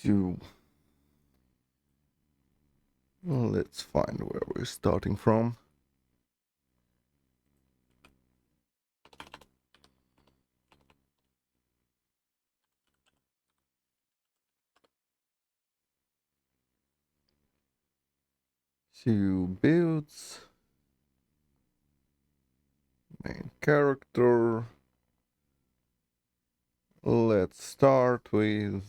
So let's find where we're starting from. So builds, main character. Let's start with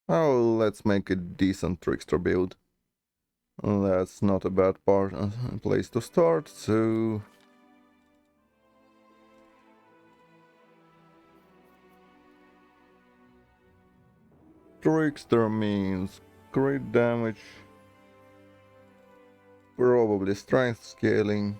let's make a decent Trickster build. That's not a bad place to start, so Trickster means crit damage, probably strength scaling.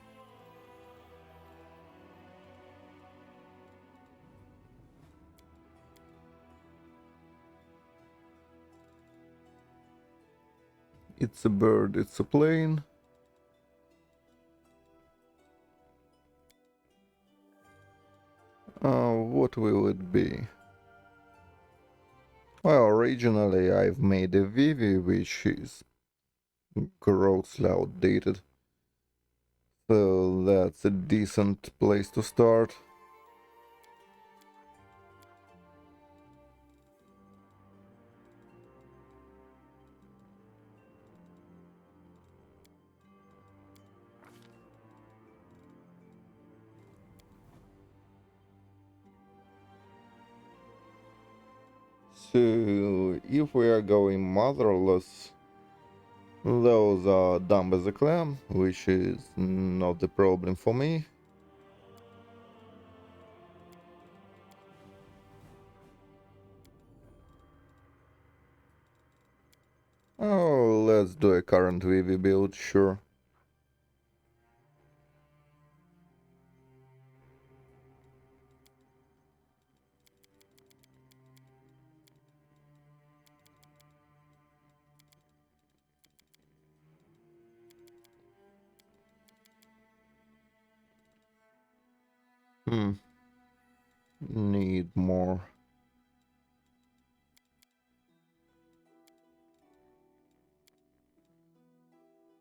It's a bird, it's a plane. What will it be? Well, originally I've made a Vivi, which is grossly outdated. So that's a decent place to start. So if we are going motherless, those are dumb as a clam, which is not the problem for me. Oh, let's do a current Vivi build, sure. Need more.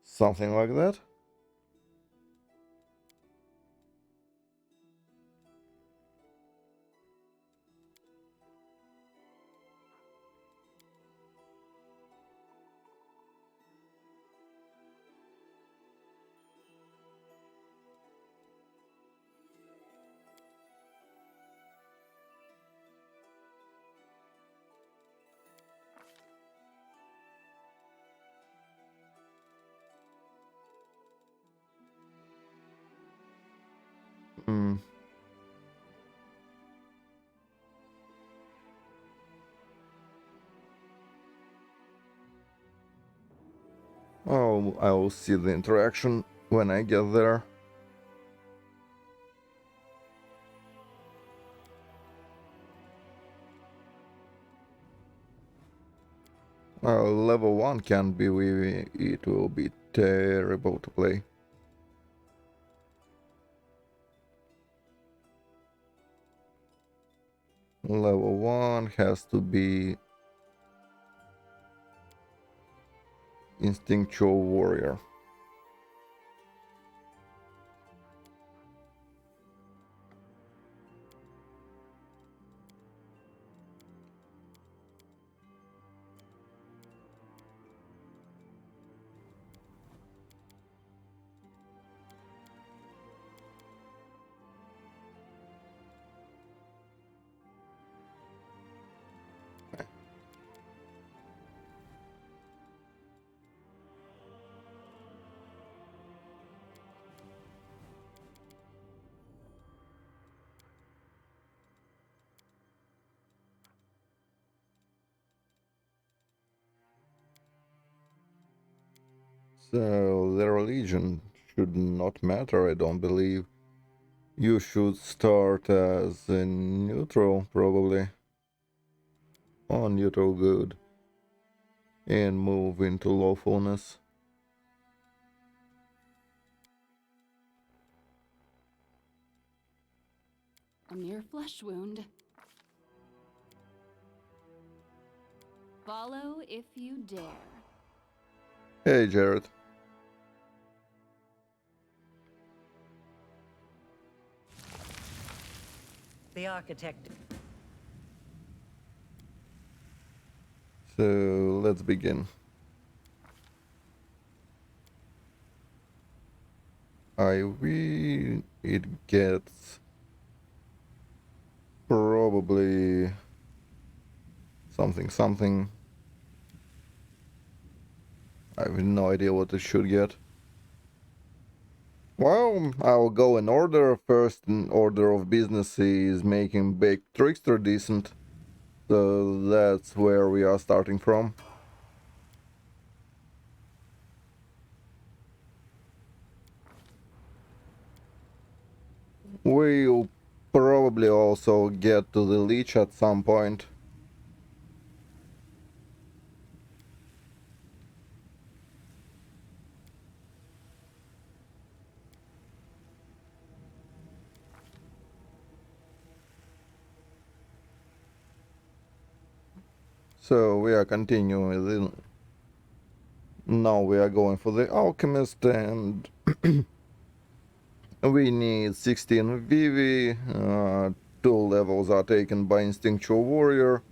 Something like that? Hmm. Oh, I'll see the interaction when I get there. Level 1 can't be Vivi, it will be terrible to play. Level 1 has to be Instinctual Warrior. So the religion should not matter, I don't believe. You should start as a neutral, probably. On neutral good. And move into lawfulness. A mere flesh wound. Follow if you dare. Hey, Jared. The architect. So let's begin. It gets probably something. I have no idea what it should get. Well, I'll go in order. First in order of business is making big Trickster decent. So that's where we are starting from. We'll probably also get to the Leech at some point. So we are continuing with it. Now we are going for the Alchemist, and we need 16 Vivi. 2 levels are taken by Instinctual Warrior.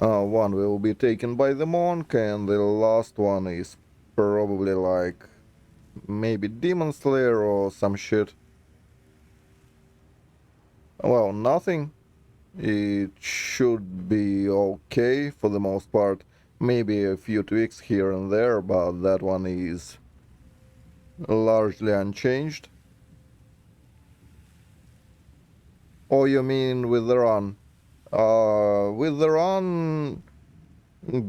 1 will be taken by the Monk, and the last one is probably like maybe Demon Slayer or some shit. Well, nothing. It should be okay for the most part. Maybe a few tweaks here and there, but that one is largely unchanged. Oh, you mean with the run? With the run,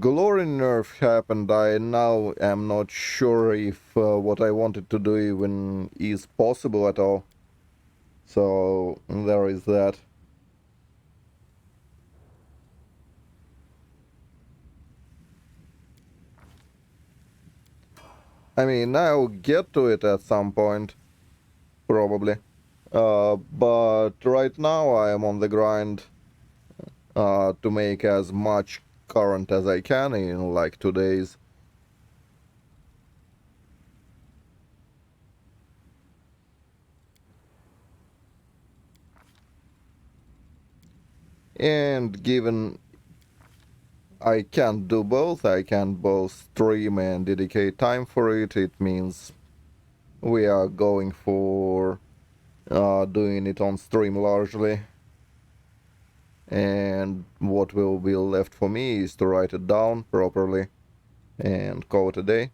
glory nerf happened. I now am not sure if what I wanted to do even is possible at all. So there is that. I mean, I'll get to it at some point, probably. But right now I am on the grind to make as much current as I can in like 2 days. And given I can't do both, I can both stream and dedicate time for it, it means we are going for doing it on stream largely. And what will be left for me is to write it down properly and call it a day.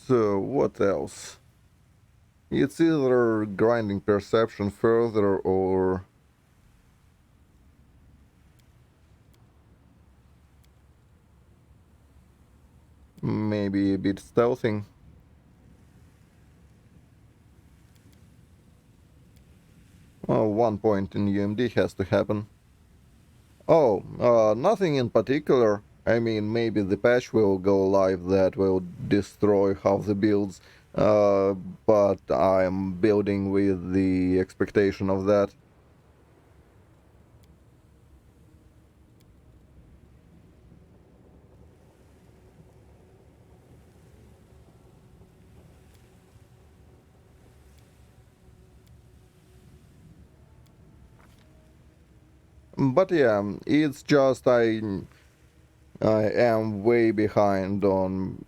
So what else? It's either grinding perception further or maybe a bit stealthing. Well, 1 point in UMD has to happen. Oh, nothing in particular. I mean, maybe the patch will go live that will destroy half the builds, but I'm building with the expectation of that. But yeah, it's just I am way behind on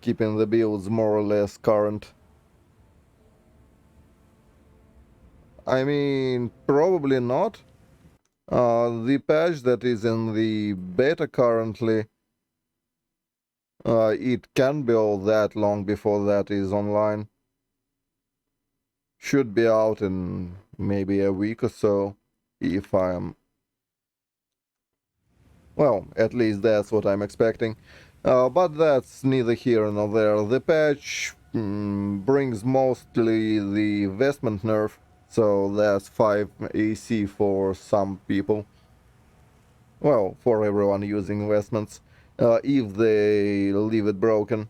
keeping the builds more or less current. I mean, probably not. The patch that is in the beta currently, it can be all that long before that is online. Should be out in maybe a week or so, if I'm... Well, at least that's what I'm expecting. But that's neither here nor there. The patch brings mostly the vestment nerf, So that's 5 AC for some people. Well, for everyone using investments. If they leave it broken.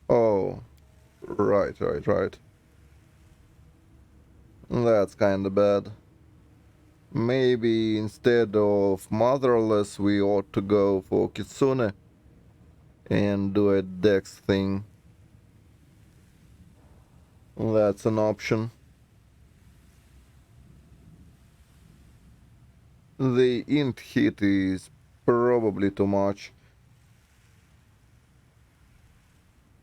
Oh, right. That's kinda bad. Maybe instead of Motherless, we ought to go for Kitsune and do a Dex thing. That's an option. The int hit is probably too much.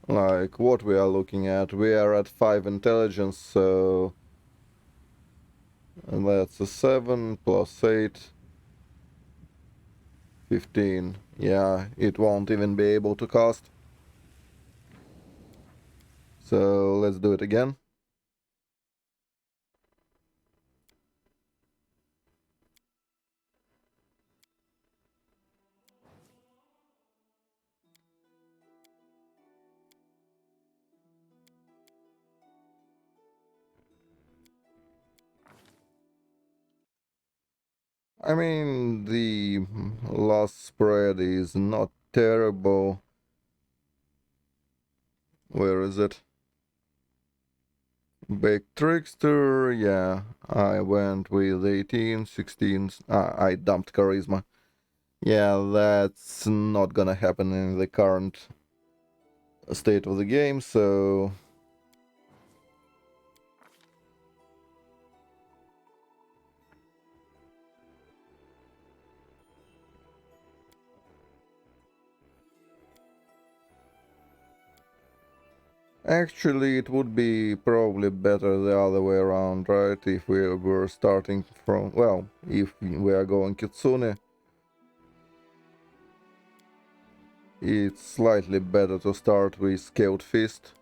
Like what we are looking at. We are at 5 intelligence, so that's a 7 plus 8. 15. Yeah, it won't even be able to cast. So let's do it again. I mean, the last spread is not terrible. Where is it? Big Trickster, yeah. I went with 18, 16. I dumped Charisma. Yeah, that's not gonna happen in the current state of the game, so... Actually, it would be probably better the other way around, right? If we were starting from... Well, if we are going Kitsune, it's slightly better to start with Scaled Fist.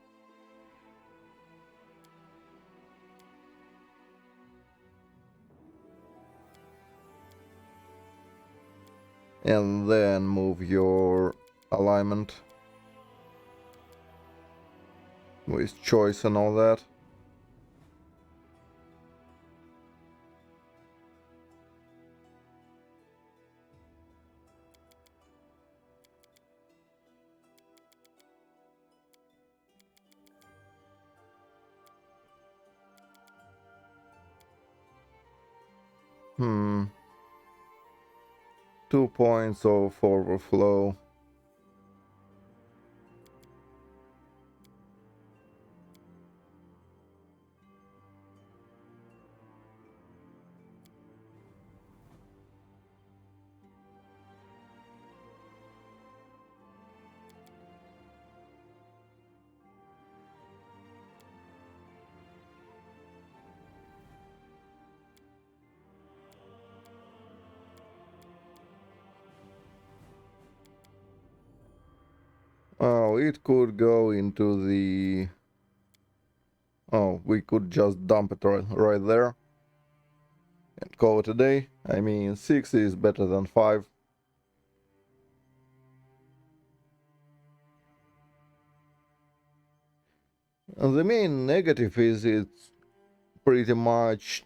And then move your alignment with choice and all that. Hmm. 2 points of overflow. Oh, it could go into the... Oh, we could just dump it right there and call it a day. I mean, 6 is better than 5. And the main negative is it's pretty much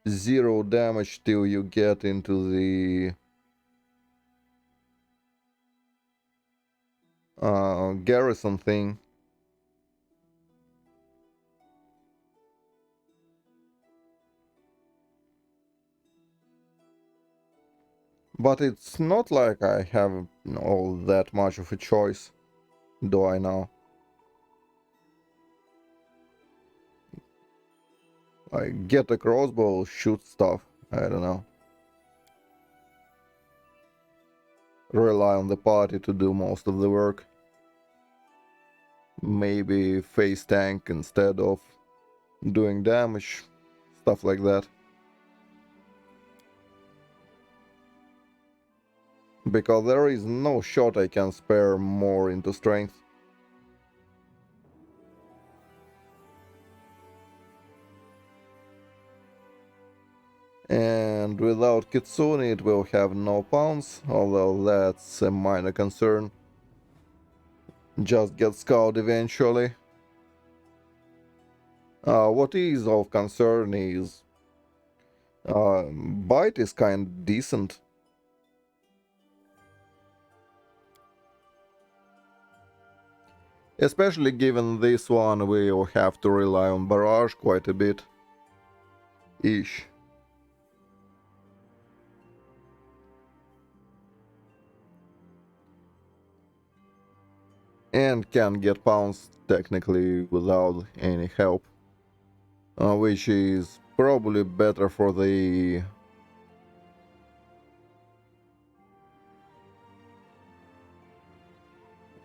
0 damage till you get into the garrison thing. But it's not like I have all that much of a choice, do I now? Like, get a crossbow, shoot stuff, I don't know. Rely on the party to do most of the work. Maybe face tank instead of doing damage, stuff like that. Because there is no shot I can spare more into strength. And without Kitsune it will have no pounce, although that's a minor concern. Just get scoured eventually. What is of concern is bite is kind decent. Especially given this one we'll have to rely on barrage quite a bit. Ish. And can get pounced technically without any help. Which is probably better for the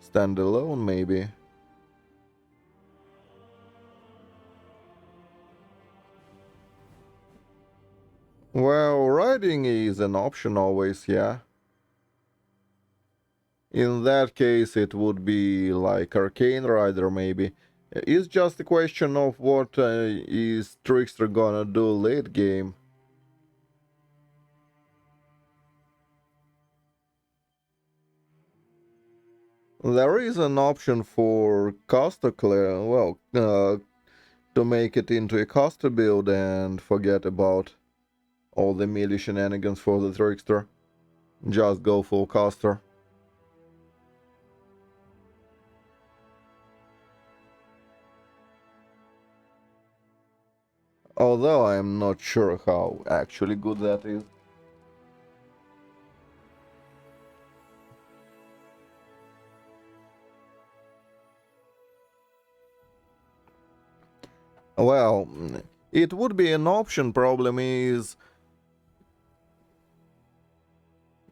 standalone maybe. Well, riding is an option always, yeah. In that case, it would be like Arcane Rider, maybe. It's just a question of what is Trickster gonna do late game. There is an option for caster clear, well, to make it into a caster build and forget about all the melee shenanigans for the Trickster. Just go full caster. Although I'm not sure how actually good that is. Well, it would be an option. Problem is,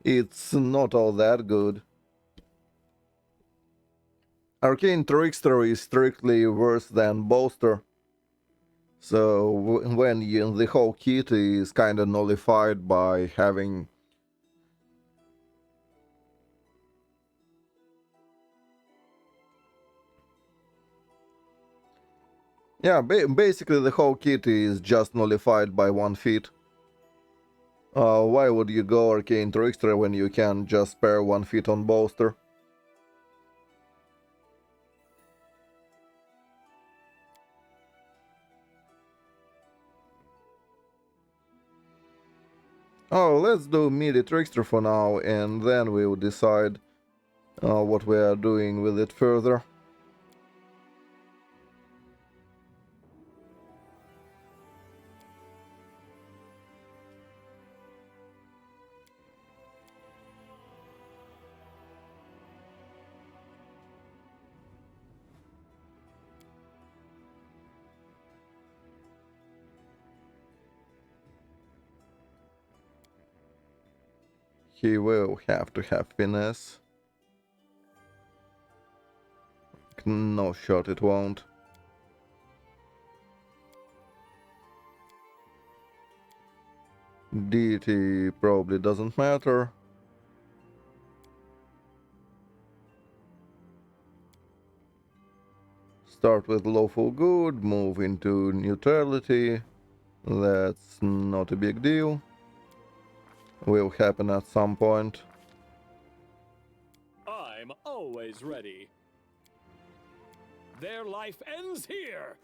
it's not all that good. Arcane Trickster is strictly worse than Bolster. So when the whole kit is kinda nullified by having... Yeah, basically the whole kit is just nullified by 1 feat. Why would you go Arcane Trickster when you can just spare 1 feat on Bolster? Oh, let's do melee Trickster for now, and then we'll decide what we are doing with it further. He will have to have finesse. No shot, it won't. Deity probably doesn't matter. Start with lawful good, move into neutrality. That's not a big deal. Will happen at some point. I'm always ready. Their life ends here.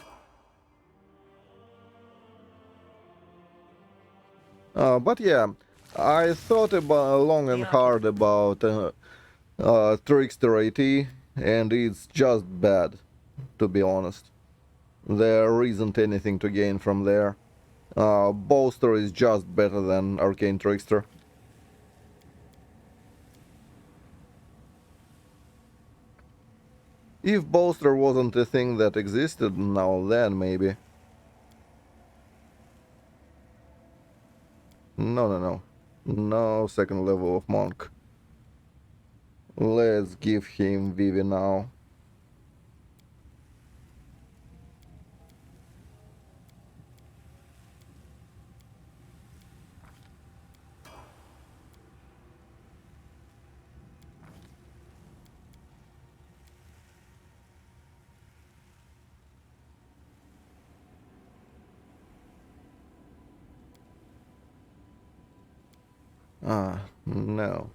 But yeah, I thought about long and hard about Trickster AT, and it's just bad, to be honest. There isn't anything to gain from there. Bolster is just better than Arcane Trickster. If Bolster wasn't a thing that existed, now then maybe. No. No second level of Monk. Let's give him Vivi now. No.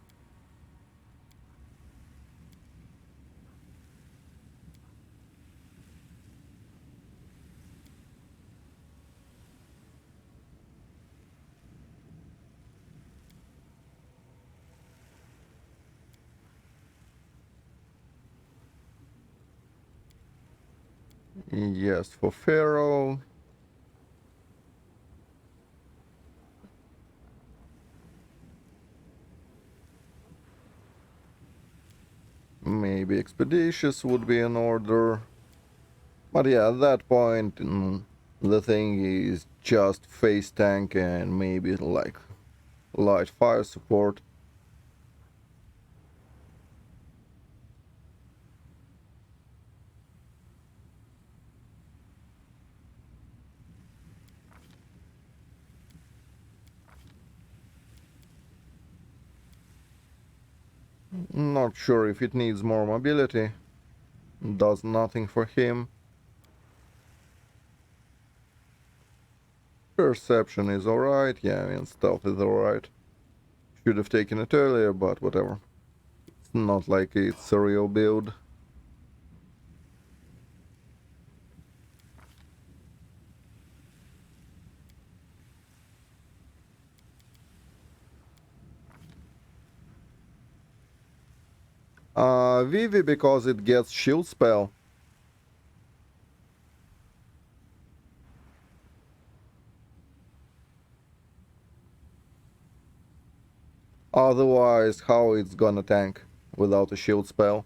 Yes, for Pharaoh. Maybe Expeditious would be in order. But yeah, at that point, the thing is just face tank and maybe like light fire support. Not sure if it needs more mobility. Does nothing for him. Perception is alright, yeah, I mean stealth is alright. Should have taken it earlier, but whatever. It's not like it's a real build. Vivi because it gets shield spell. Otherwise, how it's gonna tank without a shield spell?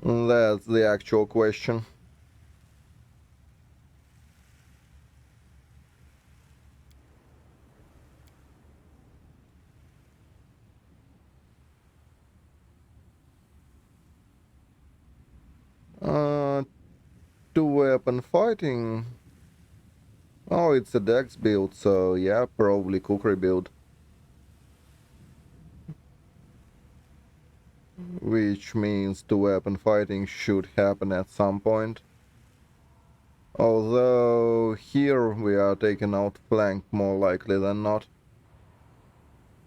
That's the actual question. Uh, Two-weapon fighting. Oh, it's a dex build, so yeah, probably cookery build. Which means two-weapon fighting should happen at some point. Although here we are taking out flank more likely than not.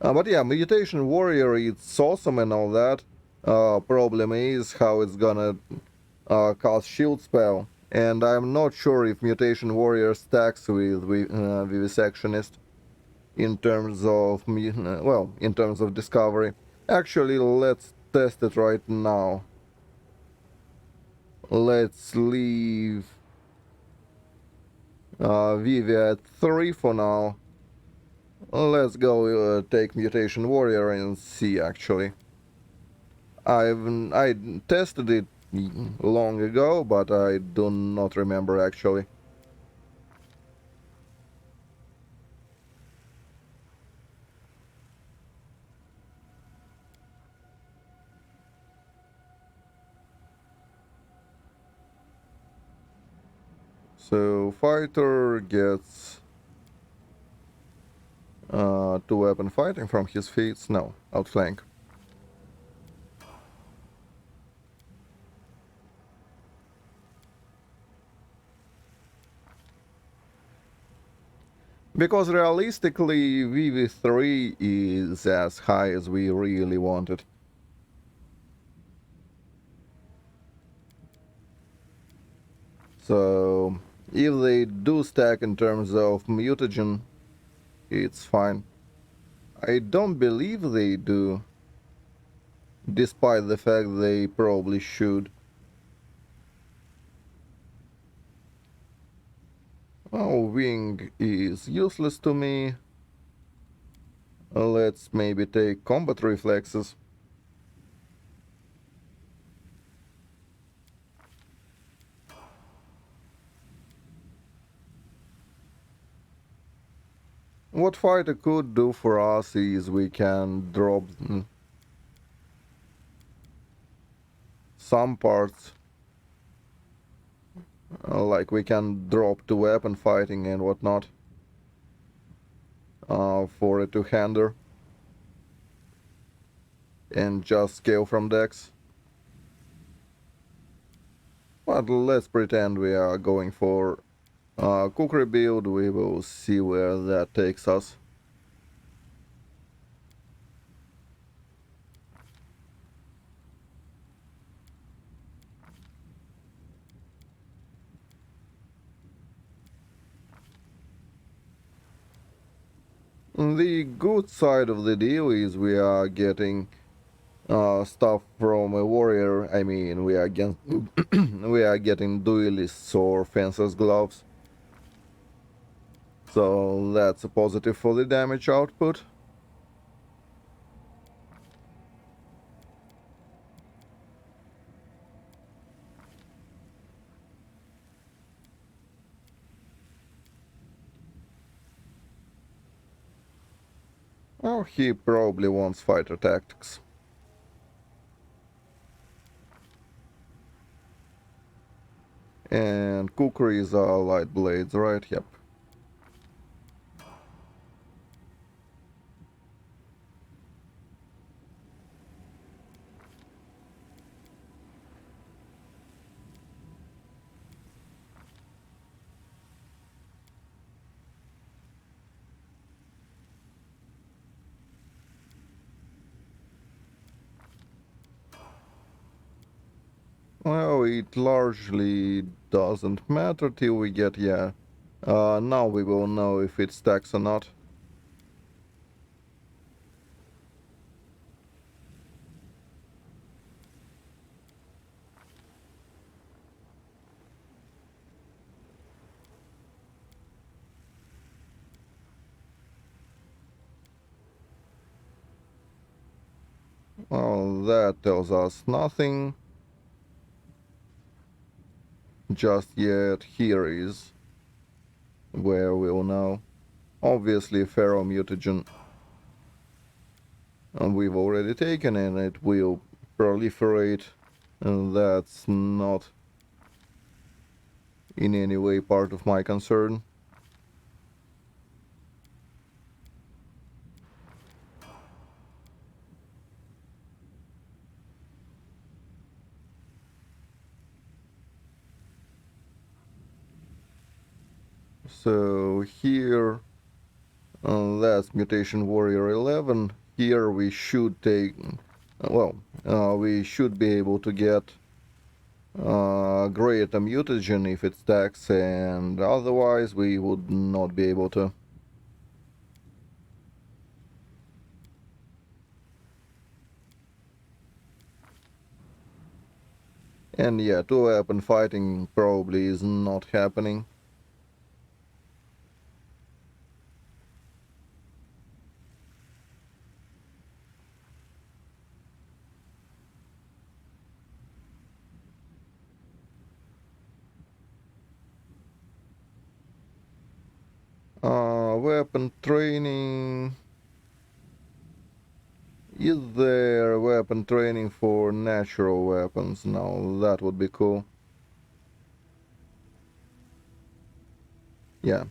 But yeah, Mutation Warrior, it's awesome and all that. Problem is how it's gonna cast shield spell. And I'm not sure if Mutation Warrior stacks with Vivisectionist in terms of, well, in terms of discovery. Actually, let's test it right now. Let's leave Vivi at 3 for now. Let's go take Mutation Warrior and see, actually. I tested it long ago, but I do not remember, actually. So, Fighter gets two-weapon fighting from his feats. No, outflank. Because realistically, VV3 is as high as we really want it. So, if they do stack in terms of mutagen, it's fine. I don't believe they do, despite the fact they probably should. Oh, wing is useless to me. Let's maybe take combat reflexes. What fighter could do for us is we can drop some parts. Like we can drop to weapon fighting and whatnot. For a two-hander. And just scale from dex. But let's pretend we are going for Cookery build, we will see where that takes us. The good side of the deal is we are getting stuff from a warrior. I mean, we are we are getting duelists or fencer's gloves. So that's a positive for the damage output. Oh, he probably wants fighter tactics. And cookeries are light blades, right? Yep. Well, it largely doesn't matter till we get, yeah. Now we will know if it stacks or not. Well, that tells us nothing. Just yet, here is where we'll know. Obviously, Pharaoh mutagen we've already taken and it will proliferate, and that's not in any way part of my concern. So here, that's Mutation Warrior 11. Here we should take, well, we should be able to get greater mutagen if it stacks, and otherwise we would not be able to. And yeah, two-weapon fighting probably is not happening. Weapon training. Is there weapon training for natural weapons? No, that would be cool. Yeah.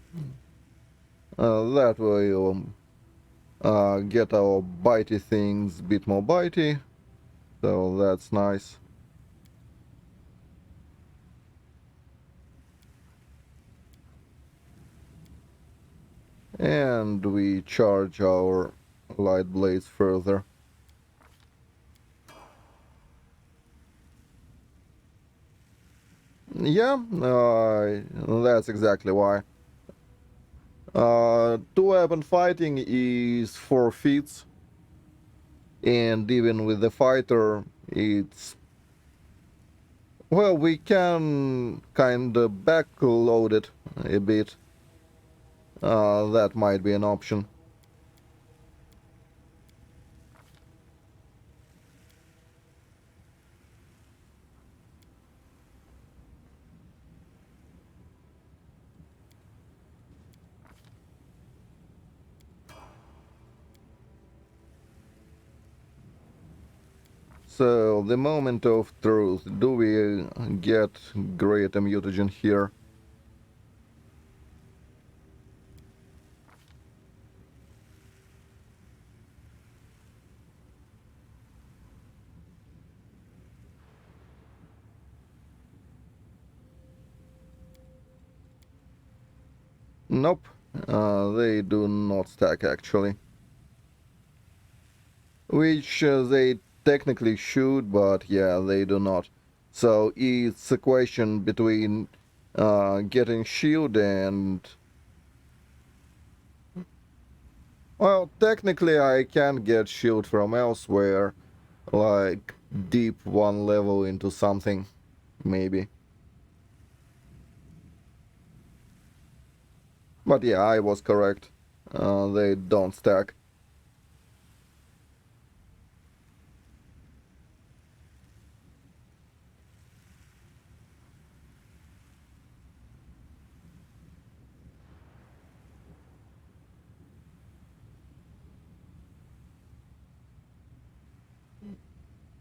That will get our bitey things a bit more bitey. So that's nice. And we charge our light blades further. Yeah, that's exactly why. Two-weapon fighting is 4 feats, and even with the fighter, it's... Well, we can kind of backload it a bit. That might be an option. So, the moment of truth. Do we get greater mutagen here? Nope, they do not stack actually. Which they technically should, but yeah, they do not. So it's a question between getting shield and... Well, technically I can get shield from elsewhere, like deep one level into something, maybe. But yeah, I was correct. They don't stack.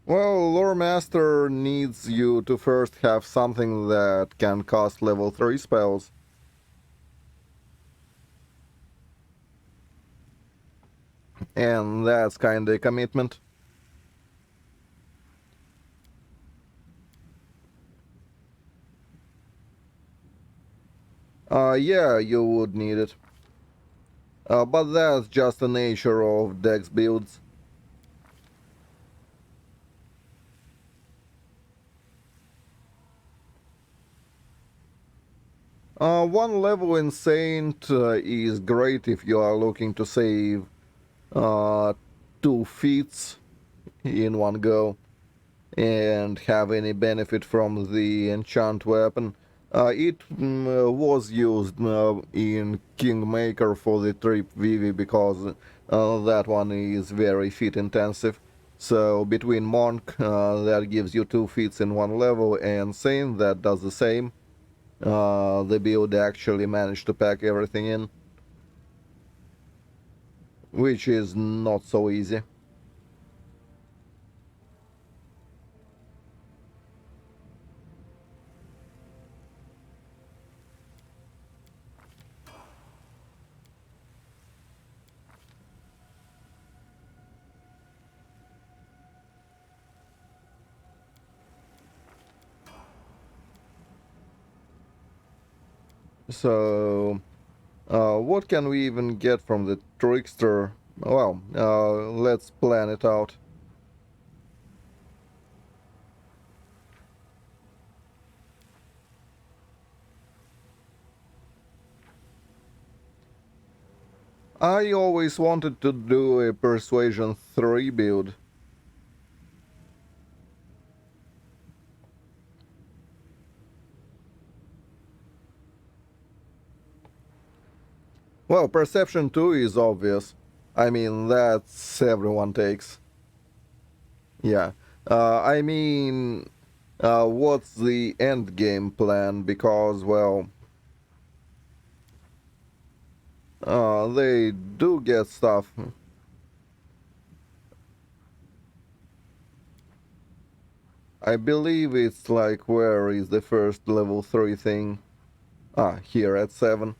Well, Lore Master needs you to first have something that can cast level 3 spells. And that's kinda a commitment. Yeah, you would need it. But that's just the nature of Dex builds. One level in Saint is great if you are looking to save 2 feats in one go and have any benefit from the enchant weapon. It was used in Kingmaker for the Trip Vivi because that one is very feat intensive. So between Monk, that gives you 2 feats in one level, and Saint, that does the same. The build actually managed to pack everything in, which is not so easy. So, what can we even get from the Trickster? Well, let's plan it out. I always wanted to do a Persuasion 3 build. Well, Perception 2 is obvious. I mean, that's everyone takes. Yeah. I mean, what's the end game plan? Because, well, they do get stuff. I believe it's like, where is the first level 3 thing? Ah, here at 7.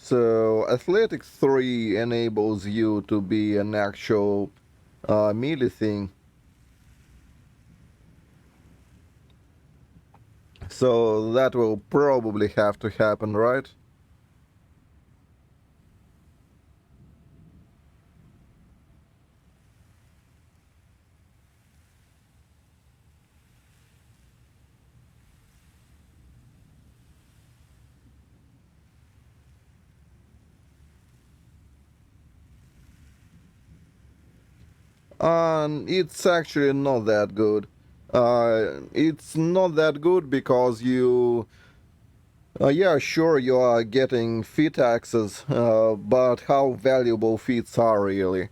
So, Athletics 3 enables you to be an actual melee thing. So, that will probably have to happen, right? It's actually not that good. It's not that good because you... yeah, sure, you are getting feat axes, but how valuable feats are really?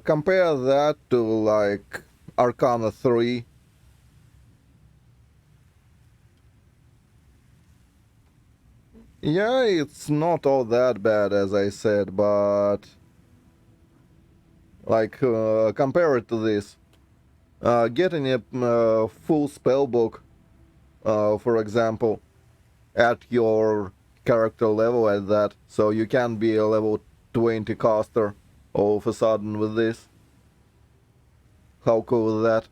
Compare that to, like, Arcana 3. Yeah, it's not all that bad, as I said, but... Like, compare it to this. Getting a full spellbook, for example, at your character level at that, so you can be a level 20 caster all of a sudden with this. How cool is that?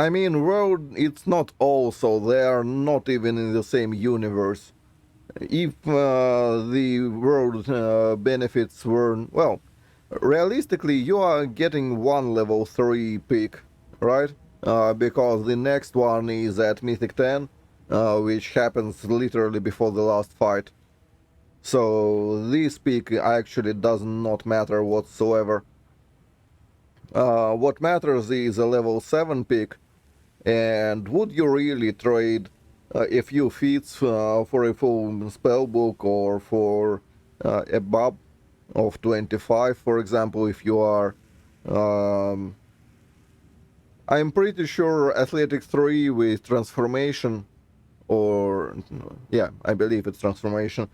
I mean, Road, it's not also, they are not even in the same universe. If the Road benefits were, well, realistically, you are getting one level 3 pick, right? Because the next one is at Mythic 10, which happens literally before the last fight. So this pick actually does not matter whatsoever. What matters is a level 7 pick, and would you really trade a few feats for a full spellbook or for a buff of 25, for example, if you are... Um, I'm pretty sure Athletic 3 with Transformation, or... yeah, I believe it's Transformation,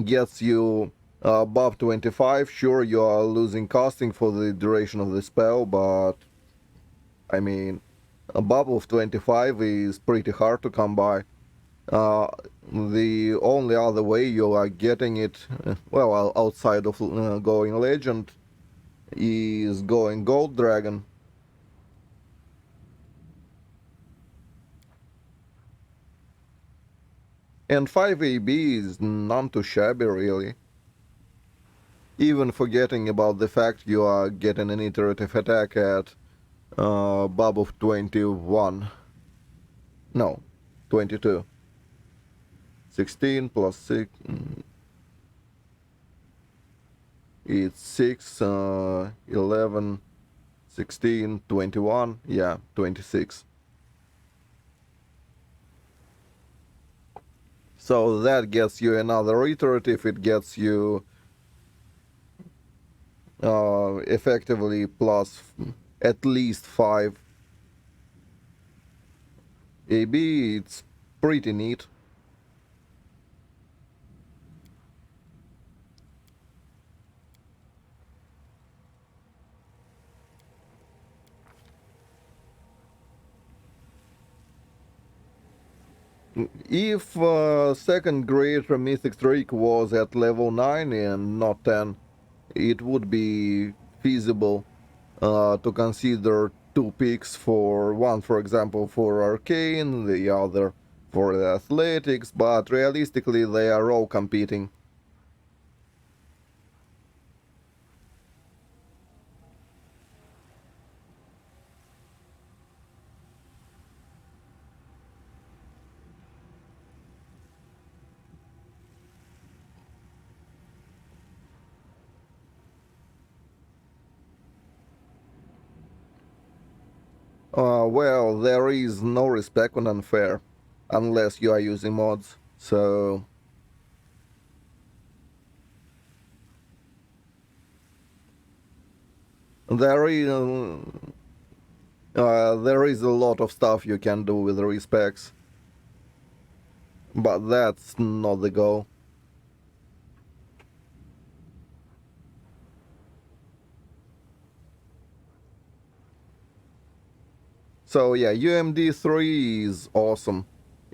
gets you buff 25. Sure, you are losing casting for the duration of the spell, but... I mean, a buff of 25 is pretty hard to come by. Uh, the only other way you are getting it, well, outside of going Legend, is going Gold Dragon. And 5 AB is none too shabby, really. Even forgetting about the fact you are getting an iterative attack at buff of 21. No, 22. 16 plus 6... it's 6, 11, 16, 21, yeah, 26. So that gets you another iterative, it gets you effectively plus at least 5 AB, it's pretty neat. If second grade Mythic Trick was at level 9 and not 10, it would be feasible to consider two picks for one, for example, for Arcane, the other for the Athletics, but realistically they are all competing. Well, there is no respect on unfair, unless you are using mods, so... There is a lot of stuff you can do with respecs, but that's not the goal. So yeah, UMD 3 is awesome.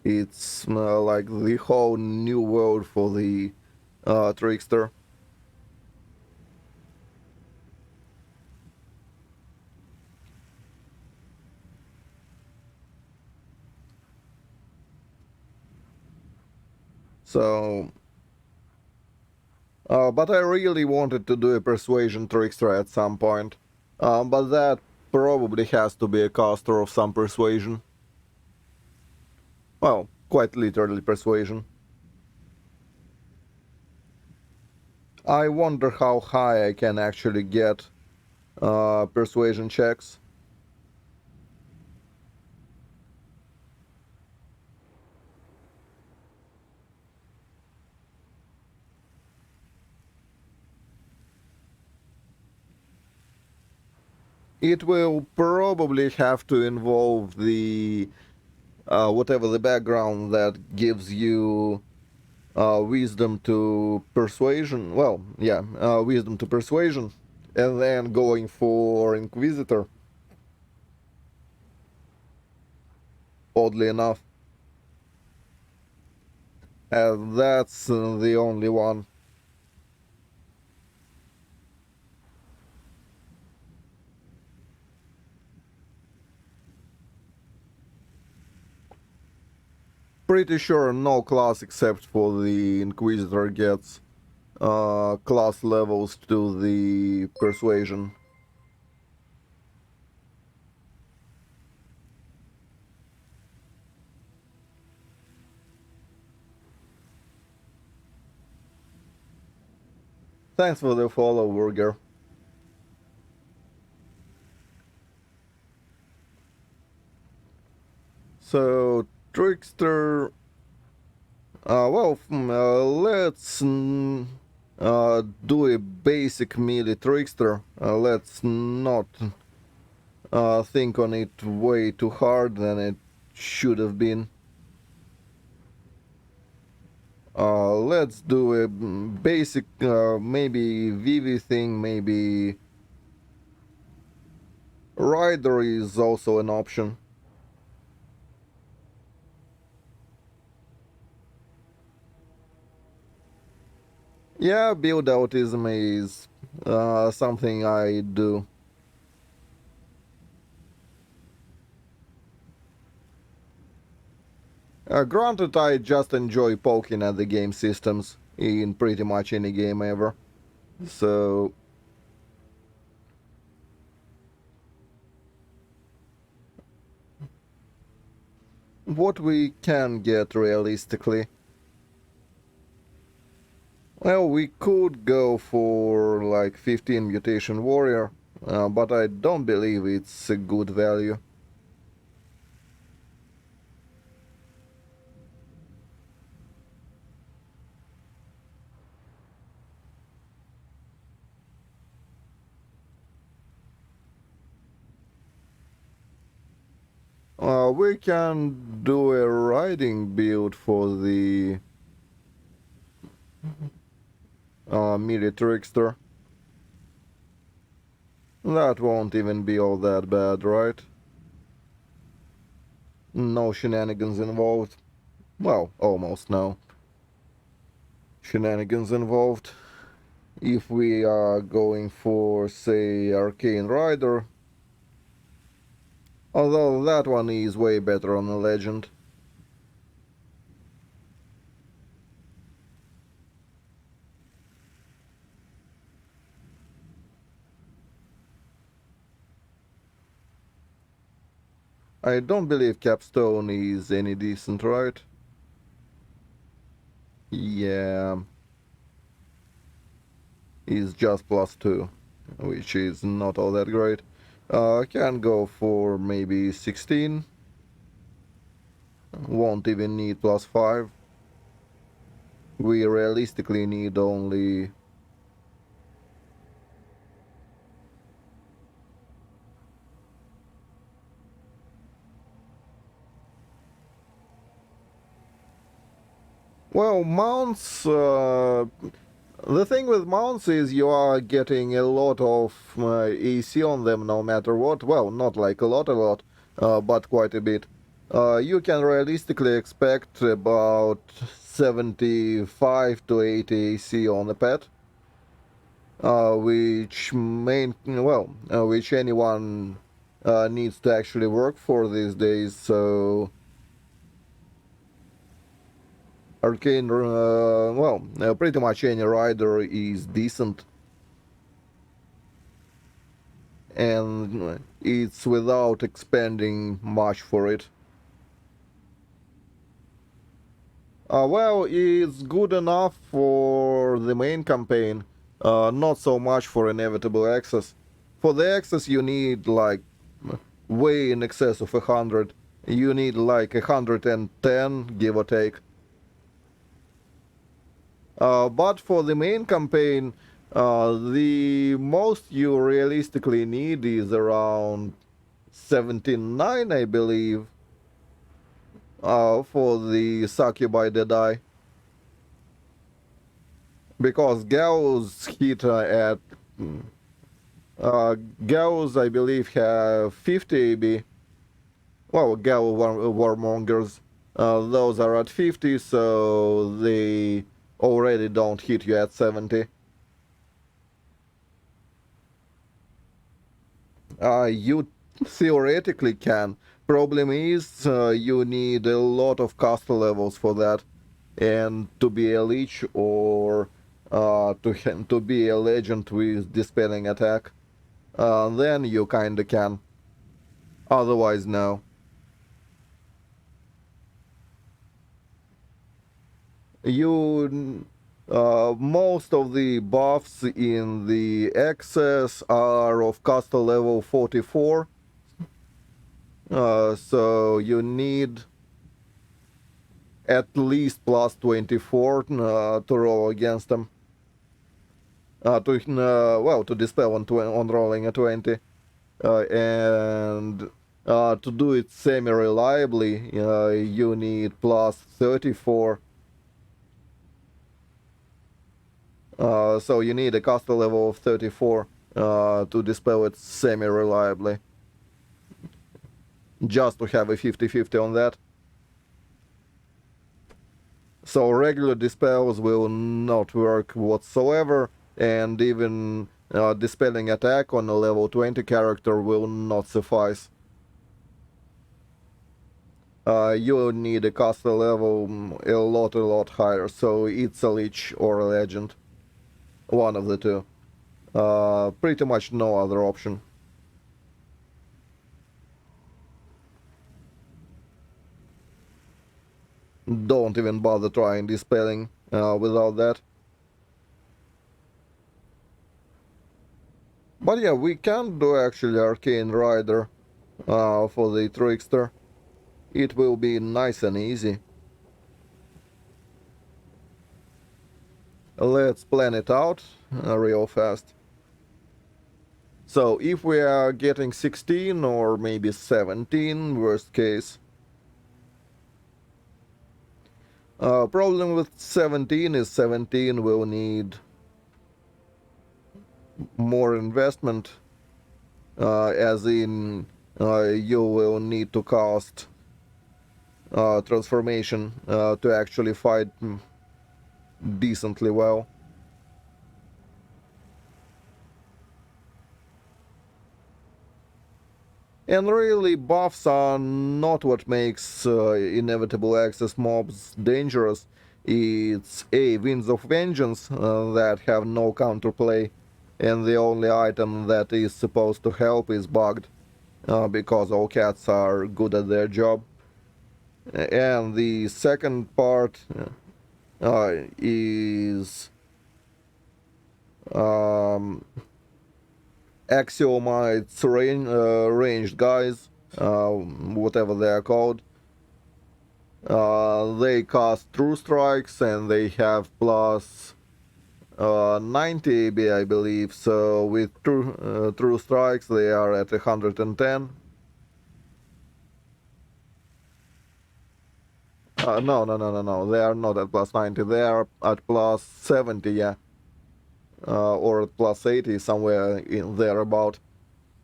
It's like the whole new world for the Trickster. So, but I really wanted to do a Persuasion Trickster at some point. But that probably has to be a caster of some Persuasion. Well, quite literally Persuasion. I wonder how high I can actually get Persuasion checks. It will probably have to involve the whatever the background that gives you wisdom to persuasion. Well, yeah, wisdom to persuasion, and then going for Inquisitor. Oddly enough, that's the only one. pretty sure no class except for the Inquisitor gets class levels to the Persuasion. Thanks for the follow, Burger. So, Trickster... let's do a basic melee Trickster. Let's not think on it way too hard than it should have been. Let's do a basic, maybe VV thing, maybe Rider is also an option. Yeah, build autism is something I do. Granted, I just enjoy poking at the game systems in pretty much any game ever. So... what we can get realistically? Well, we could go for like 15 Mutation Warrior, but I don't believe it's a good value. We can do a riding build for the melee Trickster. That won't even be all that bad, right? No shenanigans involved. Well, almost no shenanigans involved. If we are going for, say, Arcane Rider, although that one is way better on a Legend. I don't believe Capstone is any decent, right? Yeah. Is just +2, which is not all that great. Can go for maybe 16. Won't even need +5. We realistically need only... well, mounts... the thing with mounts is you are getting a lot of AC on them no matter what. Well, not like a lot, but quite a bit. You can realistically expect about 75 to 80 AC on a pet. Which which anyone needs to actually work for these days, so... Arcane, pretty much any rider is decent. And it's without expending much for it. Well, it's good enough for the main campaign, not so much for inevitable access. For the access you need like way in excess of 100. You need like 110, give or take. But for the main campaign, the most you realistically need is around 79, I believe, for the Succubi Deadeye. Because Gauss hit at... Gauss, I believe, have 50 AB. Well, Gauss Warmongers, those are at 50, so they already don't hit you at 70. You theoretically can, Problem is, you need a lot of caster levels for that, and to be a lich or to be a legend with dispelling attack, then you kinda can. Otherwise, no. Most of the buffs in the excess are of caster level 44, so you need at least plus 24 to roll against them. To dispel on rolling a 20. And to do it semi-reliably, you need plus 34. So you need a caster level of 34 to dispel it semi-reliably. Just to have a 50-50 on that. So regular dispels will not work whatsoever, and even dispelling attack on a level 20 character will not suffice. You need a caster level a lot higher, so it's a lich or a legend. One of the two. Pretty much no other option. Don't even bother trying dispelling without that. But yeah, we can do actually Arcane Rider for the Trickster. It will be nice and easy. Let's plan it out real fast. So if we are getting 16 or maybe 17, worst case. Problem with 17 is 17 will need more investment, as in you will need to cast transformation to actually fight decently well. And really, buffs are not what makes inevitable access mobs dangerous. It's Winds of Vengeance that have no counterplay, and the only item that is supposed to help is bugged, because all cats are good at their job. And the second part is Axiomites ranged guys, whatever they are called. They cast True Strikes and they have plus 90 AB, I believe. So with True Strikes, they are at 110. No. They are not at plus 90. They are at plus 70, yeah. Or at plus 80, somewhere in there about.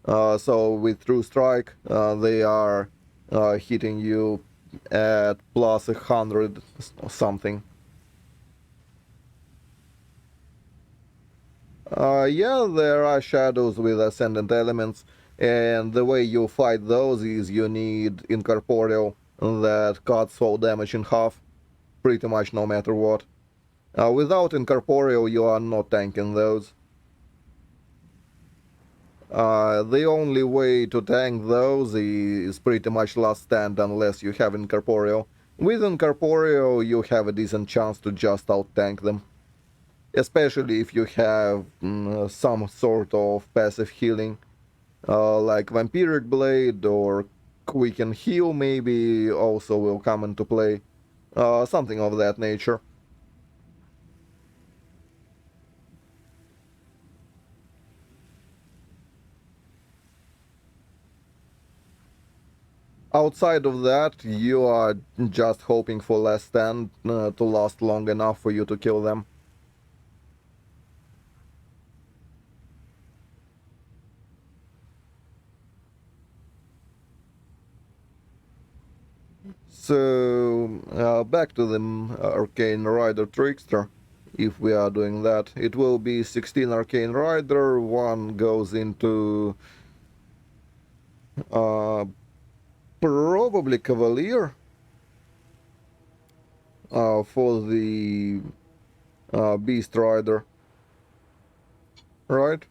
So with True Strike, they are hitting you at plus 100 something. Yeah, there are shadows with ascendant elements, and the way you fight those is you need incorporeal that cuts all damage in half, pretty much no matter what. Without incorporeal, you are not tanking those. The only way to tank those is pretty much last stand unless you have incorporeal. With incorporeal, you have a decent chance to just out-tank them. Especially if you have some sort of passive healing, like Vampiric Blade or Quicken Heal maybe also will come into play. Something of that nature. Outside of that, you are just hoping for last stand to last long enough for you to kill them. So, back to the Arcane Rider Trickster. If we are doing that, it will be 16 Arcane Rider, one goes into probably Cavalier for the Beast Rider, right?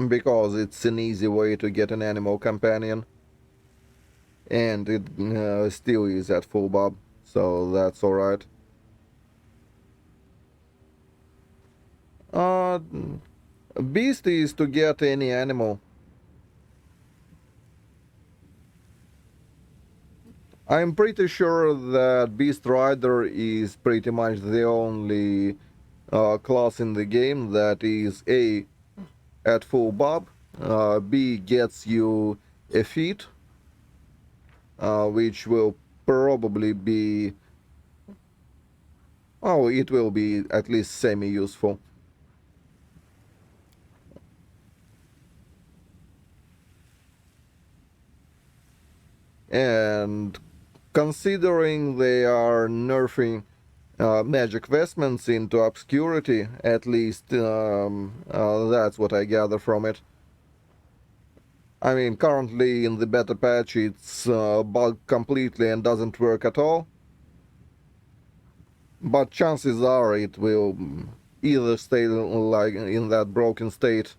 Because it's an easy way to get an animal companion, and it still is at full bob, so that's alright. Uh, Beast is to get any animal. I'm pretty sure that Beast Rider is pretty much the only class in the game that is A, at full bob, B, gets you a feat, which will probably be, oh, it will be at least semi-useful. And considering they are nerfing magic vestments into obscurity, at least that's what I gather from it. I mean, currently in the beta patch it's bugged completely and doesn't work at all. But chances are it will either stay like in that broken state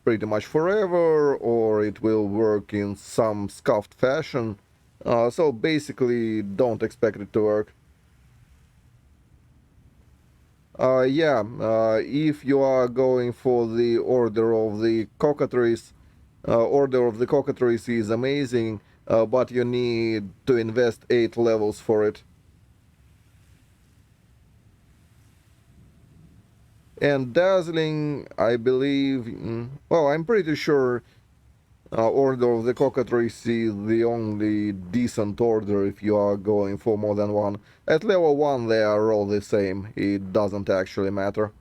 pretty much forever, or it will work in some scuffed fashion. So basically, don't expect it to work. Yeah, if you are going for the Order of the Cockatrice, Order of the Cockatrice is amazing, but you need to invest 8 levels for it. And Dazzling, I believe, well, I'm pretty sure Order of the Cockatrice is the only decent order if you are going for more than one. At level 1 they are all the same, it doesn't actually matter.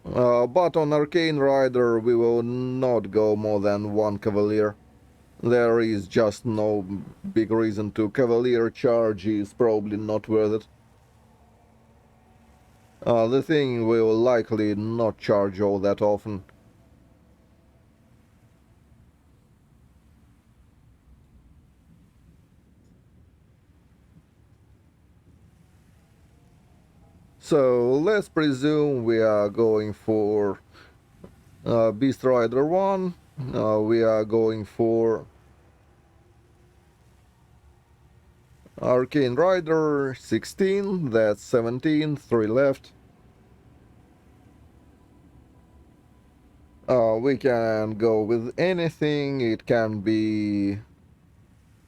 But on Arcane Rider we will not go more than one Cavalier. There is just no big reason to. Cavalier charge is probably not worth it. The thing will likely not charge all that often. So let's presume we are going for Beast Rider 1. We are going for Arcane Rider 16, that's 17, 3 left. We can go with anything, it can be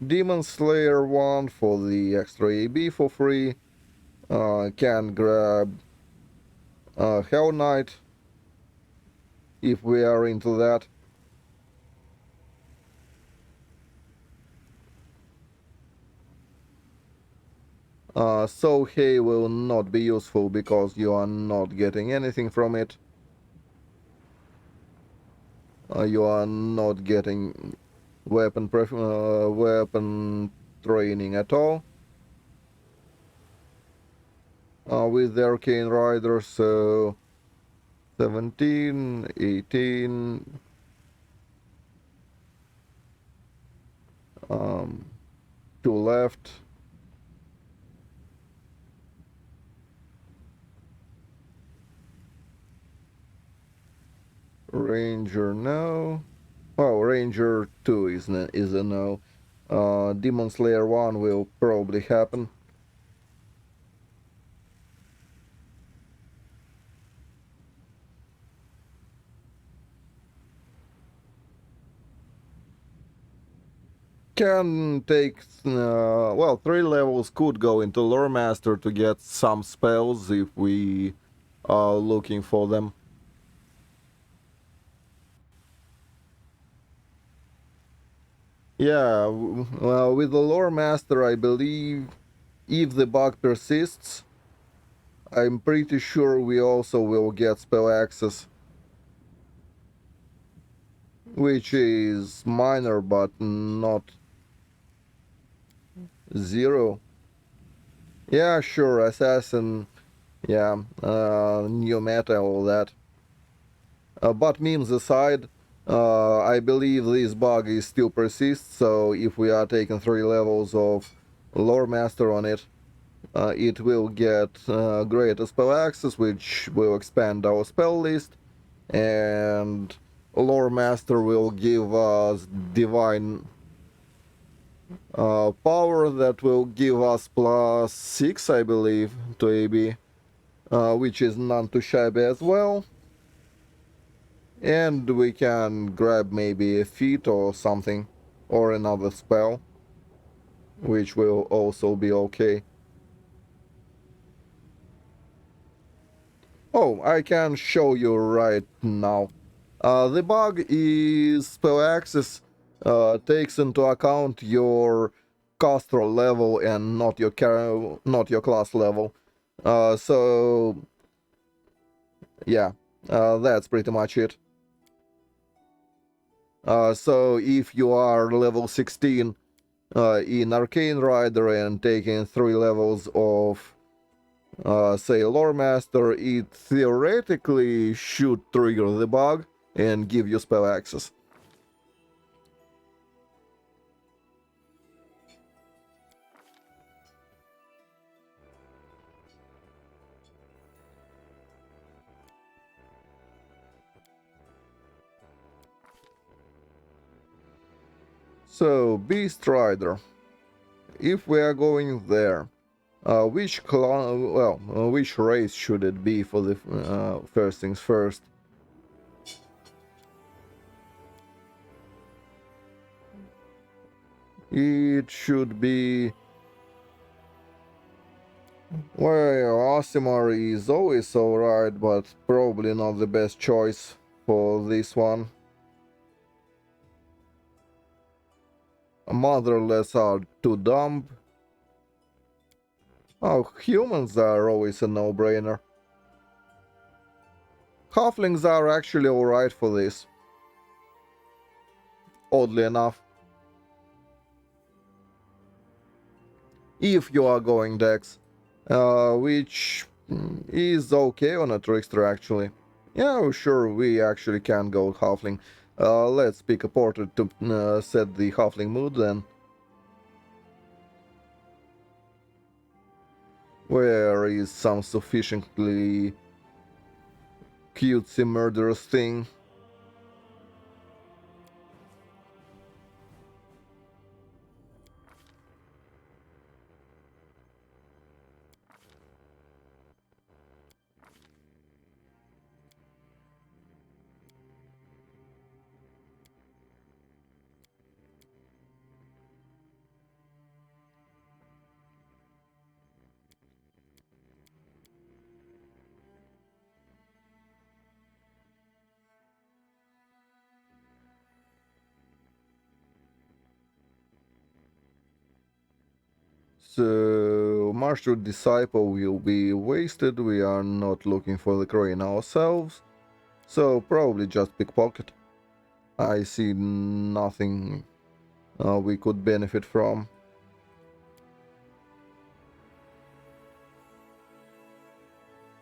Demon Slayer 1 for the extra AB for free. Can grab Hell Knight if we are into that. So Hay will not be useful because you are not getting anything from it. You are not getting weapon training at all with the Arcane Rider, so 17, 18, 2 left. Ranger, no. Well, Ranger 2 is a no. Demon Slayer 1 will probably happen. Can take, well, 3 levels could go into Lore Master to get some spells if we are looking for them. Yeah, well, with the Lore Master, I believe if the bug persists, I'm pretty sure we also will get spell access, which is minor but not 0. Yeah, sure, assassin. Yeah, new meta, all that. But memes aside, I believe this bug is still persists, so if we are taking 3 levels of lore master on it, it will get greater spell access, which will expand our spell list, and lore master will give us divine power that will give us +6, I believe, to AB, which is none too shabby as well. And we can grab maybe a feat or something, or another spell, which will also be okay. Oh, I can show you right now. The bug is spell access takes into account your caster level and not your class level. So yeah, that's pretty much it. So if you are level 16 in Arcane Rider and taking 3 levels of say Lore Master, it theoretically should trigger the bug and give you spell access. So, Beast Rider. If we are going there, which clan, well, which race should it be for the first things first? It should be... Well, Asimar is always alright, but probably not the best choice for this one. Motherless are too dumb. Oh, humans are always a no-brainer. Halflings are actually alright for this. Oddly enough. If you are going Dex. Which is okay on a Trickster actually. Yeah, sure, we actually can go Halfling. Let's pick a portrait to set the Halfling mood then. Where is some sufficiently cutesy murderous thing? So, Martial Disciple will be wasted, we are not looking for the crane ourselves, so probably just pickpocket. I see nothing we could benefit from.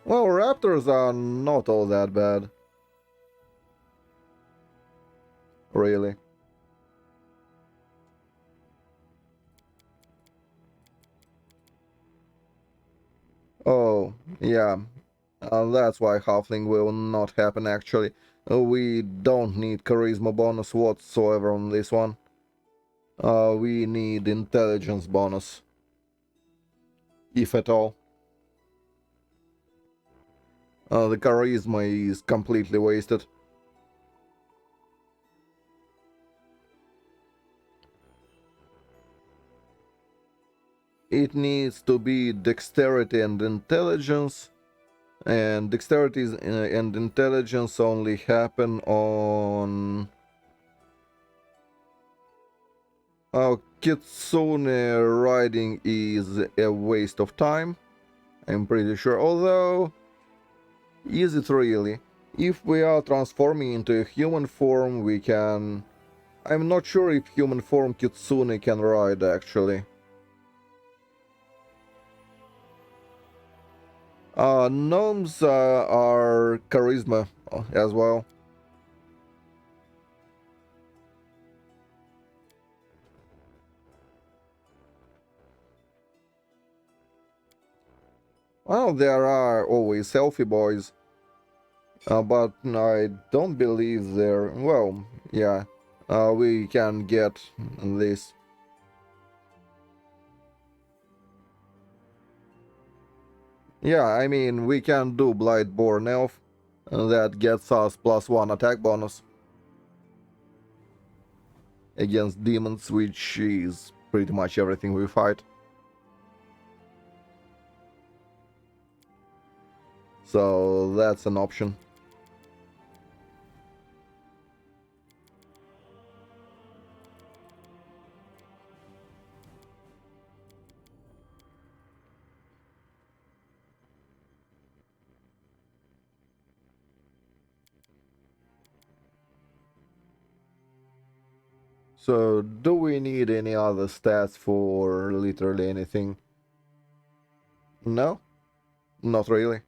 Well, raptors are not all that bad. Really. Oh, yeah. That's why Halfling will not happen actually. We don't need charisma bonus whatsoever on this one. We need intelligence bonus. If at all. The charisma is completely wasted. It needs to be dexterity and intelligence. And dexterity and intelligence only happen on... Kitsune riding is a waste of time, I'm pretty sure. Although, is it really? If we are transforming into a human form, we can... I'm not sure if human form Kitsune can ride, actually. Gnomes are charisma as well. Well, there are always selfie boys, but I don't believe they're... Well, yeah, we can get this. Yeah, I mean, we can do Blightborn Elf. That gets us +1 attack bonus against demons, which is pretty much everything we fight. So that's an option. So, do we need any other stats for literally anything? No? Not really.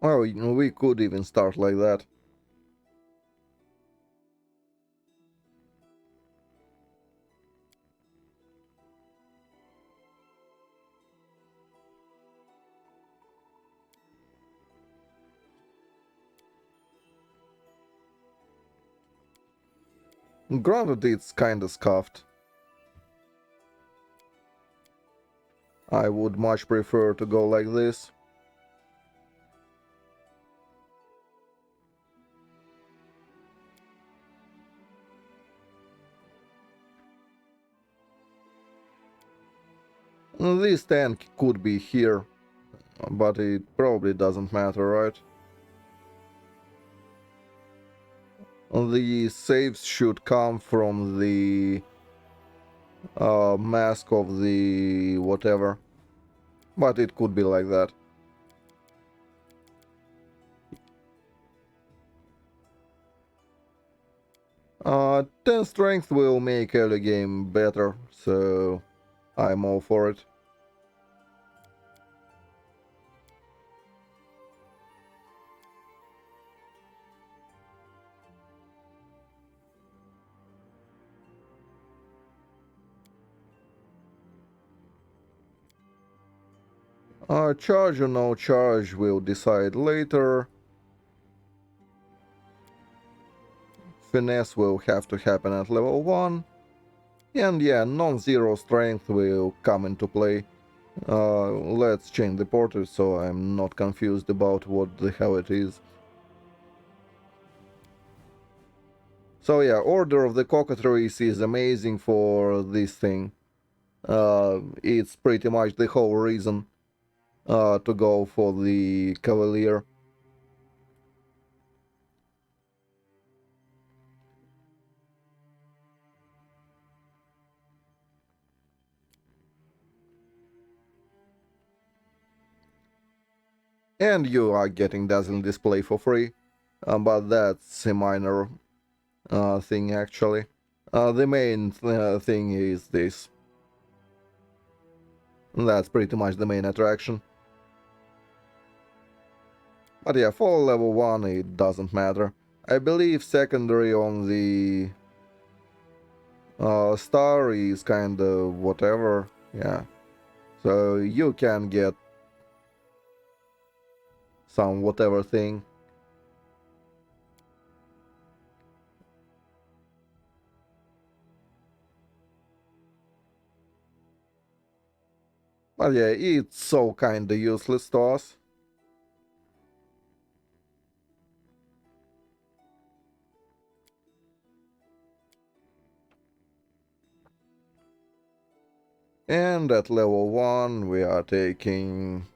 Well, we could even start like that. Granted, it's kinda scuffed. I would much prefer to go like this. This tank could be here, but it probably doesn't matter, right? The saves should come from the mask of the whatever, but it could be like that. 10 strength will make early game better, so I'm all for it. Charge or no charge will decide later. Finesse will have to happen at level 1. And yeah, non-zero strength will come into play. Let's change the portrait so I'm not confused about what the hell it is. So yeah, Order of the Cockatrice is amazing for this thing. It's pretty much the whole reason to go for the Cavalier. And you are getting Dazzling Display for free, but that's a minor thing actually. The main thing is this. That's pretty much the main attraction. But yeah, for level 1 it doesn't matter. I believe secondary on the star is kinda whatever, yeah. So you can get some whatever thing. But yeah, it's so kinda useless to us. And at level 1 we are taking...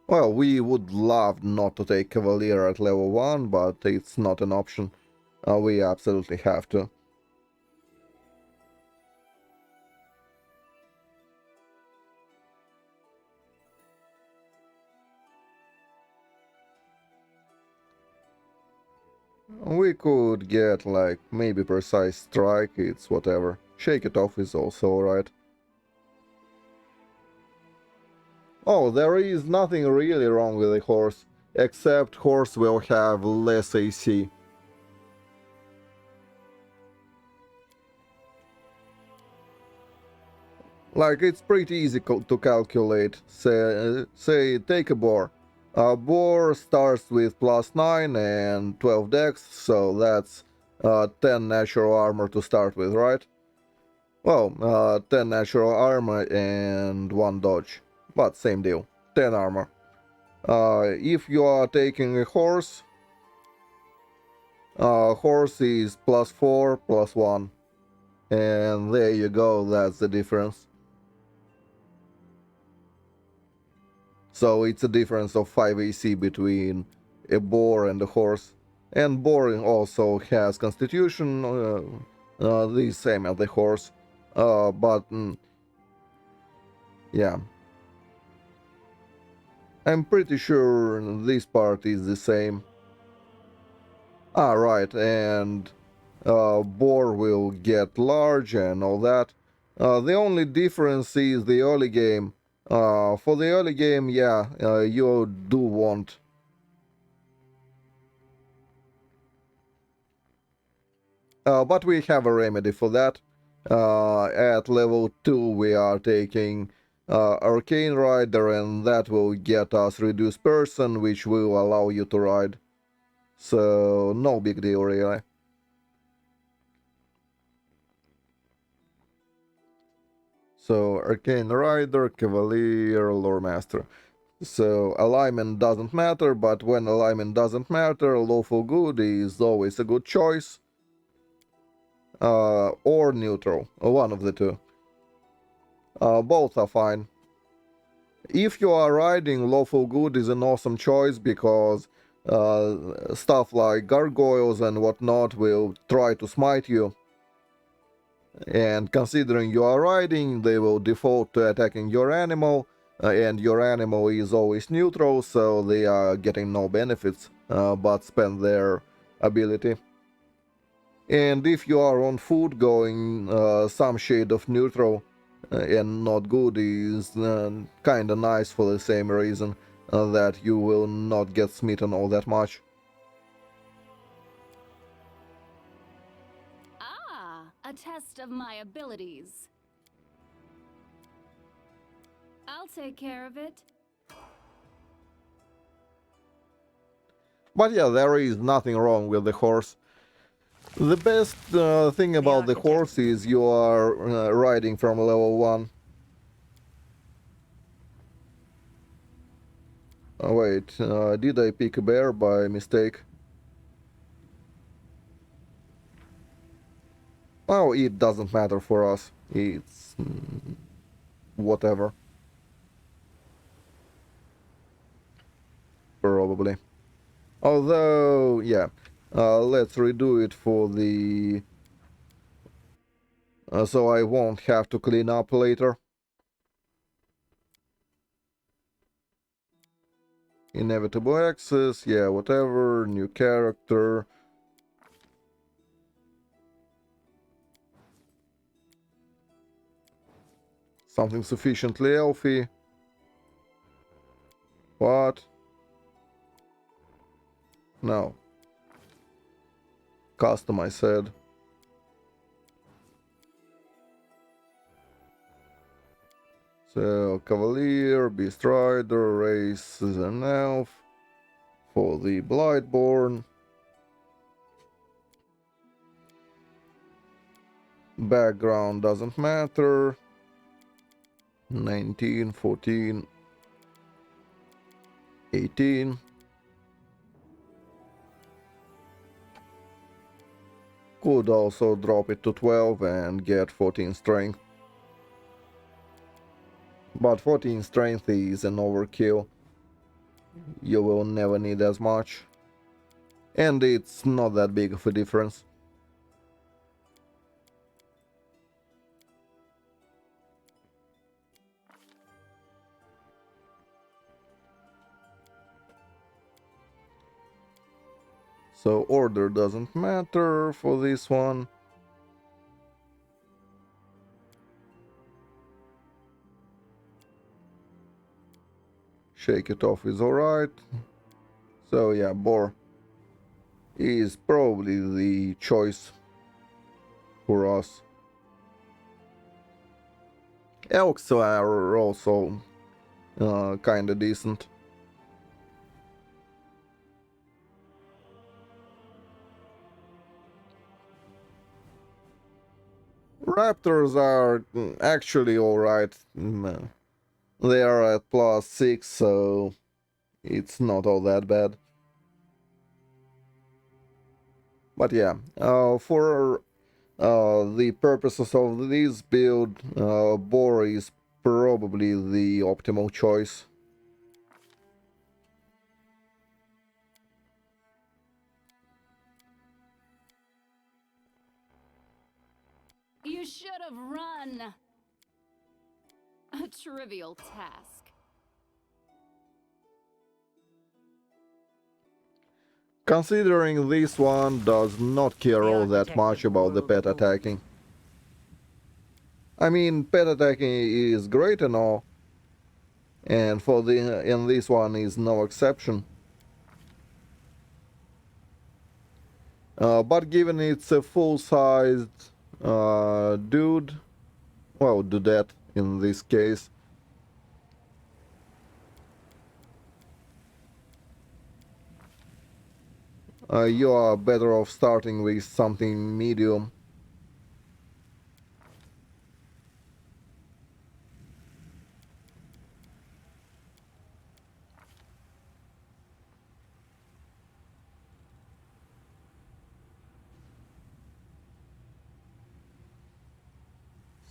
Well, we would love not to take Cavalier at level 1, but it's not an option. We absolutely have to. We could get like maybe precise strike, it's whatever. Shake it off is also alright. Oh, there is nothing really wrong with the horse, except horse will have less AC. Like, it's pretty easy to calculate. Say, take a boar. A boar starts with +9 and 12 dex, so that's 10 natural armor to start with, right? Well, 10 natural armor and 1 dodge. But same deal. 10 armor. If you are taking a horse, horse is +4, +1. And there you go, that's the difference. So it's a difference of 5 AC between a boar and a horse. And boar also has constitution, the same as the horse. But yeah. I'm pretty sure this part is the same. Ah, right, and boar will get large and all that. The only difference is the early game. For the early game, yeah, you do want. But we have a remedy for that. At level 2 we are taking Arcane Rider, and that will get us Reduced Person, which will allow you to ride. So, no big deal really. So, Arcane Rider, Cavalier, Lore Master. So, alignment doesn't matter, but when alignment doesn't matter, Lawful Good is always a good choice. Or Neutral, one of the two. Both are fine. If you are riding, Lawful Good is an awesome choice because stuff like gargoyles and whatnot will try to smite you. And considering you are riding, they will default to attacking your animal, and your animal is always neutral, so they are getting no benefits, but spend their ability. And if you are on foot, going some shade of neutral and not good is kinda nice for the same reason that you will not get smitten all that much. Ah, a test of my abilities. I'll take care of it. But yeah, there is nothing wrong with the horse. The best thing about the horse is you are riding from level 1. Oh, wait, did I pick a bear by mistake? Oh, it doesn't matter for us. It's whatever. Probably. Although, yeah, let's redo it for the... so I won't have to clean up later. Inevitable access, yeah, whatever, new character. Something sufficiently healthy. What? No. Custom, I said. So, Cavalier, Beast Rider, Race is an elf. For the Blightborn. Background doesn't matter. 19, 14, 18. Could also drop it to 12 and get 14 strength. But 14 strength is an overkill. You will never need as much. And it's not that big of a difference. So order doesn't matter for this one. Shake it off is alright. So yeah, boar is probably the choice for us. Elks are also kinda decent. Raptors are actually alright. They are at +6, so it's not all that bad. But yeah, for the purposes of this build, boar is probably the optimal choice. You should have run. A trivial task. Considering this one does not care all that much about the pet attacking. I mean, pet attacking is great and all, and this one is no exception. But given it's a full-sized dude, well, dudette in this case, you are better off starting with something medium.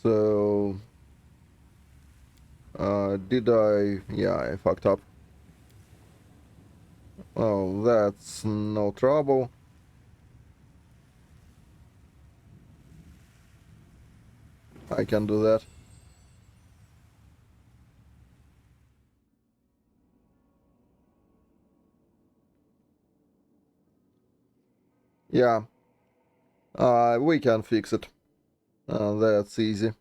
So, yeah, I fucked up. Oh, that's no trouble. I can do that. Yeah, we can fix it. That's easy.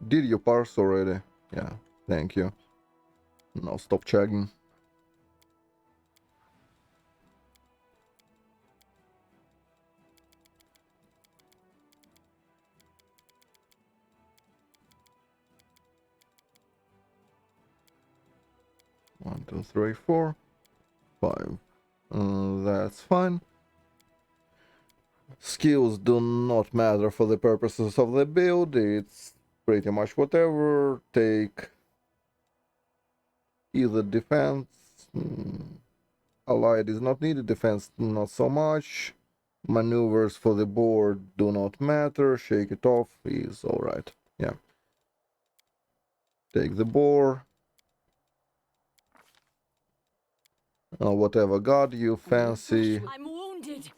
Did you parse already? Yeah, thank you. Now stop chugging. One, two, three, four, five. That's fine. Skills do not matter for the purposes of the build. It's pretty much whatever. Take either defense. Allied is not needed. Defense not so much. Maneuvers for the board do not matter. Shake it off is alright. Yeah. Take the boar. Whatever god you fancy. I'm wounded.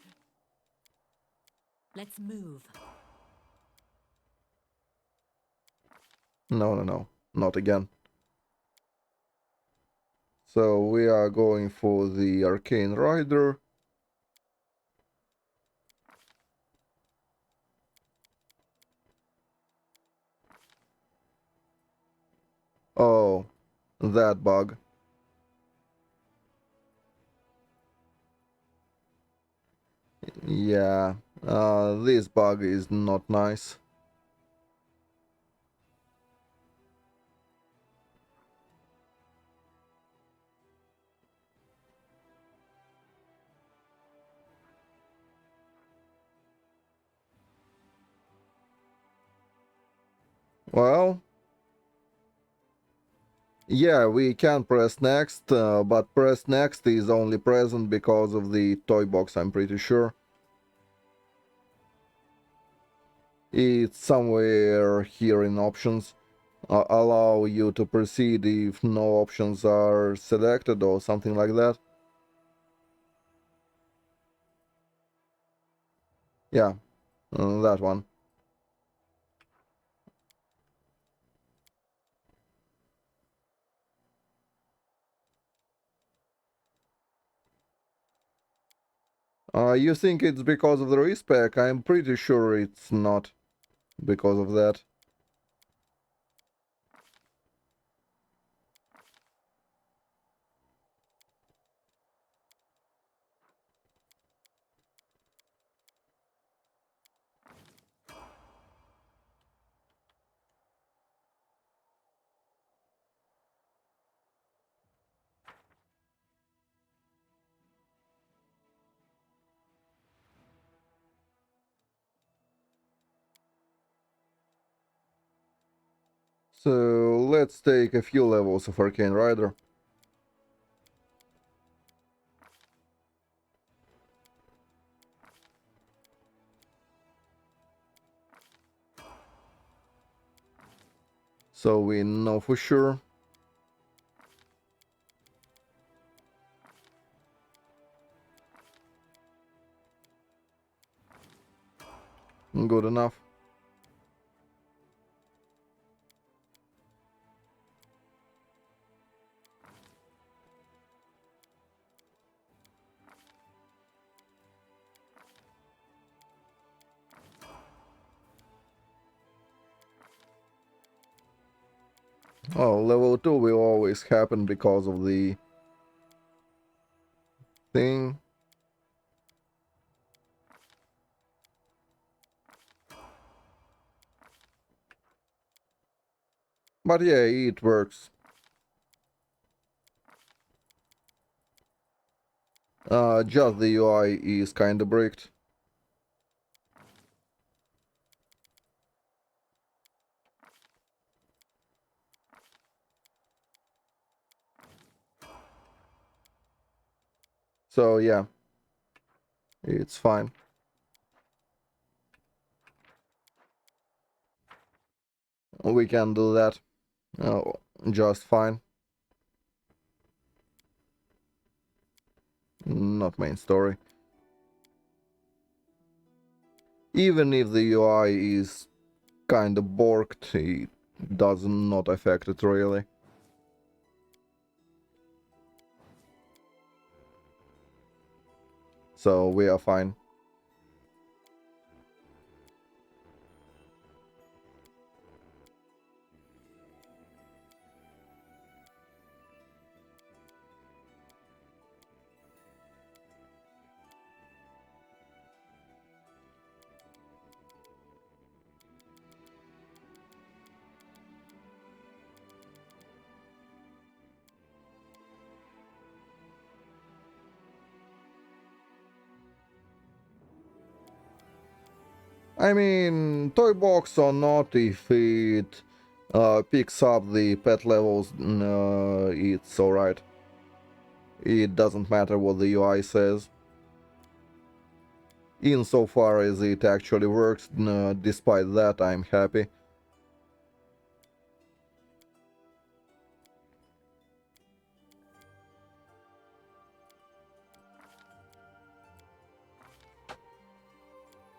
Let's move. No. Not again. So we are going for the Arcane Rider. Oh, that bug. Yeah, this bug is not nice. Well, yeah, we can press next, but press next is only present because of the toy box, I'm pretty sure. It's somewhere here in options. allow you to proceed if no options are selected or something like that. Yeah, that one. You think it's because of the respec? I'm pretty sure it's not because of that. So let's take a few levels of Arcane Rider. So we know for sure. Good enough. Oh, level 2 will always happen because of the thing. But yeah, it works. Just the UI is kinda bricked. So yeah, it's fine. We can do that. Oh, just fine. Not main story. Even if the UI is kinda borked, it does not affect it really. So we are fine. I mean, toy box or not, if it picks up the pet levels, it's alright. It doesn't matter what the UI says. Insofar as it actually works, despite that, I'm happy.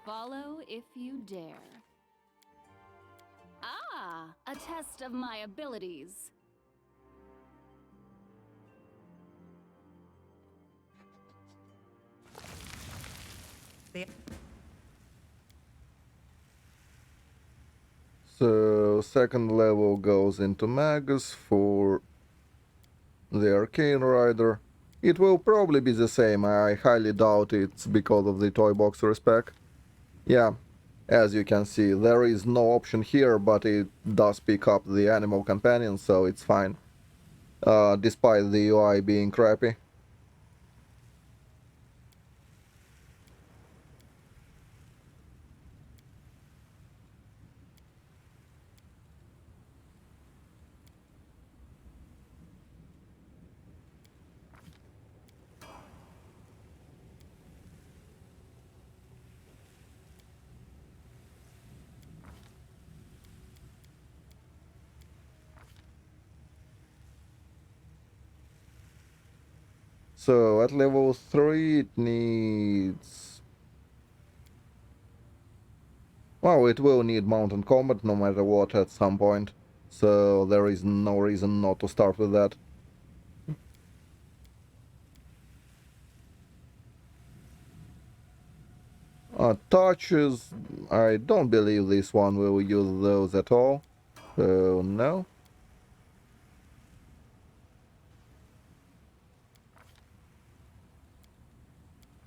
Follow if you dare. Ah, a test of my abilities. The So, second level goes into Magus for the Arcane Rider. It will probably be the same, I highly doubt it's because of the toy box respec. Yeah, as you can see, there is no option here, but it does pick up the animal companion, so it's fine. Despite the UI being crappy. So at level 3 it needs... Well, it will need mountain combat no matter what at some point. So there is no reason not to start with that. Touches, I don't believe this one will use those at all. So no.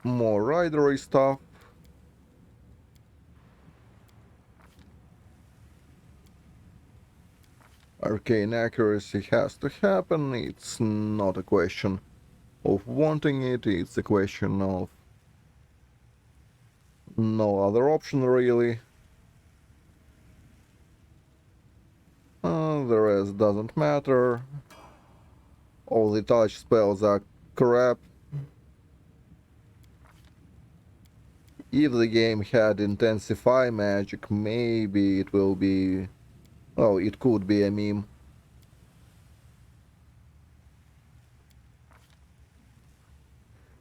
More ridery stuff. Arcane accuracy has to happen. It's not a question of wanting it, it's a question of no other option really. The rest doesn't matter. All the touch spells are crap. If the game had intensify magic, maybe it will be... Oh, it could be a meme.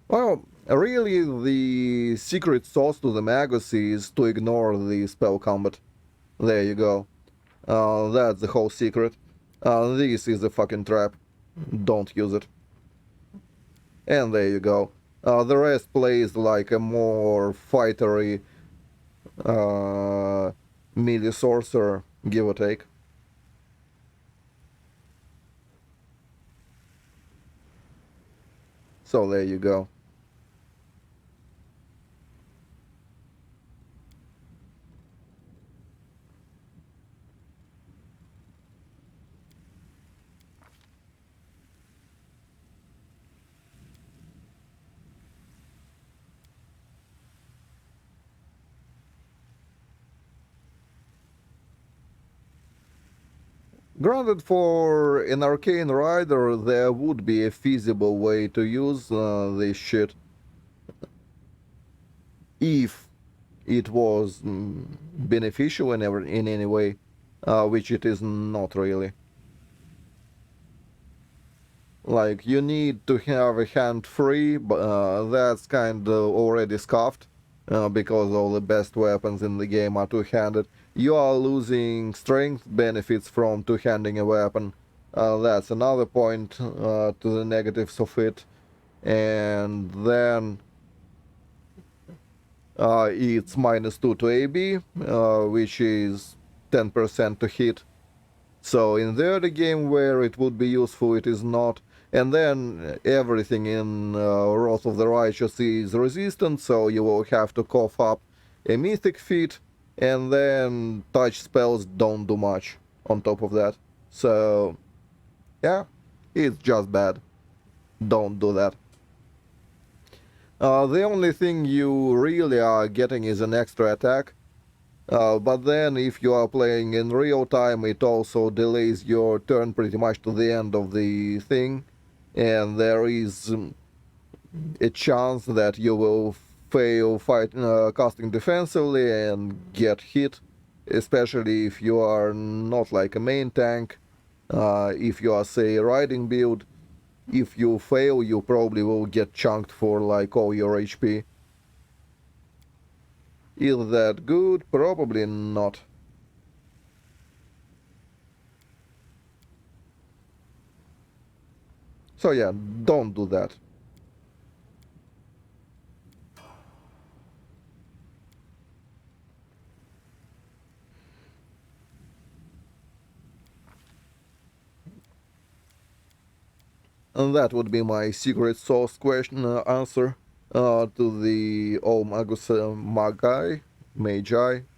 Well, really the secret sauce to the Magus is to ignore the spell combat. There you go. That's the whole secret. This is a fucking trap. Don't use it. And there you go. The rest plays like a more fightery melee sorcerer, give or take. So there you go. Granted, for an Arcane Rider, there would be a feasible way to use this shit if it was beneficial in any way, which it is not really. Like, you need to have a hand free, but that's kind of already scuffed, because all the best weapons in the game are two-handed. You are losing strength benefits from two-handing a weapon. That's another point to the negatives of it. And then it's -2 to AB, which is 10% to hit. So in the other game where it would be useful, it is not. And then everything in Wrath of the Righteous is resistant, so you will have to cough up a Mythic feat, and then touch spells don't do much on top of that. So, yeah, it's just bad. Don't do that. The only thing you really are getting is an extra attack. But then if you are playing in real time, it also delays your turn pretty much to the end of the thing. And there is a chance that you will fail casting defensively and get hit. Especially if you are not like a main tank. If you are, say, riding build. If you fail, you probably will get chunked for like all your HP. Is that good? Probably not. So yeah, don't do that. And that would be my secret sauce question answer to the all Magus Magi.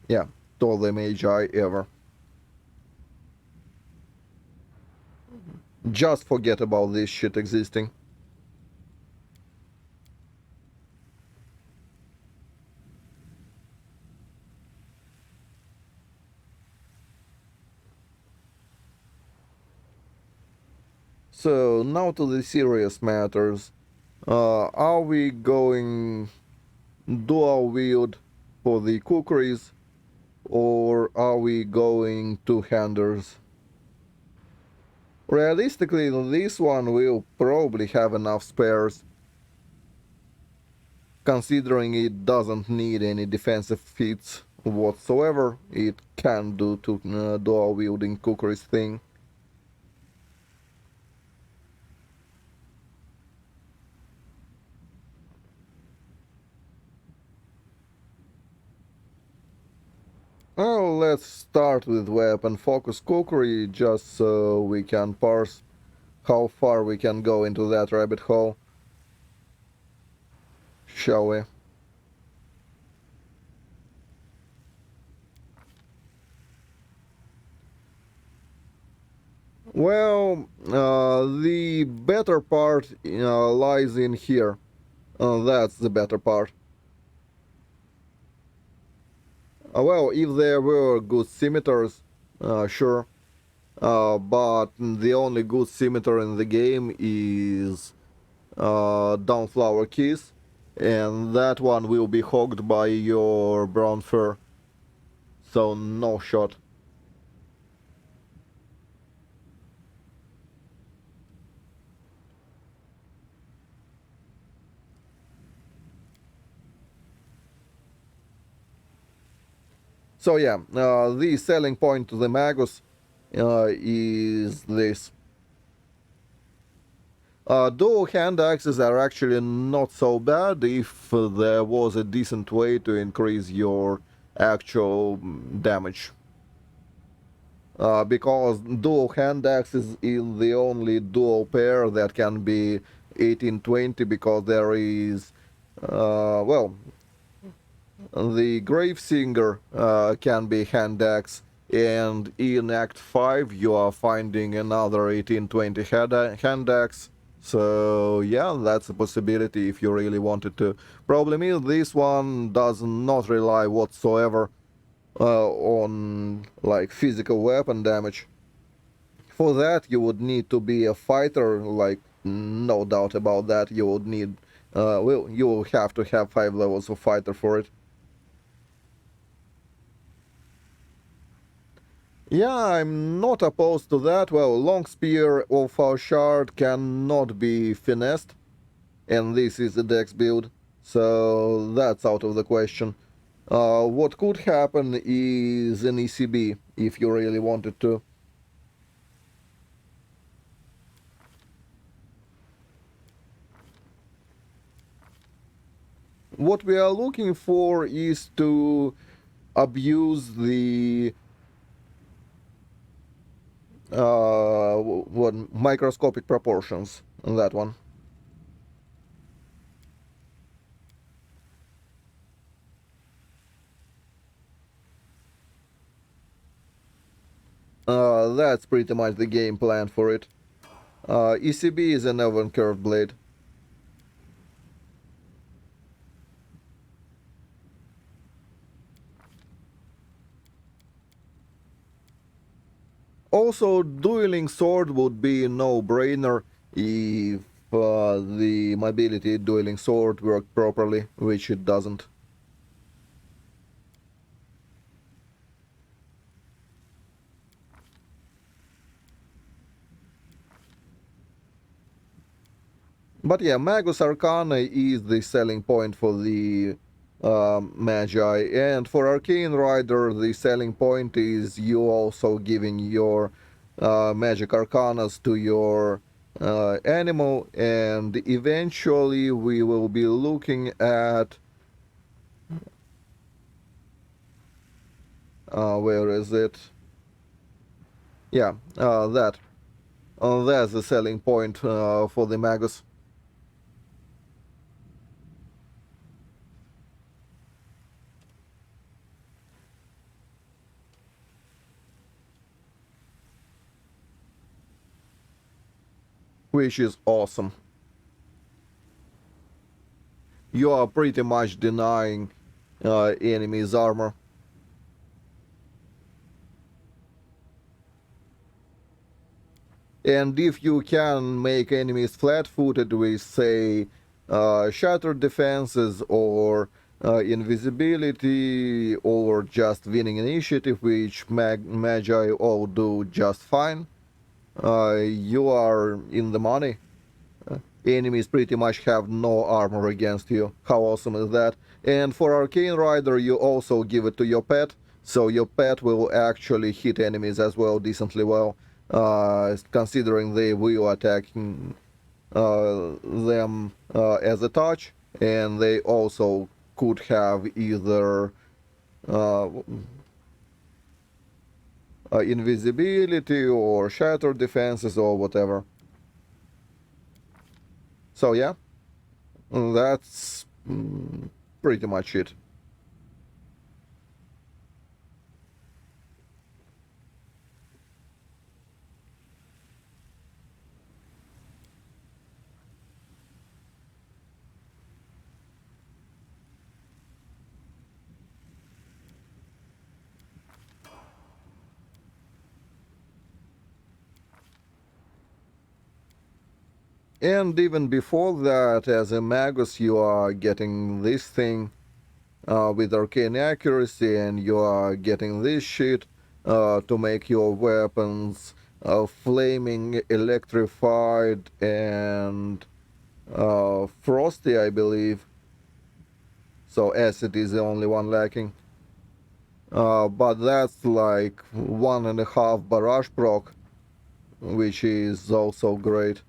Yeah, to all the Magi ever. Just forget about this shit existing. So now to the serious matters. Are we going dual wield for the kukris, or are we going two-handers? Realistically, this one will probably have enough spares. Considering it doesn't need any defensive feats whatsoever, it can do to dual wielding Kukri's thing. Well, let's start with weapon focus Kukri just so we can parse how far we can go into that rabbit hole. Shall we? Well, the better part lies in here. That's the better part. Well, if there were good scimitars, sure. But the only good scimitar in the game is Dawnflower Kiss, and that one will be hogged by your brown fur. So no shot. So yeah, the selling point to the Magus is this. Dual hand axes are actually not so bad if there was a decent way to increase your actual damage. Because dual hand axes is the only dual pair that can be 1820 because there is, well, the Gravesinger can be hand axe, and in Act 5 you are finding another 1820 hand axe. So yeah, that's a possibility if you really wanted to. Problem is, this one does not rely whatsoever on like physical weapon damage. For that you would need to be a fighter, like no doubt about that. You would need, well, you will have to have 5 levels of fighter for it. Yeah, I'm not opposed to that. Well, long spear of our shard cannot be finessed, and this is a dex build, so that's out of the question. What could happen is an ECB, if you really wanted to. What we are looking for is to abuse the what microscopic proportions on that one. That's pretty much the game plan for it. ECB is an even curved blade. Also, dueling sword would be a no-brainer if the mobility dueling sword worked properly, which it doesn't. But yeah, Magus Arcana is the selling point for the Magi, and for Arcane Rider, the selling point is you also giving your magic arcanas to your animal, and eventually we will be looking at where is it? Yeah, that. That's the selling point for the Magus. Which is awesome. You are pretty much denying enemies' armor. And if you can make enemies flat-footed with, say, shattered defenses or invisibility or just winning initiative, which Magi all do just fine, you are in the money. enemies pretty much have no armor against you. How awesome is that? And for Arcane Rider, you also give it to your pet, so your pet will actually hit enemies as well decently well, considering they will attack them as a touch, and they also could have either uh, invisibility or shattered defenses or whatever. So yeah, that's pretty much it. And even before that, as a Magus, you are getting this thing with arcane accuracy, and you are getting this shit to make your weapons flaming, electrified, and frosty, I believe. So acid is the only one lacking. But that's like 1.5 barrage proc, which is also great.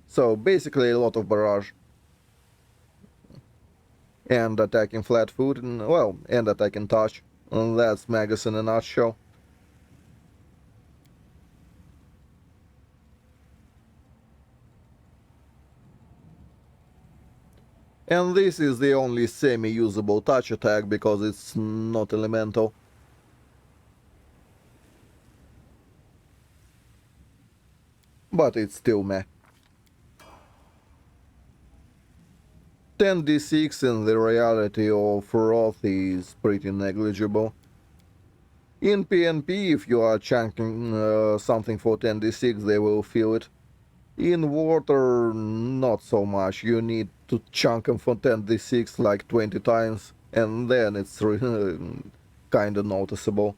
So basically a lot of barrage. And attacking flat foot, and well, and attacking touch. And that's Magus in a nutshell. And this is the only semi-usable touch attack because it's not elemental. But it's still meh. 10d6 in the reality of Wrath is pretty negligible. In PnP, if you are chunking something for 10d6, they will feel it. In wotr, not so much. You need to chunk them for 10d6 like 20 times, and then it's kinda noticeable.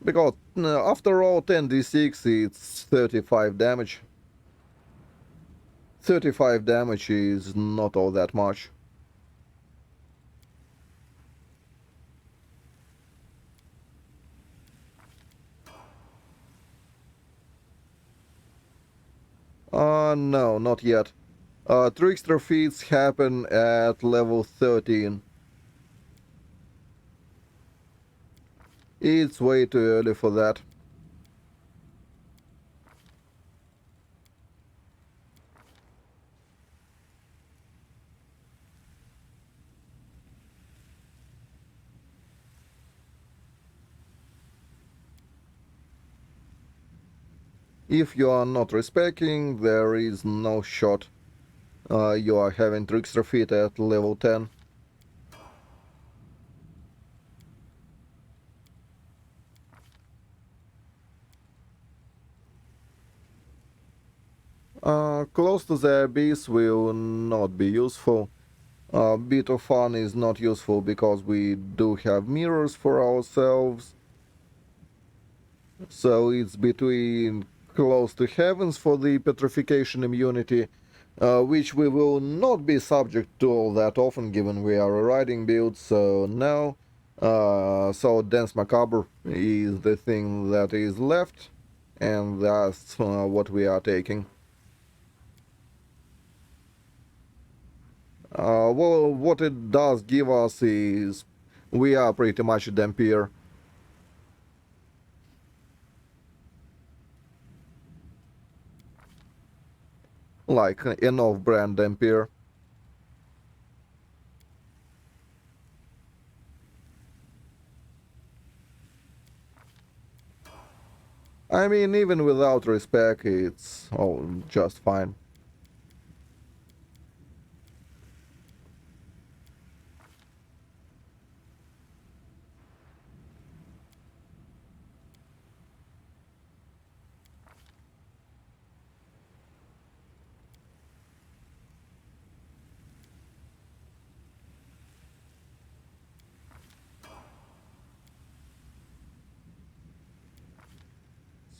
Because after all, 10d6 it's 35 damage. 35 damage is not all that much. No, not yet. Trickster feats happen at level 13. It's way too early for that. If you are not respecting, there is no shot. You are having Trickster feat at level 10. Close to the abyss will not be useful. Bit of fun is not useful because we do have mirrors for ourselves. So it's between close to heavens for the petrification immunity, which we will not be subject to all that often given we are a riding build, so no. So Dance Macabre is the thing that is left, and that's what we are taking. Well, what it does give us is we are pretty much a Dampier. Like an off-brand Dampier. I mean, even without respect, it's all just fine.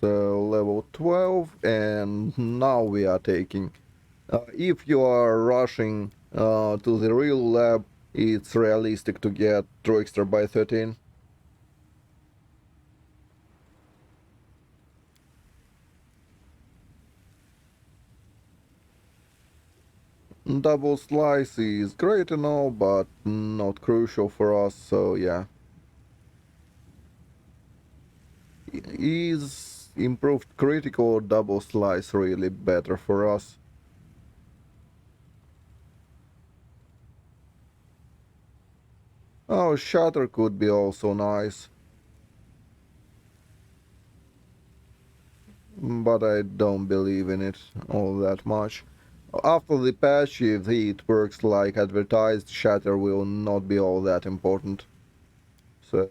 So level 12, and now we are taking. If you are rushing to the real lab, it's realistic to get Trickster by 13. Double slice is great and all, but not crucial for us, so yeah. Is improved critical double slice really better for us? Oh, Shatter could be also nice, but I don't believe in it all that much. After the patch, if it works like advertised, Shatter will not be all that important. So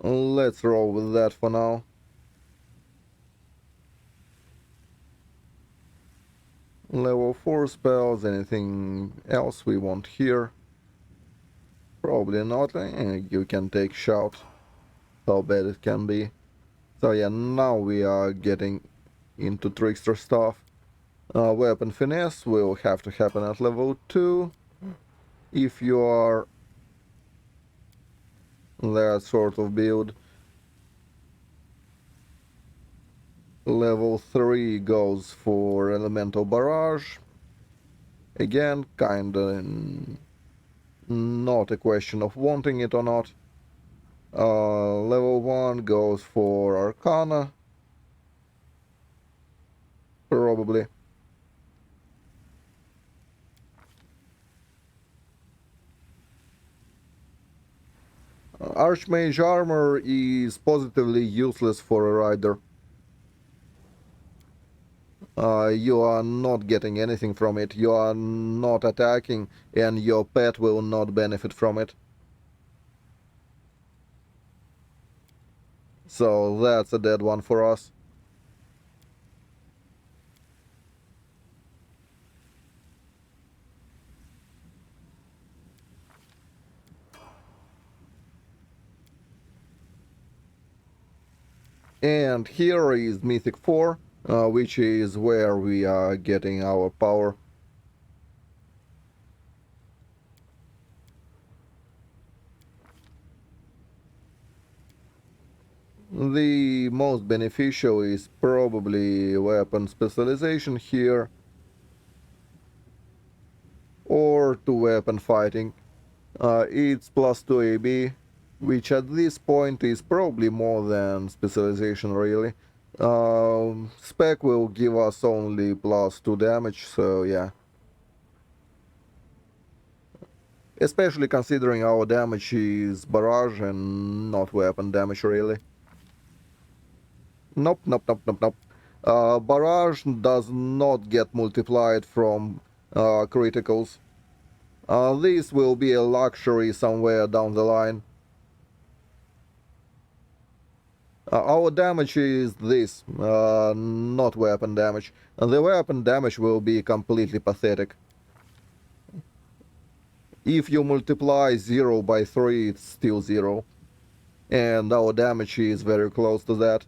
let's roll with that for now. Level 4 spells, anything else we want here? Probably not. You can take Shout. How bad it can be. So yeah, now we are getting into Trickster stuff. Weapon Finesse will have to happen at level 2. If you are that sort of build. Level 3 goes for Elemental Barrage. Again, kinda not a question of wanting it or not. Level 1 goes for Arcana. Probably. Archmage armor is positively useless for a rider. You are not getting anything from it, you are not attacking, and your pet will not benefit from it. So that's a dead one for us. And here is Mythic 4, which is where we are getting our power. The most beneficial is probably weapon specialization here, or to weapon fighting. It's plus 2 AB, which at this point is probably more than specialization really. Spec will give us only plus 2 damage, so yeah. Especially considering our damage is barrage and not weapon damage really. Nope, nope, nope, nope, nope. Barrage does not get multiplied from criticals. This will be a luxury somewhere down the line. Our damage is this, not weapon damage. And the weapon damage will be completely pathetic. If you multiply 0 by 3, it's still 0. And our damage is very close to that.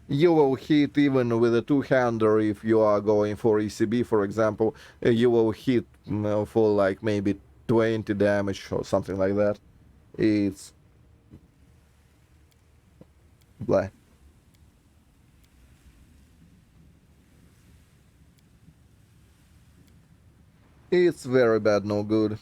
You will hit even with a two-hander if you are going for ECB, for example. You will hit for like maybe 20 damage or something like that. It's blah. It's very bad, no good.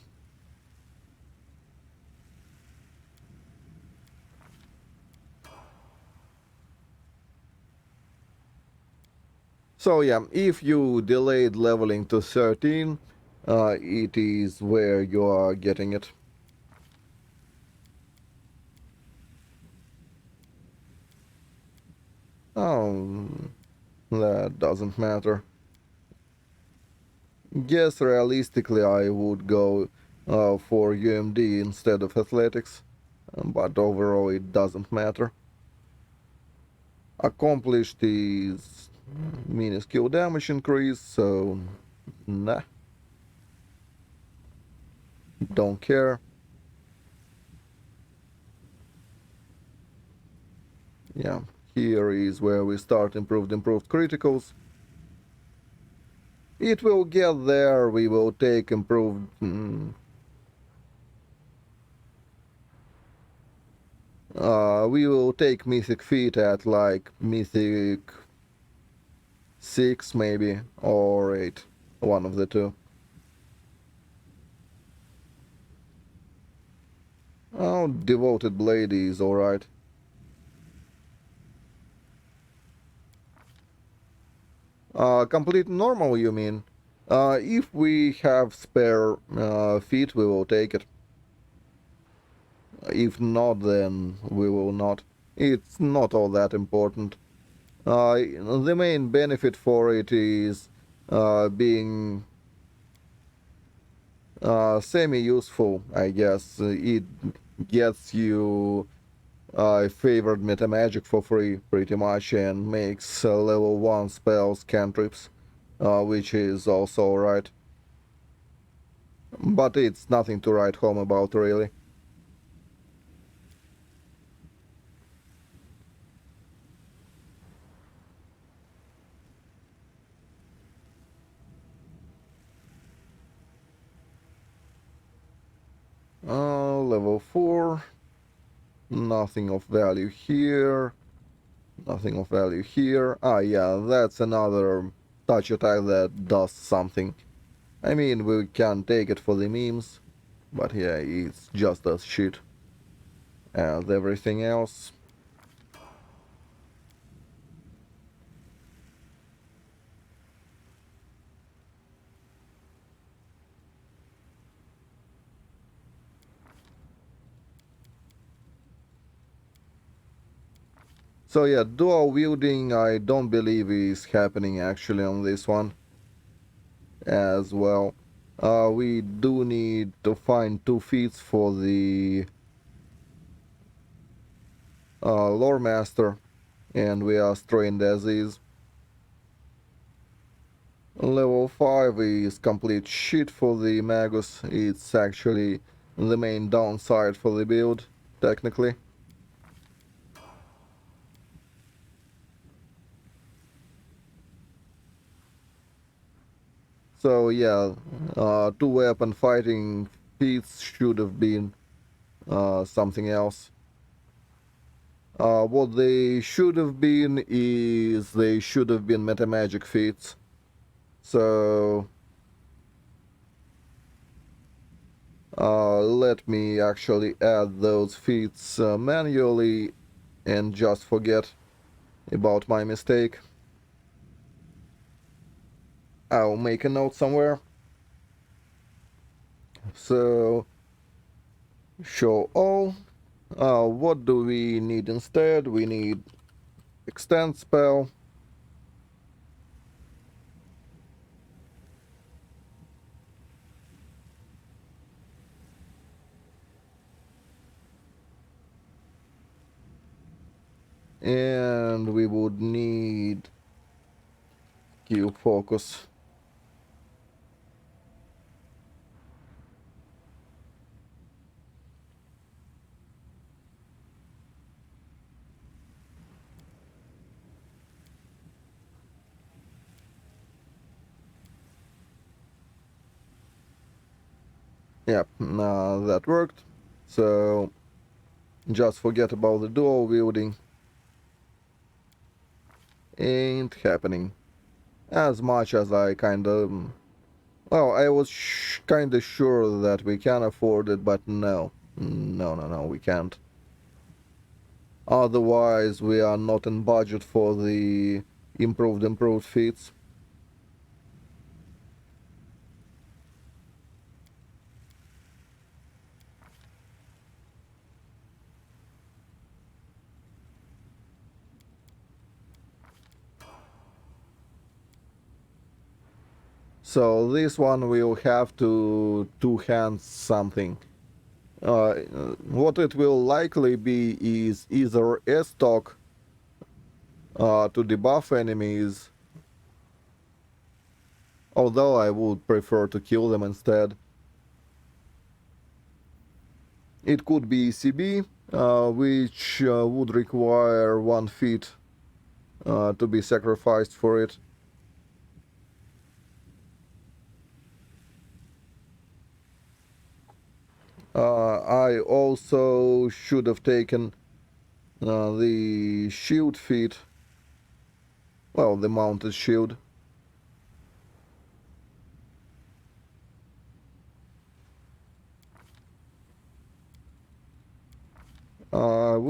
So yeah, if you delayed leveling to 13, it is where you are getting it. Oh, that doesn't matter. Guess realistically I would go for UMD instead of athletics, but overall it doesn't matter. Accomplished is minuscule damage increase, so nah, don't care. Yeah, here is where we start improved criticals. It will get there, we will take improved... we will take Mythic feat at like Mythic 6 maybe, or 8. One of the two. Oh, Devoted Blade is alright. Complete normal, you mean? If we have spare feet, we will take it. If not, then we will not. It's not all that important. The main benefit for it is being semi-useful, I guess. It gets you favored meta magic for free, pretty much, and makes level 1 spells cantrips, which is also alright. But it's nothing to write home about, really. Level 4. Nothing of value here. Nothing of value here. Ah, yeah, that's another touch attack that does something. I mean, we can take it for the memes, but yeah, it's just as shit as everything else. So yeah, dual wielding I don't believe is happening actually on this one as well. We do need to find 2 feats for the lore master, and we are strained as is. Level 5 is complete shit for the Magus. It's actually the main downside for the build, technically. So yeah, 2 weapon fighting feats should have been something else. What they should have been is they should have been meta magic feats. So let me actually add those feats manually and just forget about my mistake. I'll make a note somewhere. So, show all. What do we need instead? We need extend spell. And we would need Q focus. Yep, that worked. So just forget about the dual wielding. Ain't happening. As much as I kinda... Well, I was kinda sure that we can afford it, but no. No, we can't. Otherwise, we are not in budget for the improved feats. So this one will have to two-hand something. What it will likely be is either S-Stock to debuff enemies, Although I would prefer to kill them instead. It could be ECB, which would require 1 feat to be sacrificed for it. I also should have taken the shield feat. Well, the mounted shield.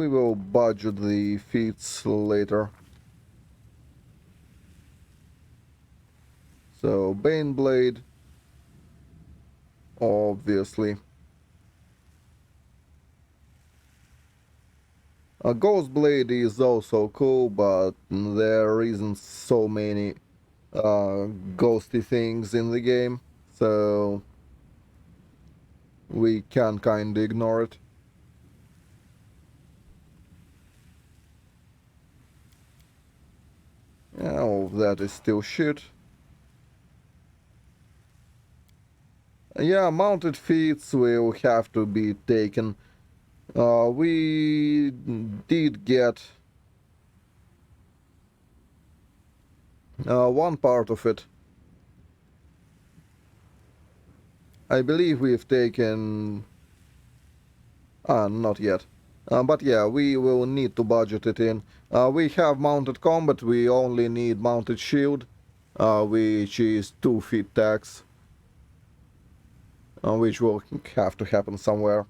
We will budget the feats later. So, Baneblade, obviously. Ghostblade is also cool, but there isn't so many ghosty things in the game, so we can kinda ignore it. Oh, that is still shit. Yeah, mounted feats will have to be taken. We did get one part of it. I believe we've taken... not yet. But yeah, we will need to budget it in. We have mounted combat, we only need mounted shield, which is 2 feat tax. Which will have to happen somewhere.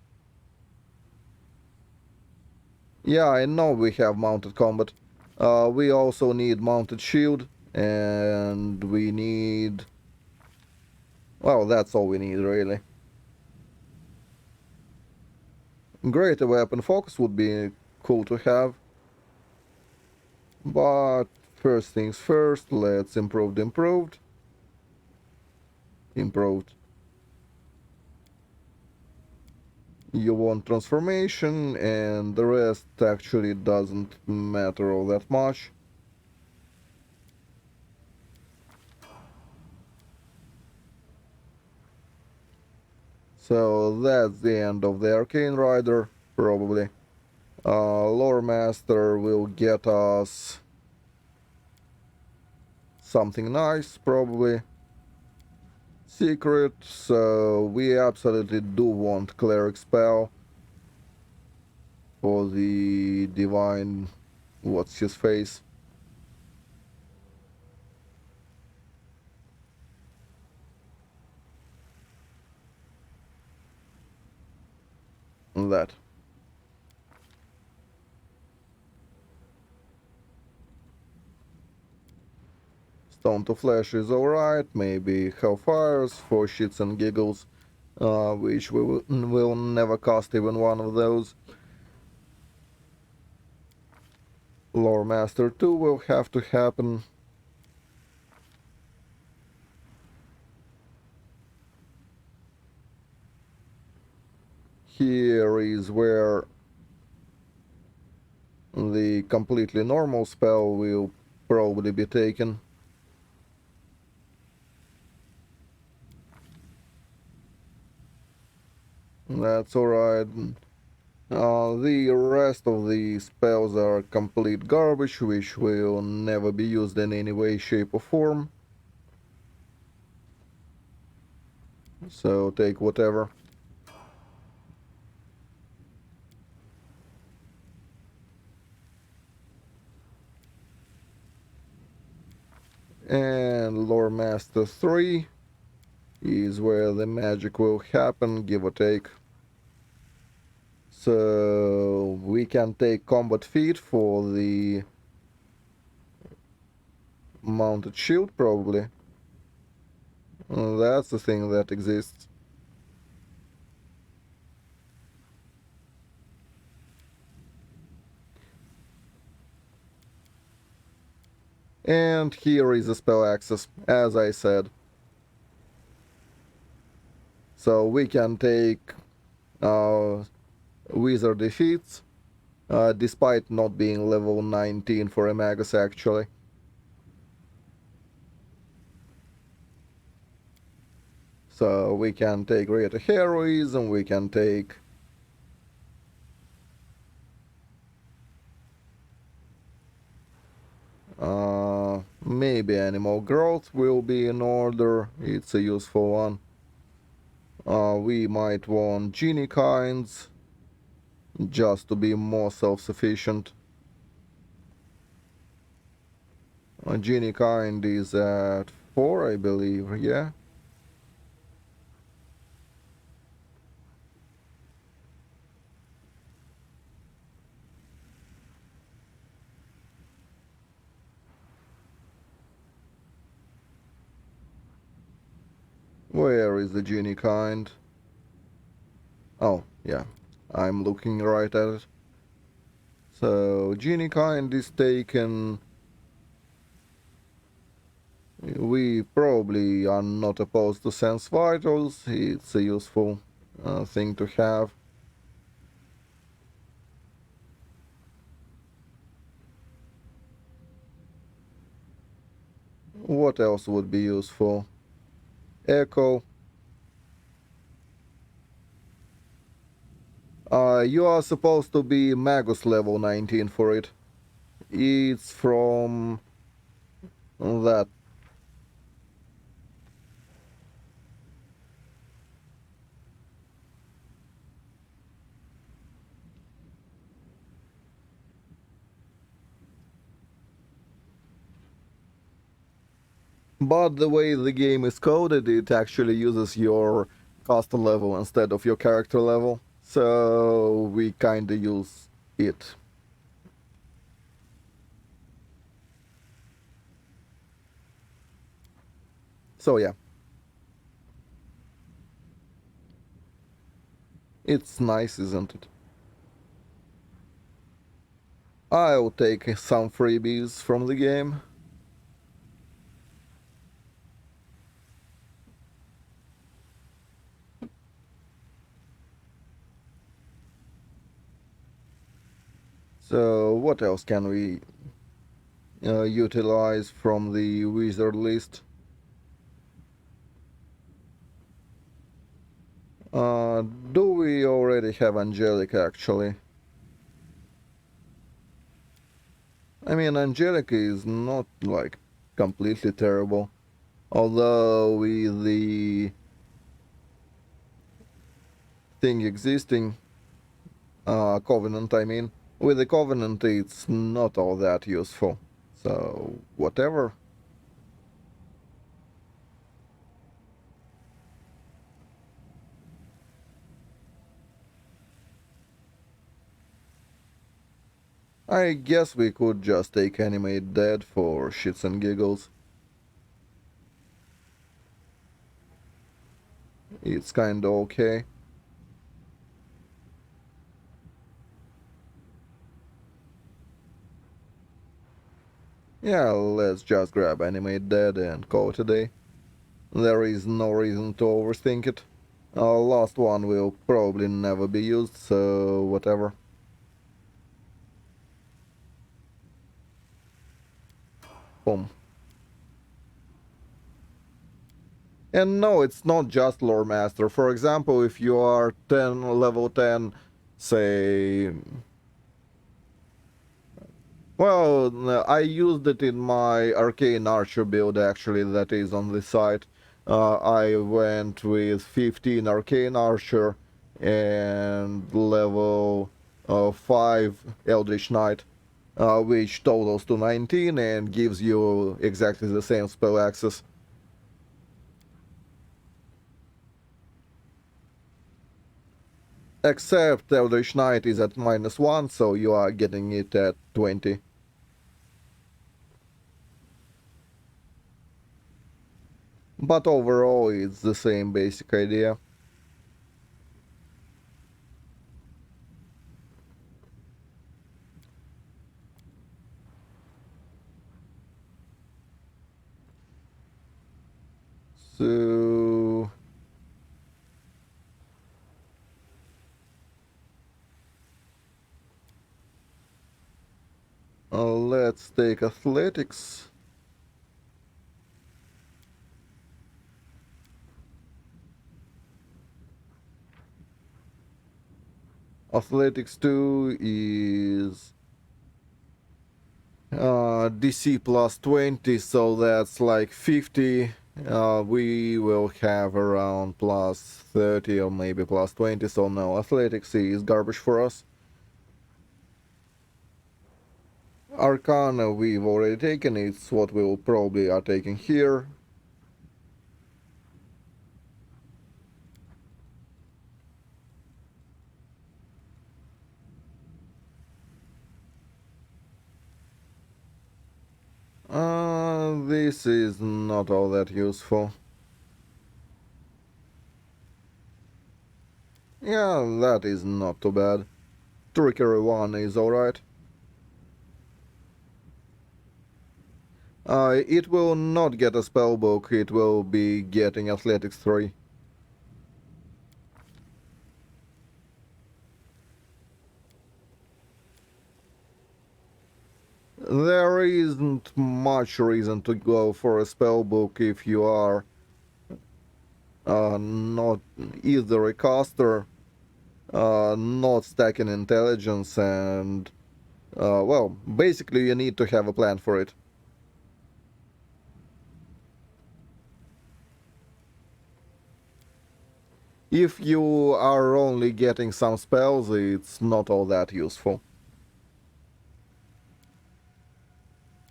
Yeah, I know we have mounted combat. We also need mounted shield, and we need... Well, that's all we need, really. Greater weapon focus would be cool to have. But first things first, let's improve the improved. Improved. You want transformation, and the rest actually doesn't matter all that much. So that's the end of the Arcane Rider, probably. Lore Master will get us something nice, probably. Secret, so we absolutely do want Cleric Spell for the Divine... what's his face? That. Stone to Flesh is alright, maybe Hellfires for shits and giggles, which we will never cast even one of those. Lore Master 2 will have to happen. Here is where the completely normal spell will probably be taken. That's alright. The rest of the spells are complete garbage, which will never be used in any way, shape, or form. So take whatever. And Lore Master 3 is where the magic will happen, give or take. So we can take combat feat for the mounted shield, probably. That's the thing that exists. And here is the spell access, as I said. So we can take Wizard defeats, despite not being level 19 for a Magus, actually. So we can take greater heroism, we can take maybe animal growth will be in order, it's a useful one. We might want genie kinds, just to be more self-sufficient. A genie kind is at 4, I believe, yeah? Where is the genie kind? Oh, yeah, I'm looking right at it. So, genie kind is taken. We probably are not opposed to sense vitals, it's a useful thing to have. What else would be useful? Echo. You are supposed to be Magus level 19 for it. It's from that. But the way the game is coded, it actually uses your caster level instead of your character level. So we kinda use it. So yeah. It's nice, isn't it? I'll take some freebies from the game. So what else can we utilize from the wizard list? Do we already have Angelic actually? I mean, Angelic is not like completely terrible. Although with the thing existing, Covenant I mean, with the Covenant it's not all that useful. So, whatever. I guess we could just take Animate Dead for shits and giggles. It's kinda okay. Yeah, let's just grab Animate Dead and call it a day. There is no reason to overthink it. Our last one will probably never be used, so whatever. Boom. And no, it's not just Lore Master. For example, if you are level 10, say... Well, I used it in my Arcane Archer build, actually, that is on the site. I went with 15 Arcane Archer and level 5 Eldritch Knight, which totals to 19 and gives you exactly the same spell access. Except Eldritch Knight is at -1, so you are getting it at 20. But overall, it's the same basic idea. So... let's take athletics. Athletics 2 is DC plus 20, so that's like 50. We will have around plus 30 or maybe plus 20, so no, athletics is garbage for us. Arcane we've already taken, it's what we'll probably are taking here. This is not all that useful. Yeah, that is not too bad. Trickery 1 is alright. It will not get a spellbook, it will be getting Athletics 3. There isn't much reason to go for a spellbook if you are not either a caster, not stacking intelligence, and well, basically you need to have a plan for it. If you are only getting some spells, it's not all that useful.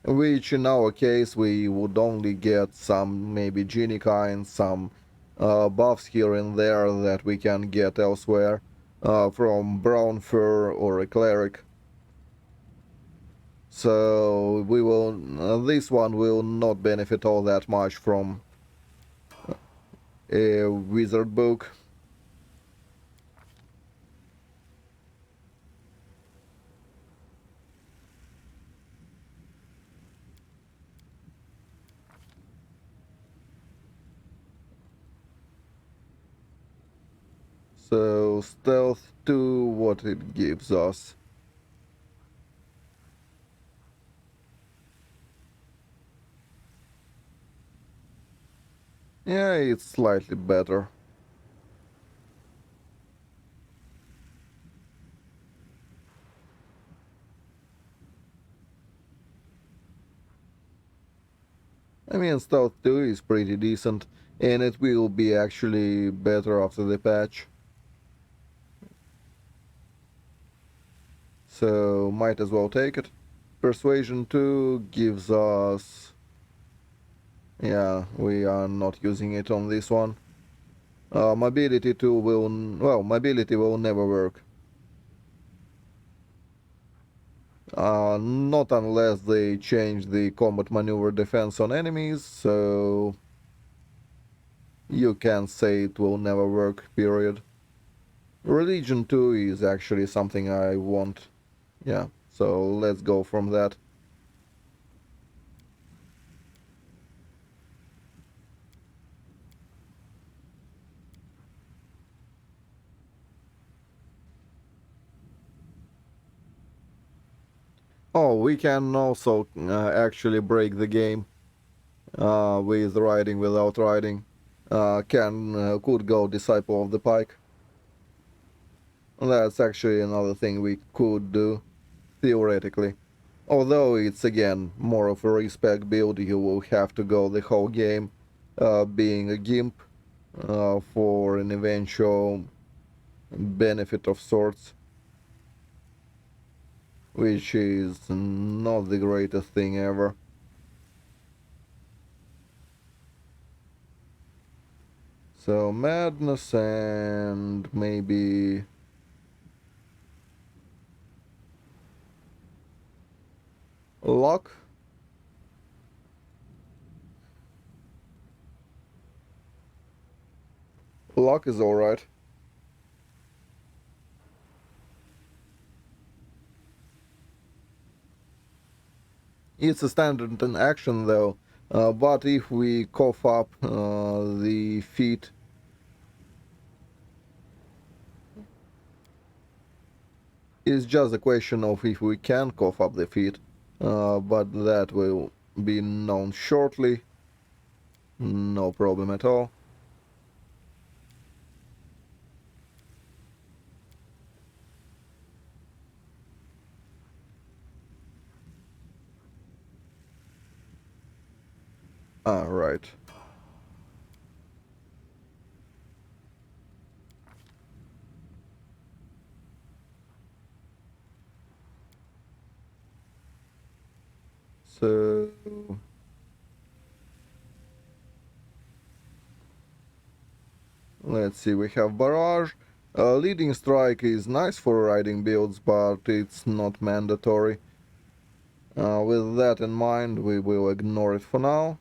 Which in our case we would only get some maybe genie kind, some buffs here and there that we can get elsewhere from Brown Fur or a Cleric. So we will, this one will not benefit all that much from a wizard book. So stealth 2, what it gives us. Yeah, it's slightly better. I mean, Stealth 2 is pretty decent, and it will be actually better after the patch. So, might as well take it. Persuasion 2 gives us... Yeah, we are not using it on this one. Mobility 2 will... Well, mobility will never work. Not unless they change the combat maneuver defense on enemies, so... You can say it will never work, period. Religion 2 is actually something I want. Yeah, so let's go from that. Oh, we can also actually break the game with riding without riding. Could go Disciple of the Pike. That's actually another thing we could do, theoretically. Although it's again more of a respec build, you will have to go the whole game being a gimp for an eventual benefit of sorts. Which is not the greatest thing ever. So madness and maybe luck. Luck is alright. It's a standard in action though, but if we cough up the feat, it's just a question of if we can cough up the feat, but that will be known shortly. No problem at all. Ah, right. So let's see, we have Barrage. Leading Strike is nice for riding builds, but it's not mandatory. With that in mind, we will ignore it for now.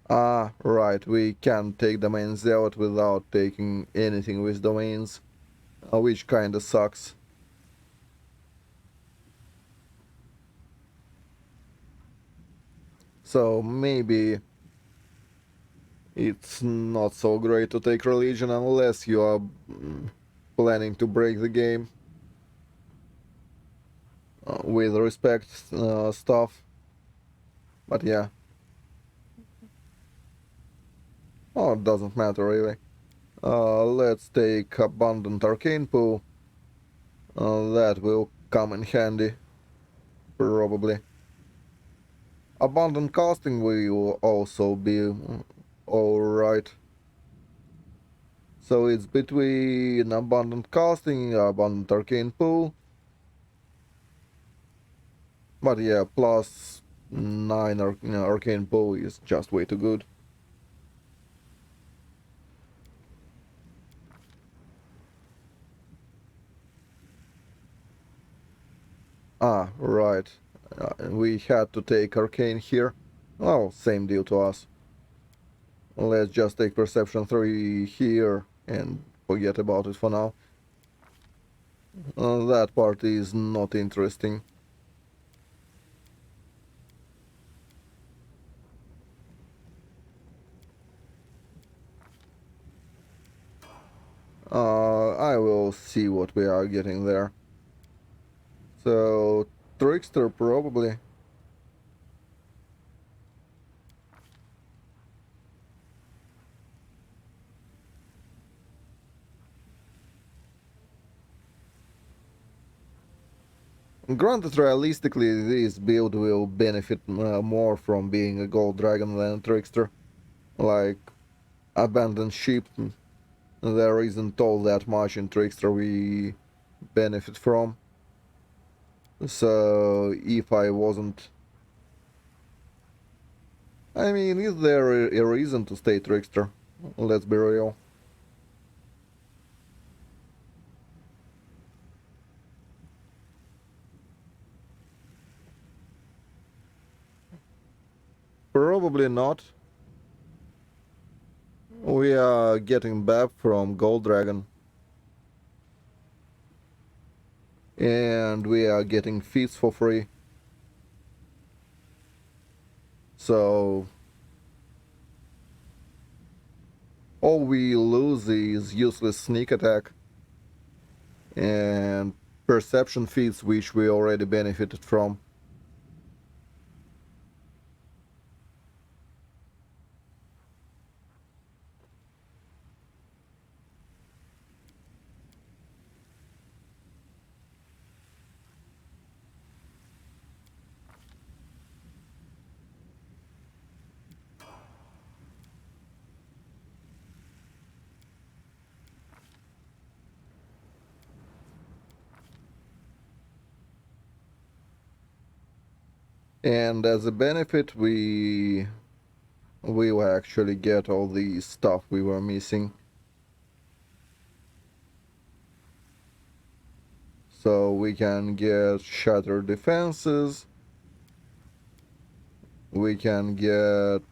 Ah, right, we can take domains out without taking anything with domains, which kinda sucks. So maybe it's not so great to take religion unless you are planning to break the game with respect stuff. But yeah, oh, it doesn't matter really. Let's take abundant arcane pool. That will come in handy, probably. Abundant casting will also be alright. So it's between abundant casting and abundant arcane pool. But yeah, plus 9 arcane pool is just way too good. Ah, right. We had to take arcane here. Well, same deal to us. Let's just take perception 3 here and forget about it for now. That part is not interesting. I will see what we are getting there. So, Trickster probably. Granted, realistically, this build will benefit more from being a gold dragon than a Trickster. Like, abandoned ship, there isn't all that much in Trickster we benefit from. So, if I wasn't... I mean, is there a reason to stay Trickster? Let's be real. Probably not. We are getting BAP from Gold Dragon. And we are getting feats for free. So all we lose is useless sneak attack and perception feats, which we already benefited from. And as a benefit, we will actually get all the stuff we were missing. So we can get shattered defenses. We can get...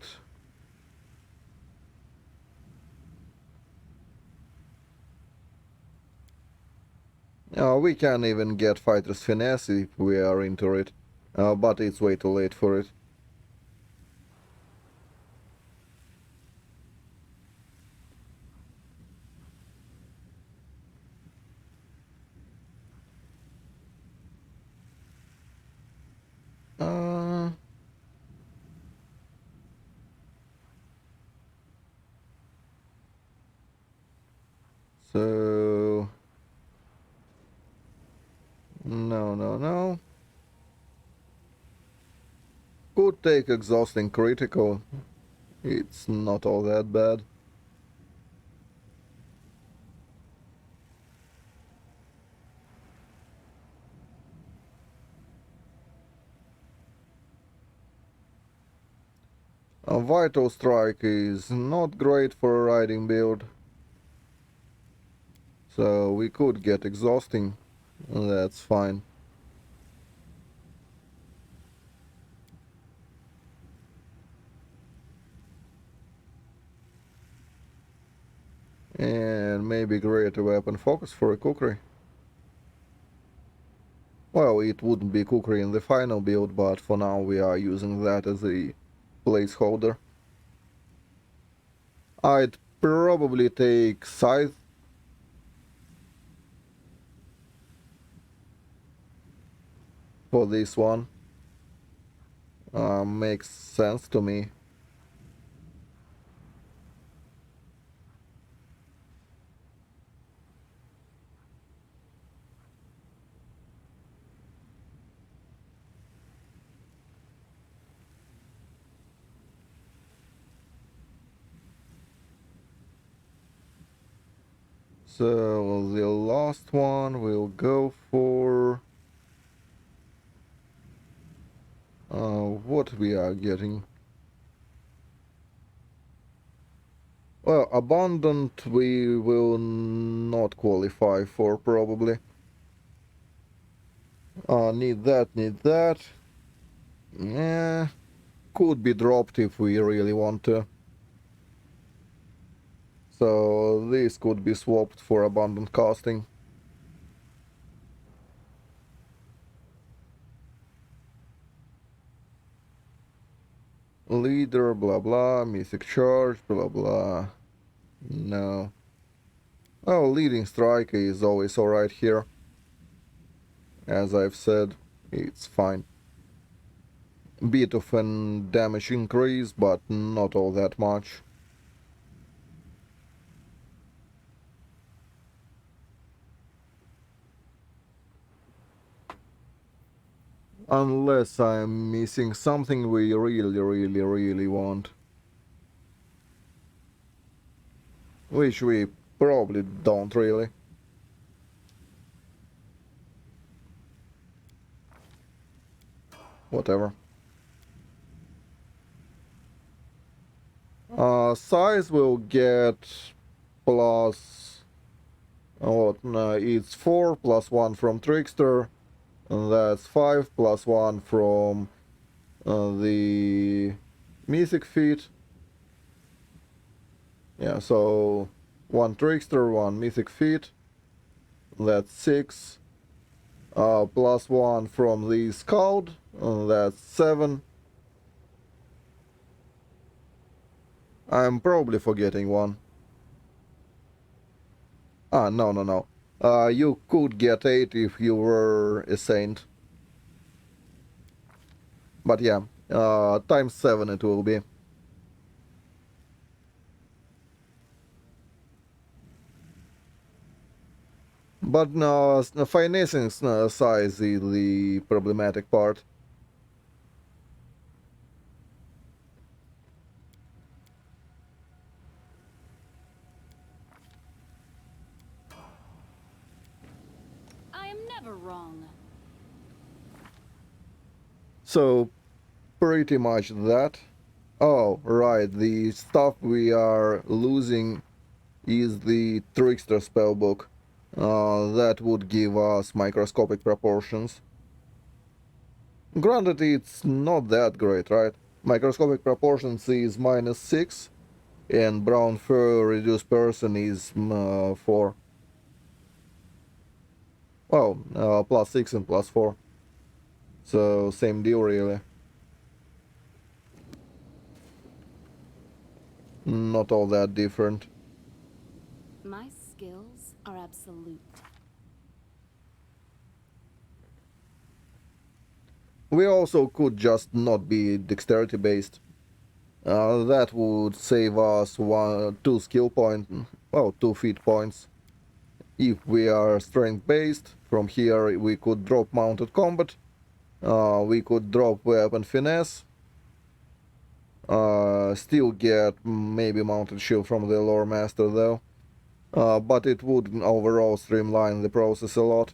we can even get Fighter's Finesse if we are into it. But it's way too late for it. Uh, so... No, no, no. take exhausting critical. It's not all that bad. A Vital Strike is not great for a riding build. So we could get exhausting. That's fine. And maybe greater weapon focus for a kukri. Well, it wouldn't be kukri in the final build, but for now we are using that as a placeholder. I'd probably take Scythe. For this one. Makes sense to me. So the last one will go for what we are getting. Well, abundant we will not qualify for probably. Need that. Yeah, could be dropped if we really want to. So this could be swapped for abundant casting. Leader, blah blah, Mythic charge, blah blah. No. Oh, leading strike is always alright here. As I've said, it's fine. Bit of an damage increase, but not all that much. Unless I'm missing something we really want. Which we probably don't really. Whatever. Size will get plus... what? No, it's 4 plus 1 from Trickster. And that's 5 plus 1 from the Mythic feat. Yeah, so 1 Trickster, 1 Mythic feat. That's 6. Plus 1 from the Scout. That's 7. I'm probably forgetting one. No. You could get 8 if you were a saint. But yeah, times 7 it will be. But no, financing size is the problematic part. I am never wrong. So, pretty much that. Oh, right, the stuff we are losing is the Trickster spellbook. That would give us microscopic proportions. Granted, it's not that great, right? Microscopic proportions is -6, and brown fur reduced person is 4. Well, +6 and +4. So, same deal, really. Not all that different. My skills are absolute. We also could just not be dexterity based. That would save us 2 skill points, well, 2 feat points. If we are strength based, from here we could drop mounted combat, we could drop weapon finesse, Still get maybe mounted shield from the lore master though. But it would overall streamline the process a lot.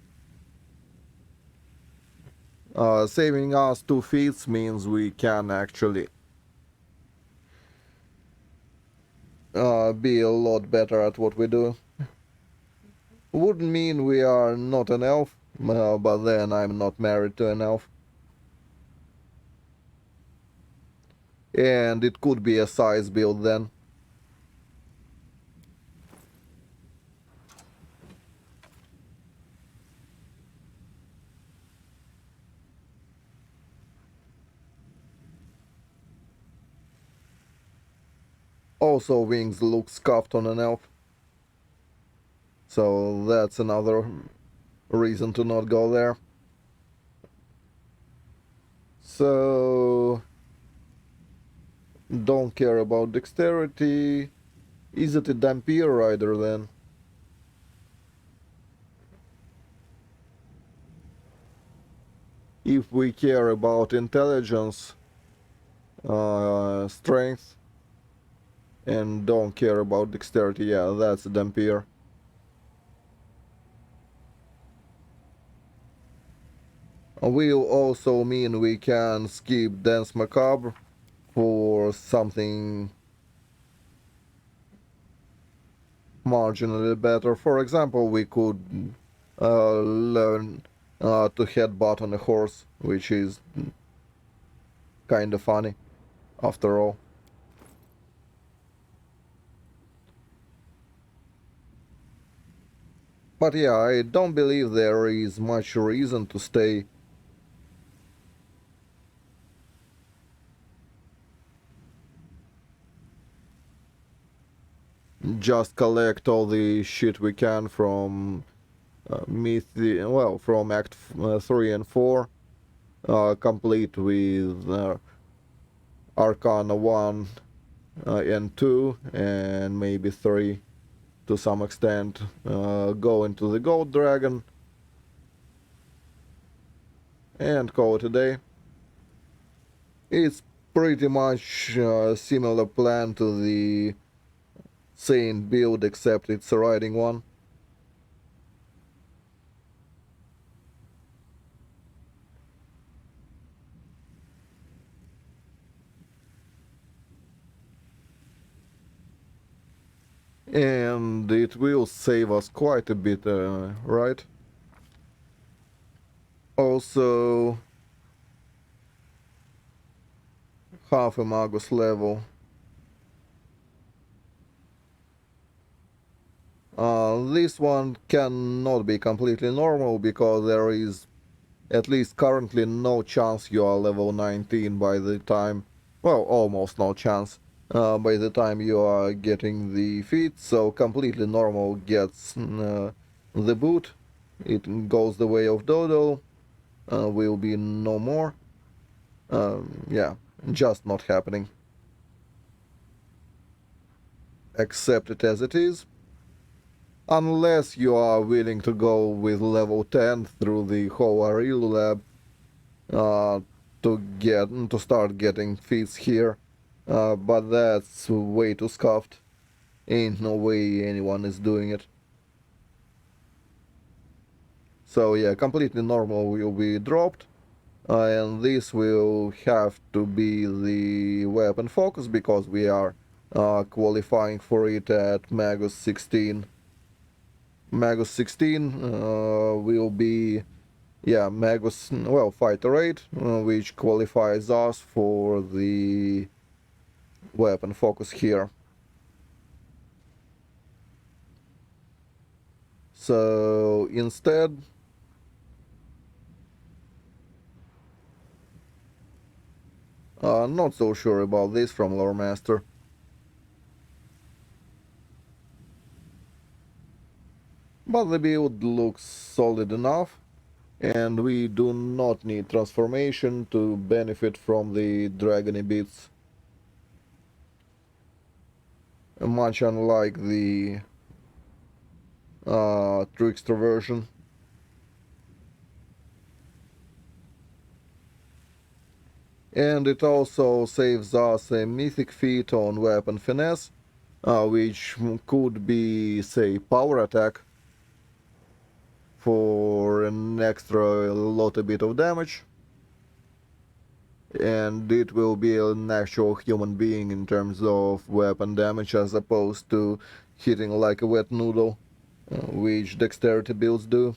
Saving us 2 feats means we can actually be a lot better at what we do. Wouldn't mean we are not an elf, but then I'm not married to an elf. And it could be a size build then. Also, wings look scuffed on an elf. So that's another reason to not go there. So don't care about dexterity. Is it a Dampier rider then? If we care about intelligence, strength, and don't care about dexterity, yeah, that's a Dampier. Will also mean we can skip Dance Macabre for something marginally better. For example, we could learn to headbutt on a horse, which is kind of funny, after all. But yeah, I don't believe there is much reason to stay. Just collect all the shit we can from Mythic, well, from Act 3 and 4, complete with Arcane 1 and 2, and maybe 3 to some extent. Go into the Gold Dragon, and call it a day. It's pretty much a similar plan to the Saint build, except it's a riding one. And it will save us quite a bit, right? Also, half a Magus level. This one cannot be completely normal because there is at least currently no chance you are level 19 by the time, well, almost no chance by the time you are getting the feat, so completely normal gets the boot. It goes the way of Dodo, will be no more. Yeah, just not happening. Accept it as it is. Unless you are willing to go with level 10 through the whole Arilu lab to start getting feats here, but that's way too scuffed. Ain't no way anyone is doing it. So yeah, completely normal will be dropped, and this will have to be the weapon focus because we are qualifying for it at Magus 16. Magus 16 will be, yeah, Magus, well, Fighter 8, which qualifies us for the weapon focus here. So instead, not so sure about this from Lore Master. But the build looks solid enough, and we do not need transformation to benefit from the dragony bits. Much unlike the Trickster version. And it also saves us a mythic feat on weapon finesse, which could be, say, power attack for an extra lot a bit of damage. And it will be an actual human being in terms of weapon damage as opposed to hitting like a wet noodle, which dexterity builds do.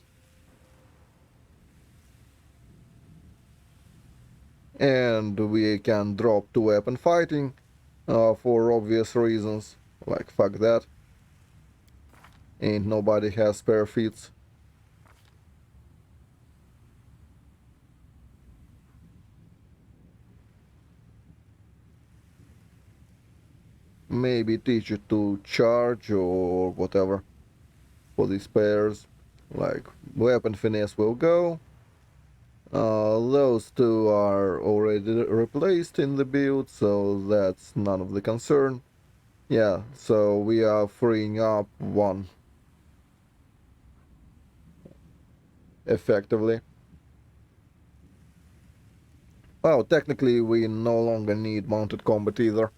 And we can drop to weapon fighting for obvious reasons, like fuck that. Ain't nobody has spare feats. Maybe teach it to charge or whatever for these pairs. Like weapon finesse will go. Those two are already replaced in the build, so that's none of the concern. Yeah, so we are freeing up one effectively. Well, technically we no longer need mounted combat either,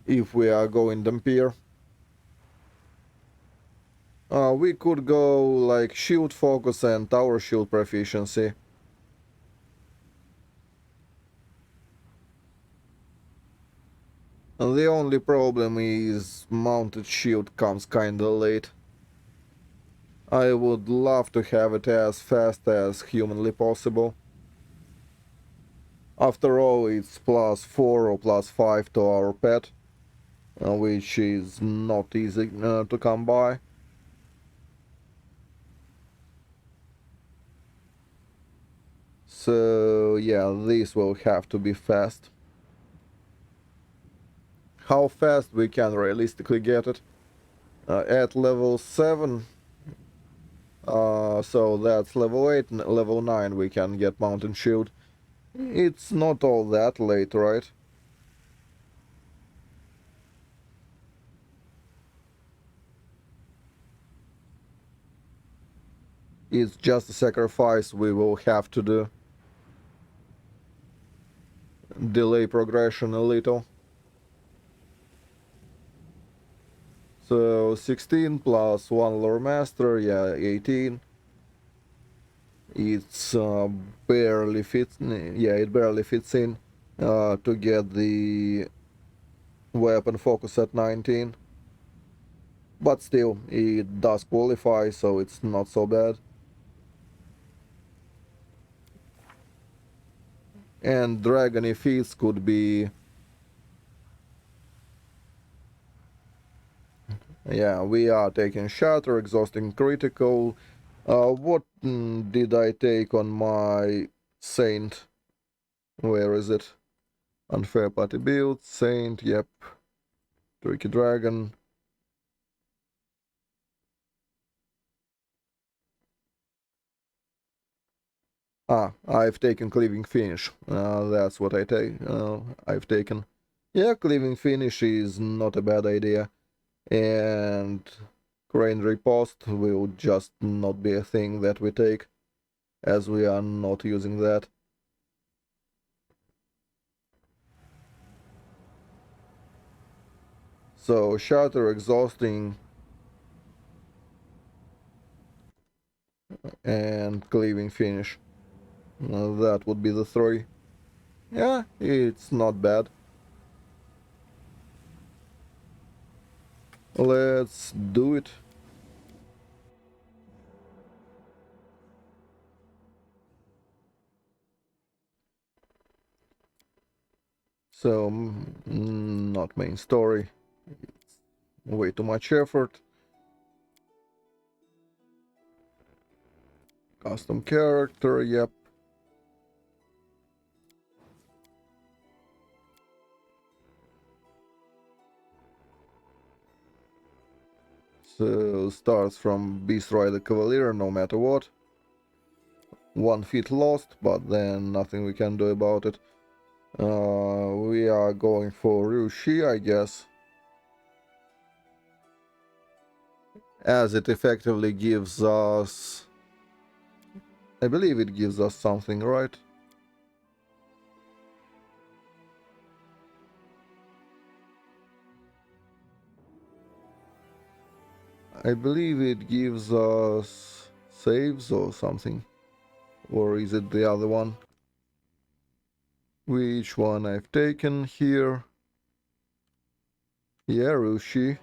if we are going Dampier. We could go like shield focus and tower shield proficiency. The only problem is mounted shield comes kinda late. I would love to have it as fast as humanly possible. After all, it's +4 or +5 to our pet, which is not easy to come by. So yeah, this will have to be fast. How fast we can realistically get it? At level 7, so that's level 8, level 9 we can get Mountain Shield. It's not all that late, right? It's just a sacrifice we will have to do. Delay progression a little. So 16 plus 1 lore master, yeah, 18. It's barely fits, yeah, it barely fits in to get the weapon focus at 19. But still, it does qualify, so it's not so bad. And dragony feats could be... Yeah, we are taking shatter, exhausting critical. What did I take on my saint? Where is it? Unfair party build, saint, yep. Tricky dragon. I've taken cleaving finish. That's what I've taken. Yeah, cleaving finish is not a bad idea. And crane riposte will just not be a thing that we take, as we are not using that. So shatter, exhausting, and cleaving finish. That would be the three. Yeah, it's not bad. Let's do it. So, not main story. It's way too much effort. Custom character, yep. So, starts from Beast Rider Cavalier, no matter what. 1 feat lost, but then nothing we can do about it. We are going for Ryushi, I guess. As it effectively gives us... I believe it gives us something, right? I believe it gives us saves or something. Or is it the other one? Which one I've taken here? Yeah, Rushi.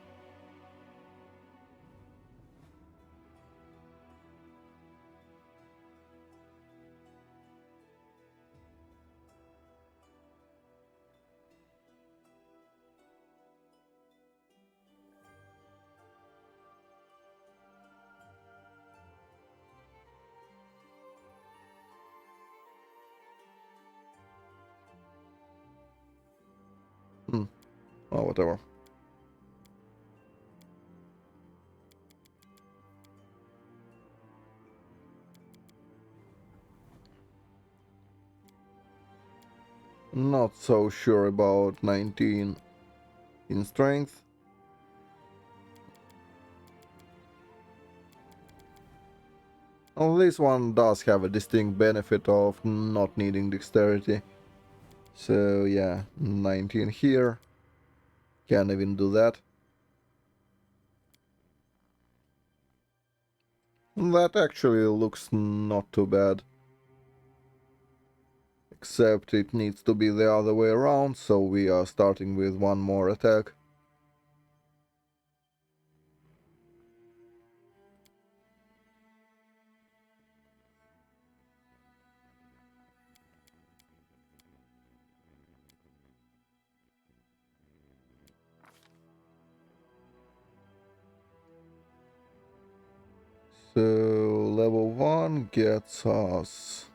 Oh, whatever. Not so sure about 19 in strength. Well, this one does have a distinct benefit of not needing dexterity. So yeah, 19 here. Can't even do that. That actually looks not too bad. Except it needs to be the other way around, so we are starting with one more attack. So level 1 gets us...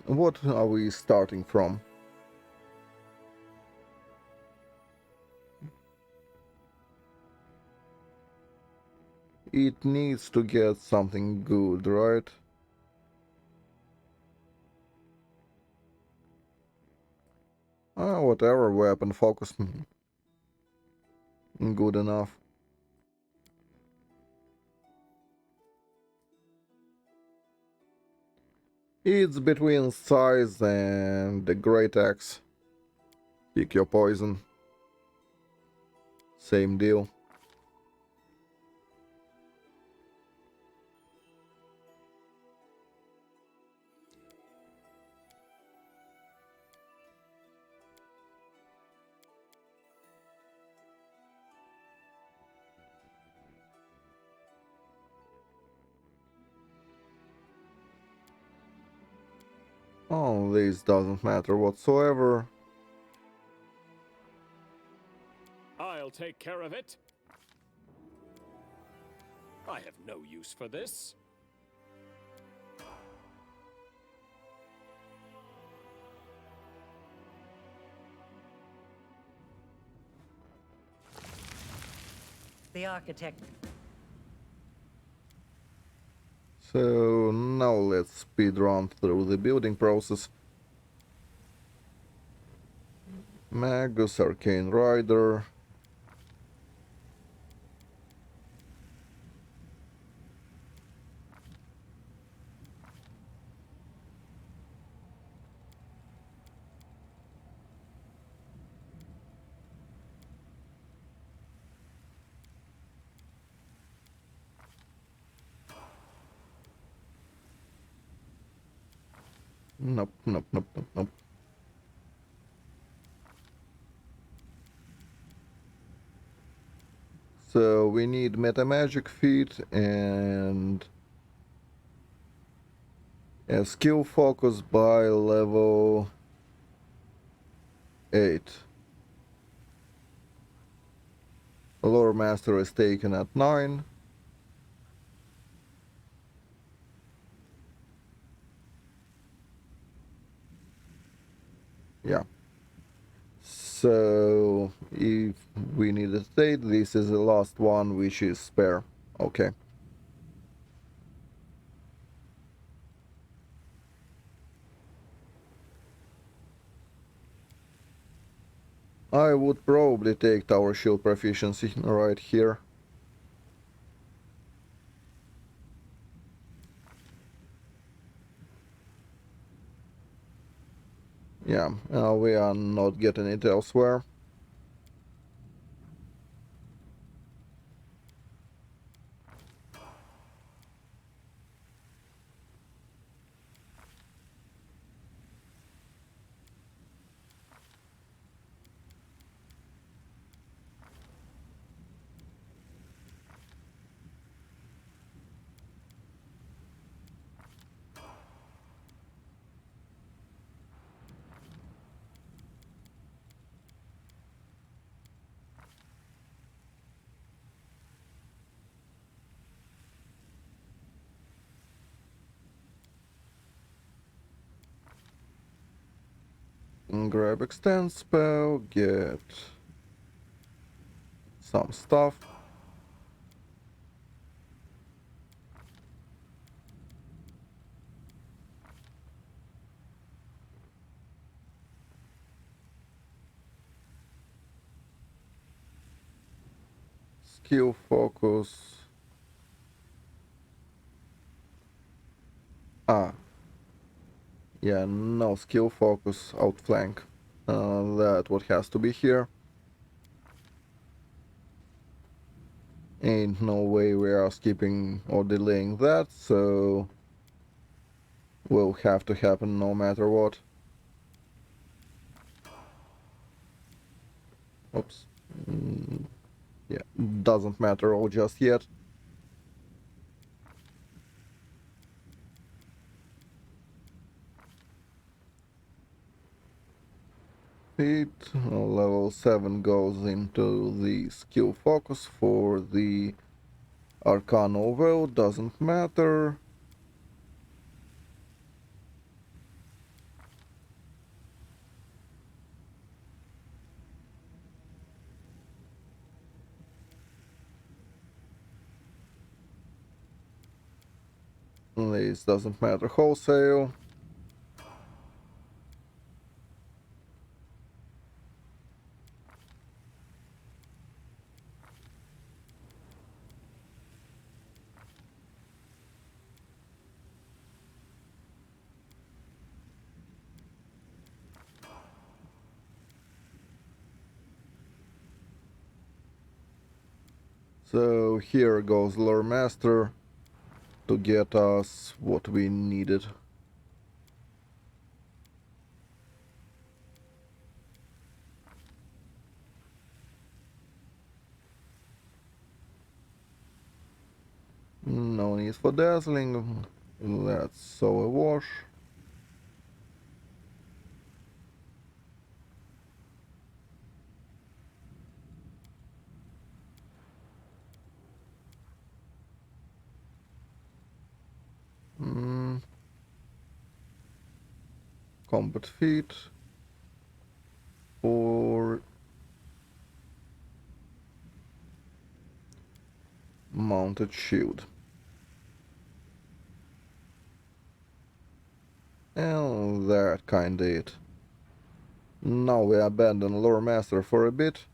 What are we starting from? It needs to get something good, right? Whatever, weapon focus. Good enough. It's between size and the great axe. Pick your poison. Same deal. Oh, this doesn't matter whatsoever. I'll take care of it. I have no use for this. The architect. So now let's speed run through the building process. Magus, Arcane Rider. Nope, nope, nope, nope, nope. So we need meta magic feat and a skill focus by level 8. Lore master is taken at 9. Yeah. So if we need a state, this is the last one, which is spare. Okay. I would probably take Tower Shield proficiency right here. Yeah, we are not getting it elsewhere. Grab extend spell, get some stuff. Skill focus. Ah, yeah, no skill focus, outflank. That what has to be here. Ain't no way we are skipping or delaying that, so will have to happen no matter what. Oops. Yeah, doesn't matter all just yet. It level 7 goes into the skill focus for the Arcane Oval, doesn't matter. This doesn't matter wholesale. So here goes Lore Master to get us what we needed. No need for dazzling. That's so a wash. Mm, combat feat or mounted shield. And that kinda it. Now we abandon Lore Master for a bit.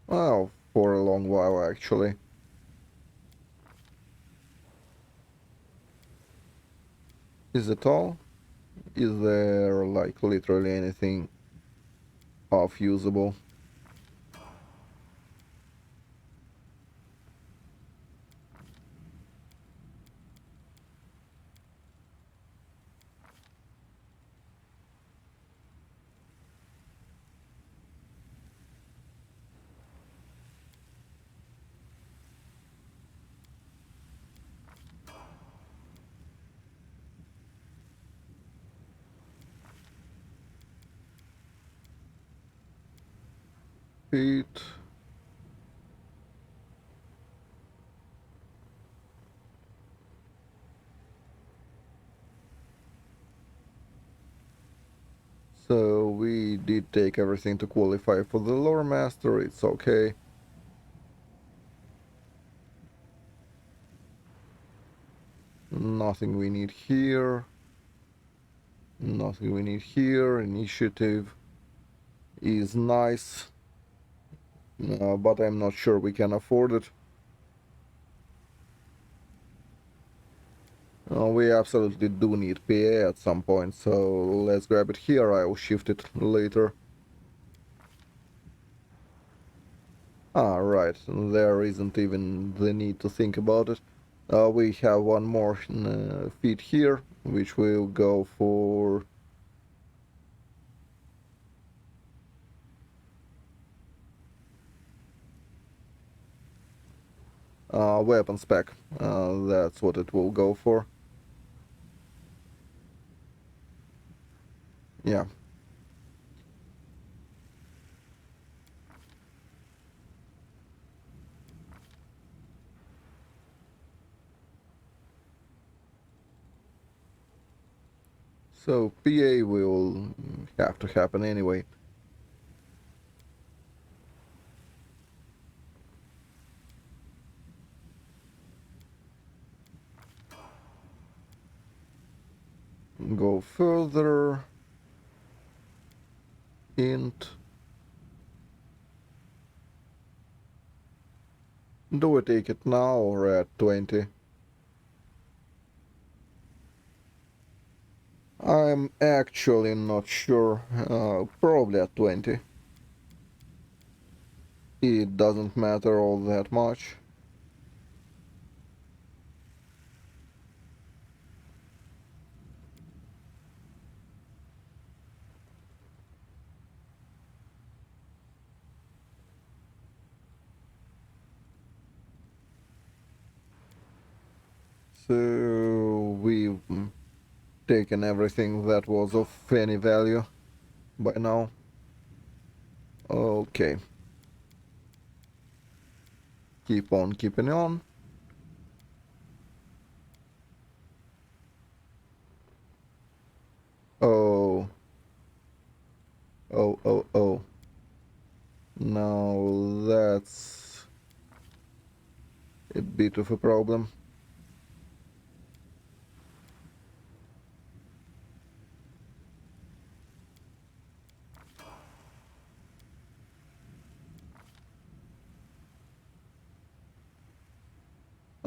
Well, for a long while actually. Is it all? Is there like literally anything half usable? Feet. So we did take everything to qualify for the Lore Master, it's okay. Nothing we need here. Nothing we need here. Initiative is nice, but I'm not sure we can afford it. We absolutely do need PA at some point, so let's grab it here. I'll shift it later. Ah, right. There isn't even the need to think about it. We have one more feat here, which will go for weapon spec. That's what it will go for. Yeah. So PA will have to happen anyway. Go further. Int. Do we take it now or at 20? I'm actually not sure. Probably at 20. It doesn't matter all that much. So we've taken everything that was of any value by now. Okay. Keep on keeping on. Oh. Oh. Now that's a bit of a problem.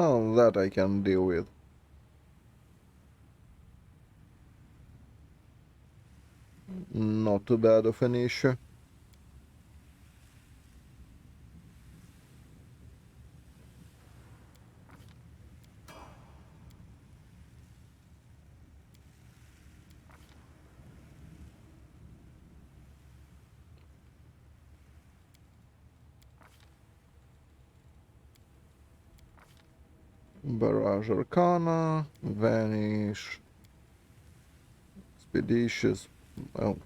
Oh, that I can deal with. Not too bad of an issue. Barrage Arcana, Vanish, Expeditious, well,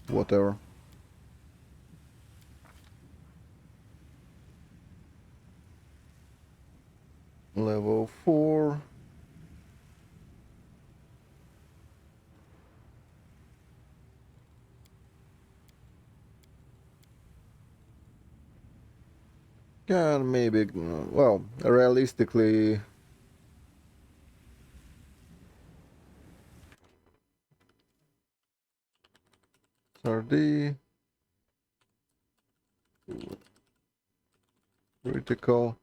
whatever. Level 4. Can maybe, well, realistically, RD, critical.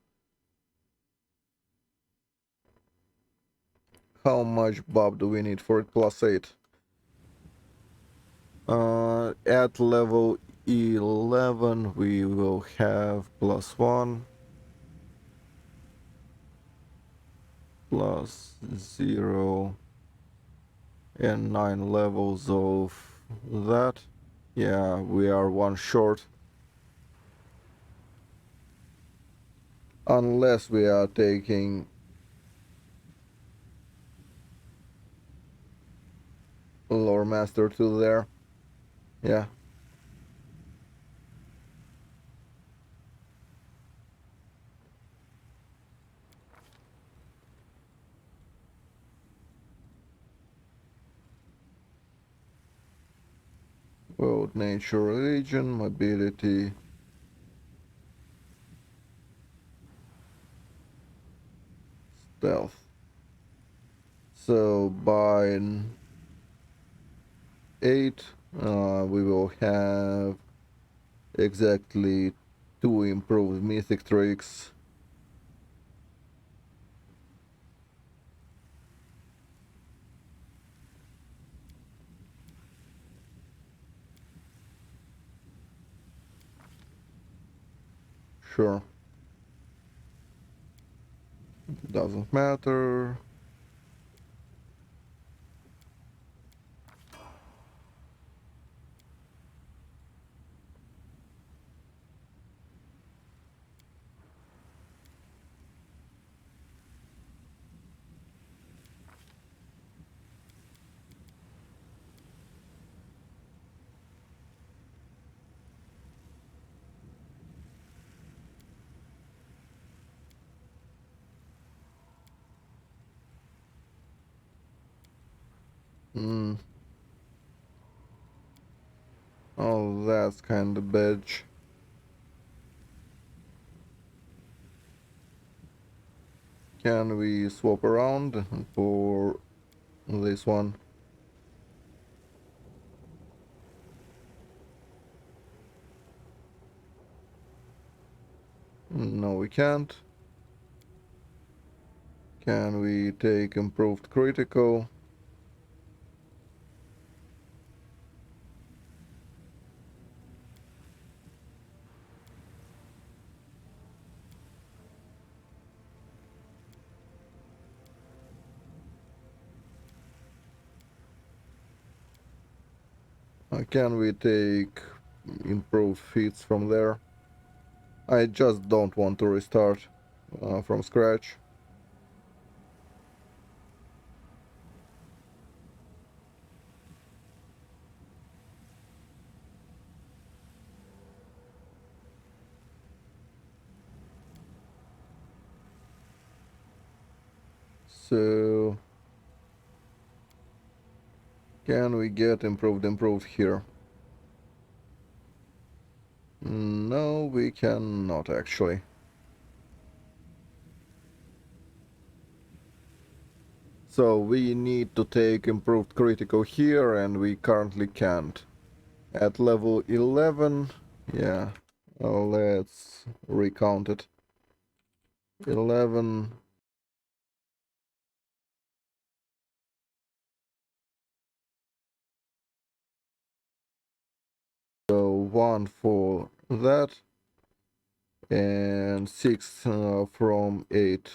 How much buff do we need for it? +8. At level 11 we will have +1, +0, and 9 levels of that. Yeah, we are one short. Unless we are taking Lore Master 2 there. Yeah. World Nature Religion, Mobility. Stealth. So by 8 we will have exactly 2 improved Mythic tricks. Sure. Doesn't matter. Hmm. Oh, that's kinda bitch. Can we swap around for this one? No, we can't. Can we take improved critical? Can we take improved feats from there? I just don't want to restart from scratch. So can we get improved here? No, we cannot actually. So we need to take improved critical here, and we currently can't. At level 11, yeah, let's recount it. 11. So 1 for that, and 6 from 8.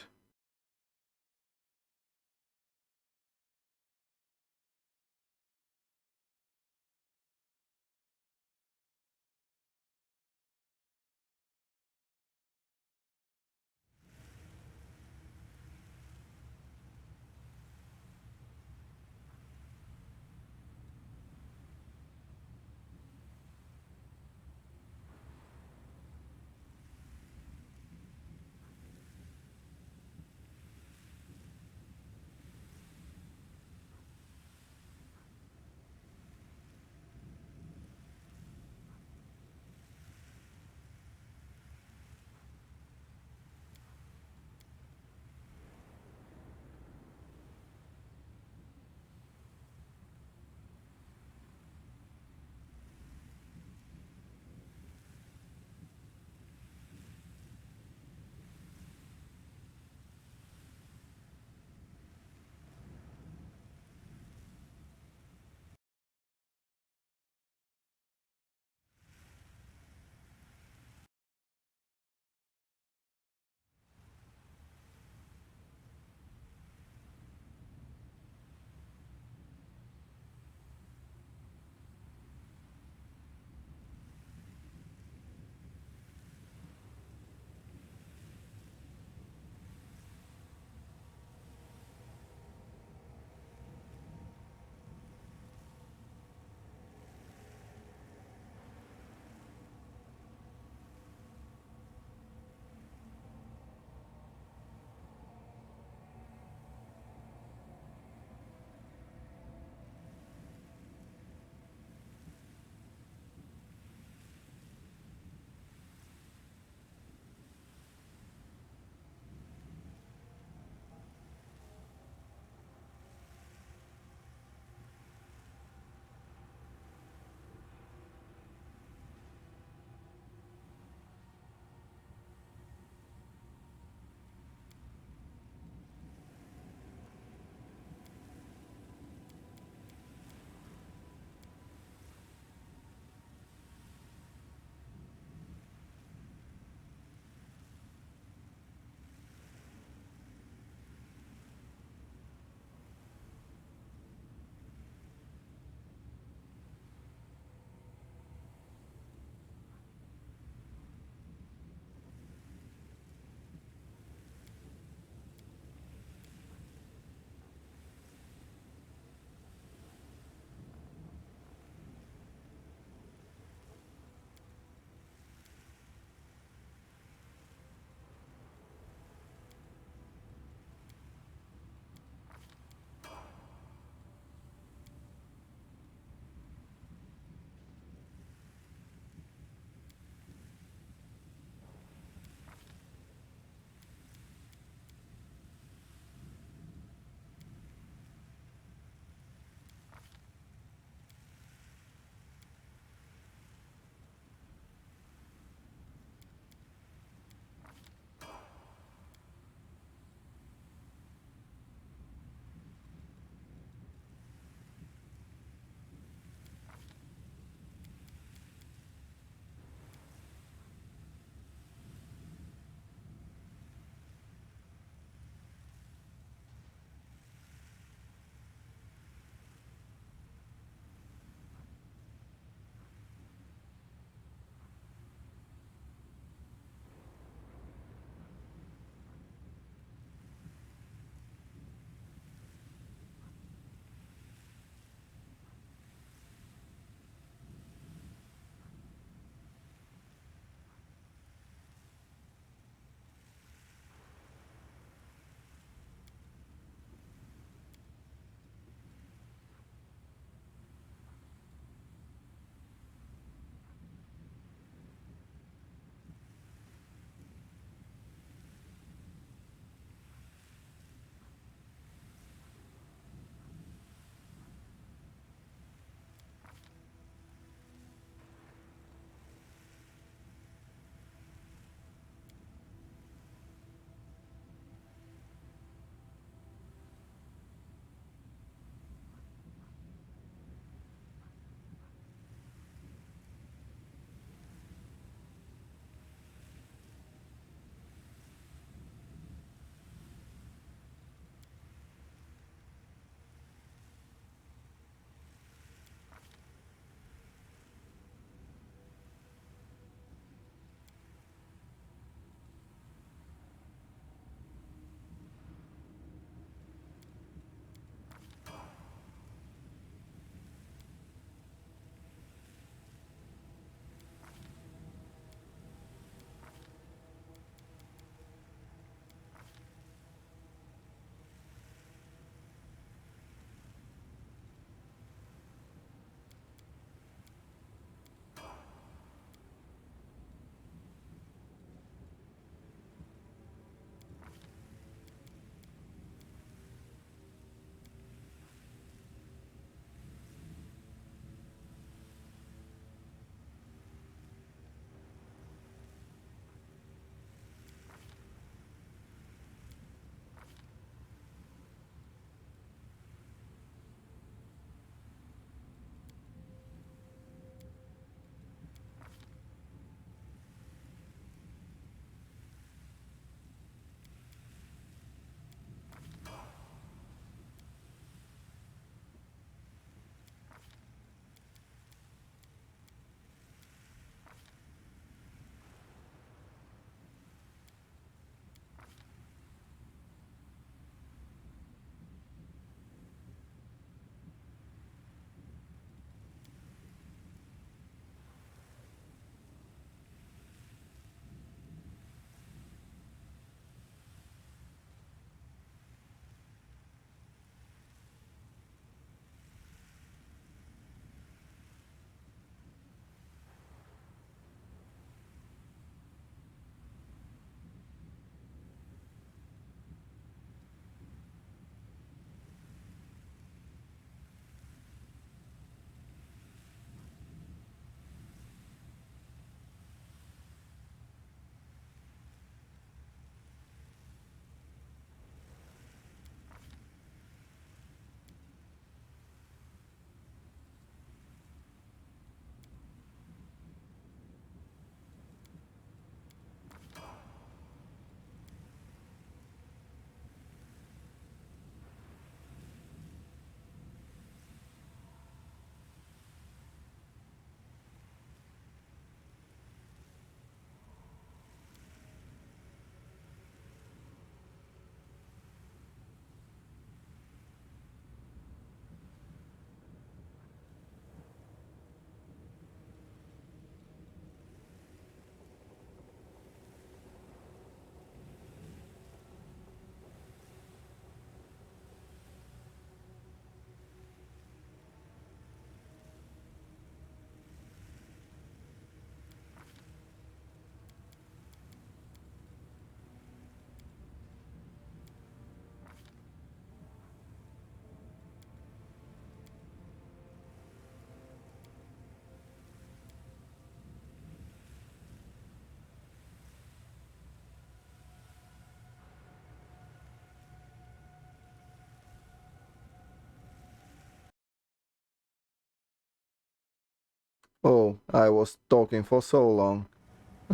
Oh, I was talking for so long.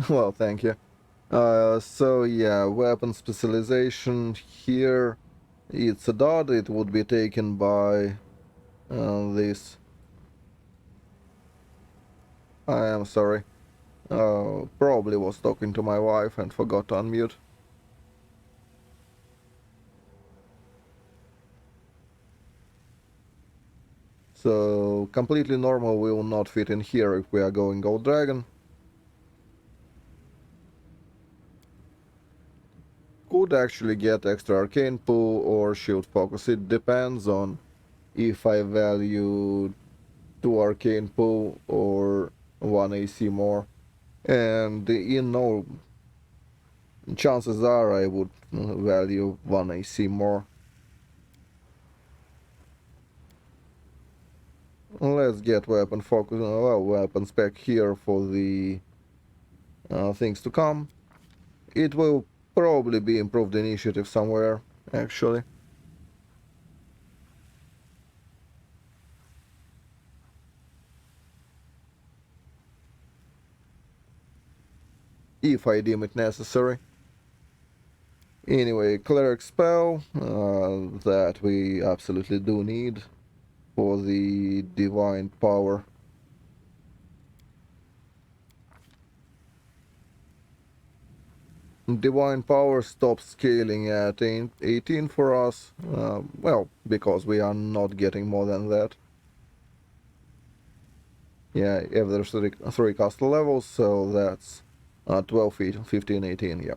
Well, thank you. So yeah, weapon specialization here. It's a dot. It would be taken by this. I am sorry. Probably was talking to my wife and forgot to unmute. So completely normal will not fit in here if we are going Gold Dragon. Could actually get extra Arcane pool or Shield Focus. It depends on if I value 2 Arcane pool or 1 AC more. And chances are I would value 1 AC more. Let's get weapon focus, weapon spec here for the things to come. It will probably be improved initiative somewhere, actually. If I deem it necessary. Anyway, cleric spell that we absolutely do need for the divine power. Divine power stops scaling at 18 for us. Well, because we are not getting more than that. Yeah, if there's three caster levels, so that's 12 feet, 15, 18, yeah.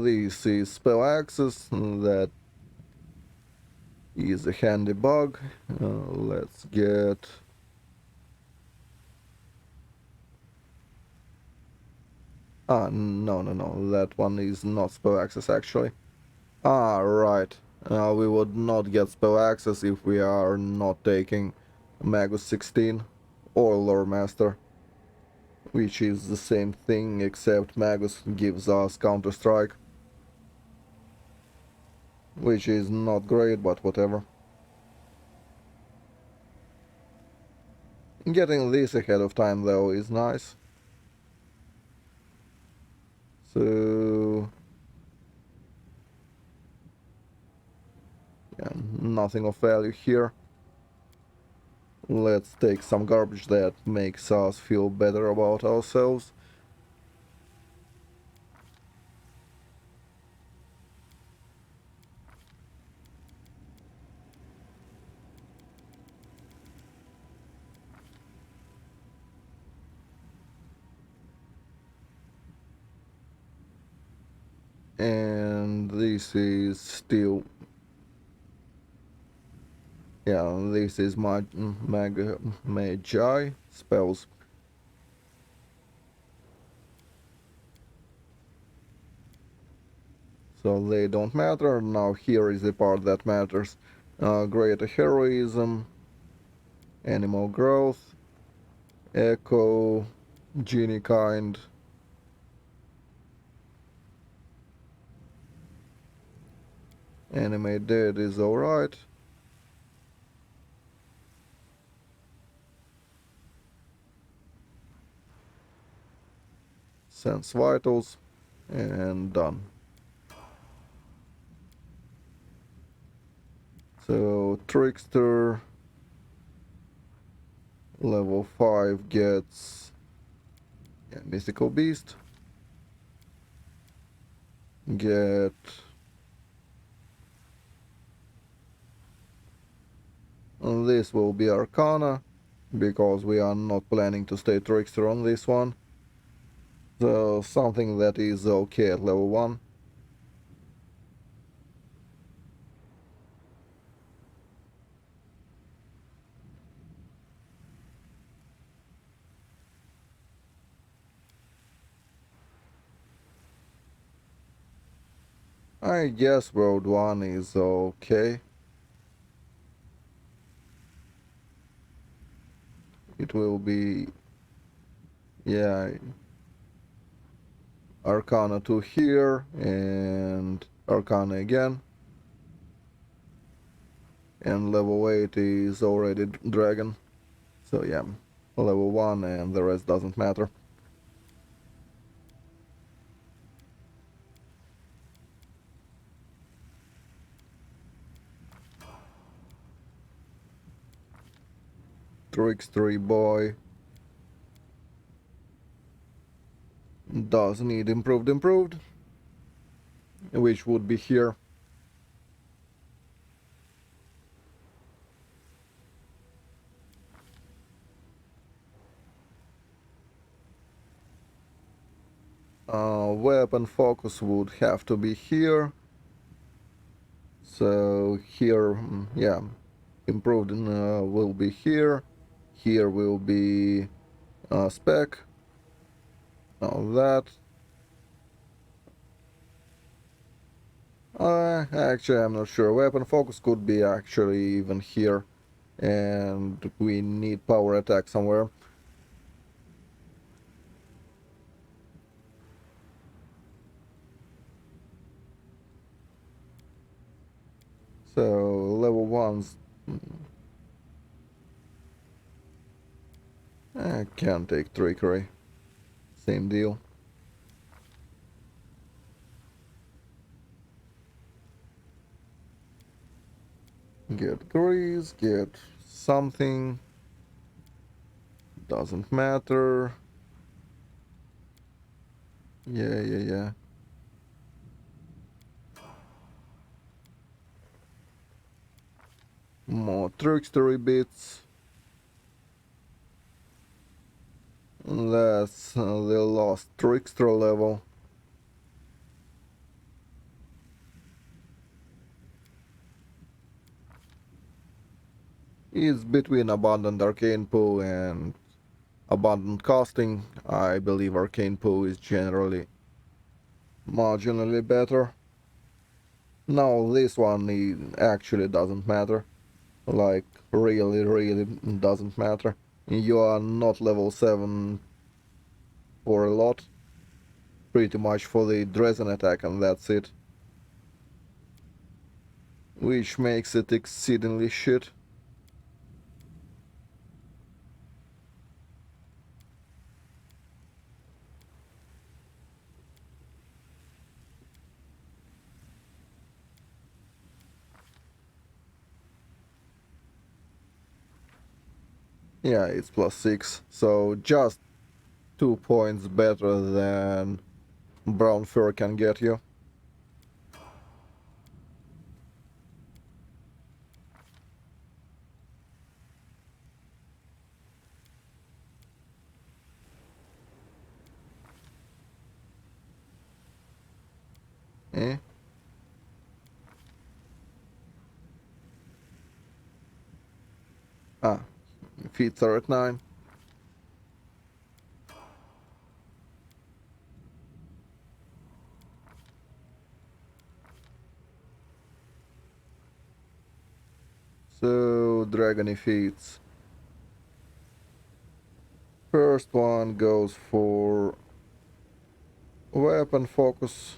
This is spell access, that is a handy bug. Let's get... no, that one is not spell access actually. Right. We would not get spell access if we are not taking Magus 16 or Lore Master, which is the same thing except Magus gives us Counter Strike, which is not great, but whatever. Getting this ahead of time though is nice. So yeah, nothing of value here. Let's take some garbage that makes us feel better about ourselves. And this is still... yeah, this is my Magi spells. So they don't matter. Now here is the part that matters. Greater heroism, animal growth, echo, genie kind. Anime dead is alright. Sense vitals, and done. So Trickster level 5 gets Mythical Beast. Get this will be Arcana, because we are not planning to stay Trickster on this one. So something that is okay at level 1. I guess Road 1 is okay. It will be... yeah, Arcana 2 here, and Arcana again. and level 8 is already dragon. So yeah, level 1 and the rest doesn't matter. Trickster boy does need improved, which would be here. Weapon focus would have to be here. So here, yeah, improved will be here. Here will be spec. All that. Actually, I'm not sure. Weapon focus could be actually even here. And we need power attack somewhere. So level 1's... I can't take trickery. Same deal. Get grease, get something. Doesn't matter. Yeah. More trickstery bits. That's the last trickster level. It's between abundant arcane pool and abundant casting. I believe arcane pool is generally marginally better. No, this one actually doesn't matter. Like, really doesn't matter. You are not level 7 for a lot. Pretty much for the Dresden attack, and that's it. Which makes it exceedingly shit. Yeah, it's +6, so just 2 points better than Brown Fur can get you. Eh? Ah, feats are at 9. So, Dragony feats. First one goes for weapon focus.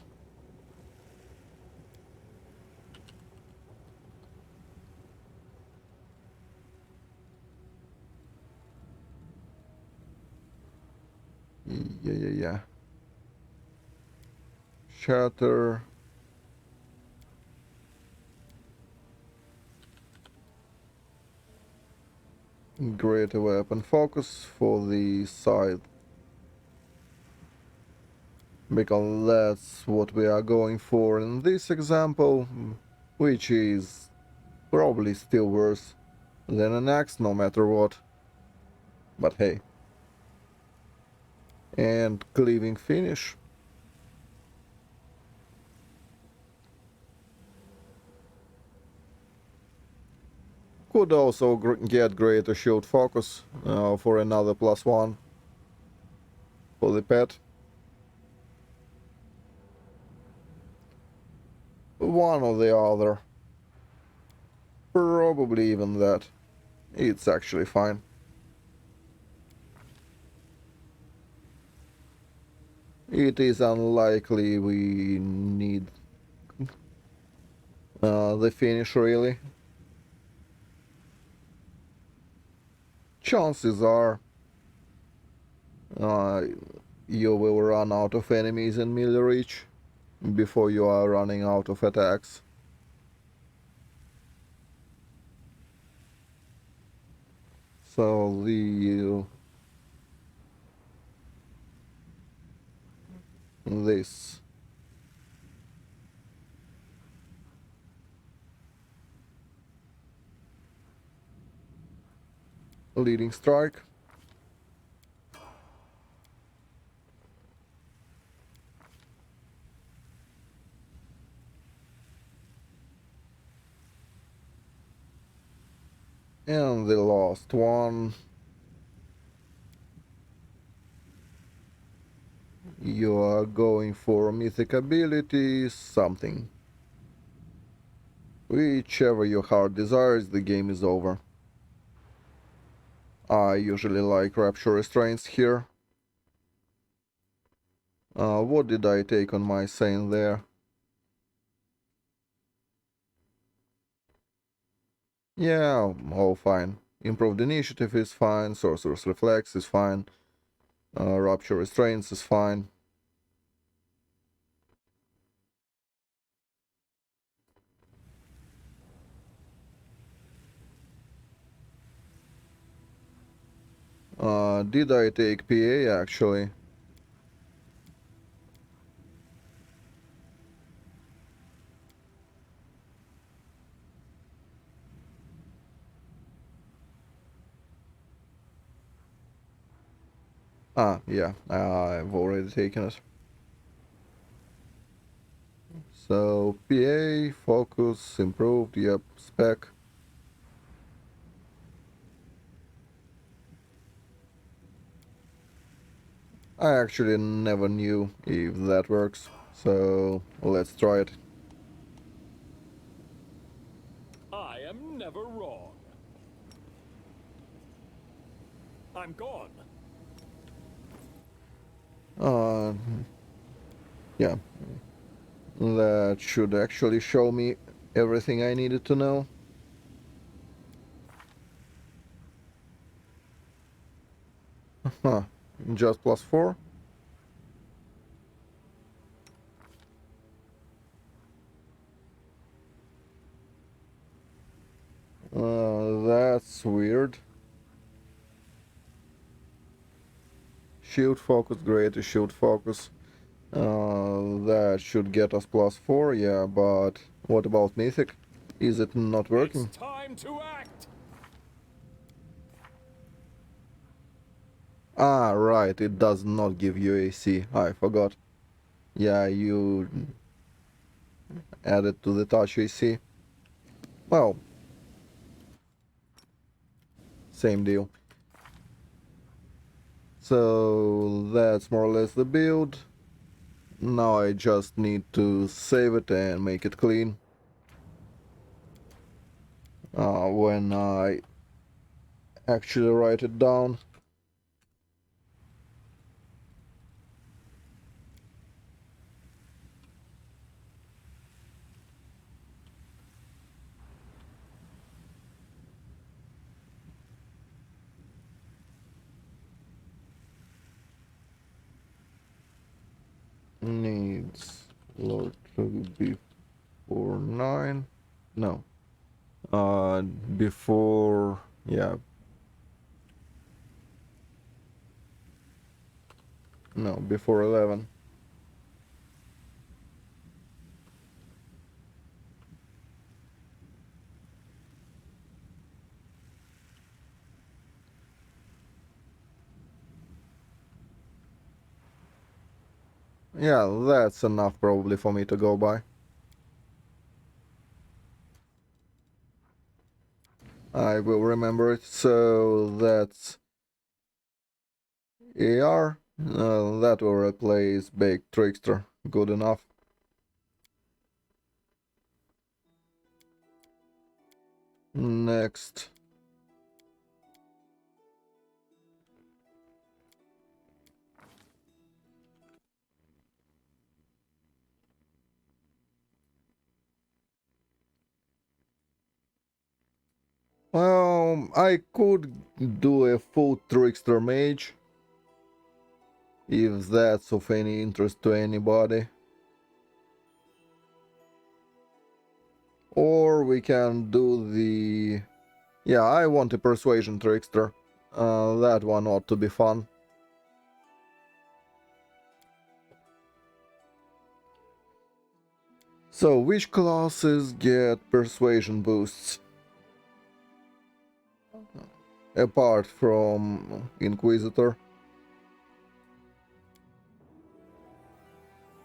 Yeah. Shatter. Greater weapon focus for the scythe. Because that's what we are going for in this example, which is probably still worse than an axe no matter what. But hey. And cleaving finish. Could also get greater shield focus for another +1 for the pet. One or the other. Probably even that. It's actually fine. It is unlikely we need the finish really. chances are uh, you will run out of enemies in melee reach before you are running out of attacks. So this leading strike. And the last one, you are going for mythic ability something. Whichever your heart desires, the game is over. I usually like Rapture Restraints here. What did I take on my Saint there? Yeah, all fine. Improved Initiative is fine, Sorcerer's Reflex is fine, Rapture Restraints is fine. Did I take PA actually? Yeah, I've already taken it. So, PA, focus, improved, yep, spec. I actually never knew if that works, so let's try it. I am never wrong. I'm gone. Uh, yeah, that should actually show me everything I needed to know. Huh, just +4? That's weird. Shield focus, great shield focus. That should get us +4, yeah, but what about Mythic? Is it not It's working? time to act. Ah, right, it does not give you AC. I forgot. Yeah, you added to the touch AC. Well, same deal. So that's more or less the build. Now I just need to save it and make it clean. When I actually write it down. Needs load to be 4-9. No. Before, yeah. No, before 11. Yeah, that's enough probably for me to go by. I will remember it. So that's AR. That will replace Baked Trickster. Good enough. Next. I could do a full Trickster Mage, if that's of any interest to anybody. Or we can do the... Yeah, I want a Persuasion Trickster. That one ought to be fun. So, which classes get Persuasion boosts? Apart from Inquisitor.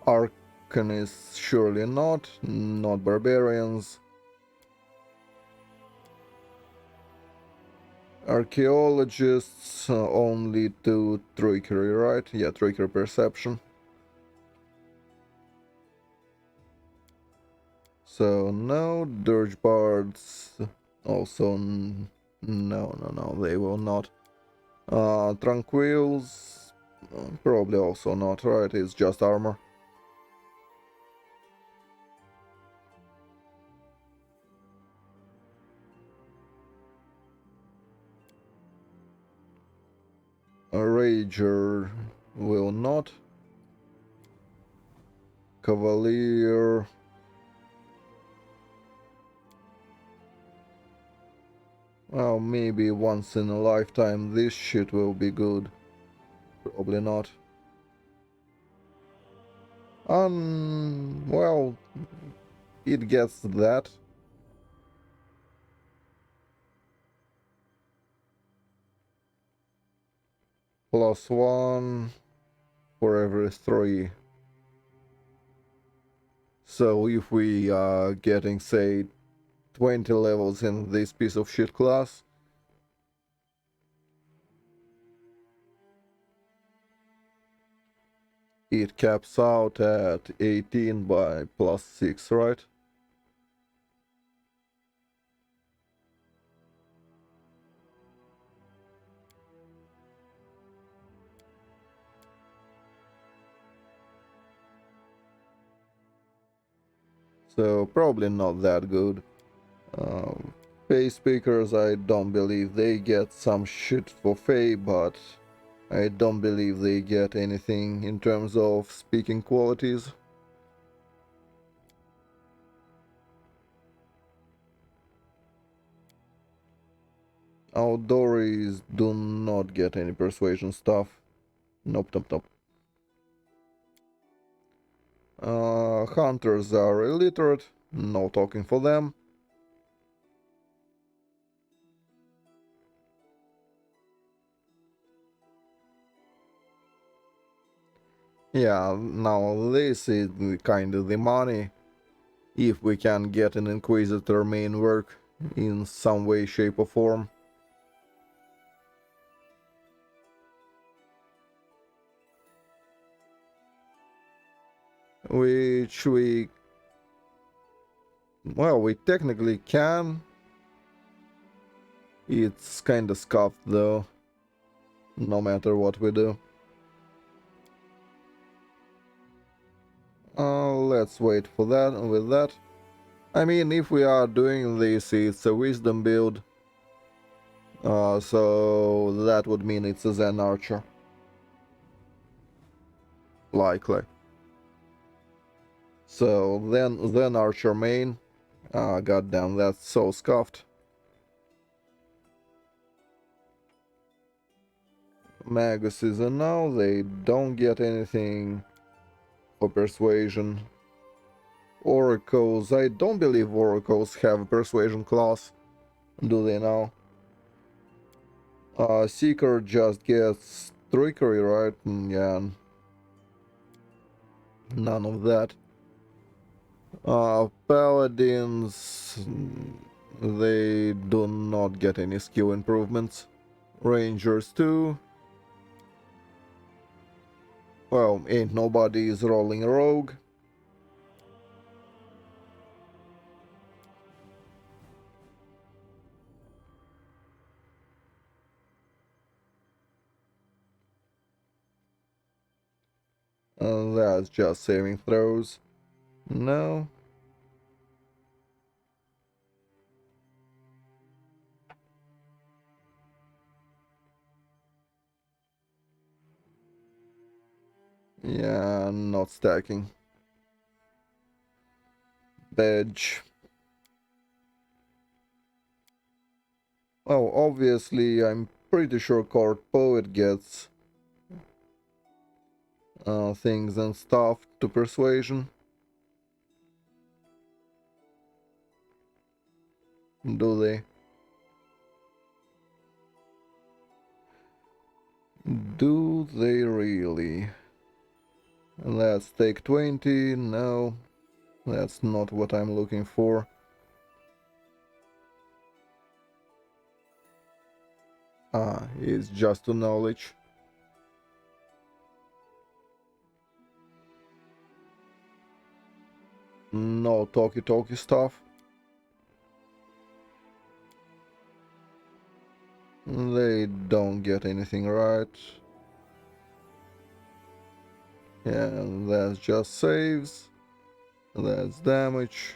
Arcane is surely not Barbarians. Archaeologists only do trickery, right? Yeah, trickery perception. So no, Dirge Bards also no, they will not. Tranquils probably also not, right? It's just armor. A Rager will not. Cavalier. Well, maybe once in a lifetime this shit will be good. Probably not. Well, it gets that. +1 for every 3. So if we are getting, say, 20 levels in this piece of shit class, it caps out at 18 by +6, right? So probably not that good. Face speakers, I don't believe they get some shit for Fae, but I don't believe they get anything in terms of speaking qualities. Outdoories do not get any persuasion stuff. Nope. Hunters are illiterate, no talking for them. Yeah, now this is kind of the money. If we can get an Inquisitor main work in some way, shape or form. Which well, we technically can. It's kinda scuffed though, no matter what we do. Let's wait for that with that. I mean, if we are doing this, it's a wisdom build. So that would mean it's a Zen Archer. Likely. So then Archer main. Goddamn, that's so scuffed. Magus is a no, they don't get anything for persuasion. Oracles, I don't believe oracles have a persuasion class. Do they now? Seeker just gets trickery, right? Yeah. None of that. Paladins, they do not get any skill improvements. Rangers too. Well, ain't nobody is rolling rogue. That's just saving throws. No. Yeah, not stacking. Badge. Oh, obviously, I'm pretty sure Court Poet gets things and stuff to Persuasion. Do they? Do they really? Let's take 20. No, that's not what I'm looking for. Ah, it's just to knowledge. No talky stuff. They don't get anything right. And that's just saves. That's damage.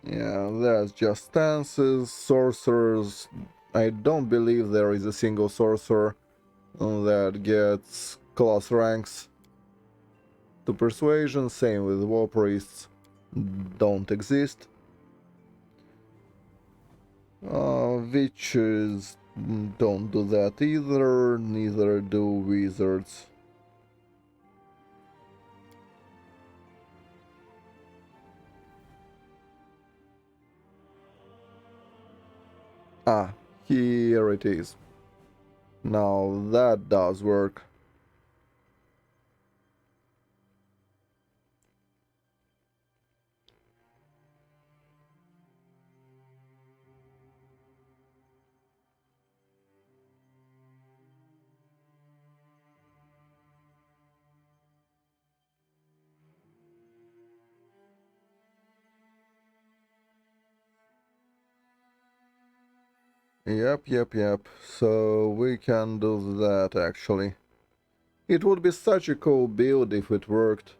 Yeah, that's just stances, sorcerers. I don't believe there is a single sorcerer that gets class ranks to Persuasion. Same with war priests. Don't exist. Witches don't do that either. Neither do wizards. Ah, here it is. Now that does work. Yep. So we can do that actually. It would be such a cool build if it worked.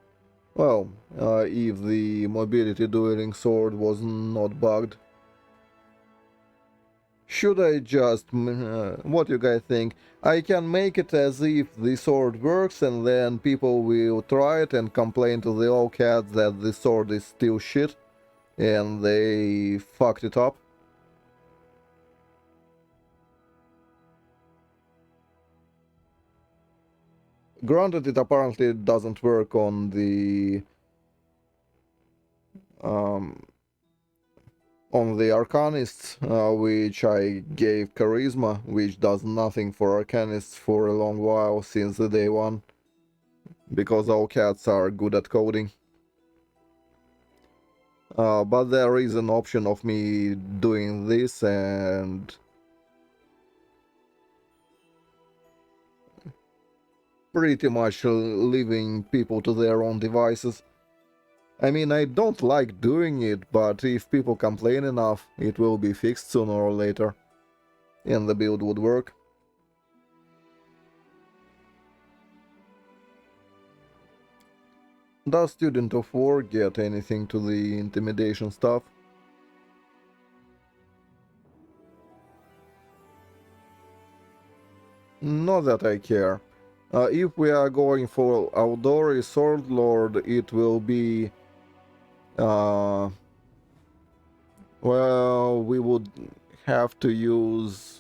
Well, if the mobility dueling sword was not bugged. Should I just... what you guys think? I can make it as if the sword works and then people will try it and complain to the old cats that the sword is still shit and they fucked it up. Granted, it apparently doesn't work um, on the Arcanists, which I gave Charisma, which does nothing for Arcanists for a long while since the day one, because all cats are good at coding. But there is an option of me doing this and pretty much leaving people to their own devices. I mean, I don't like doing it, but if people complain enough, it will be fixed sooner or later, and the build would work. Does Student of War get anything to the intimidation stuff? Not that I care. If we are going for Audori Sword Lord, it will be... well, we would have to use...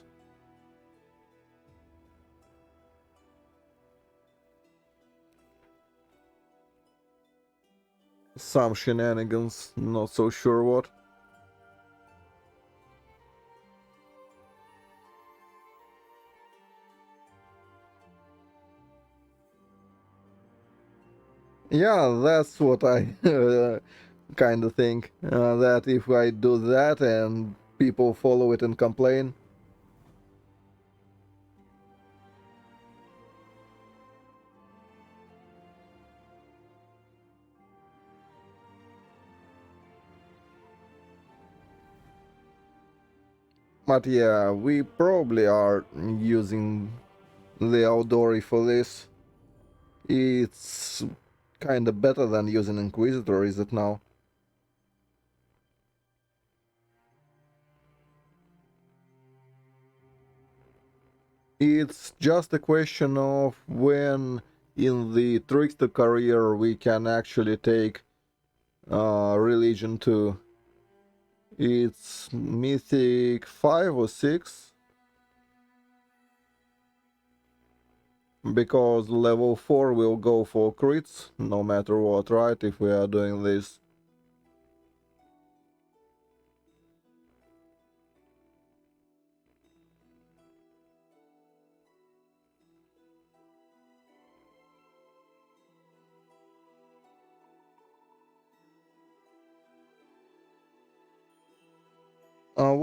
some shenanigans, not so sure what. Yeah, that's what I kind of think. That if I do that and people follow it and complain. But yeah, we probably are using the Outdoory for this. It's kinda better than using Inquisitor, is it now? It's just a question of when in the Trickster career we can actually take Religion 2. It's Mythic 5 or 6? Because level 4 will go for crits, no matter what, right, if we are doing this.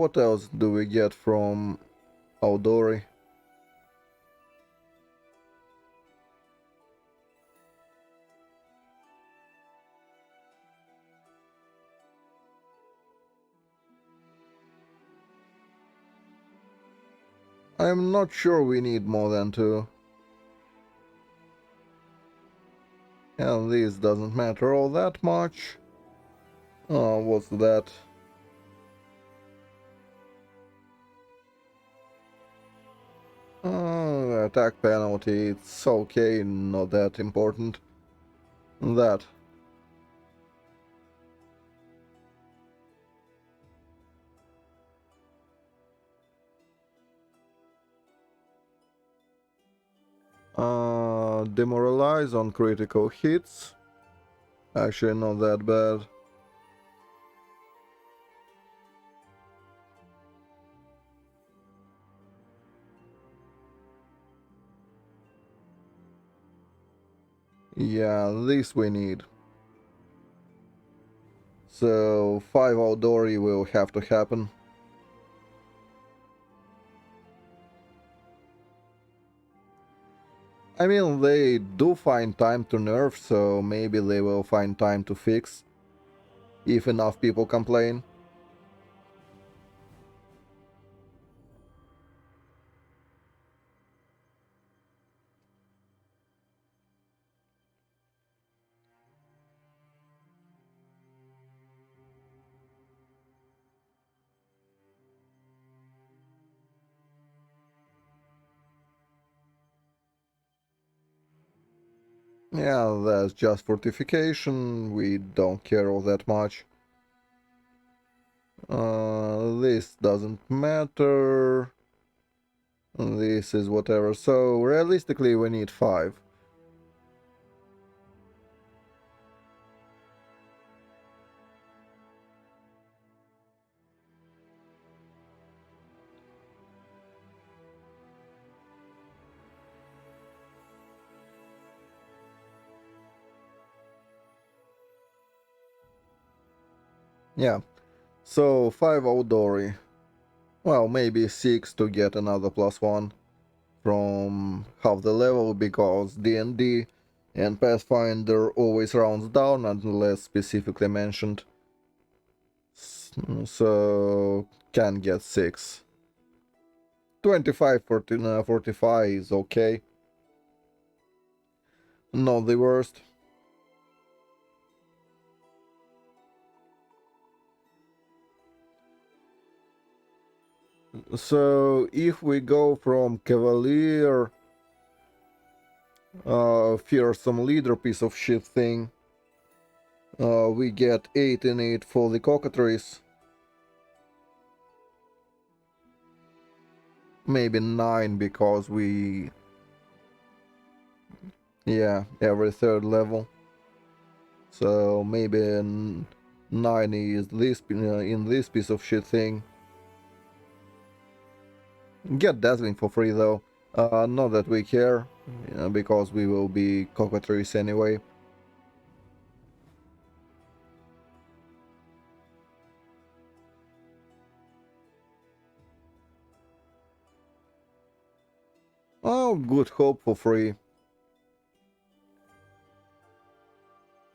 What else do we get from Outdoory? I'm not sure we need more than 2. And this doesn't matter all that much. What's that? Attack penalty, it's okay, not that important. That. Demoralize on critical hits. Actually, not that bad. Yeah, this we need. So 5 Outdoory will have to happen. I mean, they do find time to nerf, so maybe they will find time to fix, if enough people complain. Yeah, that's just fortification, we don't care all that much. This doesn't matter. This is whatever, so realistically we need 5. Yeah, so 5 Outdoory. Well, maybe 6 to get another +1 from half the level, because D&D and Pathfinder always rounds down unless specifically mentioned. So can get 6. 25 45 is okay. Not the worst. So if we go from Cavalier, fearsome leader piece of shit thing, we get 8 and 8 for the cockatrice. Maybe 9 because we... Yeah, every 3rd level. So maybe 9 is this in this piece of shit thing. Get Dazzling for free though. Not that we care, because we will be cockatrice anyway. Oh, Good Hope for free.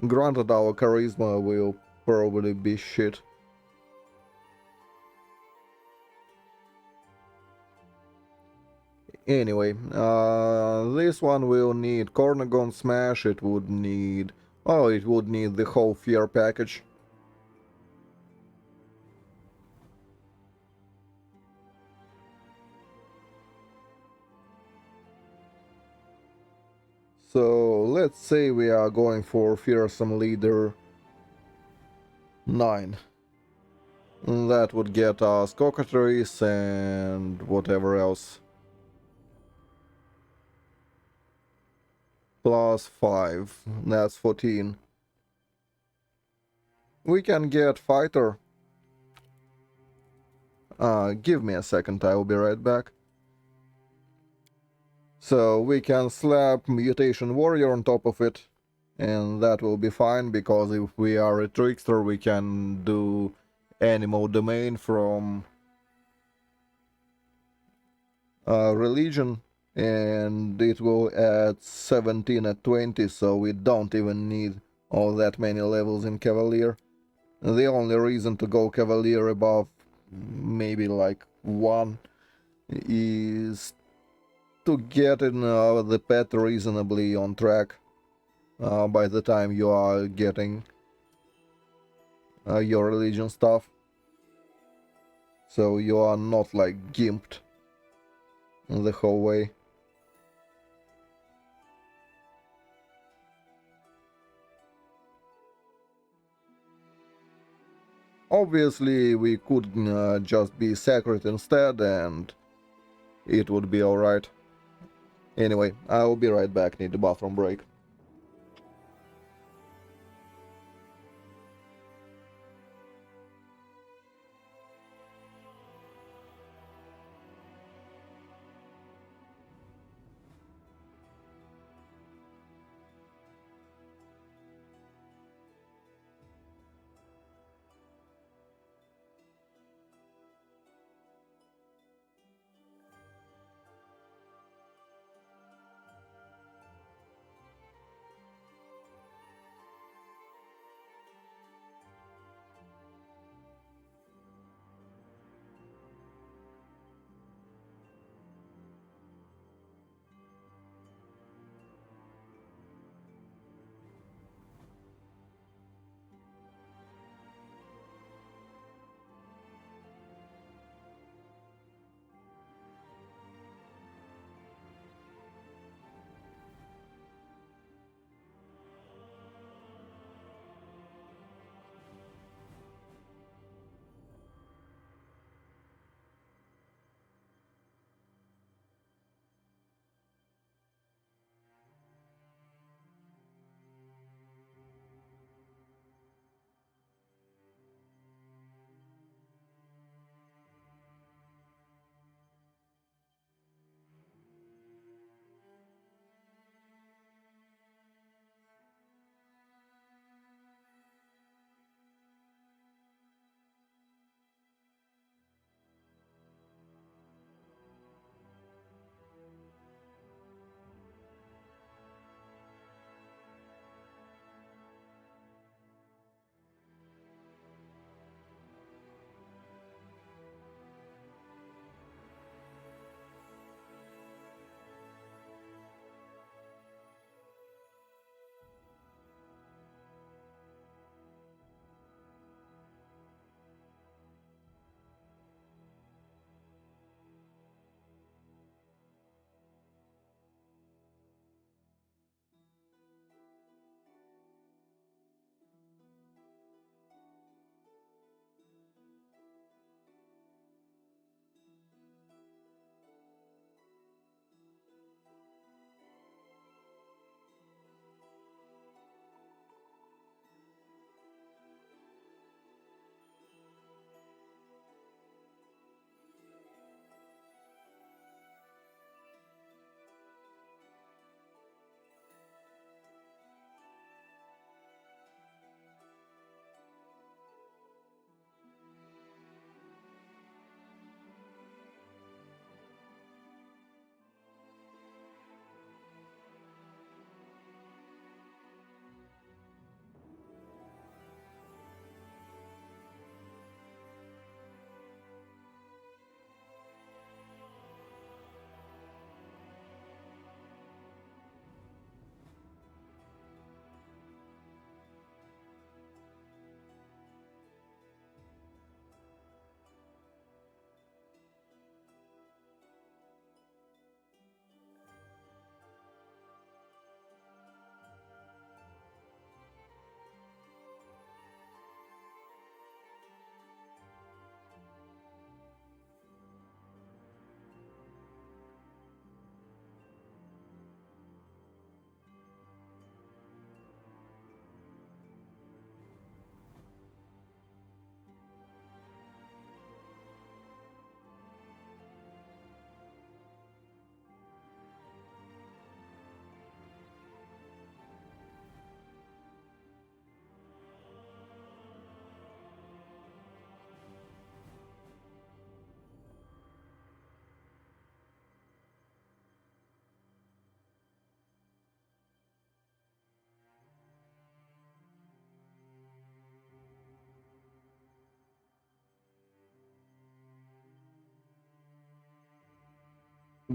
Granted, our charisma will probably be shit. Anyway, this one will need Cornagon Smash, it would need... Oh, it would need the whole Fear package. So, let's say we are going for Fearsome Leader 9. That would get us Cockatrice and whatever else. Plus 5, that's 14. We can get Fighter. Give me a second, I will be right back. So we can slap Mutation Warrior on top of it, and that will be fine, because if we are a Trickster we can do Animal Domain from Religion, and it will add 17 at 20, so we don't even need all that many levels in Cavalier. The only reason to go Cavalier above maybe like 1 is to get in the pet reasonably on track by the time you are getting your religion stuff, so you are not like gimped the whole way. Obviously we could just be Sacred instead and it would be alright. Anyway, I'll be right back, need the bathroom break.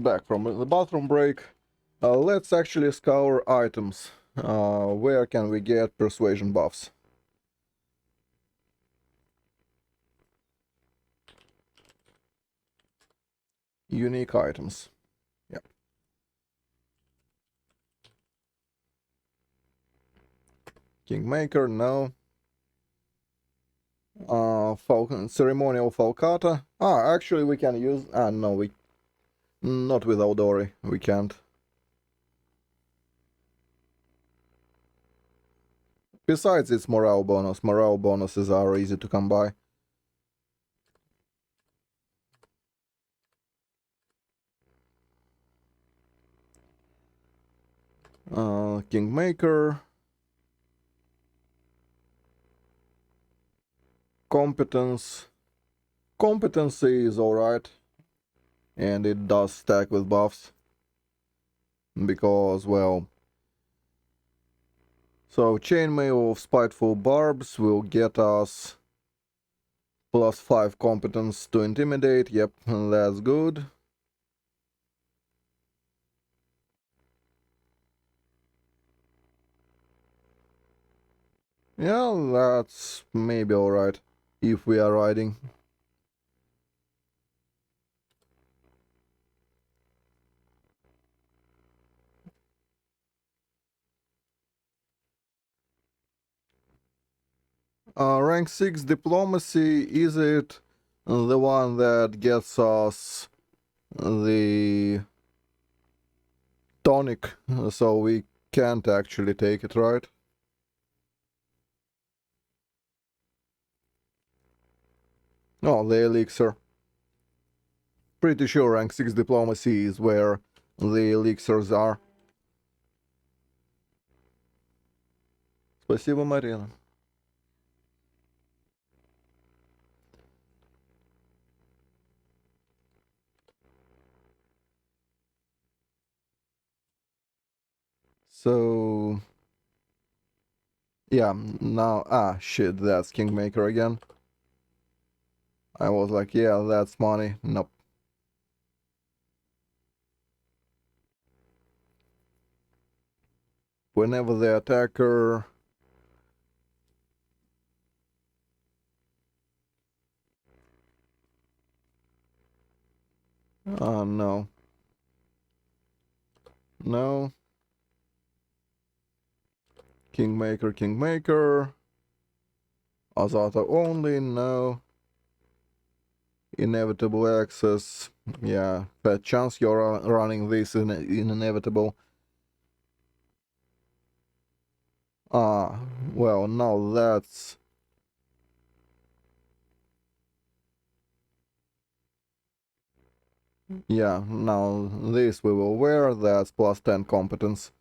Back from the bathroom break. Let's actually scour items. Where can we get persuasion buffs? Unique items. Yep. Kingmaker, no. Ceremonial Falcata. Actually we can use... no, we... Not with Audori, we can't. Besides, it's morale bonus. Morale bonuses are easy to come by. Kingmaker. Competence. Competency is alright. And it does stack with buffs. Because, well... So, Chainmail of Spiteful Barbs will get us +5 competence to Intimidate. Yep, that's good. Yeah, that's maybe alright. If we are riding. Rank 6 Diplomacy, is it the one that gets us the tonic, so we can't actually take it, right? Oh, the elixir. Pretty sure rank 6 Diplomacy is where the elixirs are. Спасибо, Марина. So... Yeah, now... shit, that's Kingmaker again. I was like, yeah, that's money. Nope. Whenever the attacker... no. No. Kingmaker, Kingmaker. Azata only, no. Inevitable access. Yeah, fat chance you're running this in inevitable. Well, now that's... Yeah, now this we will wear, that's +10 competence.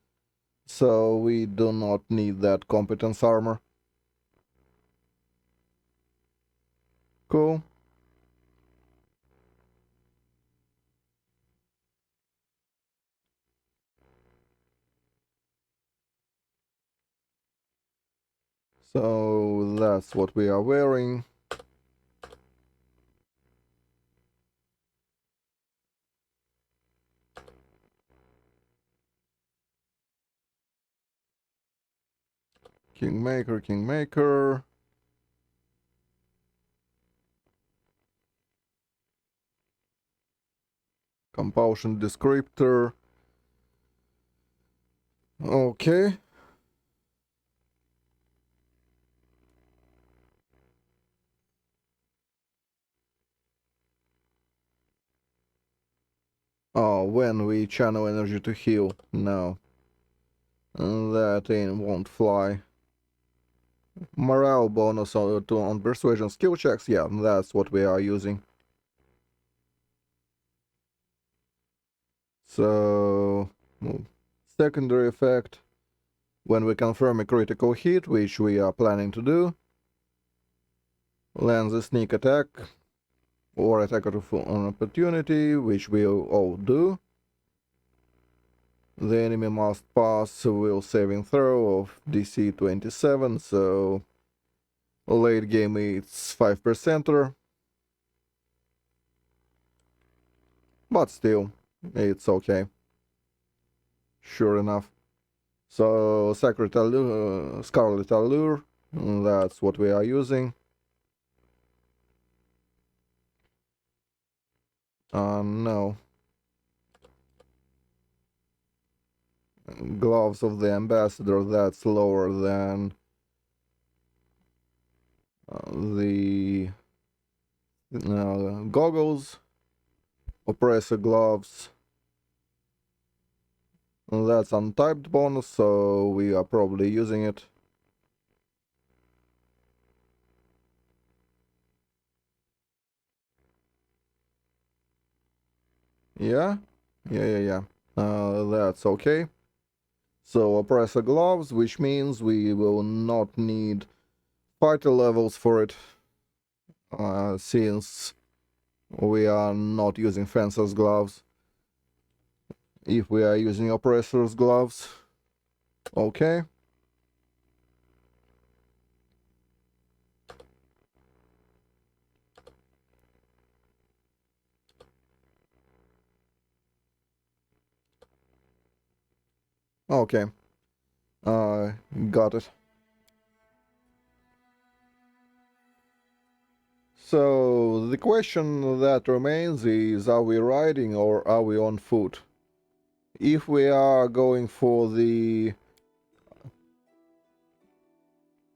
So we do not need that competence armor. Cool. So that's what we are wearing. Kingmaker, Kingmaker. Compulsion descriptor. Okay. Oh, when we channel energy to heal. No. That won't fly. Morale bonus on persuasion skill checks. Yeah, that's what we are using. So... Secondary effect. When we confirm a critical hit, which we are planning to do. Lands a sneak attack. Or attack at an opportunity, which we'll all do. The enemy must pass a will saving throw of DC 27, so late game it's 5%er. But still, It's okay. Sure enough. So, Sacred Allure, Scarlet Allure, that's what we are using. No. Gloves of the Ambassador, that's lower than the goggles. Oppressor gloves. That's untyped bonus, so we are probably using it. Yeah? Yeah. That's okay. So oppressor gloves, which means we will not need fighter levels for it, since we are not using fencer's gloves. If we are using oppressor's gloves, okay. Okay. Got it. So the question that remains is, are we riding or are we on foot? If we are going for the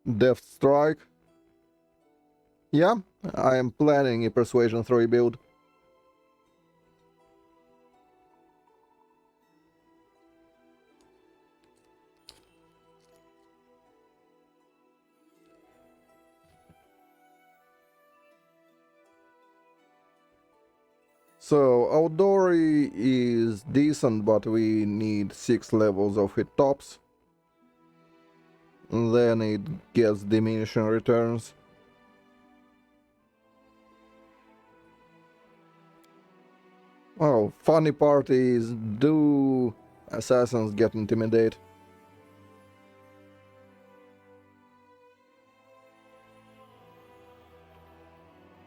Death Strike, yeah, I am planning a Persuasion 3 build. So Outdoory is decent, but we need 6 levels of hit tops. Then it gets diminishing returns. Oh, funny part is, do assassins get intimidate?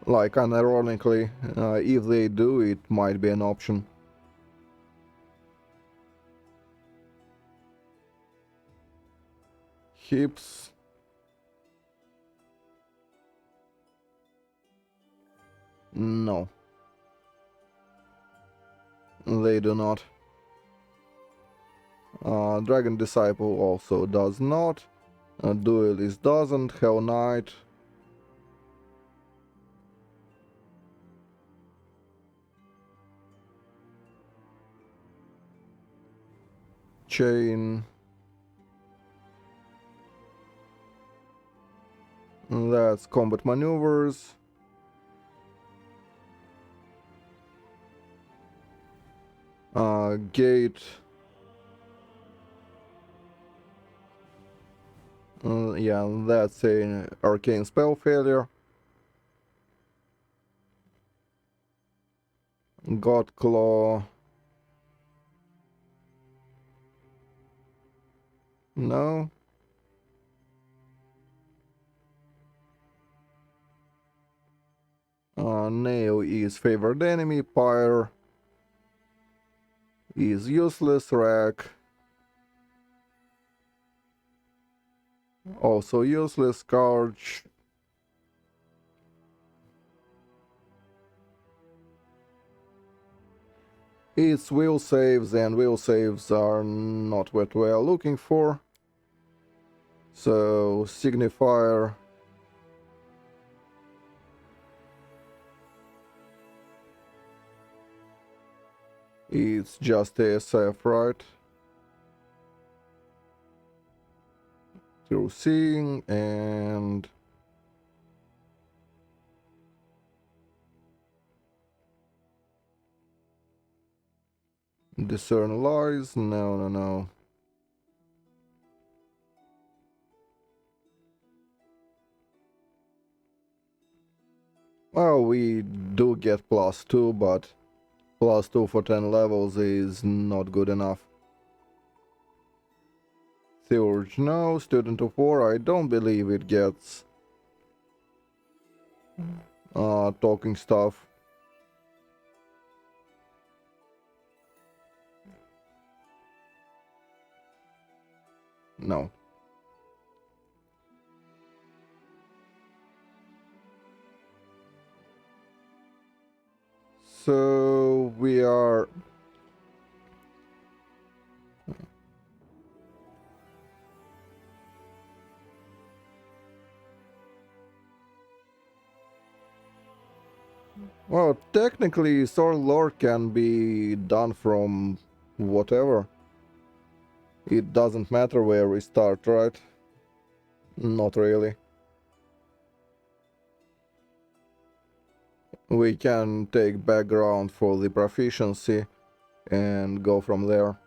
Like, unironically, if they do, it might be an option. Hips. No. They do not. Dragon Disciple also does not. Duelist doesn't. Hell Knight. Chain. That's combat maneuvers. Gate. Yeah, that's an arcane spell failure. God Claw. No. Nail is favored enemy. Pyre is useless. Rack also useless. Scourge. Its will saves, and will saves are not what we are looking for. So, Signifier. It's just ASF, right? Through seeing and discern lies. No. Well, we do get +2, but +2 for 10 levels is not good enough. Theurge, no. Student of War, I don't believe it gets talking stuff. No. So we are... Well, technically, sword lore can be done from whatever. It doesn't matter where we start, right? Not really. We can take background for the proficiency and go from there.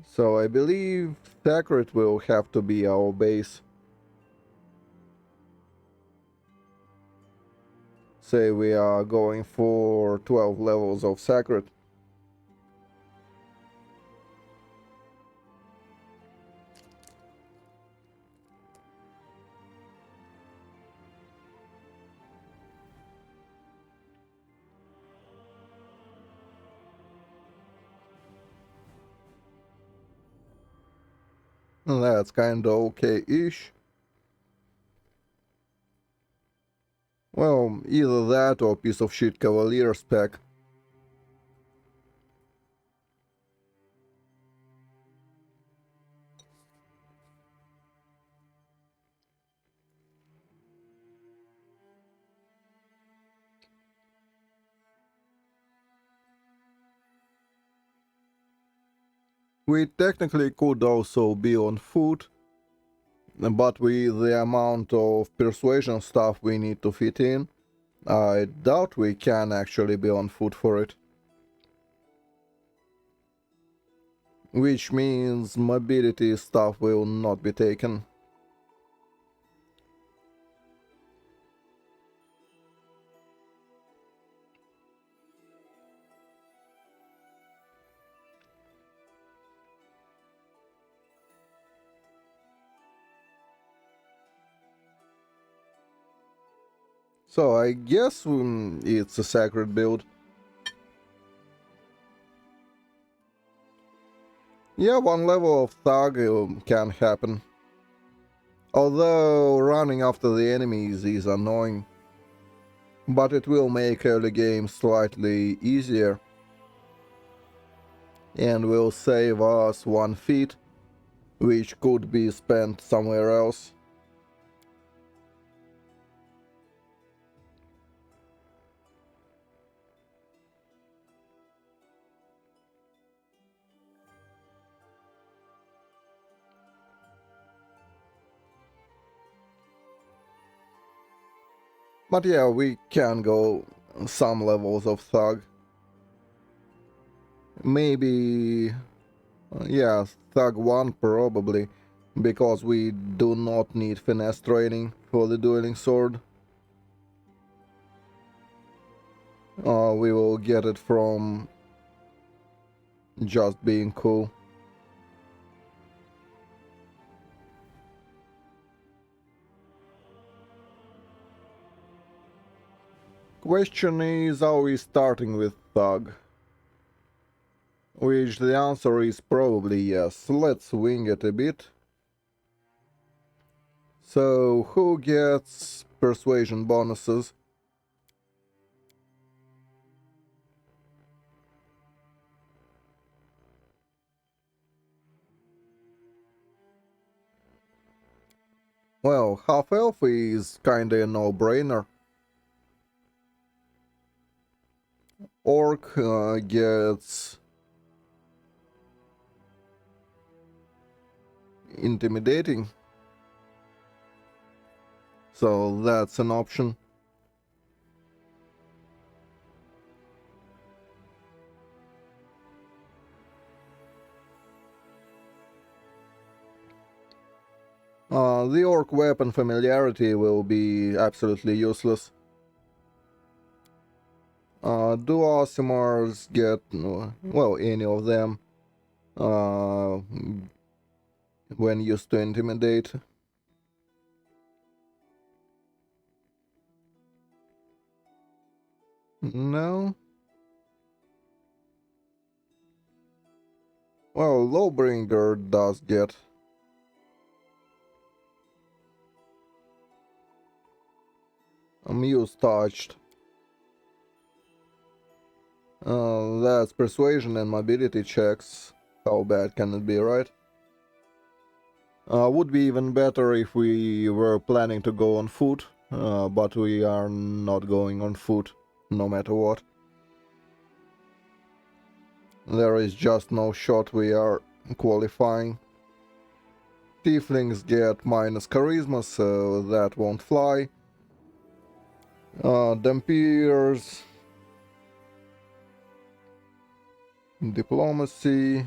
So I believe Sacred will have to be our base. Say we are going for 12 levels of Sacred. That's kinda okay-ish. Well, either that or piece of shit Cavalier spec. We technically could also be on foot, but with the amount of persuasion stuff we need to fit in, I doubt we can actually be on foot for it. Which means mobility stuff will not be taken. So I guess it's a sacred build. Yeah, one level of thug can happen. Although running after the enemies is annoying. But it will make early game slightly easier. And will save us 1 feat, which could be spent somewhere else. But yeah, we can go some levels of thug. Maybe... yeah, thug 1 probably, because we do not need finesse training for the dueling sword. We will get it from just being cool. Question is, are we starting with thug? Which the answer is probably yes. Let's wing it a bit. So, who gets persuasion bonuses? Well, half-elf is kinda a no-brainer. Orc gets intimidating. So that's an option. The orc weapon familiarity will be absolutely useless. Do Asimars get, well, any of them when used to intimidate? No? Well, Lawbringer does get Muse touched. That's persuasion and mobility checks. How bad can it be, right? Would be even better if we were planning to go on foot, but we are not going on foot, no matter what. There is just no shot we are qualifying. Tieflings get minus charisma, so that won't fly. Dampiers, diplomacy.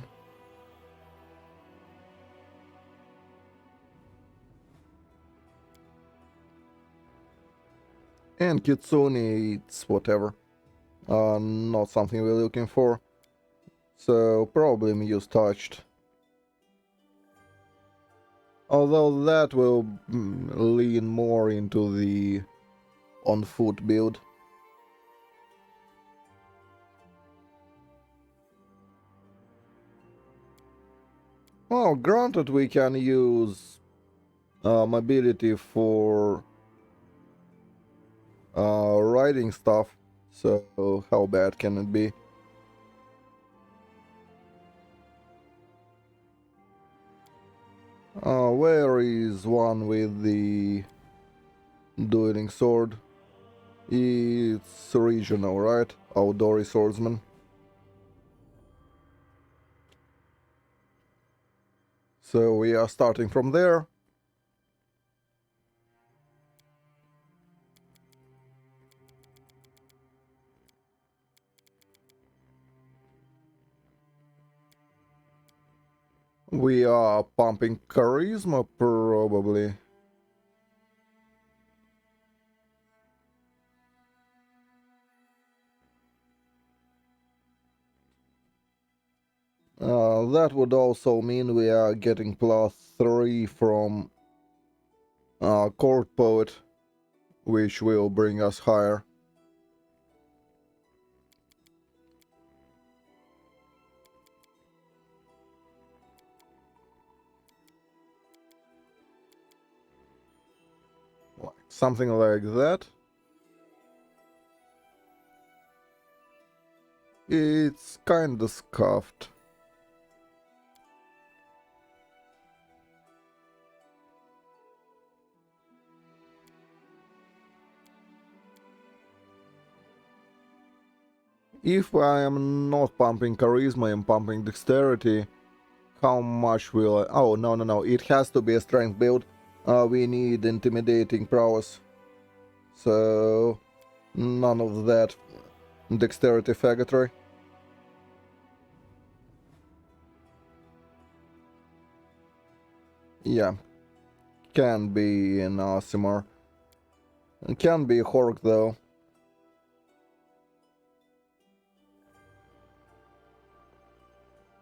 And Kitsune, it's whatever. Not something we're looking for. So probably Muse touched. Although that will lean more into the on-foot build. Well, granted we can use mobility for riding stuff, so how bad can it be? Where is one with the dueling sword? It's regional, right? Outdoory swordsman. So we are starting from there. We are pumping charisma, probably. That would also mean we are getting +3 from Court Poet, which will bring us higher. Something like that. It's kinda scuffed. If I am not pumping charisma, I'm pumping dexterity. How much will I... Oh, no. It has to be a strength build. We need intimidating prowess. So... none of that dexterity faggotry. Yeah. Can be an Asimar. Can be Hork though.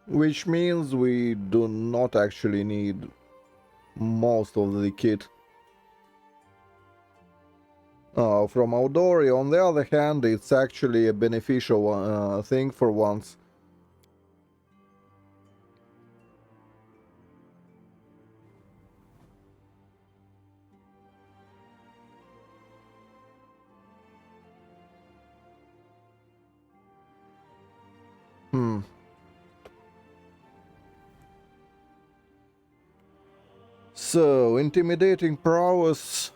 Which means we do not actually need most of the kit. From Outdoory, on the other hand, it's actually a beneficial thing for once. So, intimidating prowess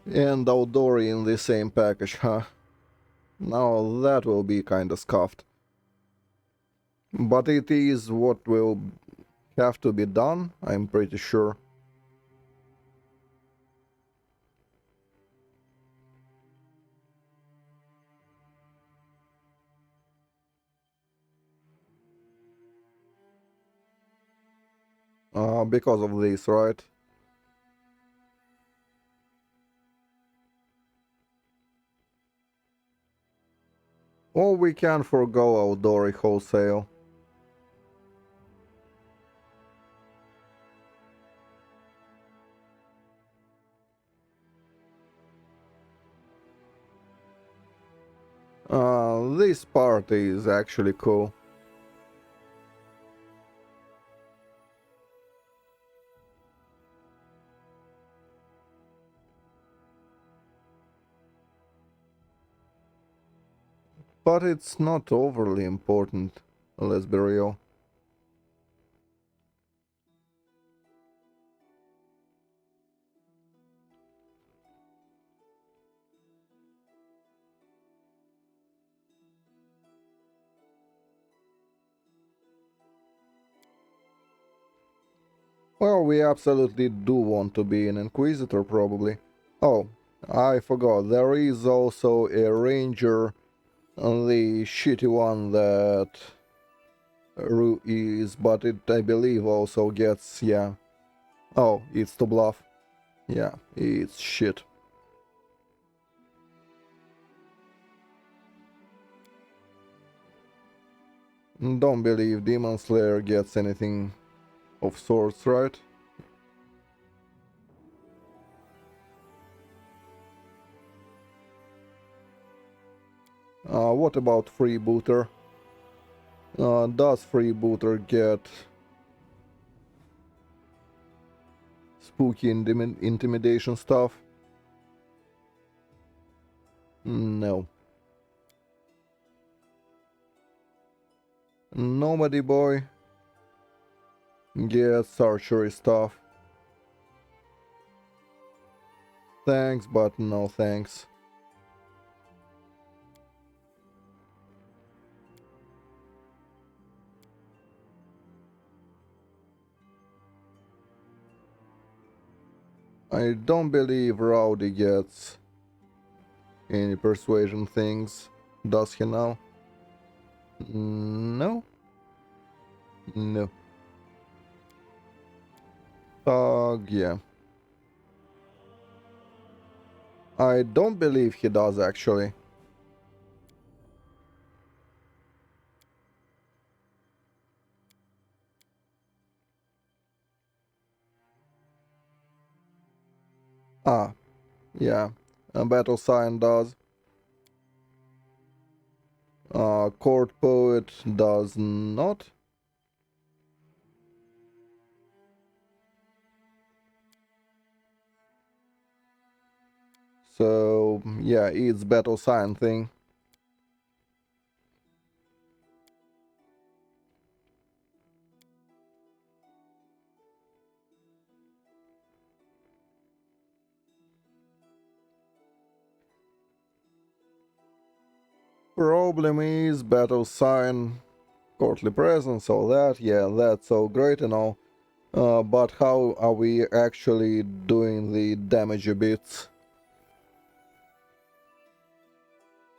and Outdoory in the same package, huh? Now that will be kinda scuffed. But it is what will have to be done, I'm pretty sure. Because of this, right? Or we can forgo Outdoory wholesale. This part is actually cool. But it's not overly important, let's be real. Well, we absolutely do want to be an Inquisitor, probably. Oh, I forgot, there is also a Ranger, the shitty one that Ru is, but it, I believe, also gets, yeah. Oh, it's to bluff. Yeah, it's shit. Don't believe Demon Slayer gets anything of sorts, right? What about Freebooter? Does Freebooter get spooky intimidation stuff? No. Nobody boy gets archery stuff. Thanks, but no thanks. I don't believe Rowdy gets any persuasion things. Does he now? No? No. Yeah. I don't believe he does, actually. Ah, yeah. A battle sign does. Court poet does not. So, yeah, it's battle sign thing. Problem is battle sign, courtly presence, all that. Yeah, that's so great and all. But how are we actually doing the damage bits?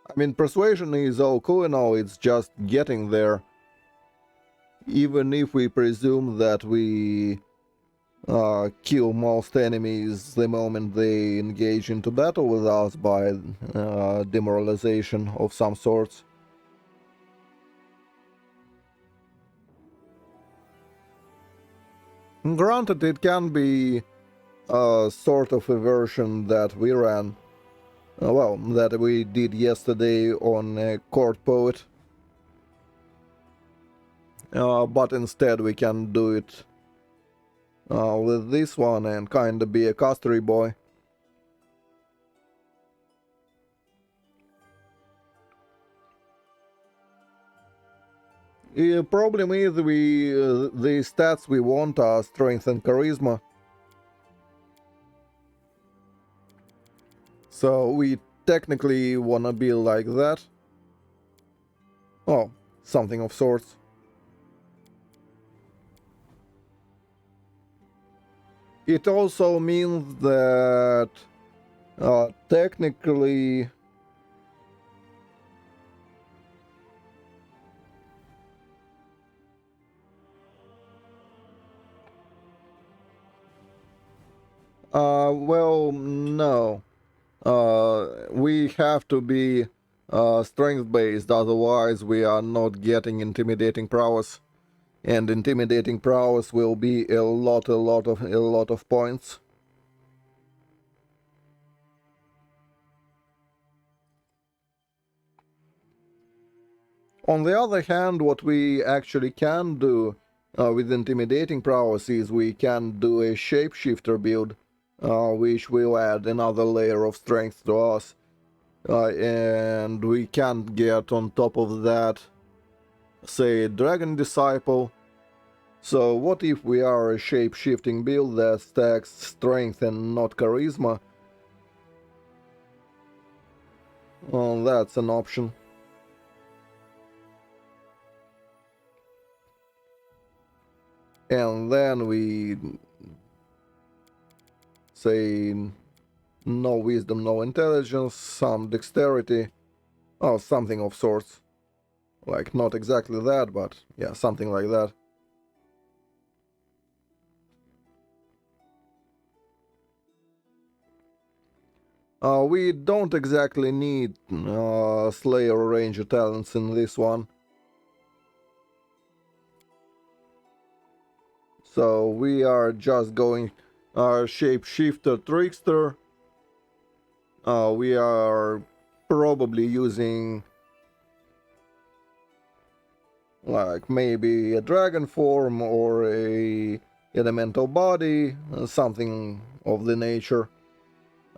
I mean, persuasion is all cool and all, it's just getting there. Even if we presume that we kill most enemies the moment they engage into battle with us by demoralization of some sorts. Granted, it can be sort of a version that we ran, well, that we did yesterday on Court Poet. But instead we can do it with this one and kinda be a castery boy. The problem is the stats we want are strength and charisma. So we technically wanna be like that. Oh, something of sorts. It also means that technically well, no. We have to be strength-based, otherwise we are not getting intimidating prowess. And intimidating prowess will be a lot of points. On the other hand, what we actually can do with intimidating prowess is we can do a shapeshifter build, which will add another layer of strength to us. and we can't get on top of that, say, Dragon Disciple. So what if we are a shape-shifting build that stacks strength and not charisma? Well, that's an option. And then we say no wisdom, no intelligence, some dexterity, or something of sorts. Like, not exactly that, but yeah, something like that. We don't exactly need Slayer Ranger talents in this one. So we are just going Shapeshifter Trickster. We are probably using like maybe a dragon form or a elemental body, something of the nature.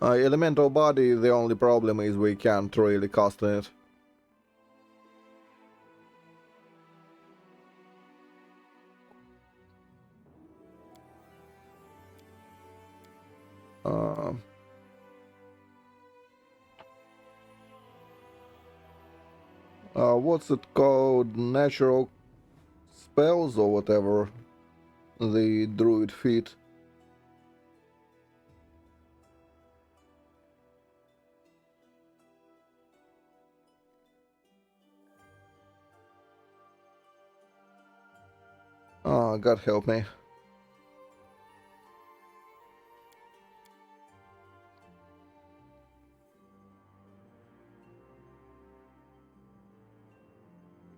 Elemental body, the only problem is we can't really cast it. Uh, what's it called? Natural spells or whatever the druid feat. God help me.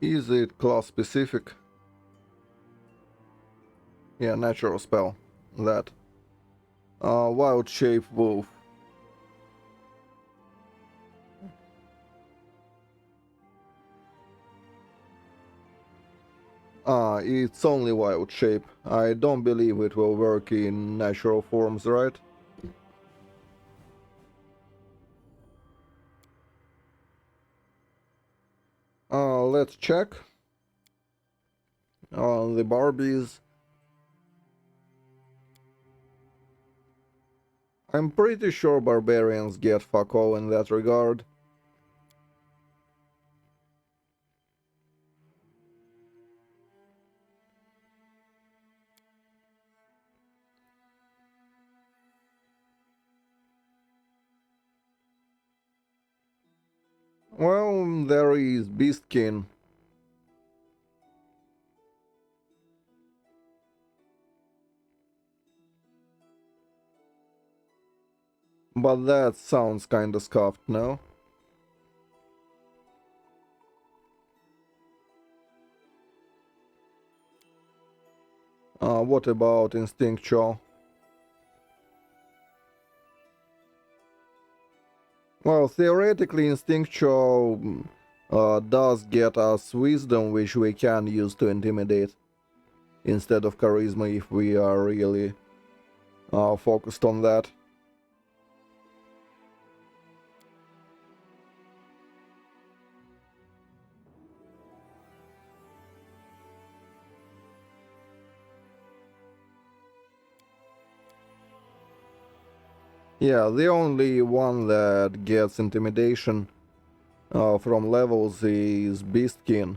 Is it class specific? Yeah, natural spell. That. Wild Shape Wolf. It's only wild shape. I don't believe it will work in natural forms, right? Let's check. The Barbies. I'm pretty sure barbarians get fuck all in that regard. Well, there is Beastkin. But that sounds kinda scuffed, no? What about Instinctual? Well, theoretically, Instinctual does get us Wisdom, which we can use to intimidate, instead of Charisma if we are really focused on that. Yeah, the only one that gets Intimidation from levels is Beastkin.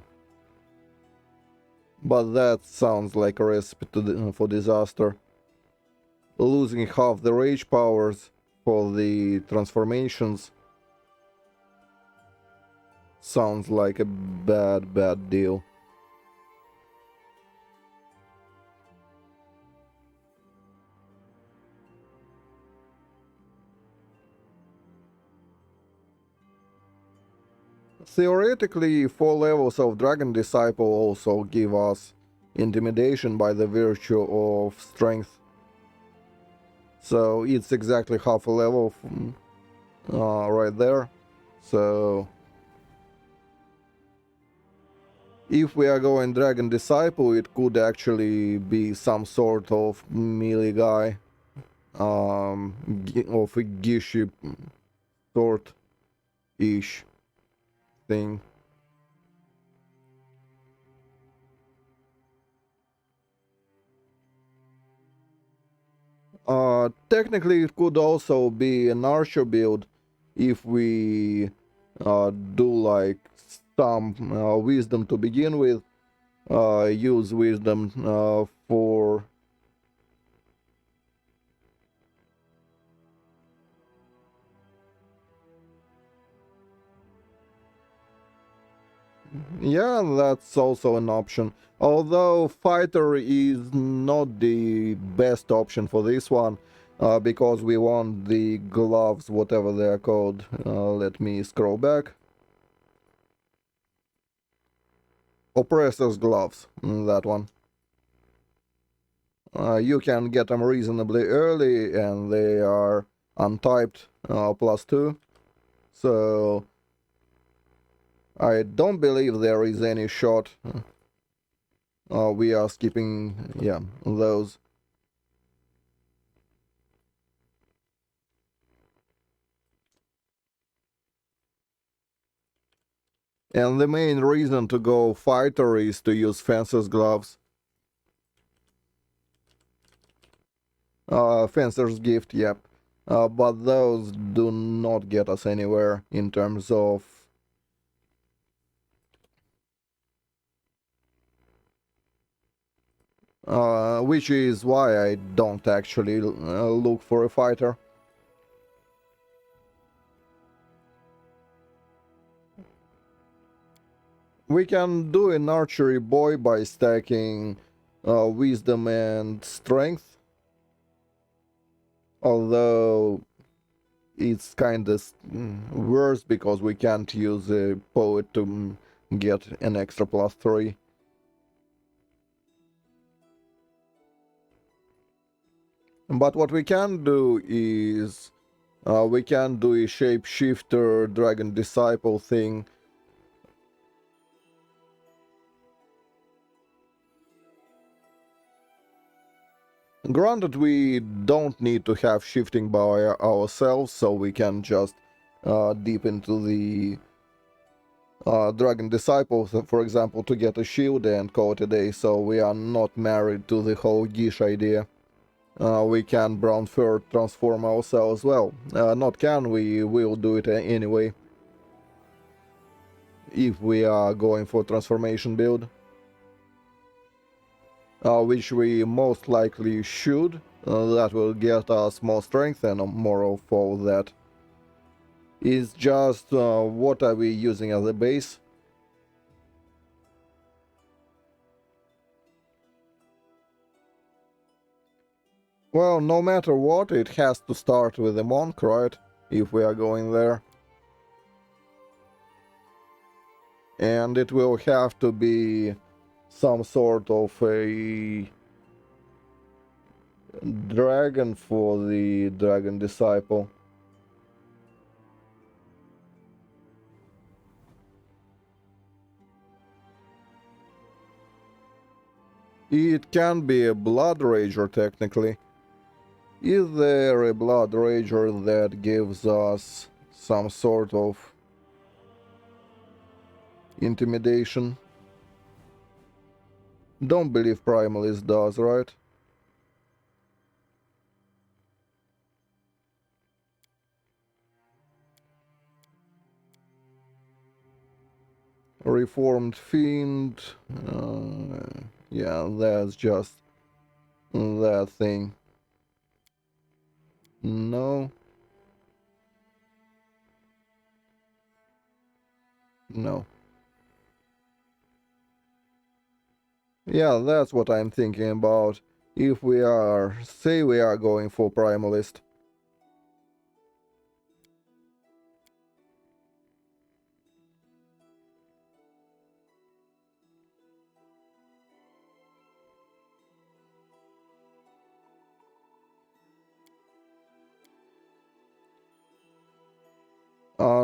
But that sounds like a recipe for disaster. Losing half the rage powers for the transformations sounds like a bad deal. Theoretically, 4 levels of Dragon Disciple also give us Intimidation by the virtue of Strength. So it's exactly half a level right there. So if we are going Dragon Disciple, it could actually be some sort of melee guy, of a Gishi sort. ish thing. Technically, it could also be an archer build if we do like some wisdom to begin with. Use wisdom for yeah, that's also an option. Although fighter is not the best option for this one, because we want the gloves, whatever they are called. Let me scroll back. Oppressor's gloves, that one. You can get them reasonably early, and they are untyped +2. So I don't believe there is any shot. We are skipping, yeah, those. And the main reason to go fighter is to use fencer's gloves. Fencer's gift, yep. But those do not get us anywhere in terms of which is why I don't actually look for a fighter. We can do an archery boy by stacking wisdom and strength, although it's kind of worse because we can't use a poet to get an extra +3. But what we can do is we can do a shapeshifter dragon disciple thing. Granted, we don't need to have shifting by ourselves, so we can just dip into the dragon disciple, for example, to get a shield and call it a day, so we are not married to the whole Gish idea. We can brown fur transform ourselves. Well, not can, we will do it anyway. If we are going for transformation build. Which we most likely should. That will get us more strength and more of all that. Is just what are we using as a base? Well, no matter what, it has to start with a monk, right? If we are going there. And it will have to be some sort of a dragon for the dragon disciple. It can be a blood rager technically. Is there a blood rager that gives us some sort of intimidation? Don't believe Primalist does, right? Reformed Fiend. Yeah, that's just that thing. No. No. Yeah, that's what I'm thinking about. If we are, say we are going for Primalist.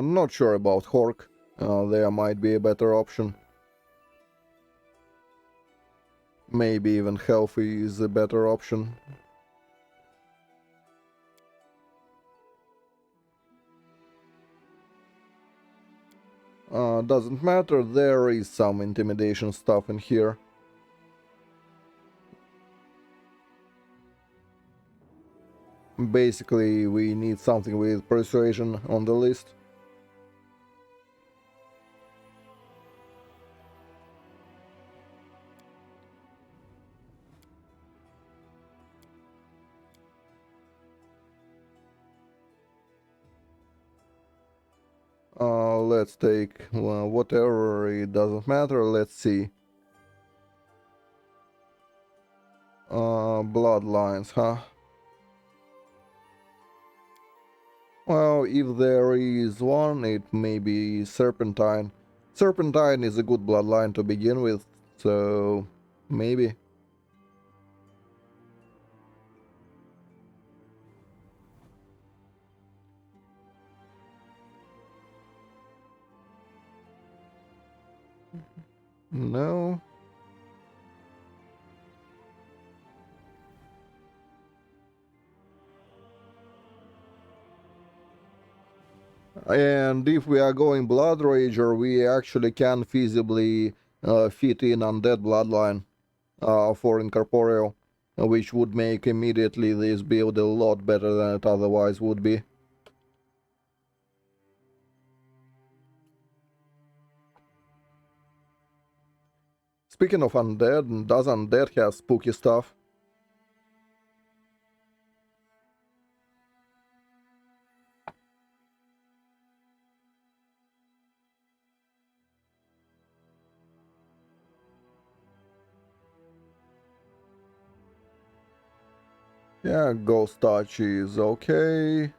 Not sure about Hork. There might be a better option. Maybe even Healthy is a better option. Doesn't matter, there is some intimidation stuff in here. Basically, we need something with Persuasion on the list. Let's take whatever, it doesn't matter, let's see. Bloodlines, huh? Well, if there is one, it may be Serpentine. Serpentine is a good bloodline to begin with, so maybe. No. And if we are going Blood Rager, we actually can feasibly fit in Undead Bloodline for Incorporeal, which would make immediately this build a lot better than it otherwise would be. Speaking of Undead, does Undead have spooky stuff? Yeah, Ghost Touch is okay.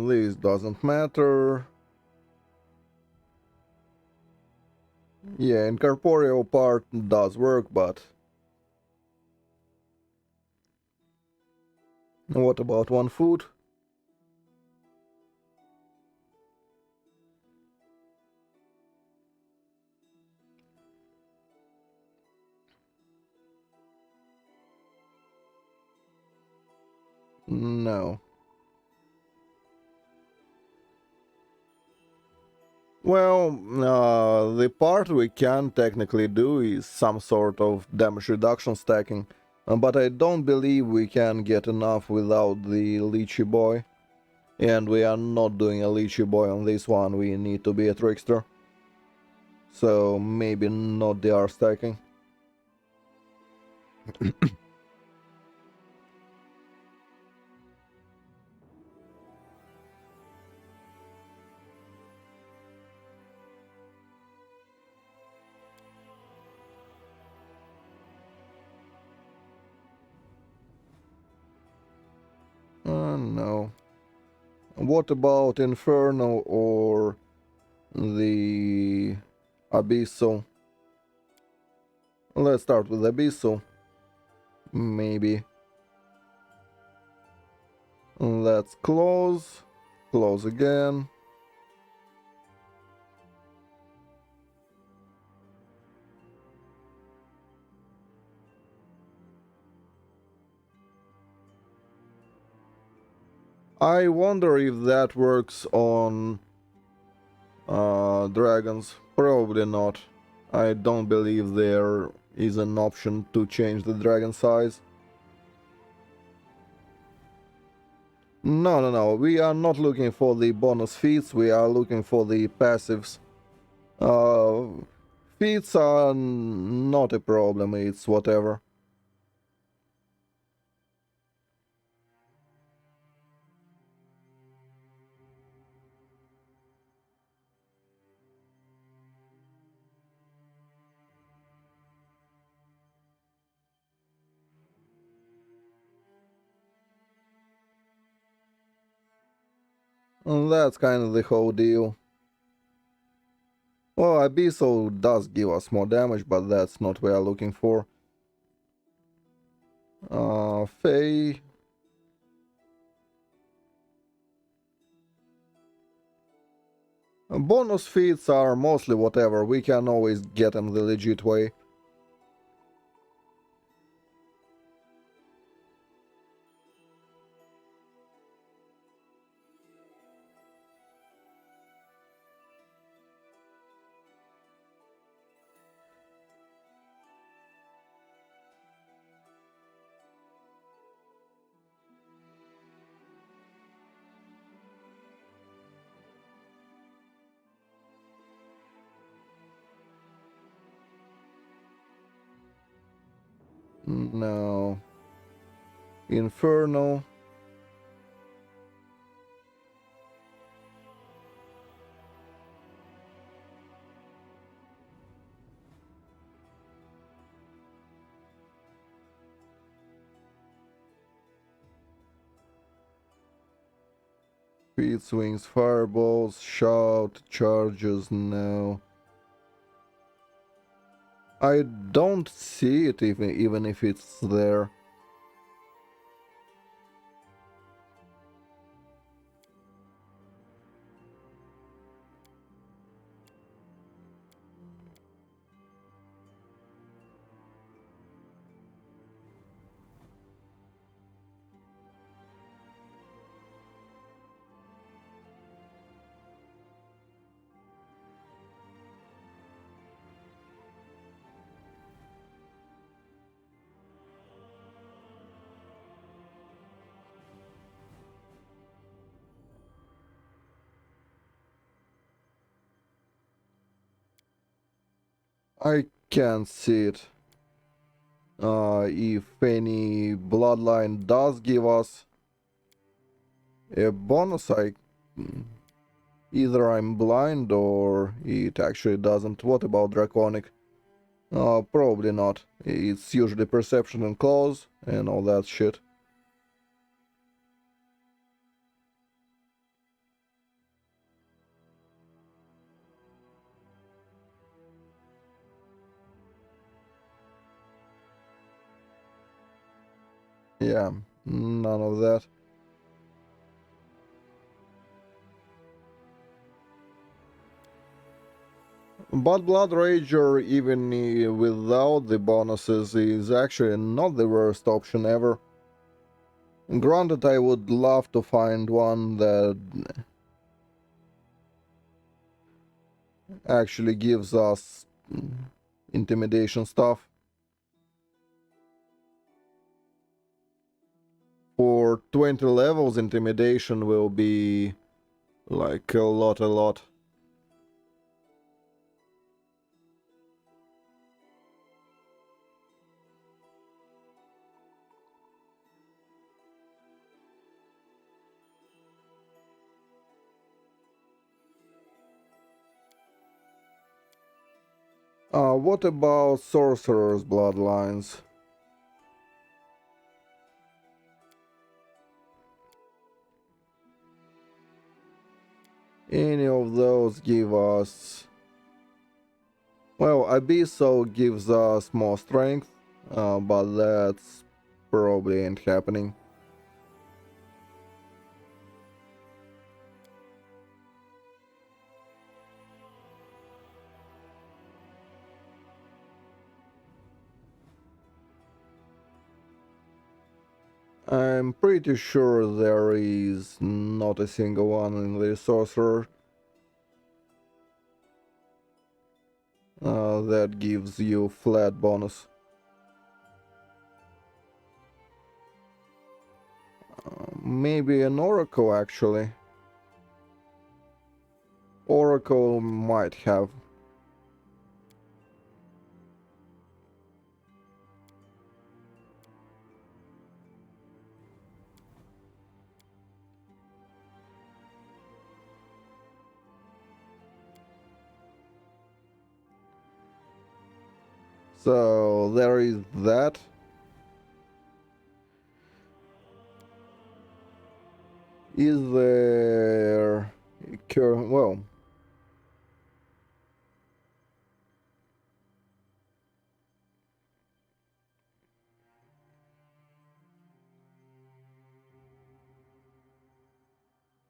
This doesn't matter. Yeah, incorporeal part does work, but what about one food? No. Well, the part we can technically do is some sort of damage reduction stacking, but I don't believe we can get enough without the Lychee Boy. And we are not doing a Lychee Boy on this one, we need to be a Trickster. So maybe not the R stacking. No. What about Inferno or the Abyssal? Let's start with Abyssal. Maybe. Let's close. Close again. I wonder if that works on dragons. Probably not. I don't believe there is an option to change the dragon size. No. We are not looking for the bonus feats. We are looking for the passives. Feats are not a problem. It's whatever. And that's kind of the whole deal. Well, Abyssal does give us more damage, but that's not what we are looking for. Faye. Bonus feats are mostly whatever, we can always get them the legit way. No. Inferno. Speed swings, fireballs, shout, charges, no. I don't see it even if it's there. I can't see it. If any bloodline does give us a bonus, either I'm blind or it actually doesn't. What about draconic? Probably not. It's usually perception and claws and all that shit. Yeah, none of that. But Blood Rager, even without the bonuses, is actually not the worst option ever. Granted, I would love to find one that actually gives us intimidation stuff. For 20 levels, intimidation will be like a lot. What about Sorcerer's Bloodlines? Any of those give us... Well, Abysso gives us more strength, but that's probably ain't happening. I'm pretty sure there is not a single one in the Sorcerer that gives you flat bonus. Maybe an Oracle, actually. Oracle might have. So there is that. Is there... Well...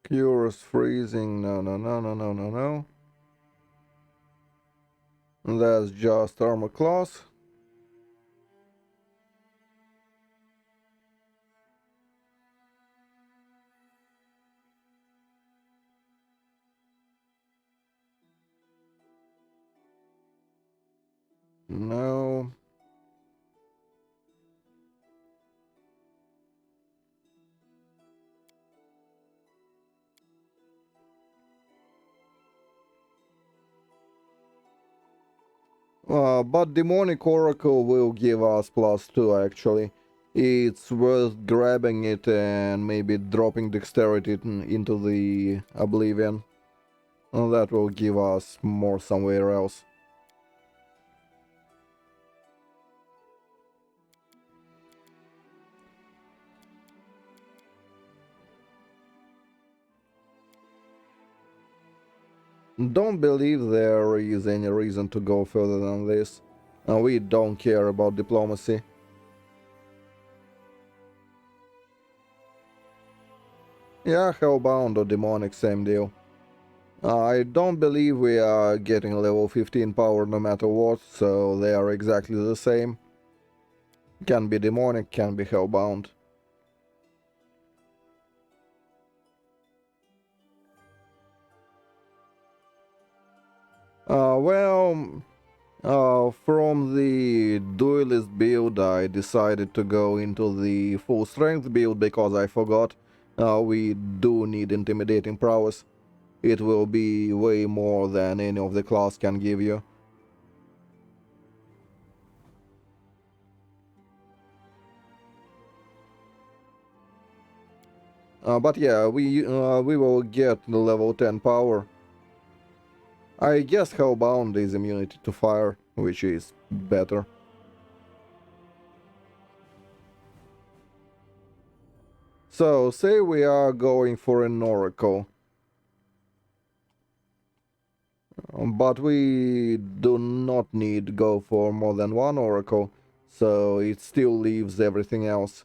Cures freezing, no. That's just armor class. No. But Demonic Oracle will give us +2 actually. It's worth grabbing it and maybe dropping Dexterity into the Oblivion. That will give us more somewhere else. Don't believe there is any reason to go further than this. We don't care about diplomacy. Yeah, Hellbound or Demonic, same deal. I don't believe we are getting level 15 power no matter what, so they are exactly the same. Can be Demonic, can be Hellbound. From the duelist build, I decided to go into the full strength build because I forgot we do need intimidating prowess. It will be way more than any of the class can give you. But yeah, we will get the level 10 power. I guess Hellbound is immunity to fire, which is better. So, say we are going for an Oracle. But we do not need go for more than one Oracle, so it still leaves everything else.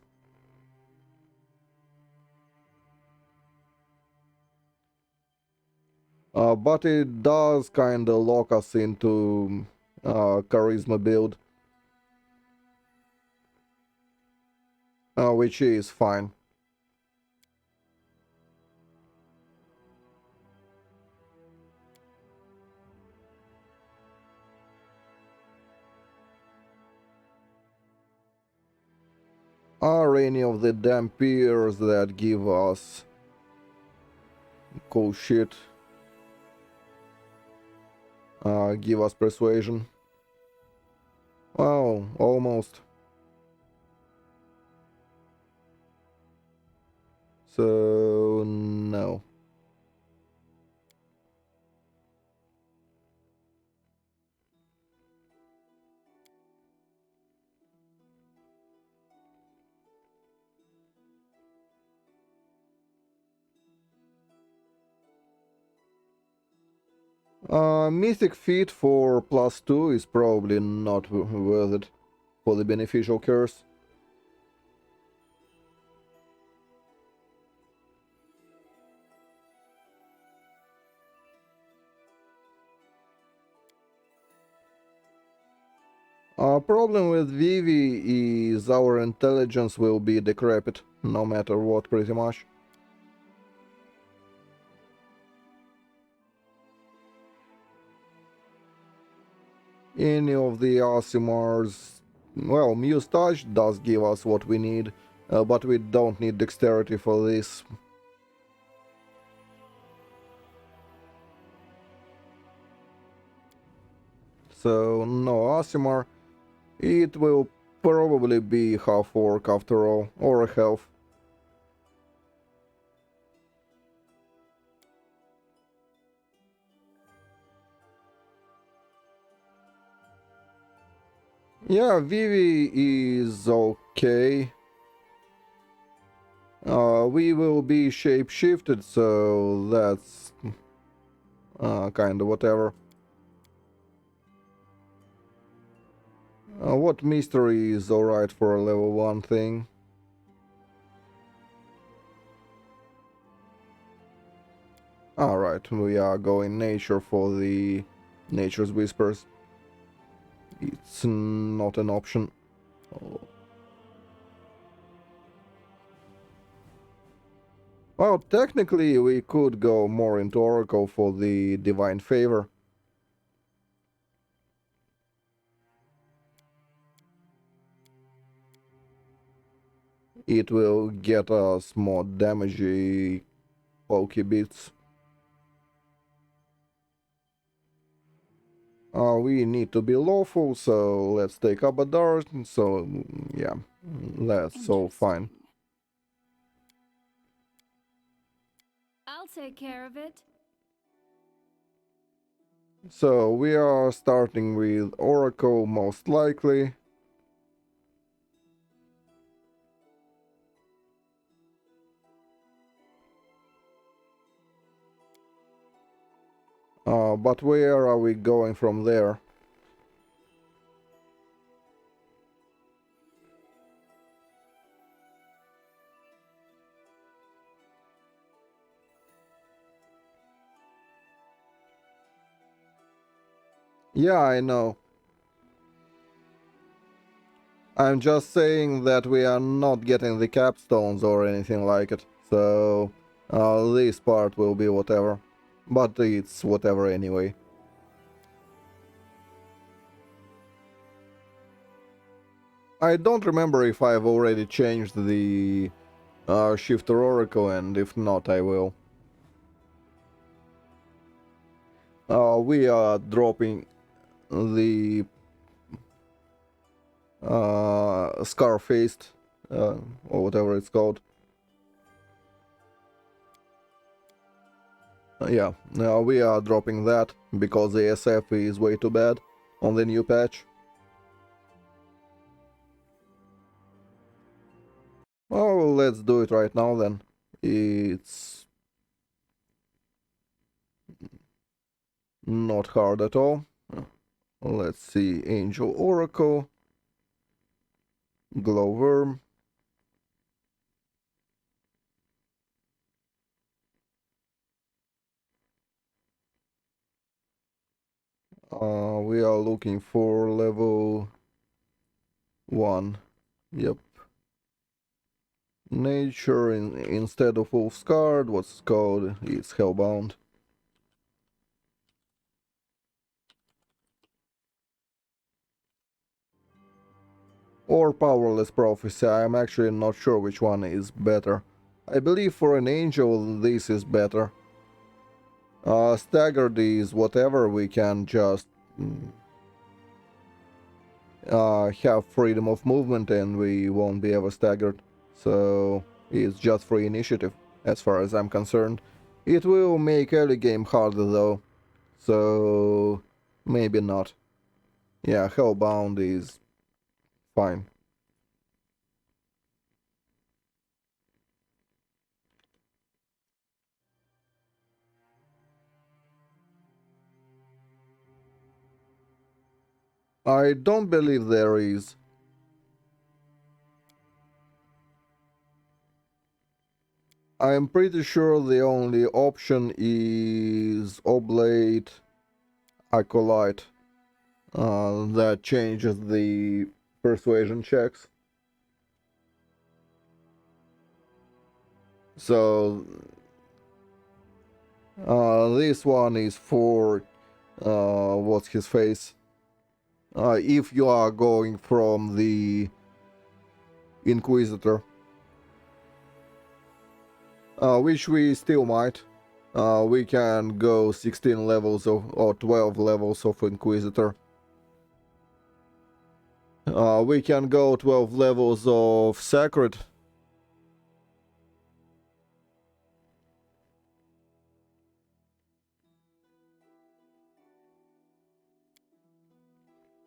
But it does kinda lock us into Charisma build, which is fine. Are any of the Dampiers that give us cool shit? Give us Persuasion. Well, almost. So, no. Mythic feat for +2 is probably not worth it for the beneficial curse. Problem with Vivi is our intelligence will be decrepit, no matter what, pretty much. Any of the Aasimars... Well, Mustache does give us what we need, but we don't need dexterity for this. So, no Aasimar. It will probably be half orc after all, or a half. Yeah, Vivi is okay. We will be shape-shifted, so that's kinda whatever. What mystery is alright for a level 1 thing? Alright, we are going nature for the nature's whispers. it's not an option. Well, technically we could go more into Oracle for the Divine Favor. It will get us more damagey pokey bits. We need to be lawful, so let's take Abadar. So, yeah, that's so fine. I'll take care of it. So, we are starting with Oracle, most likely. But where are we going from there? Yeah, I know. I'm just saying that we are not getting the capstones or anything like it. So, this part will be whatever. But it's whatever anyway. I don't remember if I've already changed the Shifter Oracle, and if not, I will. We are dropping the Scar-Faced, or whatever it's called. Yeah, we are dropping that because the SF is way too bad on the new patch. Well, let's do it right now then. It's not hard at all. Let's see, Angel Oracle, Glowworm. We are looking for level 1. Yep. Nature instead of Wolf's Guard, what's called? It's Hellbound. Or Powerless Prophecy, I'm actually not sure which one is better. I believe for an angel this is better. Staggered is whatever, we can just have freedom of movement and we won't be ever staggered. So it's just free initiative, as far as I'm concerned. It will make early game harder though, so maybe not. Yeah, Hellbound is fine. I don't believe there is. I'm pretty sure the only option is Oblate Acolyte. That changes the persuasion checks. So this one is for what's his face? If you are going from the Inquisitor, which we still might. We can go 16 levels or 12 levels of Inquisitor. We can go 12 levels of Sacred.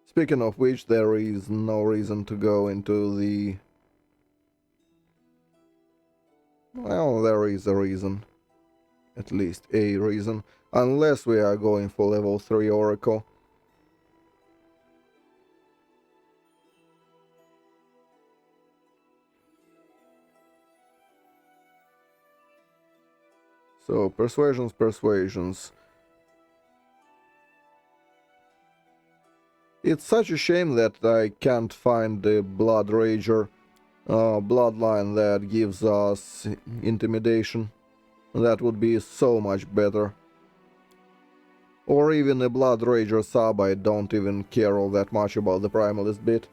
Speaking of which, there is no reason to go into the... Well, there is a reason. At least a reason. Unless we are going for level 3 Oracle. So, persuasions. It's such a shame that I can't find the Blood Rager bloodline that gives us intimidation. That would be so much better. Or even a Blood Rager sub. I don't even care all that much about the Primalist bit.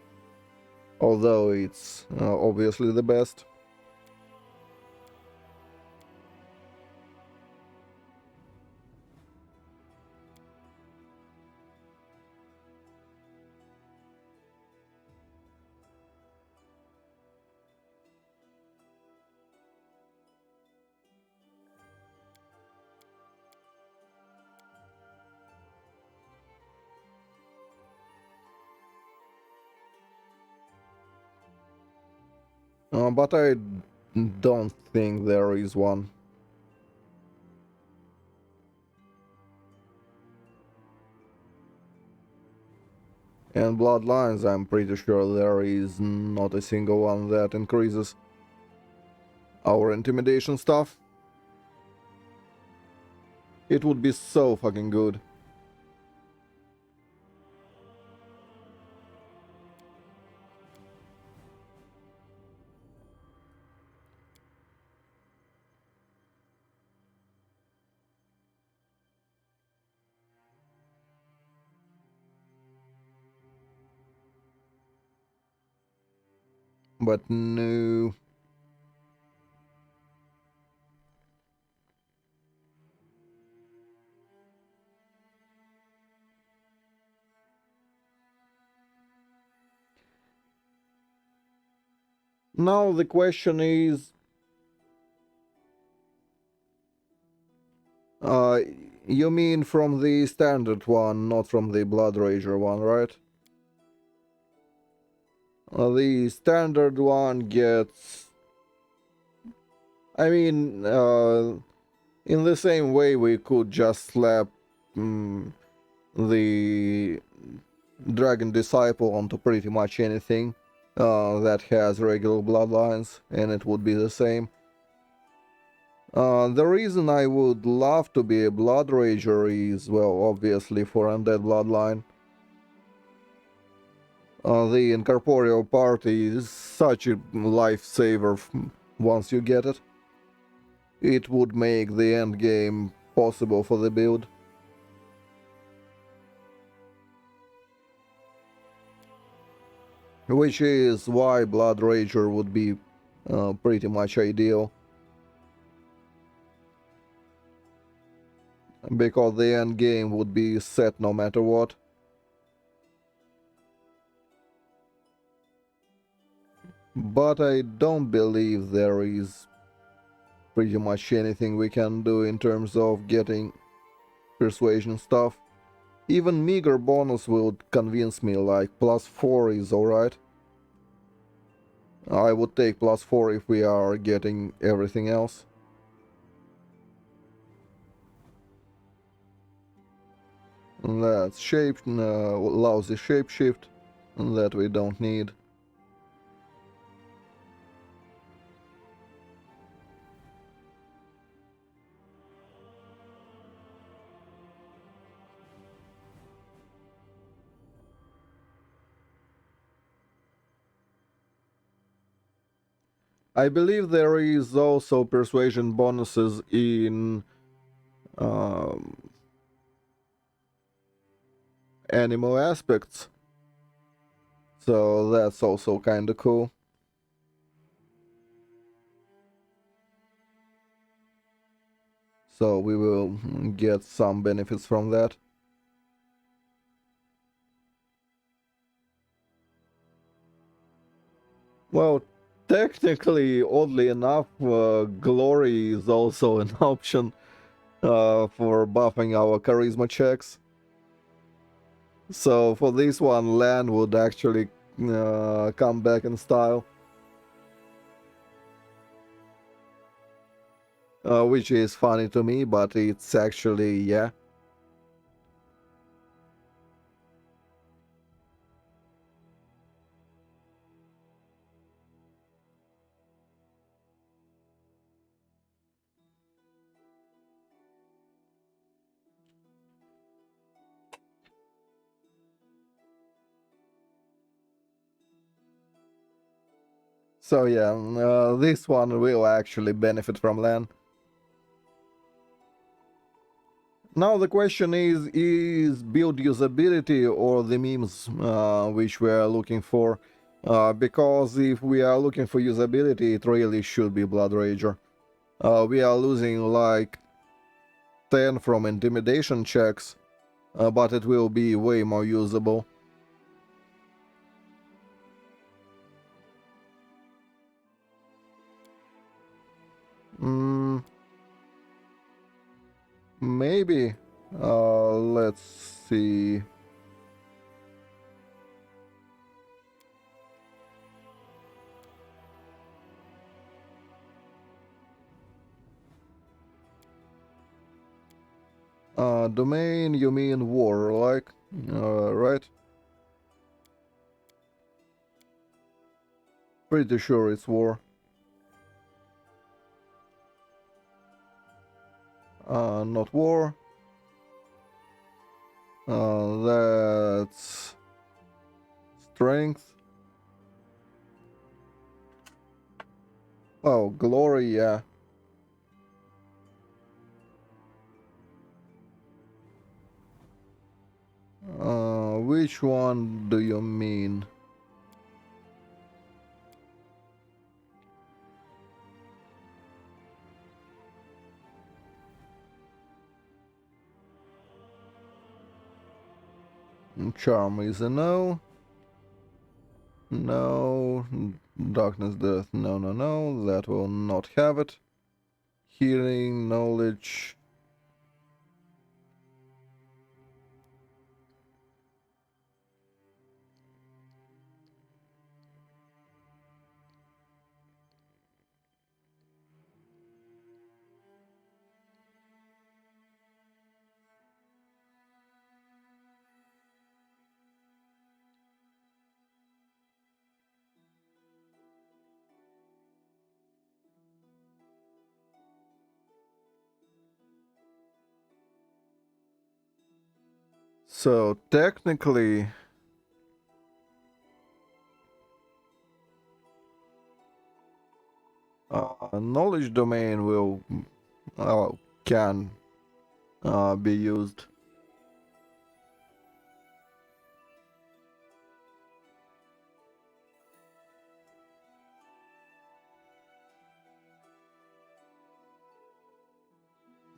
Although it's obviously the best. But I don't think there is one. And Bloodlines, I'm pretty sure there is not a single one that increases our intimidation stuff. It would be so fucking good. But no. Now the question is, uh, you mean from the standard one, not from the Blood Rager one, right? The standard one gets... I mean, in the same way we could just slap the Dragon Disciple onto pretty much anything that has regular bloodlines, and it would be the same. The reason I would love to be a Blood Rager is, well, obviously for Undead Bloodline. The Incorporeal party is such a lifesaver once you get it. It would make the endgame possible for the build. Which is why Blood Rager would be pretty much ideal. Because the end game would be set no matter what. But I don't believe there is pretty much anything we can do in terms of getting persuasion stuff. Even meager bonus would convince me, like +4 is alright. I would take +4 if we are getting everything else. That's lousy shapeshift that we don't need. I believe there is also persuasion bonuses in animal aspects, so that's also kinda cool. So we will get some benefits from that. Well, technically, oddly enough, glory is also an option for buffing our charisma checks. So for this one, land would actually come back in style. Which is funny to me, but it's actually, yeah. So yeah, this one will actually benefit from land. Now the question is build usability or the memes which we are looking for? Because if we are looking for usability, it really should be Blood Rager. We are losing like 10 from intimidation checks, but it will be way more usable. Mm, maybe. Let's see. Domain, you mean war, like? Right? Pretty sure it's war. Not war. That's strength. Oh, glory, yeah. Which one do you mean? Charm is a no. No. Darkness, death, no, no, no. That will not have it. Healing, knowledge. So technically, knowledge domain will can be used.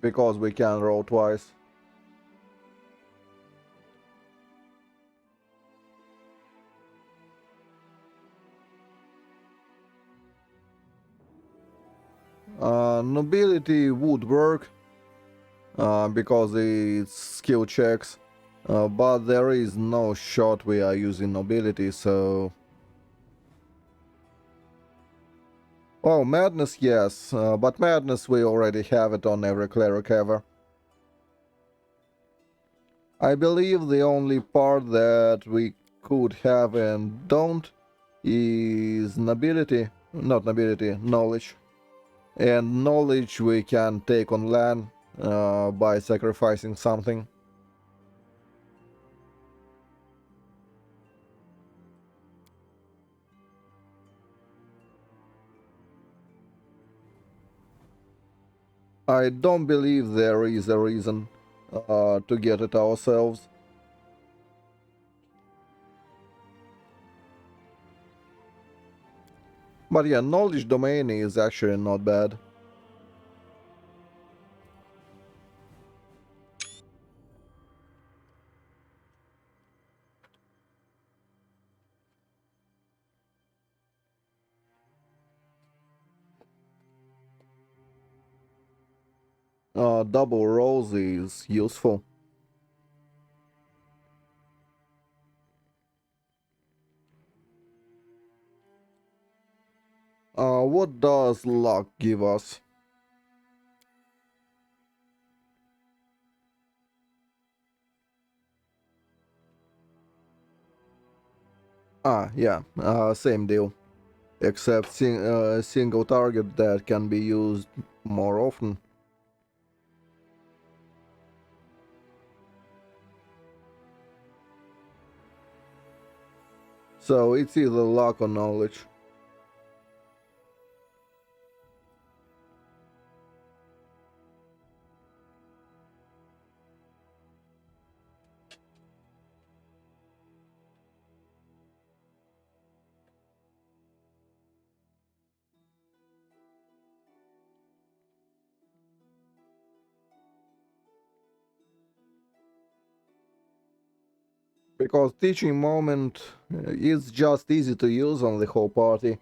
Because we can roll twice. Nobility would work because it's skill checks, but there is no shot we are using nobility, so... Oh, madness, yes, but madness we already have it on every cleric ever. I believe the only part that we could have and don't is nobility, not nobility, knowledge. And knowledge we can take on land by sacrificing something. I don't believe there is a reason to get it ourselves. But yeah, knowledge domain is actually not bad. Double rolls is useful. What does luck give us? Yeah, same deal. Except single target that can be used more often. So it's either luck or knowledge. Because teaching moment is just easy to use on the whole party.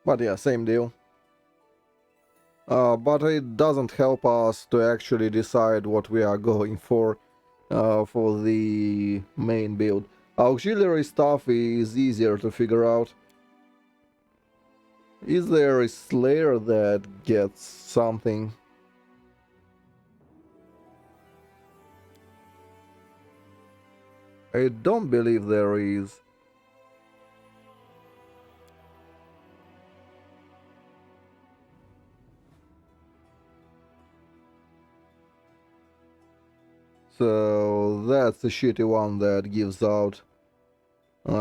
But yeah, same deal. But it doesn't help us to actually decide what we are going for the main build. Auxiliary stuff is easier to figure out. Is there a Slayer that gets something? I don't believe there is. So that's a shitty one that gives out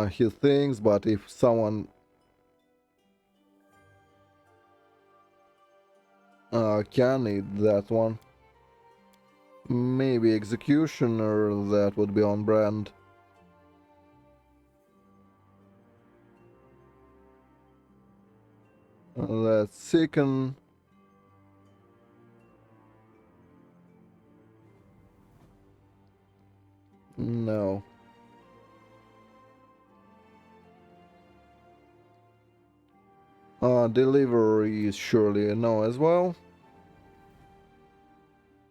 his things, but if someone can eat that one, maybe Executioner, that would be on brand. That's Sicken. No. Delivery is surely a no as well.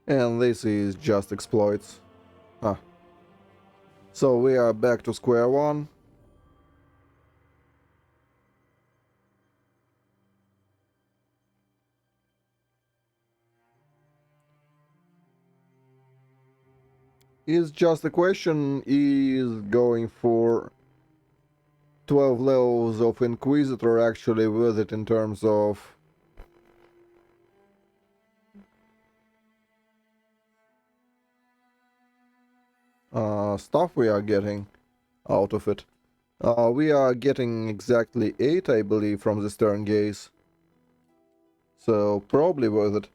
And this is just exploits. Ah. So we are back to square one. It's just a question, is going for 12 levels of Inquisitor actually worth it in terms of stuff we are getting out of it. We are getting exactly 8, I believe, from the Stern Gaze. So probably worth it.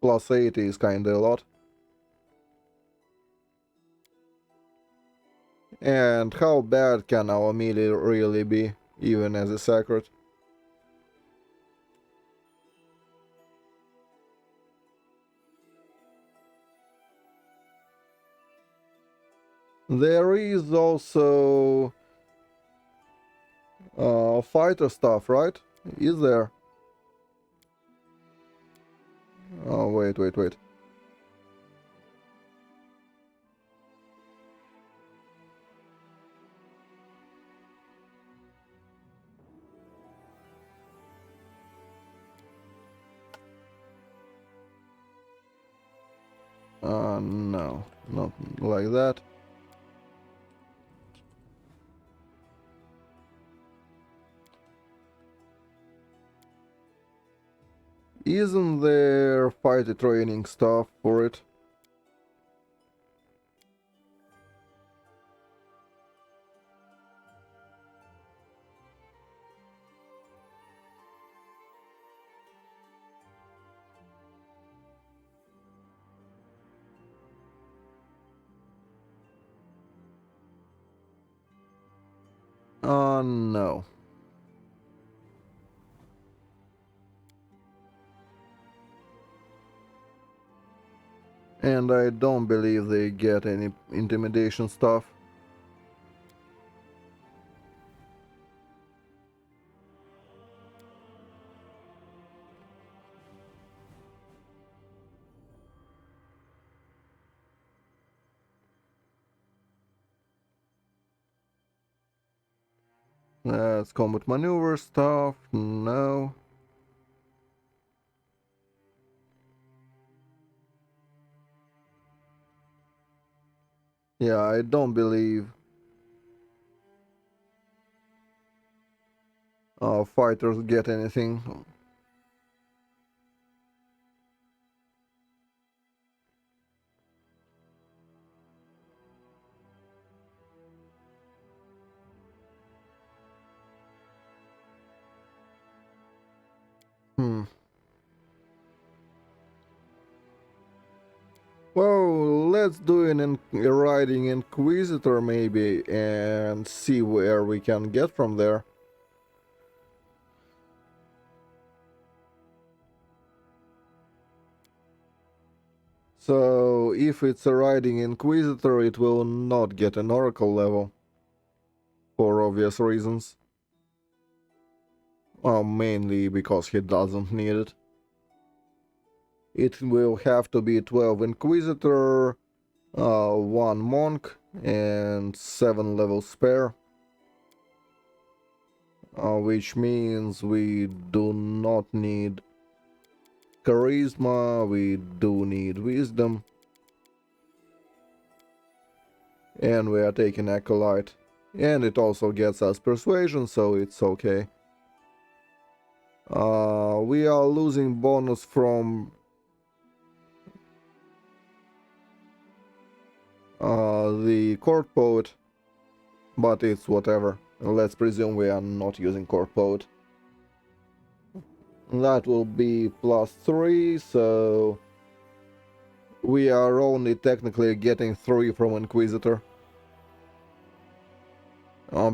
Plus 8 is kinda a lot. And how bad can our melee really be, even as a sacred? There is also fighter stuff, right? Is there? Oh, wait. No, not like that. Isn't there fighter training stuff for it? No. And I don't believe they get any intimidation stuff. That's combat maneuver stuff. No. Yeah, I don't believe fighters get anything. Well, let's do a riding Inquisitor maybe and see where we can get from there. So if it's a riding Inquisitor, it will not get an Oracle level for obvious reasons. Mainly because he doesn't need it. It will have to be 12 Inquisitor, 1 Monk, and 7 level spare. Which means we do not need Charisma, we do need Wisdom. And we are taking Acolyte. And it also gets us Persuasion, so it's okay. We are losing bonus from the Court Poet, but it's whatever. Let's presume we are not using Court Poet. That will be +3, so we are only technically getting 3 from Inquisitor.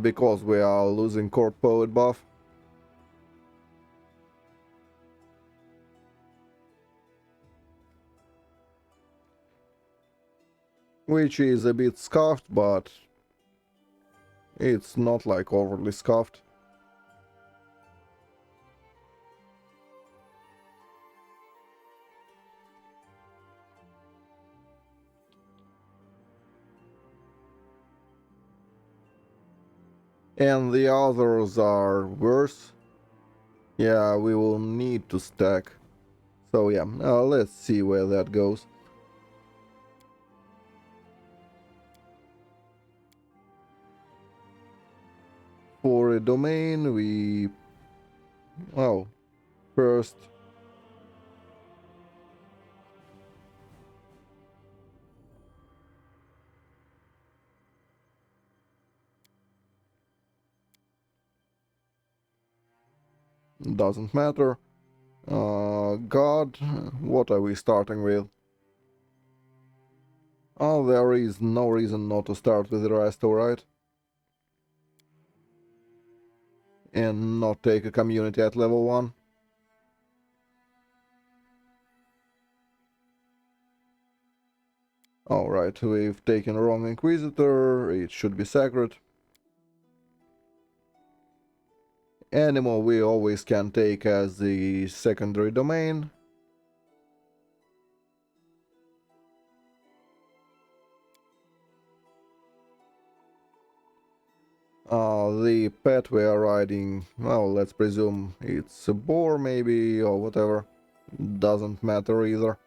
Because we are losing Court Poet buff. Which is a bit scuffed, but it's not like overly scuffed. And the others are worse. Yeah, we will need to stack. So yeah, let's see where that goes. For a domain, we... Oh, first... Doesn't matter. God, what are we starting with? Oh, there is no reason not to start with the Resto, right? And not take a community at level 1. Alright, we've taken wrong Inquisitor, it should be Sacred. Animal we always can take as the secondary domain. The pet we are riding, well, let's presume it's a boar maybe, or whatever. Doesn't matter either.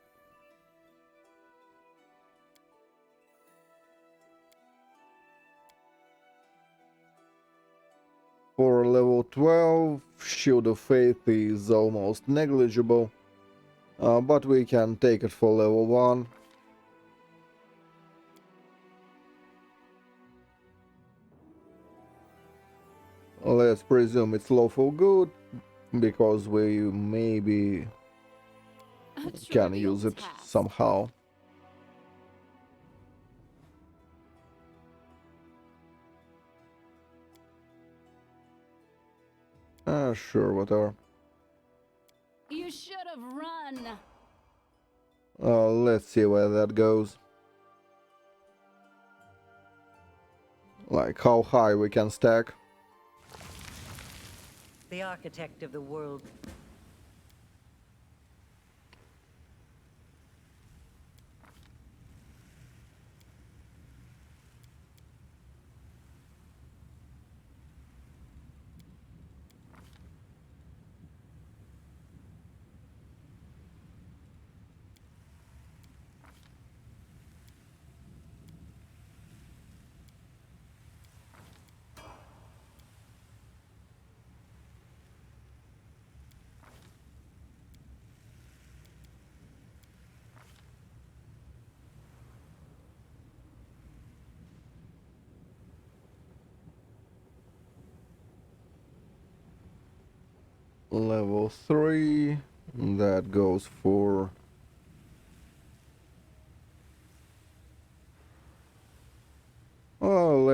For level 12, Shield of Faith is almost negligible, but we can take it for level 1. Let's presume it's lawful good, because we maybe A can trivial use it task. somehow. Sure, whatever. You should have run. Let's see where that goes. Like how high we can stack. The architect of the world. Level 3. That goes for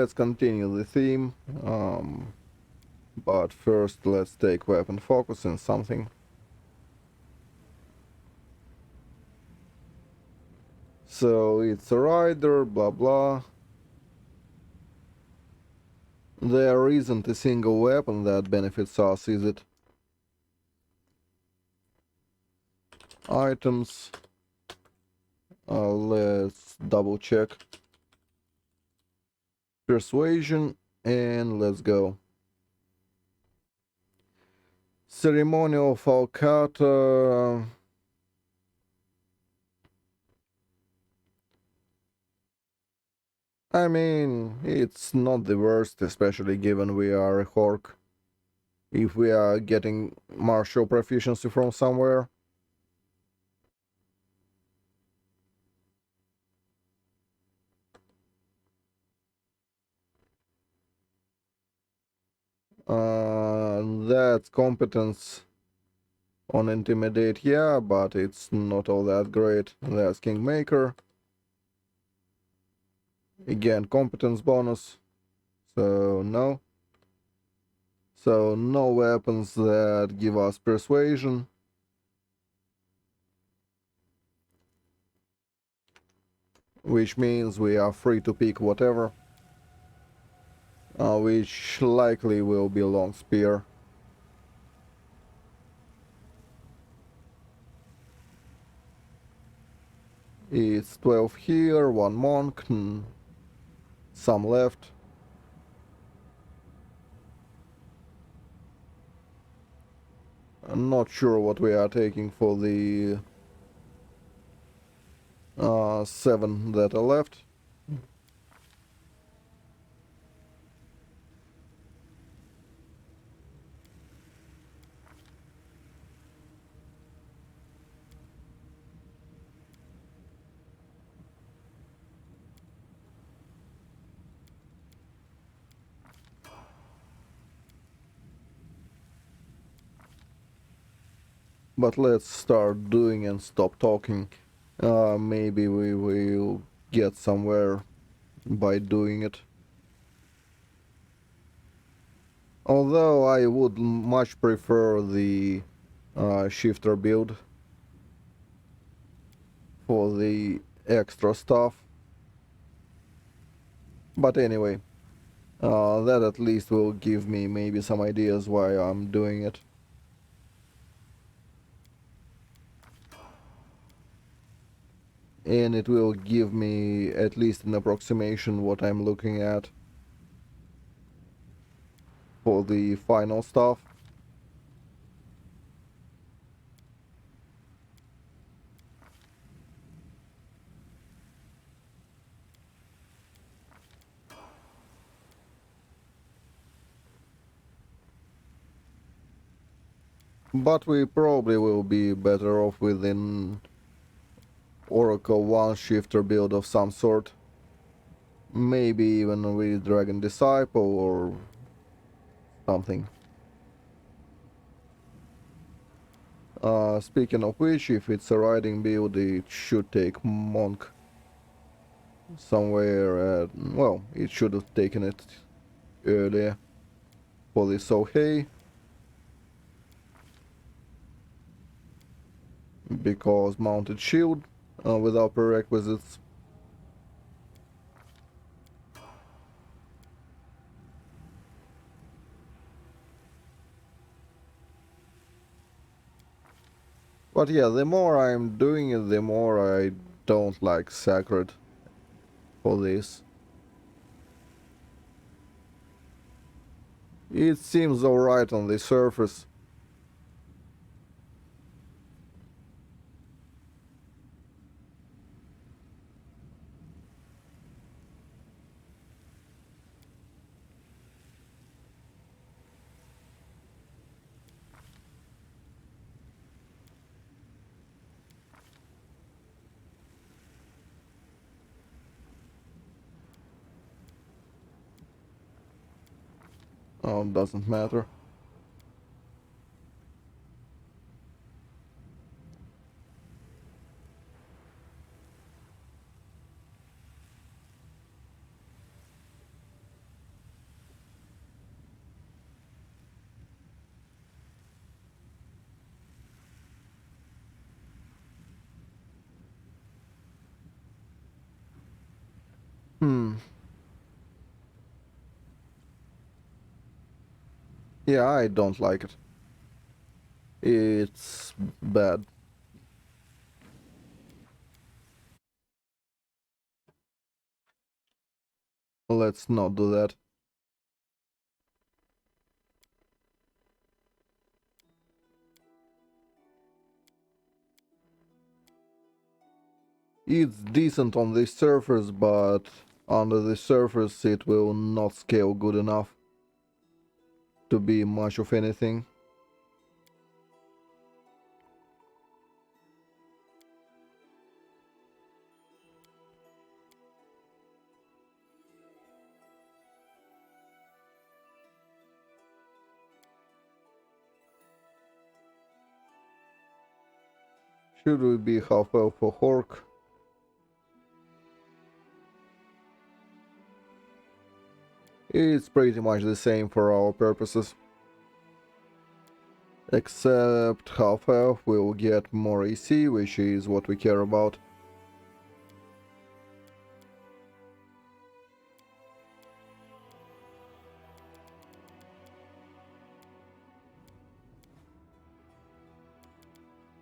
let's continue the theme. But first let's take weapon focus in something. So it's a rider, blah blah. There isn't a single weapon that benefits us, is it? Items. Let's double check. Persuasion, and let's go. Ceremonial Falcata. I mean, it's not the worst, especially given we are a Hork. If we are getting martial proficiency from somewhere. That's competence on Intimidate, yeah, but it's not all that great. That's Kingmaker. Again, competence bonus. So, no. So, no weapons that give us Persuasion. Which means we are free to pick whatever. Which likely will be Long Spear. It's 12 here, 1 monk, some left. I'm not sure what we are taking for the 7 that are left. But let's start doing and stop talking. Maybe we will get somewhere by doing it. Although I would much prefer the shifter build for the extra stuff. But anyway, that at least will give me maybe some ideas why I'm doing it. And it will give me at least an approximation what I'm looking at for the final stuff. But we probably will be better off with an Oracle 1 shifter build of some sort. Maybe even with Dragon Disciple or something. Speaking of which, if it's a riding build, it should take Monk somewhere. Well, it should have taken it earlier. Police Sohei. Because mounted shield without prerequisites. But yeah, the more I'm doing it, the more I don't like Sacred for this. It seems alright on the surface. Oh, doesn't matter. Hmm. Yeah, I don't like it. It's bad. Let's not do that. It's decent on the surface, but under the surface it will not scale good enough to be much of anything. Should we be half elf or orc? It's pretty much the same for our purposes. Except half elf will get more AC, which is what we care about.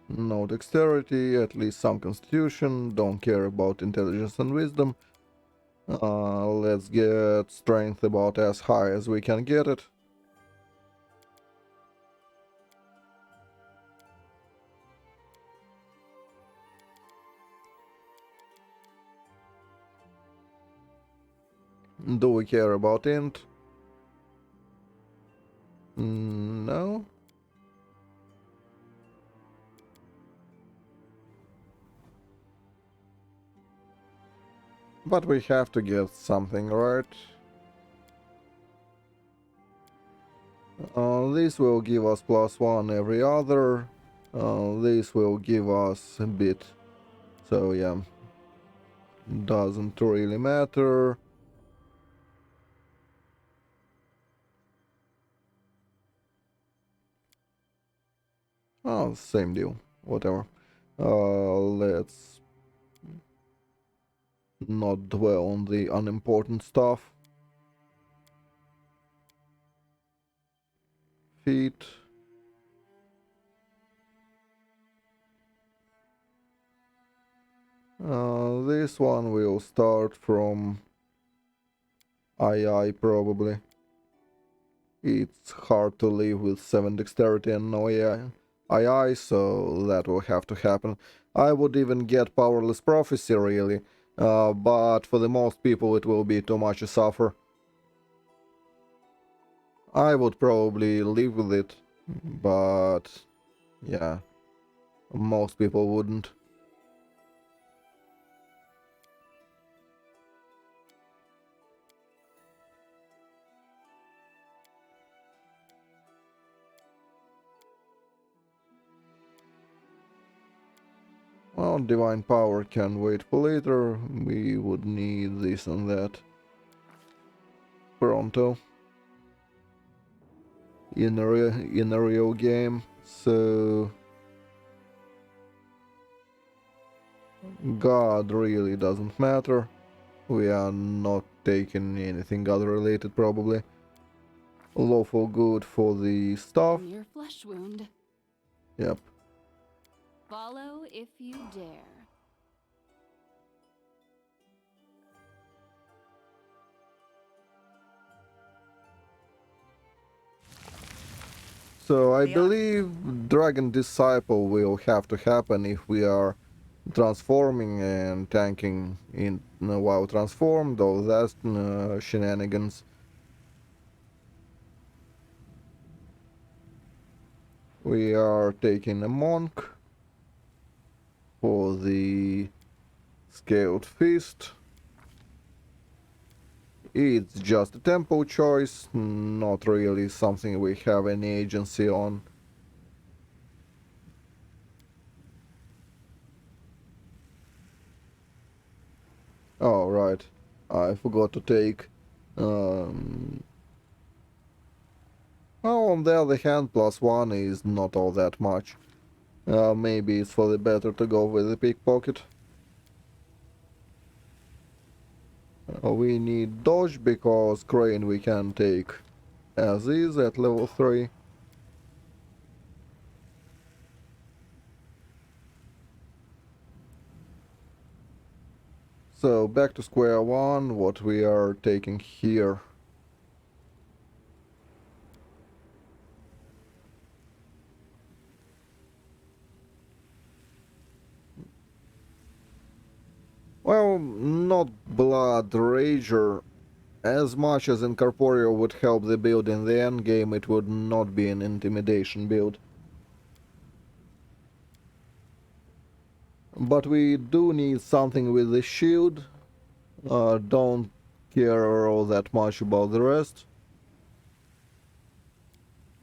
No dexterity, at least some constitution, don't care about intelligence and wisdom. Let's get strength about as high as we can get it. Do we care about int? No. But we have to get something, right? This will give us +1 every other. This will give us a bit. So yeah, doesn't really matter. Oh, same deal. Whatever. Let's not dwell on the unimportant stuff. Feet. This one will start from II probably. It's hard to live with 7 dexterity and no II, so that will have to happen. I would even get Powerless Prophecy really, but for the most people it will be too much to suffer. I would probably live with it, but yeah, most people wouldn't. Well, Divine Power can wait for later, we would need this and that pronto in a real game, so God really doesn't matter. We are not taking anything God related probably. Lawful good for the stuff. Mere flesh wound. Yep. Follow if you dare. So I believe Dragon Disciple will have to happen if we are transforming and tanking in while transformed, though that's shenanigans. We are taking a monk for the Scaled Fist. It's just a tempo choice, not really something we have any agency on. Oh, right. I forgot to take... Oh, on the other hand, +1 is not all that much. Maybe it's for the better to go with the pickpocket. We need dodge because crane we can take as is at level 3. So back to square one, what we are taking here. Well, not Blood Rager. As much as Incorporeal would help the build in the endgame, it would not be an intimidation build. But we do need something with the shield. Don't care all that much about the rest.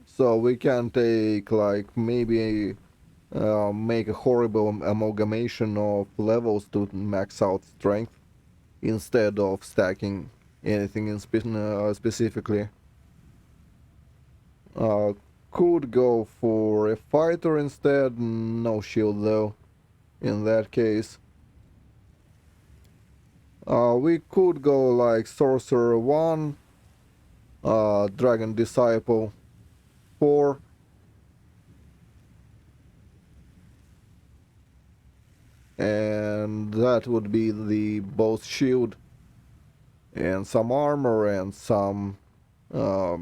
So we can take, like, maybe make a horrible amalgamation of levels to max out strength instead of stacking anything in specifically. Uh, could go for a fighter instead, no shield though, in that case. We could go like Sorcerer 1, Dragon Disciple 4, and that would be the both shield and some armor and some uh,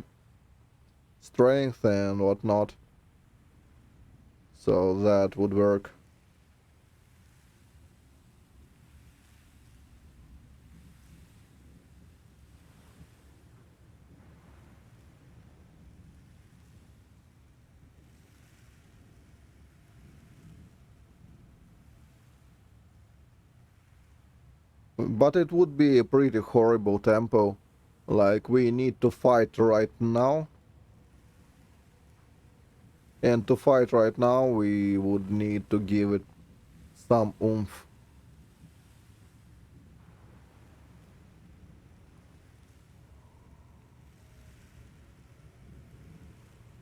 strength and whatnot. So that would work. But it would be a pretty horrible tempo. Like, we need to fight right now. And to fight right now, we would need to give it some oomph.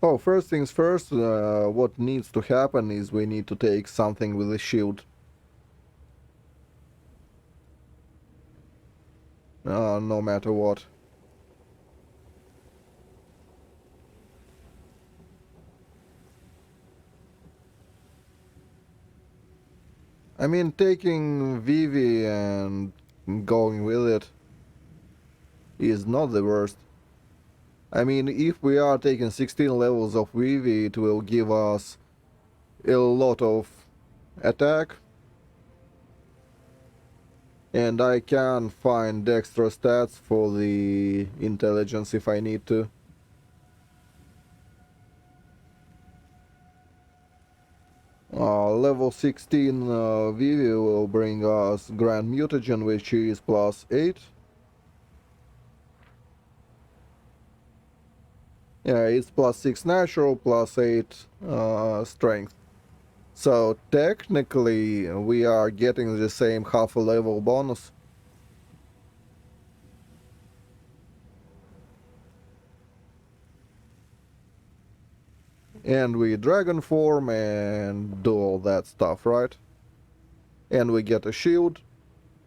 Oh, first things first, what needs to happen is we need to take something with a shield. No matter what. I mean, taking Vivi and going with it is not the worst. I mean, if we are taking 16 levels of Vivi, it will give us a lot of attack. And I can find extra stats for the intelligence if I need to. Level 16 Vivi will bring us Grand Mutagen, which is plus 8. Yeah, it's plus 6 natural, plus 8 strength. So technically we are getting the same half a level bonus. And we dragon form and do all that stuff, right? And we get a shield.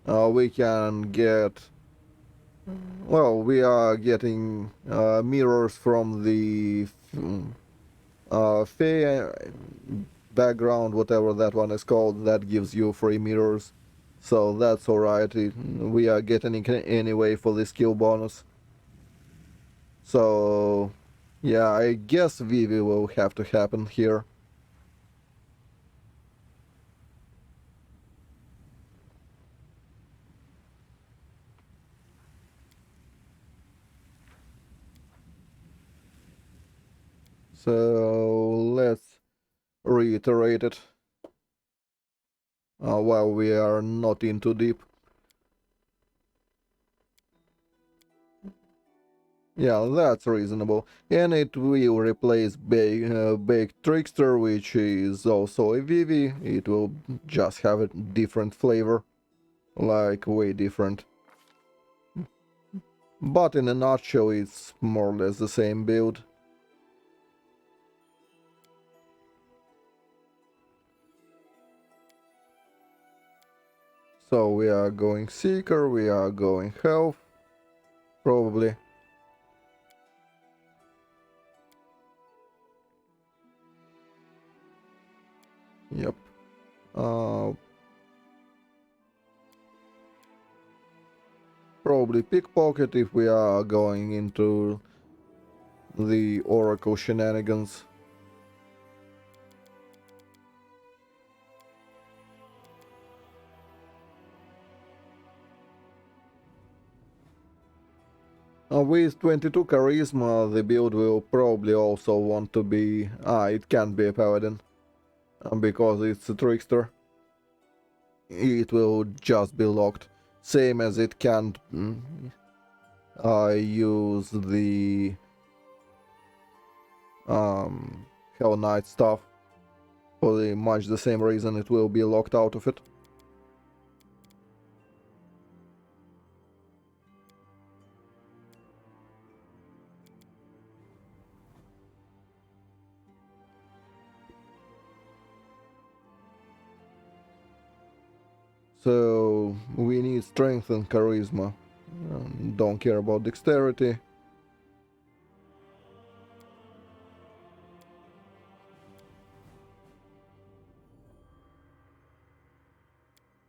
We can get... Well, we are getting mirrors from the Fey background, whatever that one is called, that gives you free mirrors. So that's alright. We are getting it anyway for the skill bonus. So yeah, I guess Vivi will have to happen here. So let's reiterate it while we are not in too deep. Yeah, that's reasonable. And it will replace Baked Trickster, which is also a Vivi. It will just have a different flavor. Like, way different. But in a nutshell, it's more or less the same build. So we are going Seeker, we are going Health, probably. Yep. Probably Pickpocket if we are going into the Oracle shenanigans. With 22 charisma, the build will probably also want to be... it can't be a paladin, because it's a trickster. It will just be locked. Same as it can't use the Hell Knight stuff. For much the same reason it will be locked out of it. So we need strength and charisma. Don't care about dexterity.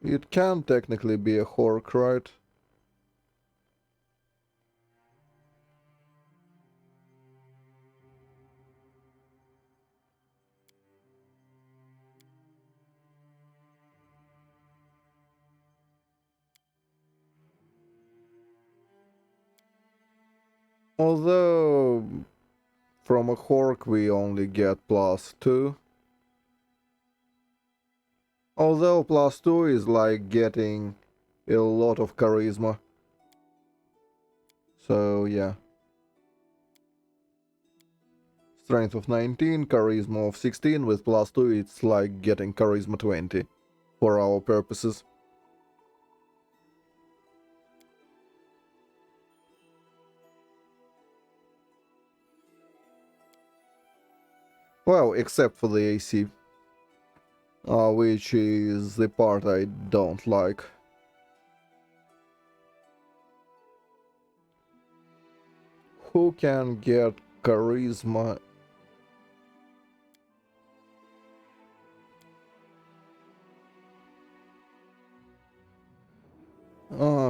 It can technically be a Hork, right? Although from a Hork we only get +2. Although +2 is like getting a lot of charisma. So yeah. Strength of 19, charisma of 16 with +2, it's like getting charisma 20 for our purposes. Well, except for the AC, which is the part I don't like. Who can get charisma?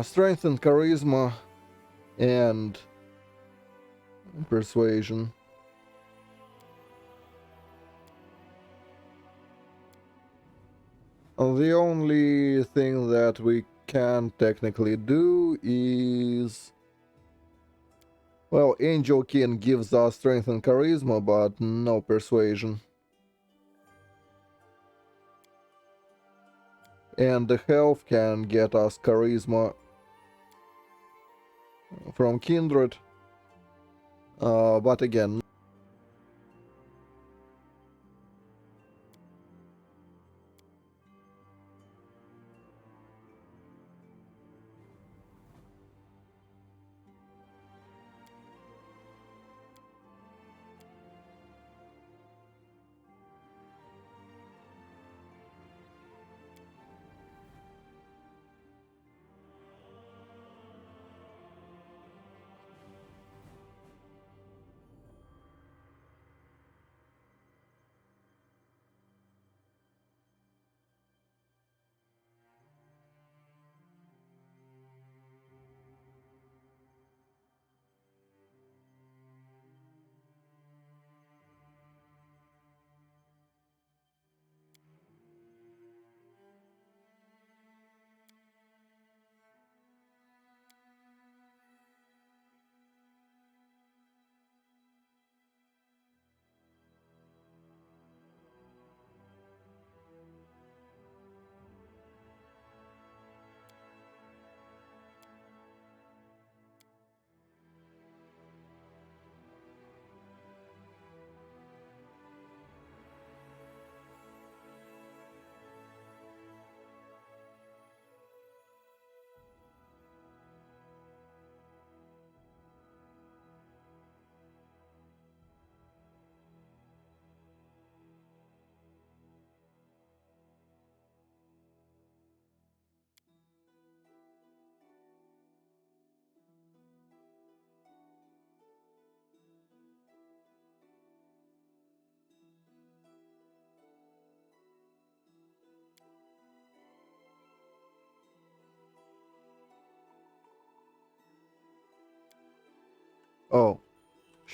Strength and charisma and persuasion. The only thing that we can technically do is... Well, Angel King gives us strength and charisma, but no persuasion. And the health can get us charisma from Kindred. But again...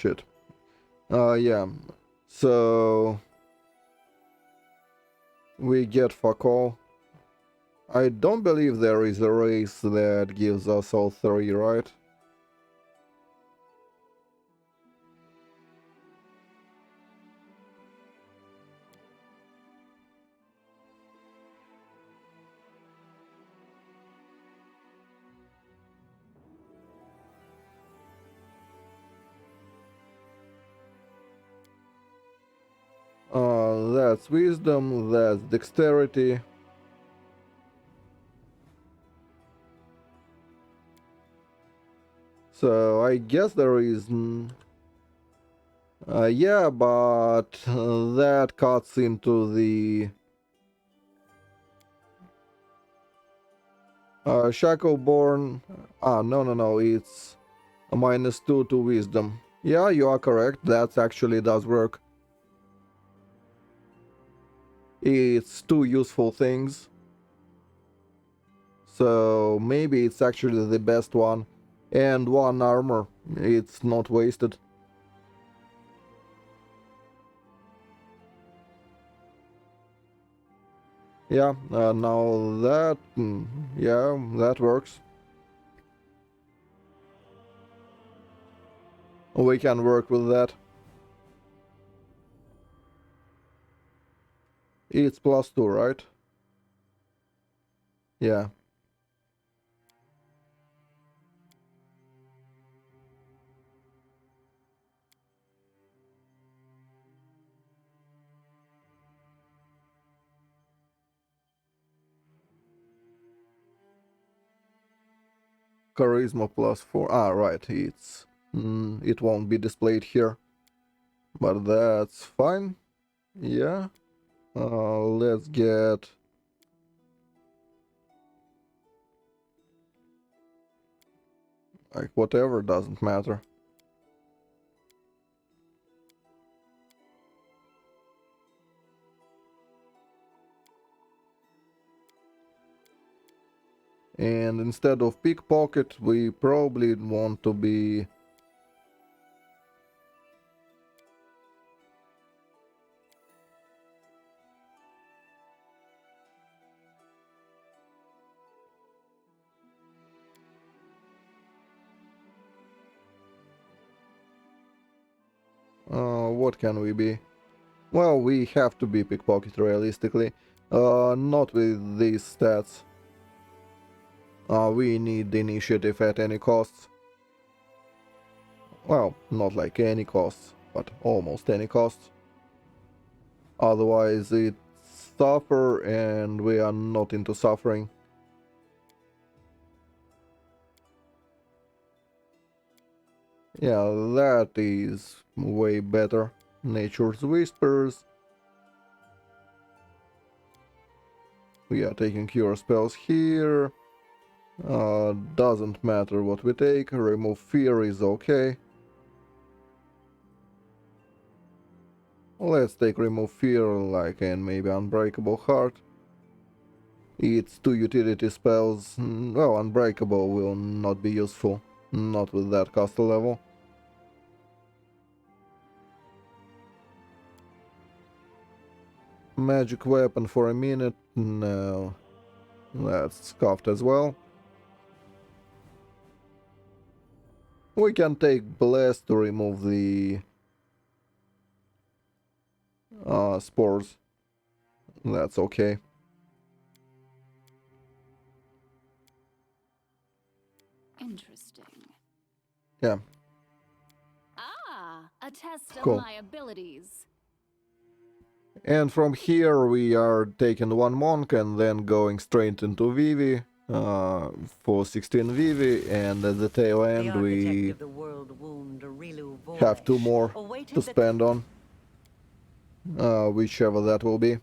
shit. Yeah. So we get fuck all. I don't believe there is a race that gives us all three, right? That's wisdom, that's dexterity. So I guess there is... yeah, but that cuts into the... Shackleborn... no, it's a -2 to wisdom. Yeah, you are correct, that actually does work. It's two useful things. So maybe it's actually the best one. And one armor, it's not wasted. Yeah, now that... yeah, that works. We can work with that. It's +2, right? Yeah. Charisma +4. Ah, right, it's... it won't be displayed here. But that's fine. Yeah. Let's get... like, whatever, doesn't matter. And instead of pickpocket, we probably want to be... what can we be? Well, we have to be pickpocket realistically. Not with these stats. We need initiative at any cost. Well, not like any cost, but almost any cost. Otherwise it's suffer and we are not into suffering. Yeah, that is way better. Nature's Whispers. We are taking cure spells here. Doesn't matter what we take. Remove fear is okay. Let's take remove fear, like, and maybe unbreakable heart. It's two utility spells. Well, unbreakable will not be useful. Not with that caster level. Magic weapon for a minute. No. That's scuffed as well. We can take bless to remove the spores. That's okay. Interesting. Yeah, Ah, a test of cool. my abilities. And from here we are taking one monk and then going straight into Vivi for 16 Vivi, and at the tail The end architect we of the world wound Rilu have two Voresh more awaited to the spend on, whichever that will be.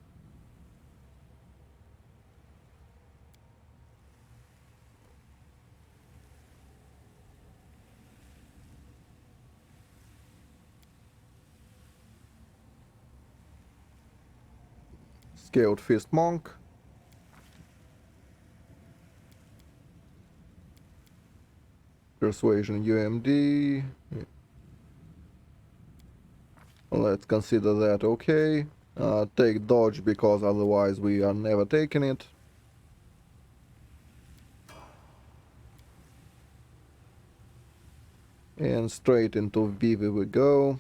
Scaled Fist Monk. Persuasion UMD. Let's consider that okay. Take dodge because otherwise we are never taking it. And straight into Vivi we go.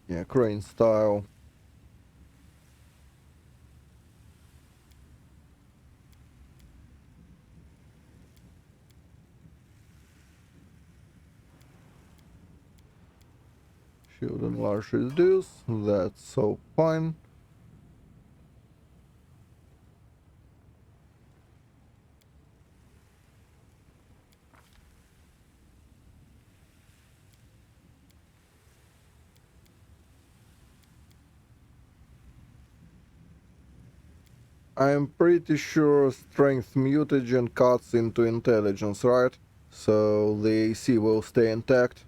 Yeah, crane style. Shield enlarge reduce. That's so fine. I'm pretty sure strength mutagen cuts into intelligence, right? So the AC will stay intact.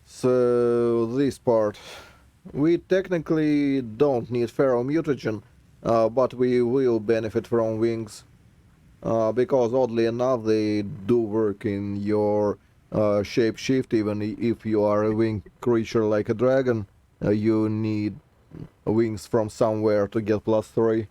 So this part. We technically don't need feral mutagen, but we will benefit from wings. Because oddly enough they do work in your shapeshift. Even if you are a winged creature like a dragon, you need wings from somewhere to get +3.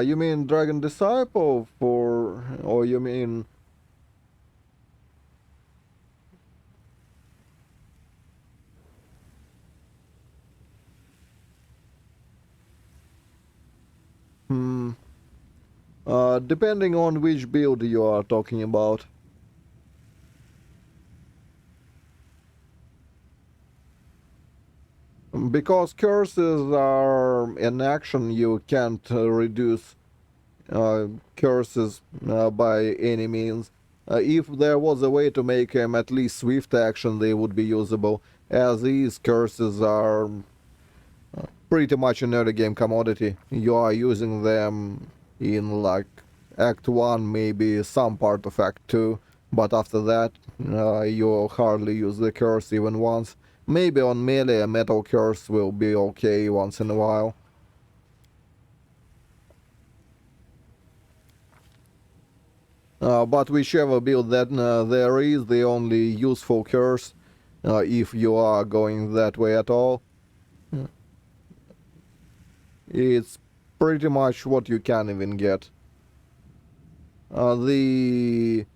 You mean Dragon Disciple for, or you mean? Hmm. Depending on which build you are talking about. Because curses are an action, you can't reduce curses by any means. If there was a way to make them at least swift action, they would be usable. As these curses are pretty much an early game commodity. You are using them in like Act 1, maybe some part of Act 2, but after that you hardly use the curse even once. Maybe on melee a metal curse will be okay once in a while. But whichever build that there is, the only useful curse, if you are going that way at all, it's pretty much what you can even get. The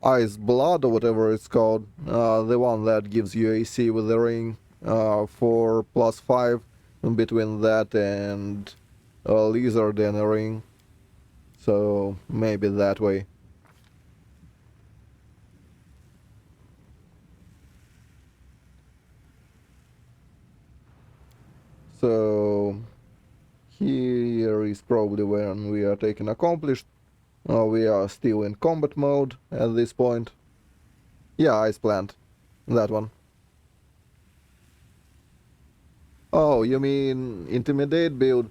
Ice Blood or whatever it's called, the one that gives you AC with the ring for +5, between that and Lizard and a ring. So maybe that way. So here is probably when we are taking accomplished. We are still in combat mode at this point. Yeah, Ice Plant. That one. Oh, you mean Intimidate build?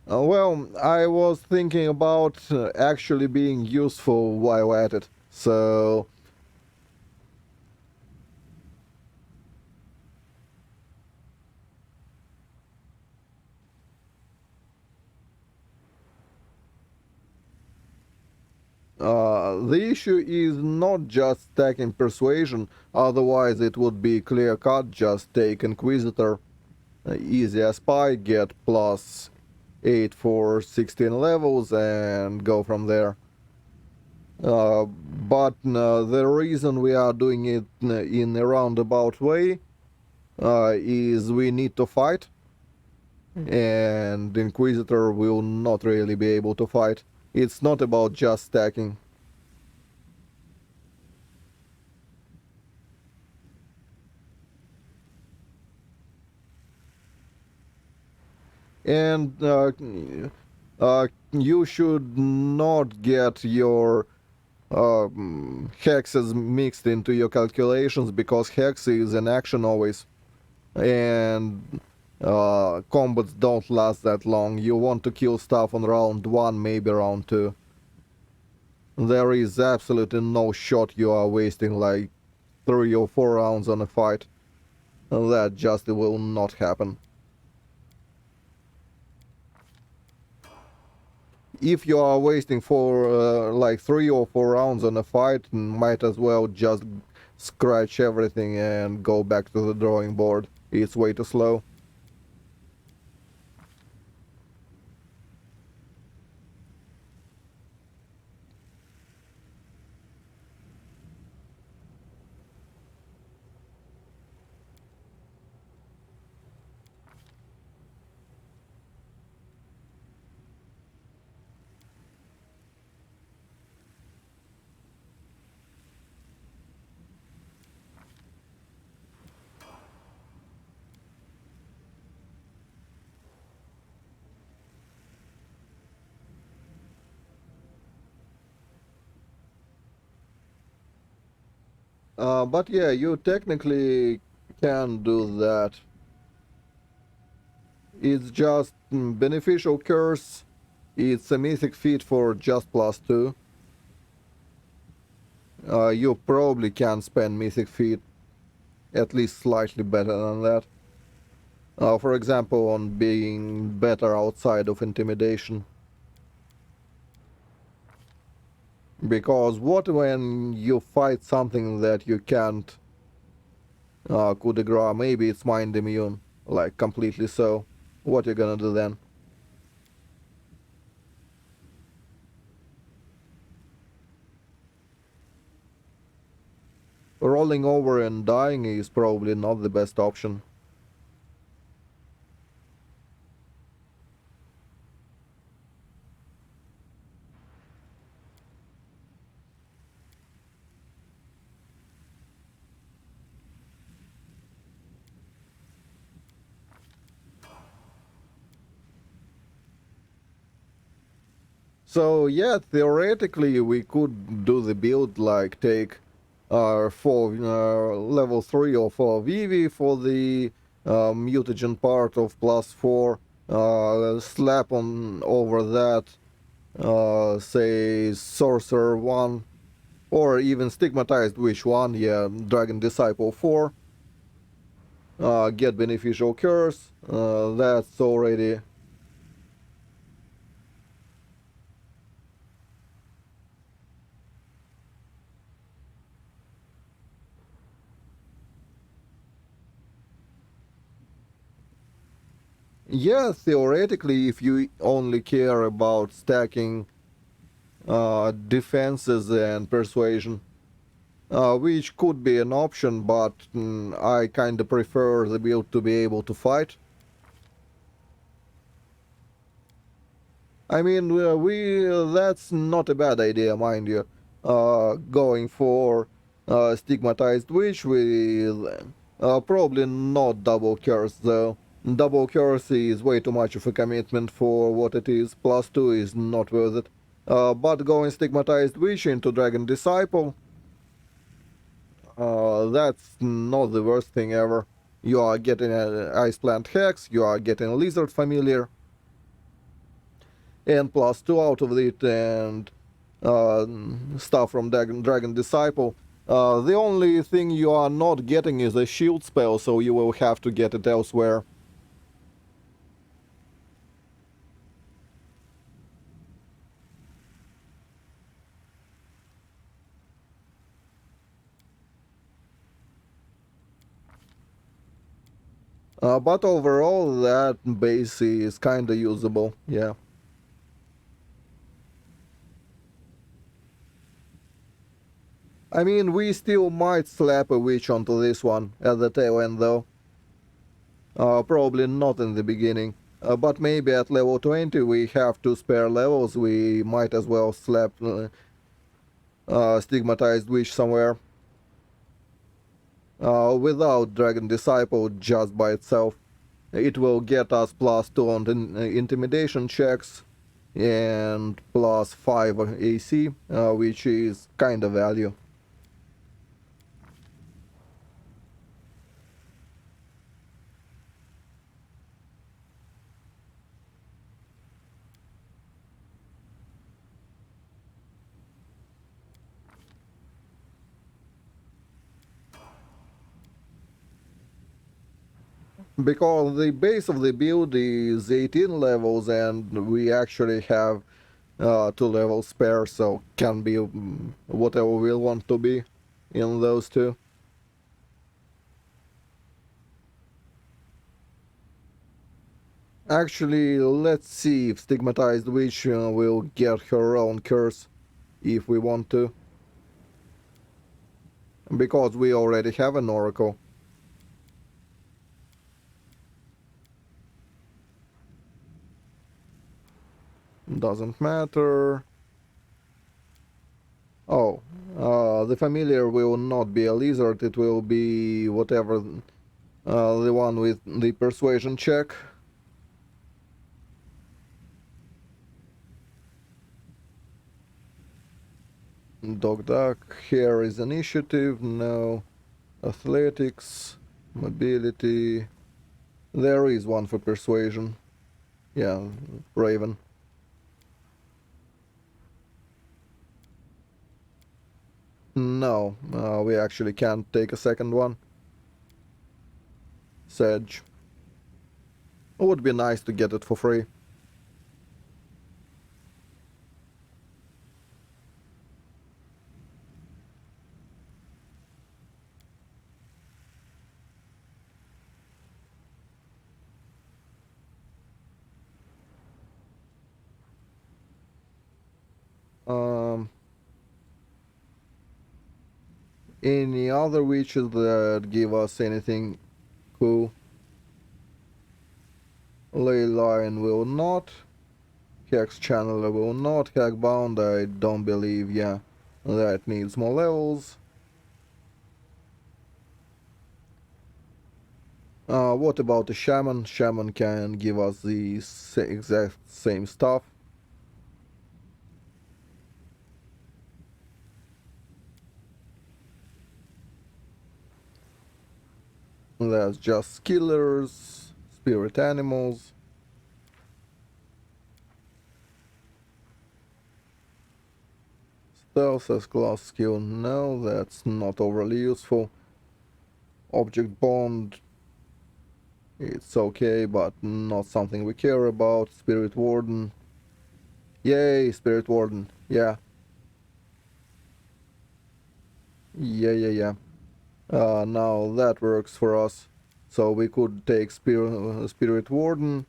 Well, I was thinking about actually being useful while at it. So the issue is not just stacking Persuasion, otherwise it would be clear cut, just take Inquisitor. Easy as pie, get +8 for 16 levels and go from there. But the reason we are doing it in a roundabout way is we need to fight, and Inquisitor will not really be able to fight. It's not about just stacking. And you should not get your hexes mixed into your calculations, because hex is an action always, and combats don't last that long. You want to kill stuff on round 1, maybe round 2. There is absolutely no shot you are wasting like 3 or 4 rounds on a fight. That just will not happen. If you are wasting for like 3 or 4 rounds on a fight, might as well just scratch everything and go back to the drawing board. It's way too slow. But yeah, you technically can do that. It's just beneficial curse. It's a mythic feat for just +2. You probably can spend mythic feat at least slightly better than that. For example, on being better outside of intimidation. Because what when you fight something that you can't coup de grace, maybe it's mind immune, like completely so. What you gonna do then? Rolling over and dying is probably not the best option. So yeah, theoretically we could do the build like take 4 level 3 or 4 VV for the mutagen part of +4, slap on over that say sorcerer 1, or even stigmatized witch 1, yeah, dragon disciple 4, get beneficial curse, that's already. Yeah, theoretically, if you only care about stacking defenses and persuasion, which could be an option, but I kinda prefer the build to be able to fight. I mean, that's not a bad idea, mind you. Going for stigmatized witch with probably not double curse though. Double curse is way too much of a commitment for what it is. +2 is not worth it. But going stigmatized witch into dragon disciple, that's not the worst thing ever. You are getting an ice plant hex, you are getting a lizard familiar, and +2 out of it, and stuff from Dragon Disciple. The only thing you are not getting is a shield spell, so you will have to get it elsewhere. But overall, that base is kinda usable, yeah. I mean, we still might slap a witch onto this one at the tail end though. Probably not in the beginning. But maybe at level 20 we have 2 spare levels, we might as well slap stigmatized witch somewhere. Without Dragon Disciple just by itself. it will get us +2 on the intimidation checks and +5 AC, which is kind of value. Because the base of the build is 18 levels and we actually have 2 levels spare, so can be whatever we want to be in those two. Actually, let's see if Stigmatized Witch will get her own curse if we want to. Because we already have an Oracle. Doesn't matter. Oh, the familiar will not be a lizard, it will be whatever, the one with the persuasion check. Dog Duck, here is initiative, no. Athletics, mobility. There is one for persuasion. Yeah, Raven. No, we actually can't take a second one. Sedge. It would be nice to get it for free. Any other witches that give us anything cool? Ley Line will not. Hex Channeler will not. Hagbound, I don't believe, yeah. That needs more levels. What about the Shaman? Shaman can give us the exact same stuff. That's just killers, spirit animals. Stealth as class skill, no, that's not overly useful. Object Bond, it's okay, but not something we care about. Spirit Warden. Yay, Spirit Warden, yeah. Yeah. Now that works for us. So we could take Spirit Warden,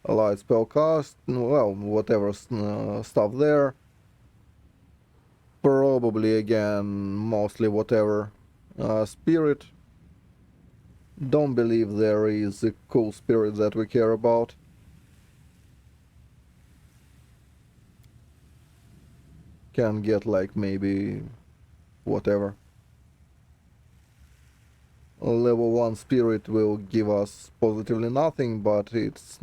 Allied Spellcast, well, whatever stuff there. Probably again, mostly whatever. Spirit. Don't believe there is a cool spirit that we care about. Can get like maybe whatever. Level 1 spirit will give us positively nothing, but it's...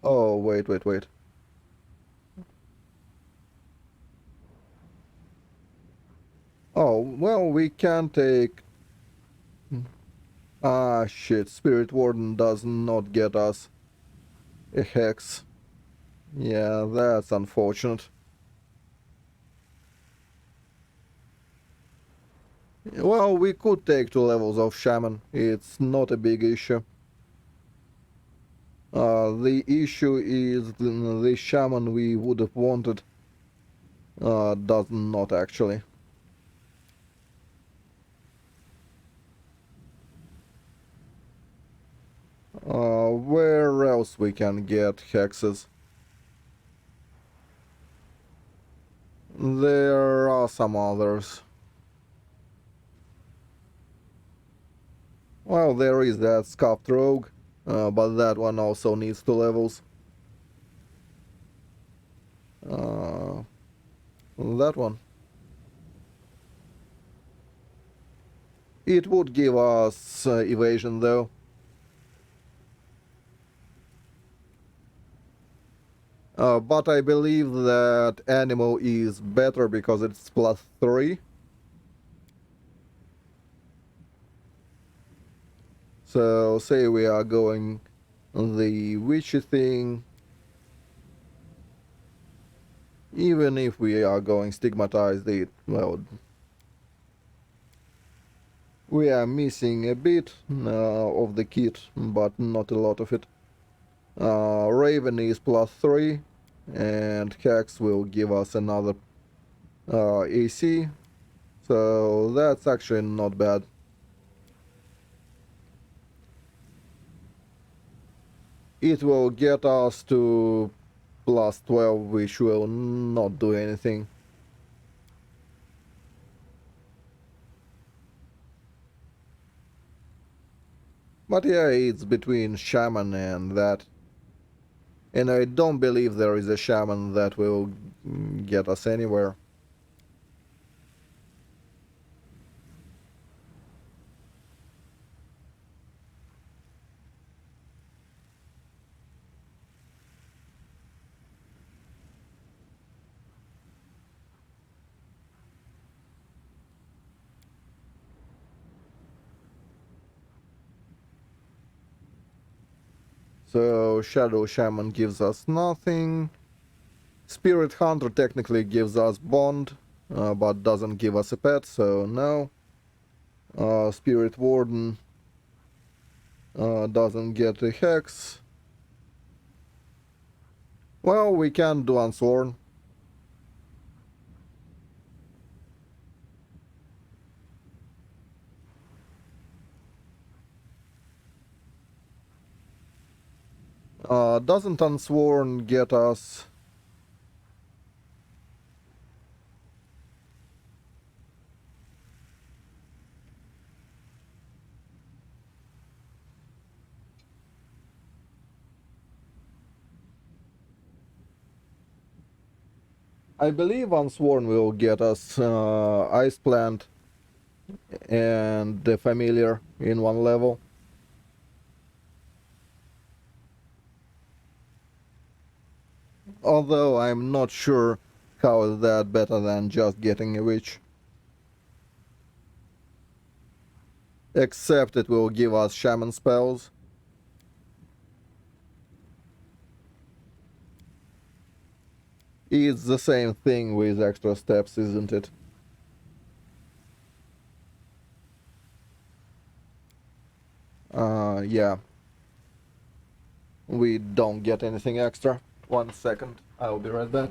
oh, wait. Oh, well, we can take... ah, shit, Spirit Warden does not get us a hex. Yeah, that's unfortunate. Well, we could take 2 levels of Shaman. It's not a big issue. The issue is the Shaman we would have wanted does not actually. Where else we can get hexes? There are some others. Well, there is that Scuffed Rogue, but that one also needs 2 levels. That one. It would give us evasion though. But I believe that animal is better because it's +3. So say we are going the witchy thing. Even if we are going stigmatized, it, well, we are missing a bit of the kit, but not a lot of it. Raven is +3, and Hex will give us another AC, so that's actually not bad. It will get us to +12, which will not do anything. But yeah, it's between Shaman and that. And I don't believe there is a Shaman that will get us anywhere. So Shadow Shaman gives us nothing. Spirit Hunter technically gives us Bond, but doesn't give us a pet, so no. Spirit Warden doesn't get a Hex. Well, we can do Unsworn. Doesn't Unsworn get us... I believe Unsworn will get us Ice Plant and the Familiar in one level. Although I'm not sure how is that better than just getting a Witch. Except it will give us Shaman spells. It's the same thing with extra steps, isn't it? Yeah. We don't get anything extra. 1 second, I'll be right back.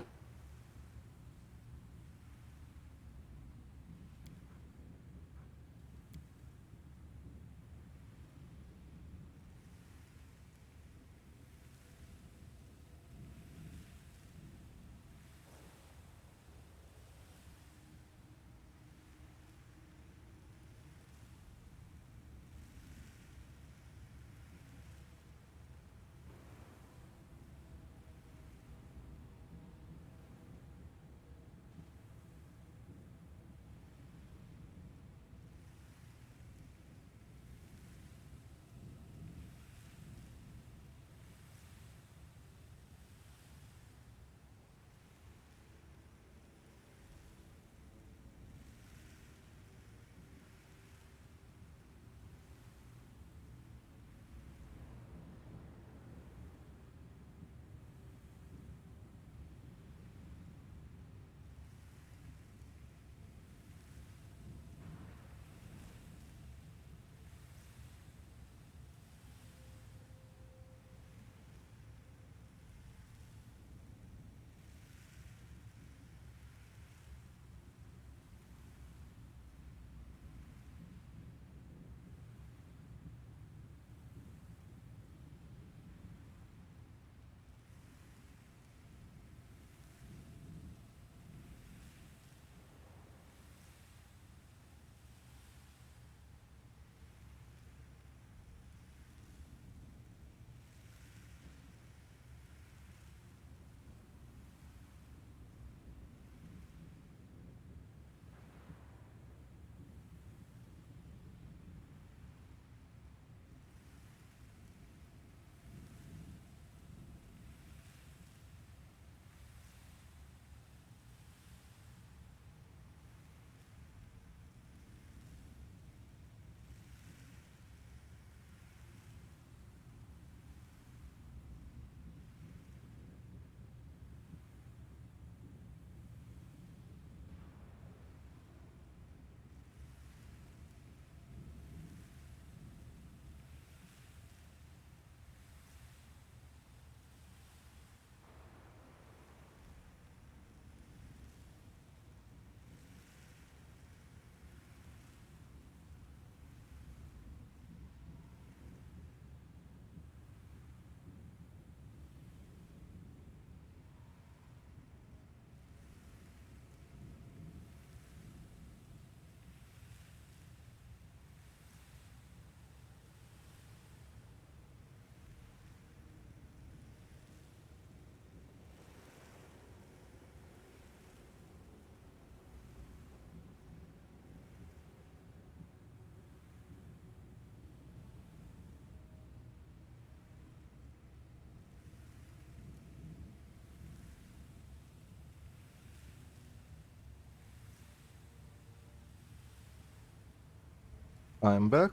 I'm back.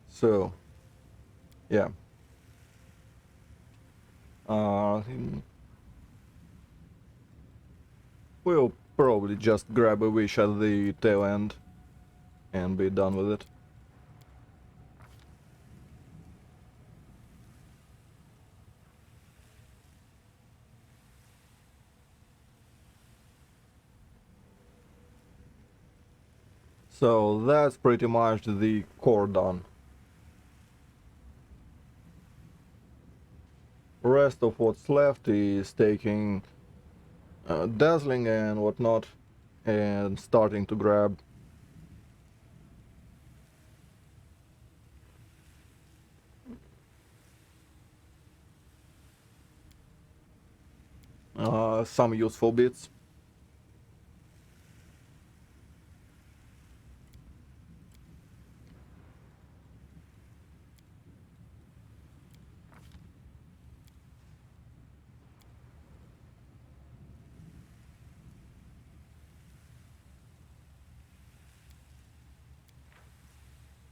So, yeah. We'll probably just grab a wish at the tail end and be done with it. So that's pretty much the core done. Rest of what's left is taking dazzling and whatnot and starting to grab some useful bits.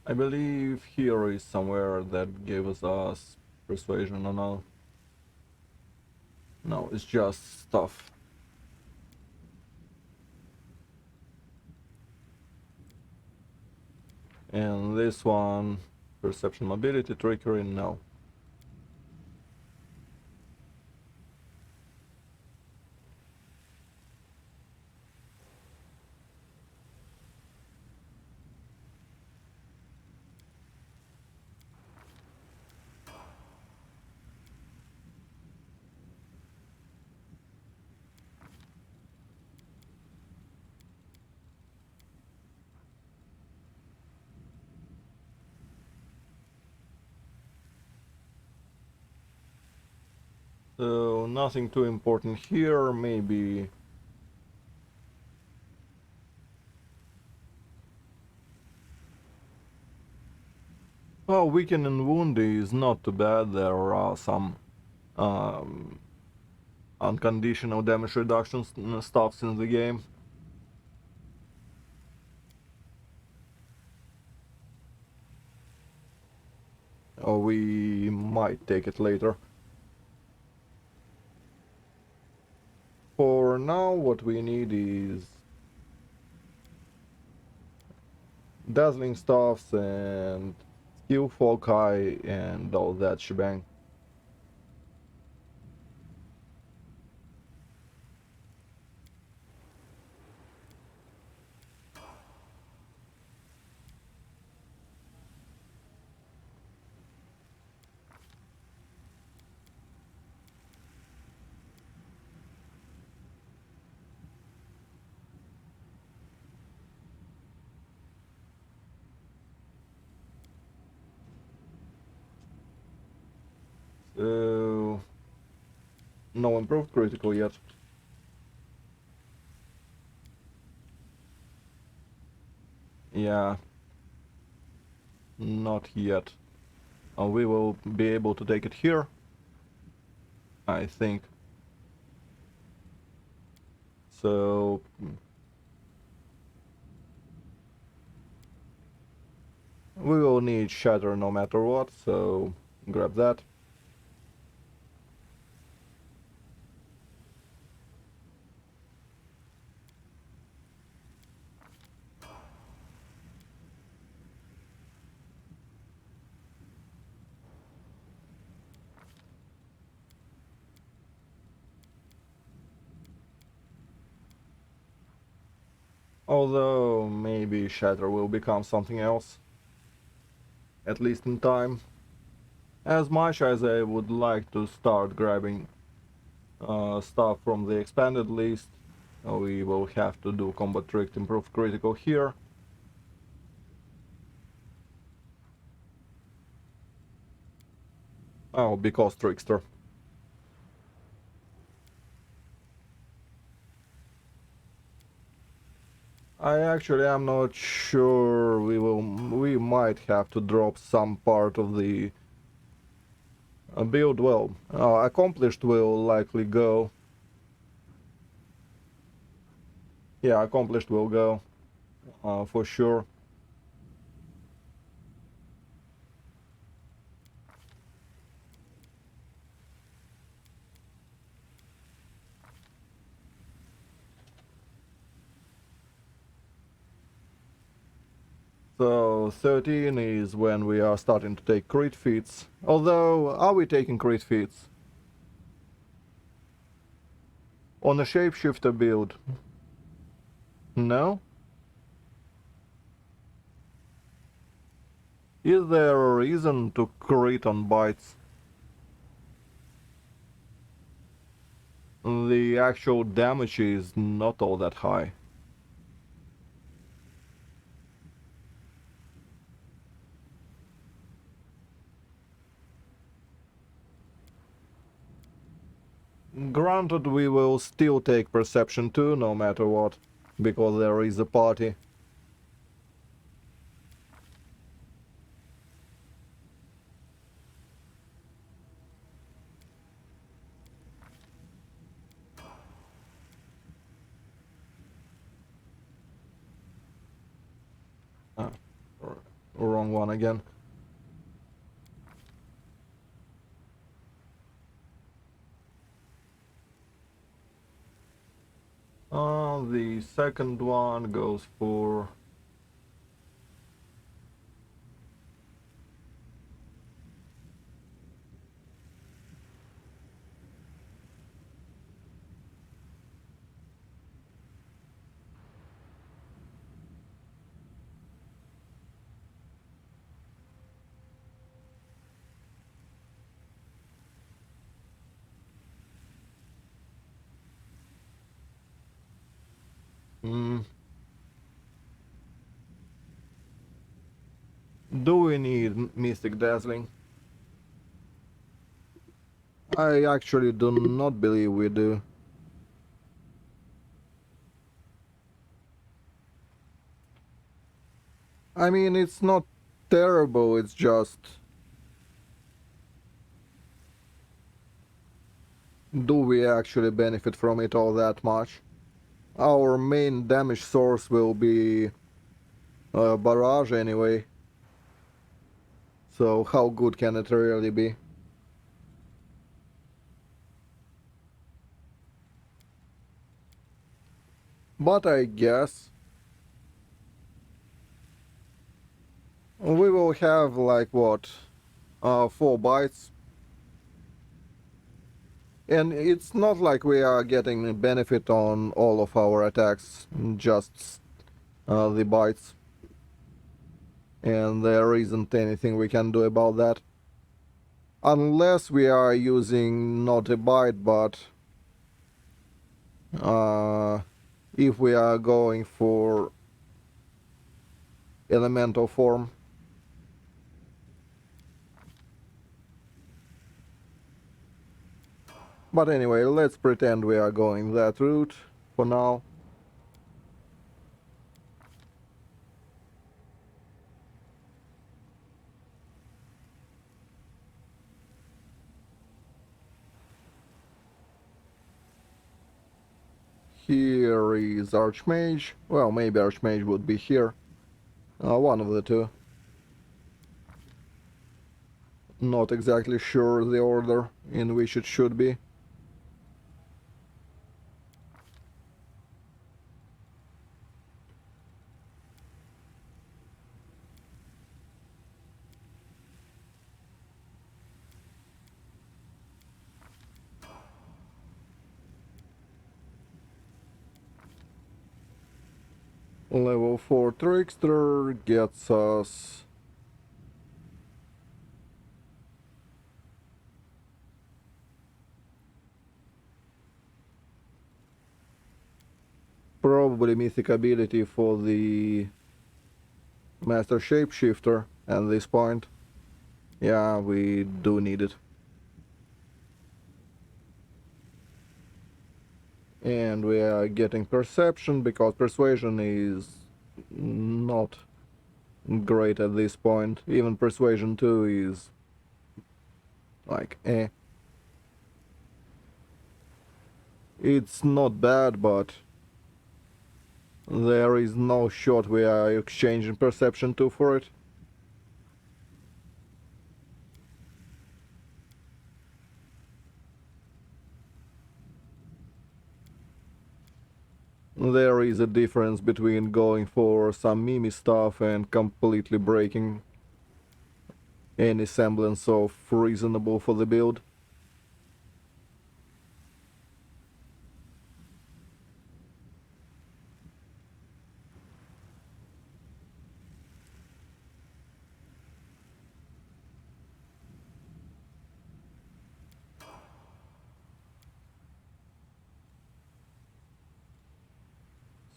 I believe here is somewhere that gave us persuasion or no. No, it's just stuff. And this one, perception, mobility, trickery, no. So nothing too important here, maybe. Oh, weaken and wound is not too bad. There are some um, unconditional damage reduction stuffs in the game. Or we might take it later. For now, what we need is dazzling stuffs and skill foci and all that shebang. So no improved critical yet. Yeah, not yet. We will be able to take it here, I think. So we will need shatter no matter what, so grab that. Although maybe shatter will become something else, at least in time. As much as I would like to start grabbing stuff from the expanded list, we will have to do combat trick improve critical here. Oh, because Trickster. I actually am not sure. We might have to drop some part of the build. Well, accomplished will likely go. Yeah, accomplished will go for sure. So 13 is when we are starting to take crit feats. Although, are we taking crit feats? On a shapeshifter build? No? Is there a reason to crit on bites? The actual damage is not all that high. Granted, we will still take perception too, no matter what, because there is a party. Ah, wrong one again. The second one goes for... Do we need Mystic Dazzling? I actually do not believe we do. I mean, it's not terrible, it's just... Do we actually benefit from it all that much? Our main damage source will be barrage anyway. So how good can it really be? But I guess we will have like what, 4 bites. And it's not like we are getting benefit on all of our attacks, just the bites. And there isn't anything we can do about that. Unless we are using not a bite, but if we are going for elemental form. But anyway, let's pretend we are going that route for now. Here is Archmage. Well, maybe Archmage would be here. One of the two. Not exactly sure the order in which it should be. Level 4 Trickster gets us... probably Mythic ability for the Master Shapeshifter at this point. Yeah, we do need it. And we are getting Perception, because Persuasion is not great at this point. Even Persuasion 2 is like, eh. It's not bad, but there is no shot we are exchanging Perception 2 for it. There is a difference between going for some mimi stuff and completely breaking any semblance of reasonable for the build.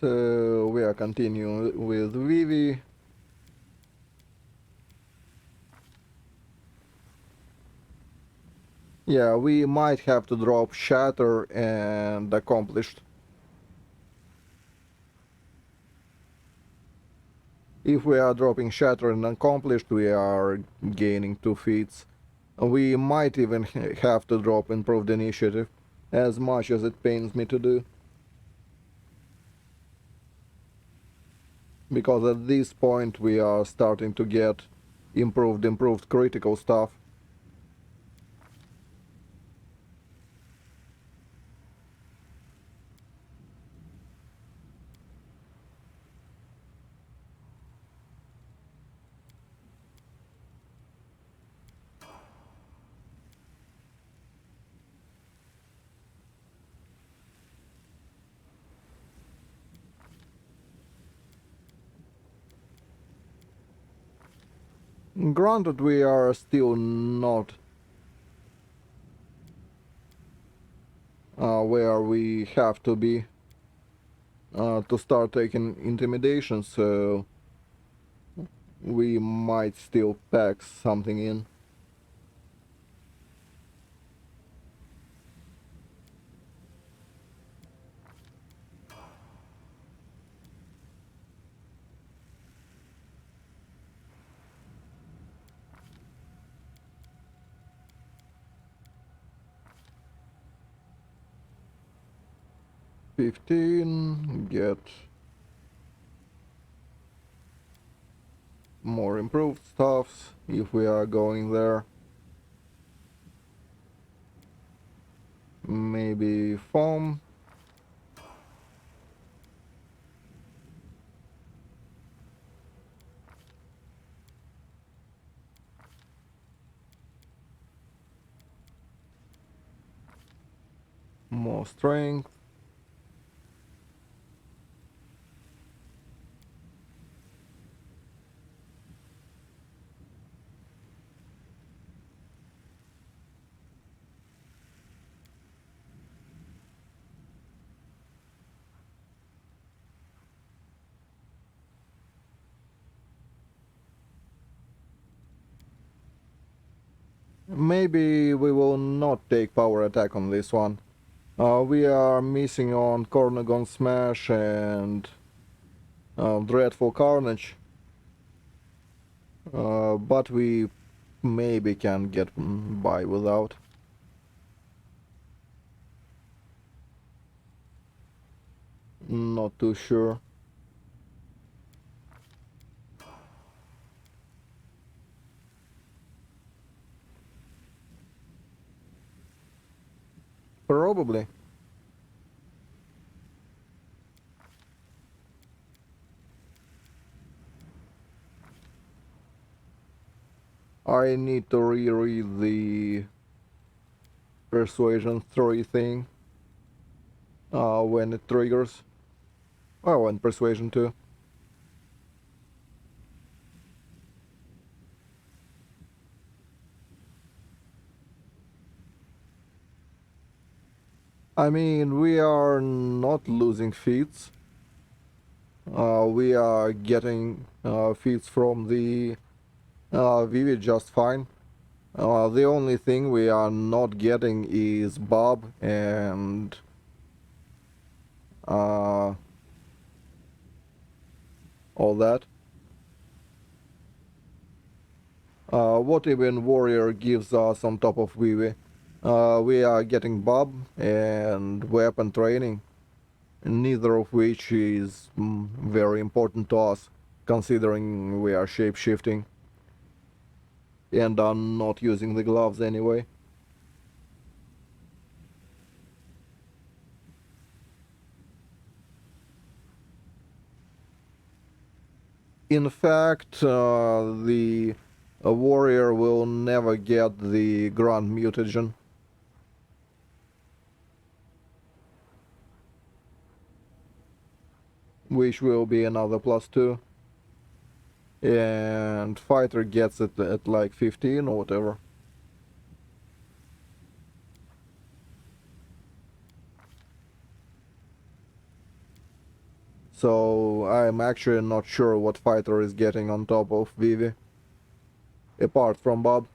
So we are continuing with Vivi. Yeah, we might have to drop Shatter and Accomplished. If we are dropping Shatter and Accomplished, we are gaining 2 feats. We might even have to drop Improved Initiative, as much as it pains me to do. Because at this point we are starting to get improved critical stuff. Granted, we are still not where we have to be to start taking intimidation, so we might still pack something in. Get more improved stuffs if we are going there. Maybe foam. More strength. Maybe we will not take power attack on this one. We are missing on Cornagon Smash and Dreadful Carnage. But we maybe can get by without. Not too sure. Probably. I need to reread the Persuasion 3 thing when it triggers. Oh, and Persuasion 2. I mean, we are not losing feats. We are getting feats from the Vivi just fine. The only thing we are not getting is Bob and all that. What even Warrior gives us on top of Vivi. We are getting Bob and weapon training, neither of which is very important to us, considering we are shape-shifting and are not using the gloves anyway. in fact, the warrior will never get the Grand Mutagen. Which will be another +2. And fighter gets it at like 15 or whatever. So I'm actually not sure what fighter is getting on top of Vivi. Apart from Bob.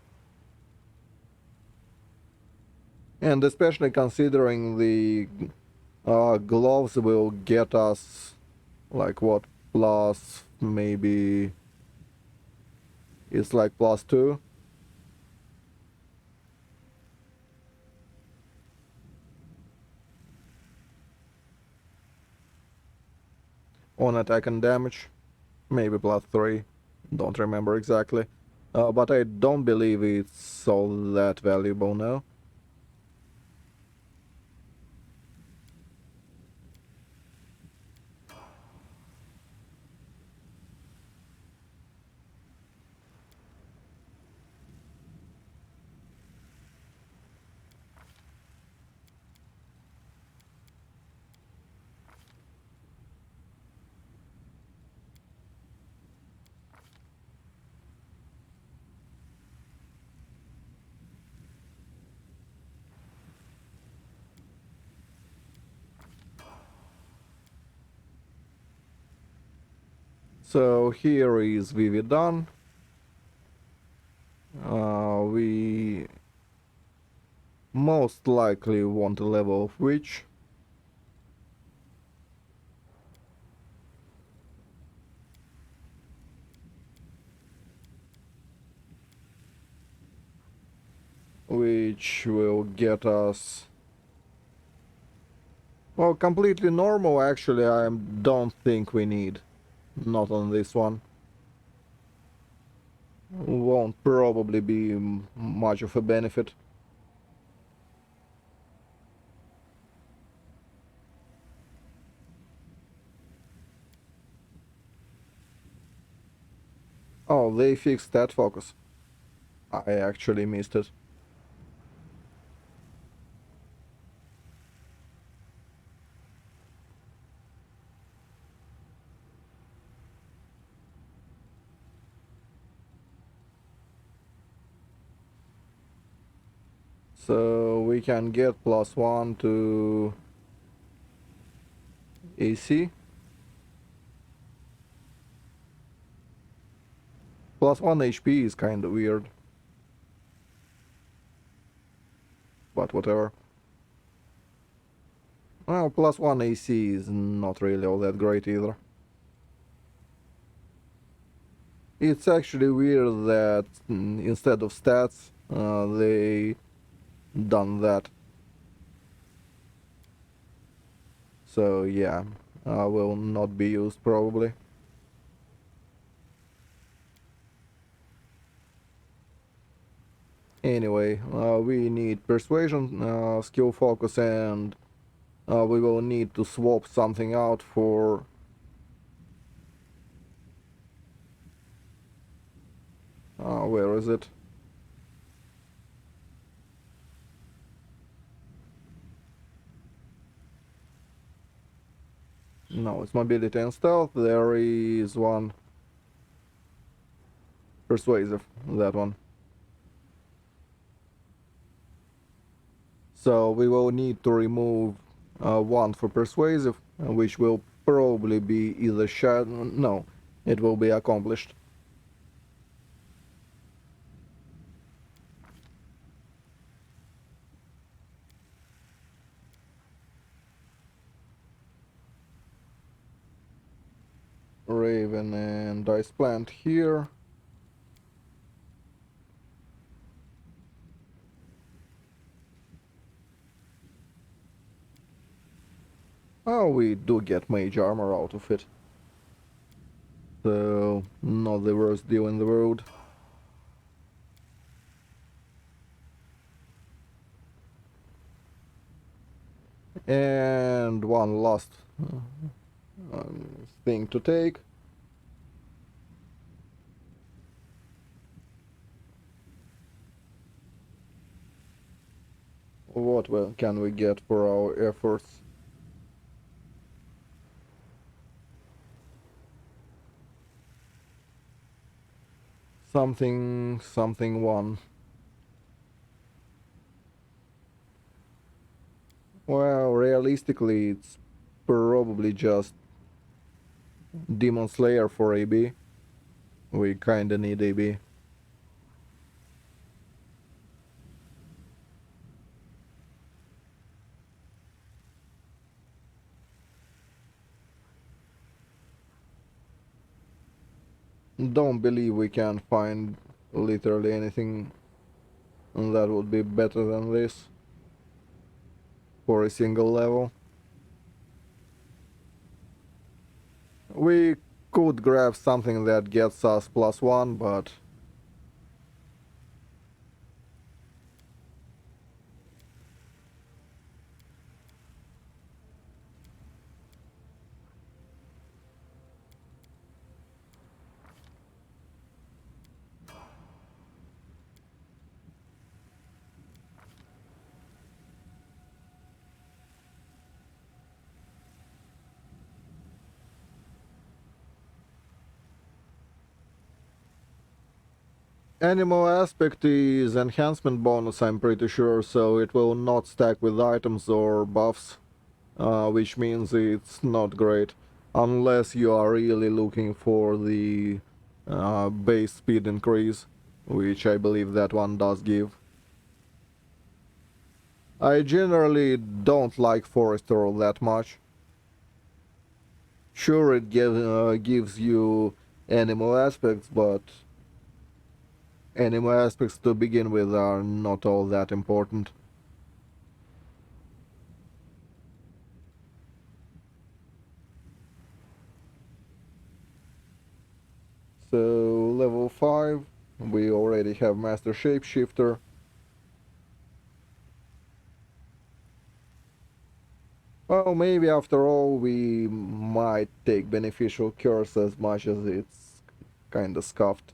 And especially considering the gloves will get us like what, plus maybe it's like +2. On attack and damage, maybe +3, don't remember exactly, but I don't believe it's all that valuable now. So here is Vivi done. We most likely want a level of Witch. Which will get us... Well, completely normal actually I don't think we need. Not on this one. Won't probably be much of a benefit. Oh, they fixed that focus. I actually missed it. So we can get +1 to AC. +1 HP is kind of weird. But whatever. Well, +1 AC is not really all that great either. It's actually weird that instead of stats, they done that. So yeah, will not be used probably. Anyway, we need Persuasion, skill focus, and we will need to swap something out for... where is it? No, it's mobility and stealth. There is one. Persuasive, that one. So we will need to remove one for persuasive, which will probably be either no, it will be accomplished. Raven and Dice Plant here. Oh, we do get mage armor out of it. So, not the worst deal in the world. And one last thing to take. can we get for our efforts? Something one. Well, realistically, it's probably just Demon Slayer for AB. We kinda need AB. Don't believe we can find literally anything that would be better than this for a single level. We could grab something that gets us +1, but animal aspect is enhancement bonus, I'm pretty sure, so it will not stack with items or buffs, which means it's not great, unless you are really looking for the base speed increase, which I believe that one does give. I generally don't like Forester all that much. Sure, it gives you animal aspects, but animal aspects to begin with are not all that important. So, level 5, we already have Master Shapeshifter. Well, maybe after all we might take Beneficial Curse as much as it's kinda scuffed.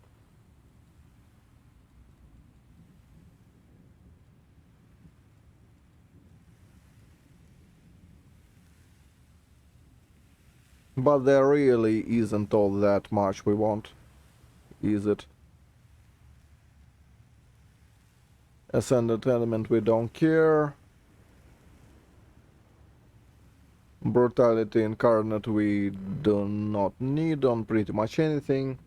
But there really isn't all that much we want, is it? Ascendant Element we don't care. Brutality Incarnate we do not need on pretty much anything.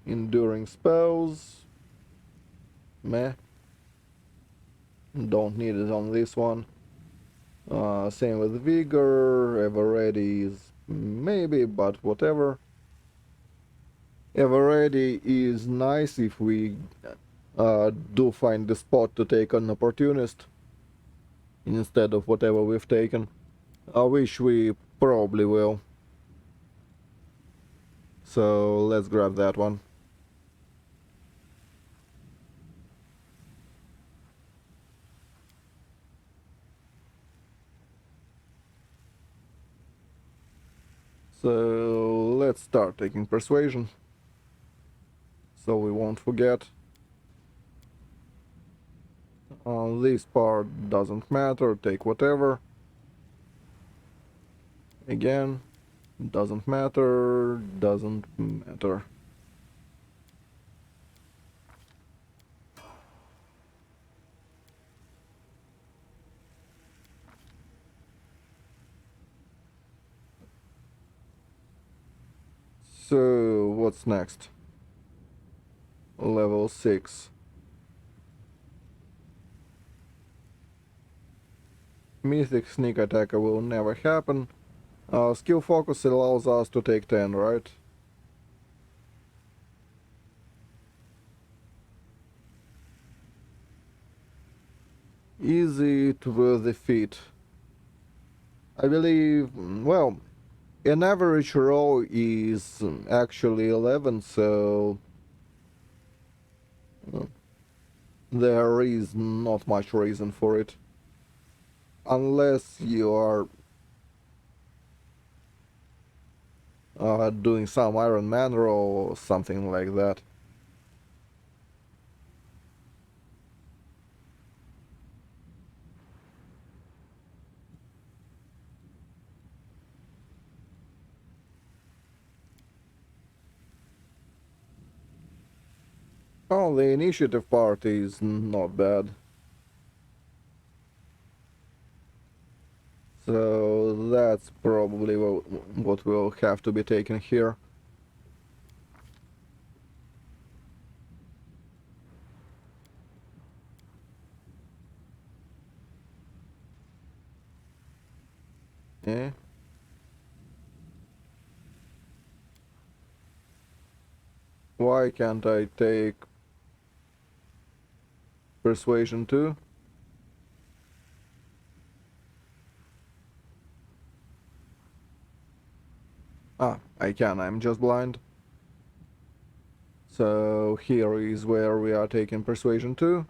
Enduring Spells, meh. Don't need it on this one. Same with Vigor. Ever Ready is maybe, but whatever. Ever Ready is nice if we do find the spot to take an Opportunist instead of whatever we've taken. Which we probably will. So let's grab that one. So let's start taking Persuasion, so we won't forget. This part doesn't matter, take whatever. Again, doesn't matter. So what's next? Level 6. Mythic Sneak Attacker will never happen. Skill Focus allows us to take 10, right? Is it worth the feat? I believe, well, an average row is actually 11, so there is not much reason for it. Unless you are doing some Iron Man row or something like that. Oh, the initiative part is not bad. So that's probably what will have to be taken here. Yeah. Why can't I take Persuasion too? Ah, I can, I'm just blind. So here is where we are taking Persuasion too.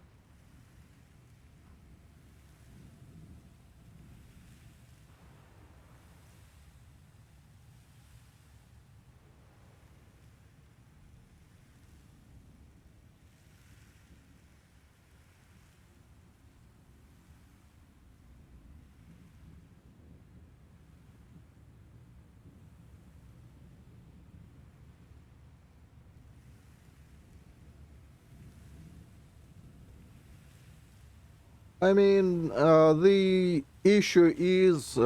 I mean, the issue is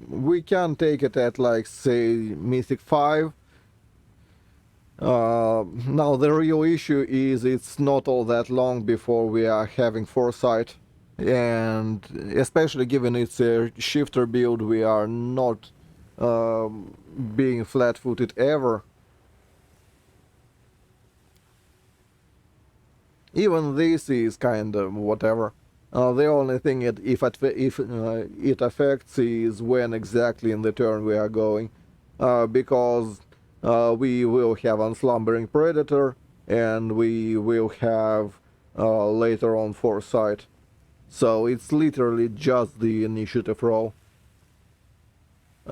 we can take it at, like, say, Mythic 5. Now the real issue is it's not all that long before we are having Foresight, and especially given it's a shifter build, we are not being flat-footed ever. Even this is kind of whatever. The only thing if it affects is when exactly in the turn we are going, because we will have Unslumbering Predator, and we will have later on Foresight. So it's literally just the initiative roll.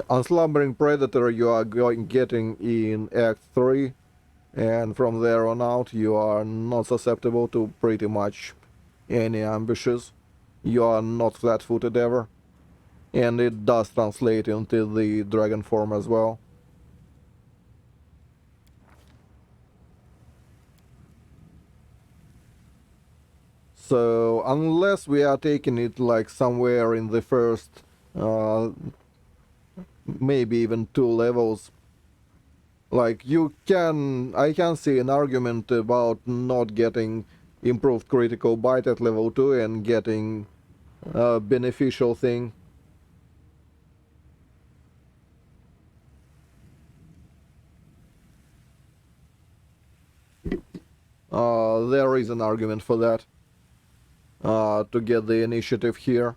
Unslumbering Predator you are getting in Act 3, and from there on out you are not susceptible to pretty much any ambushes. You are not flat-footed ever, and it does translate into the dragon form as well. So unless we are taking it like somewhere in the first maybe even 2 levels, like I can see an argument about not getting improved critical bite at level 2 and getting a beneficial thing. There is an argument for that, to get the initiative here.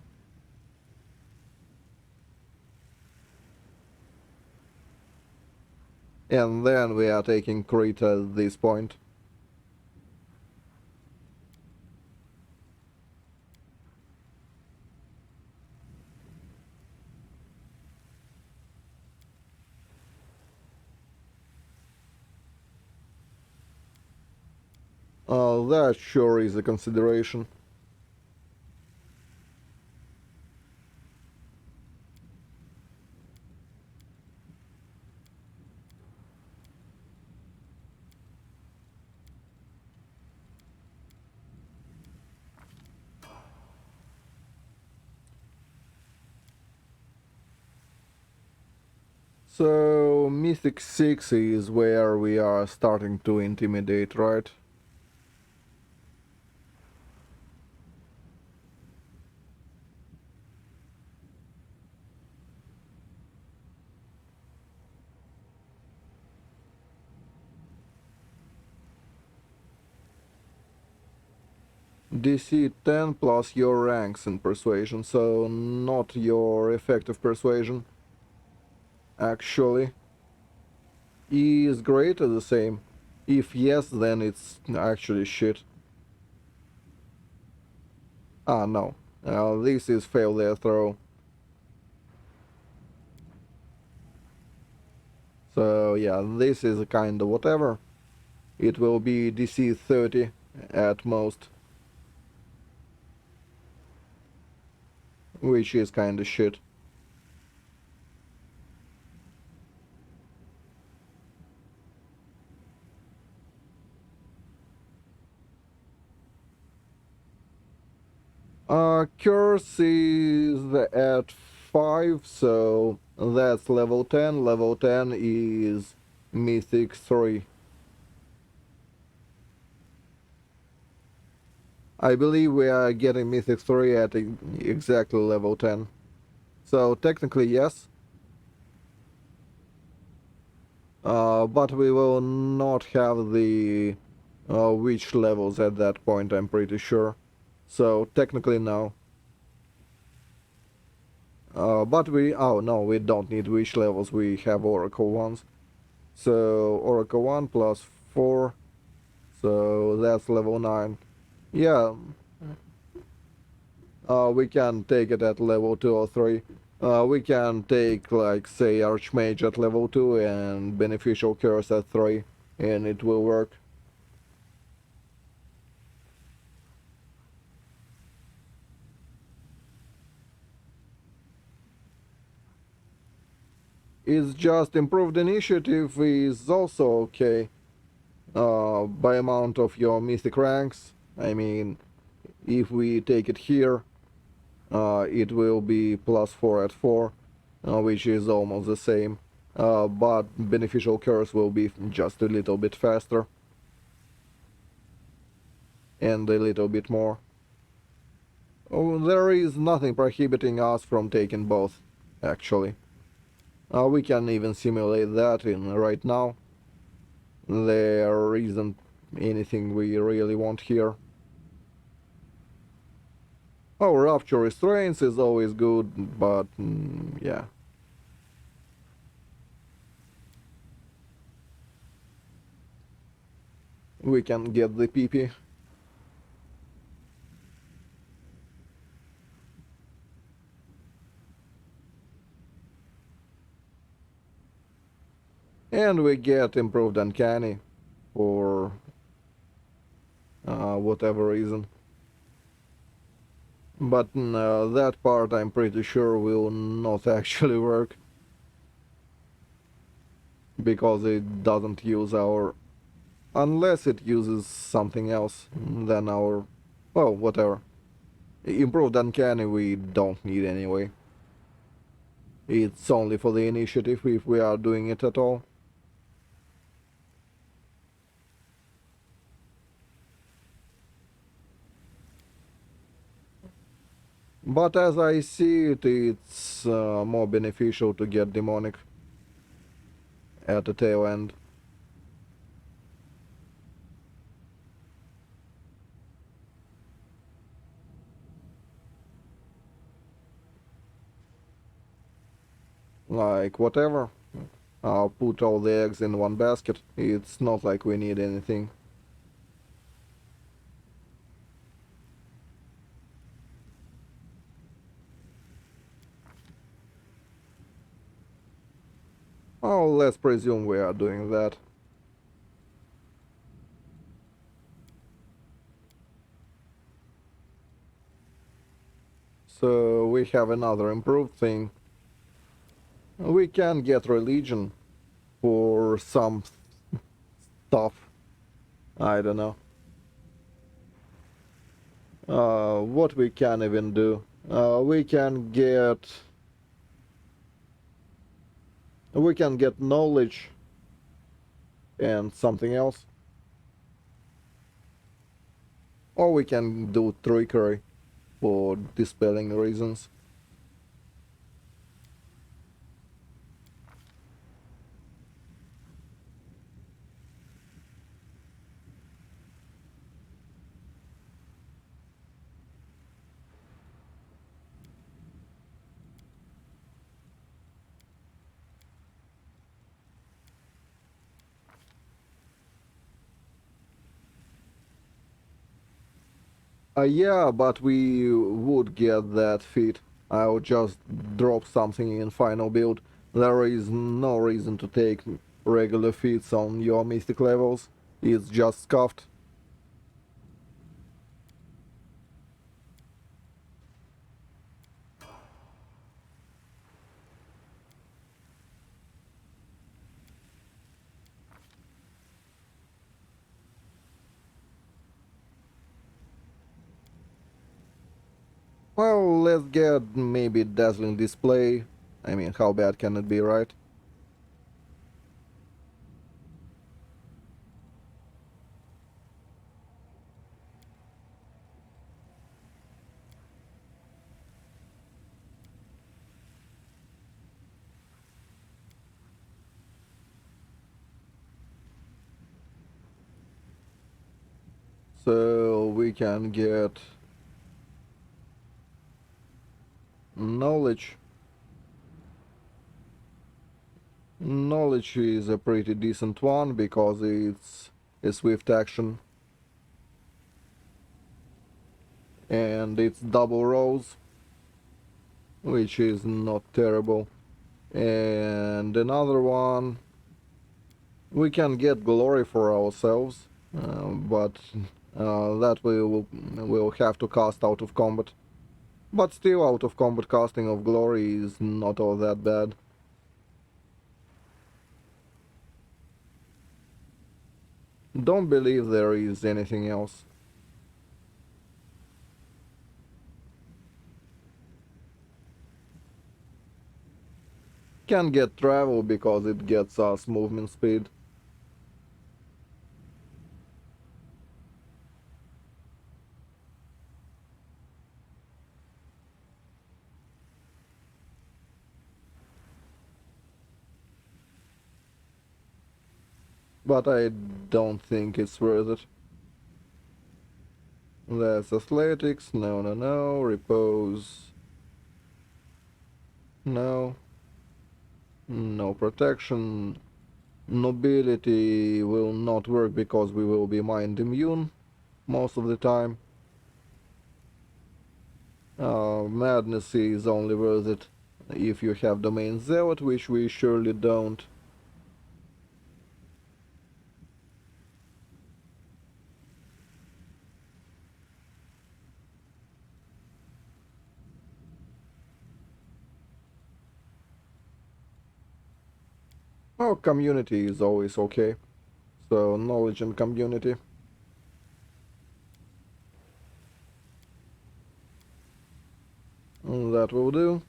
And then we are taking crit at this point. That sure is a consideration. So Mythic 6 is where we are starting to intimidate, right? DC 10 plus your ranks in Persuasion, so not your effective Persuasion. Actually, is greater the same? If yes, then it's actually shit. Ah, no. This is fail their throw. So yeah, this is a kind of whatever. It will be DC 30 at most, which is kinda shit. Curse is at 5, so that's level 10. Level 10 is Mythic 3. I believe we are getting Mythic 3 at exactly level 10. So technically yes. But we will not have the witch levels at that point, I'm pretty sure. So technically no. But oh no, we don't need witch levels, we have Oracle ones. So Oracle 1 plus 4, so that's level 9. Yeah, we can take it at level 2 or 3. We can take, like, say, Archmage at level 2 and Beneficial Curse at 3, and it will work. It's just improved initiative is also okay. By amount of your mythic ranks. I mean, if we take it here, it will be plus 4 at 4, which is almost the same. But Beneficial Curse will be just a little bit faster. And a little bit more. Oh, there is nothing prohibiting us from taking both, actually. We can even simulate that in right now. There isn't anything we really want here. Oh, Rupture Restraints is always good, but yeah. We can get the PP. And we get improved Uncanny for whatever reason. But that part I'm pretty sure will not actually work. Because it doesn't use our... Unless it uses something else than our... Well, whatever. Improved Uncanny we don't need anyway. It's only for the initiative if we are doing it at all. But as I see it, it's more beneficial to get Demonic at the tail end. Like, whatever. I'll put all the eggs in one basket. It's not like we need anything. Oh, let's presume we are doing that. So we have another improved thing. We can get religion for some stuff. I don't know. What we can even do? We can get knowledge and something else. Or we can do trickery for dispelling reasons. Yeah, but we would get that feat. I'll just drop something in final build. There is no reason to take regular feats on your mystic levels. It's just scuffed. Well, let's get maybe dazzling display. I mean, how bad can it be, right? So we can get knowledge. Knowledge is a pretty decent one because it's a swift action and it's double rolls, which is not terrible. And another one, we can get glory for ourselves, but that we will have to cast out of combat. But still, out of combat casting of glory is not all that bad. Don't believe there is anything else. Can get travel because it gets us movement speed. But I don't think it's worth it. That's athletics, no, repose, no, no protection. Nobility will not work because we will be mind immune most of the time. Madness is only worth it if you have domain zealot, which we surely don't. Oh, community is always okay. So knowledge and community. That will do.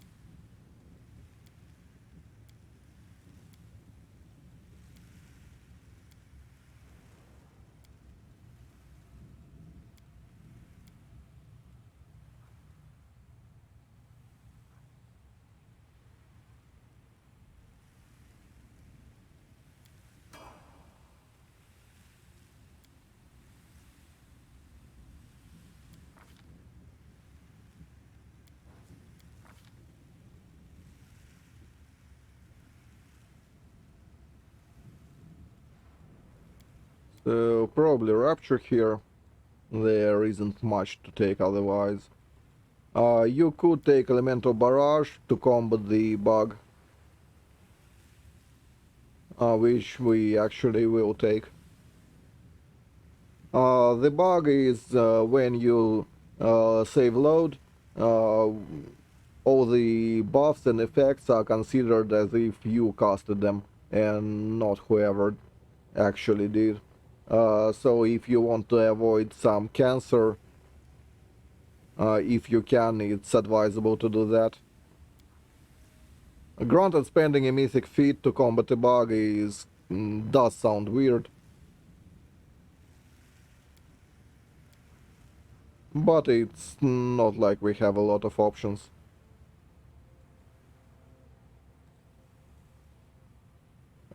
So probably Rapture here. There isn't much to take otherwise. You could take Elemental Barrage to combat the bug, which we actually will take. The bug is when you save load, all the buffs and effects are considered as if you casted them and not whoever actually did. So if you want to avoid some cancer, if you can, it's advisable to do that. Granted, spending a mythic feat to combat a bug does sound weird, but it's not like we have a lot of options.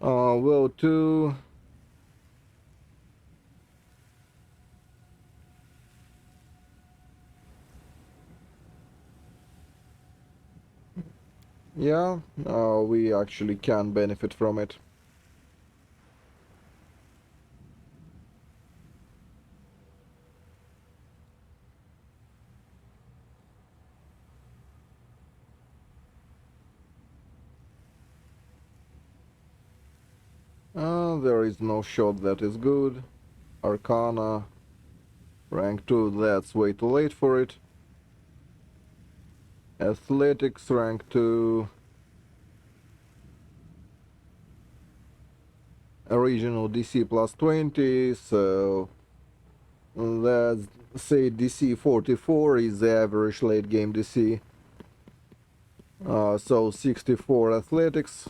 Will 2. Yeah, we actually can benefit from it. There is no shot that is good. Arcana, rank 2, that's way too late for it. Athletics, rank 2. Original DC plus 20, so let's say DC 44 is the average late game DC. So 64 athletics.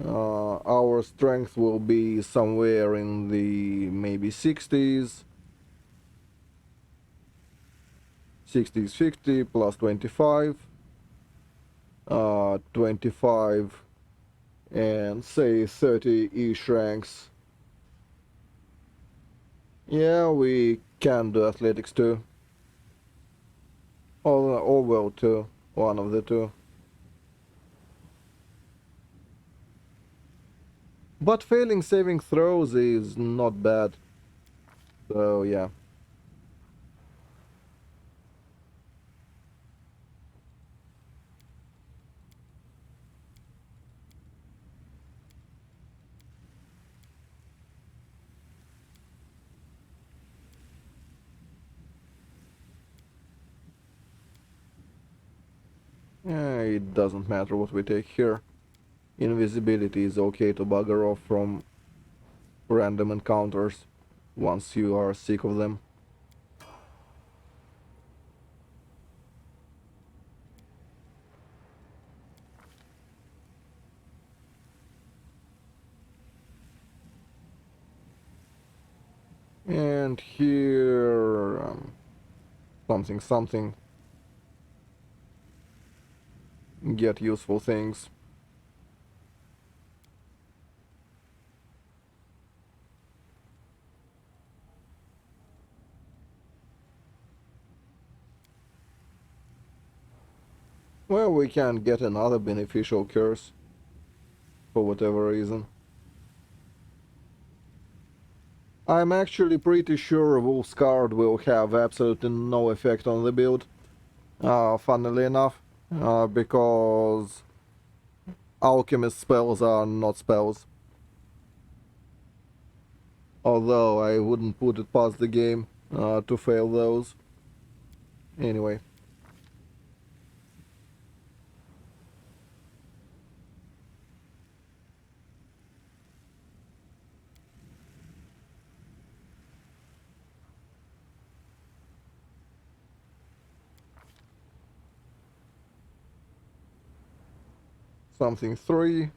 Our strength will be somewhere in the maybe 60s. 60s 50 plus 25. 25 and say 30-ish ranks. Yeah, we can do athletics too. Or will too. One of the two. But failing saving throws is not bad. So yeah. It doesn't matter what we take here. Invisibility is okay to bugger off from random encounters once you are sick of them. And here... something. Get useful things. Well, we can get another beneficial curse. For whatever reason. I'm actually pretty sure Wolf's Card will have absolutely no effect on the build. Funnily enough. Because alchemist spells are not spells. Although I wouldn't put it past the game to fail those. Anyway. Something 3.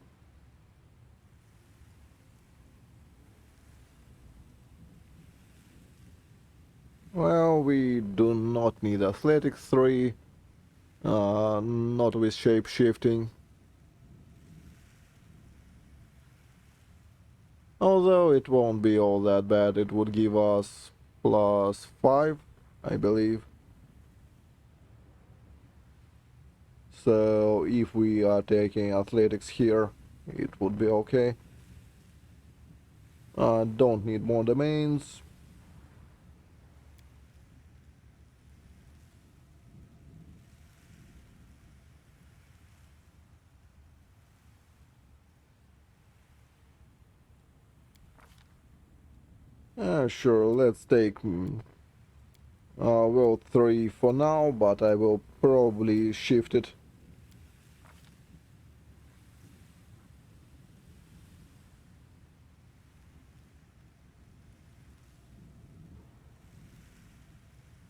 Well, we do not need athletics 3. Not with shape shifting. Although it won't be all that bad, it would give us +5, I believe. So if we are taking athletics here, it would be okay. Don't need more domains. Sure, let's take well 3 for now, but I will probably shift it.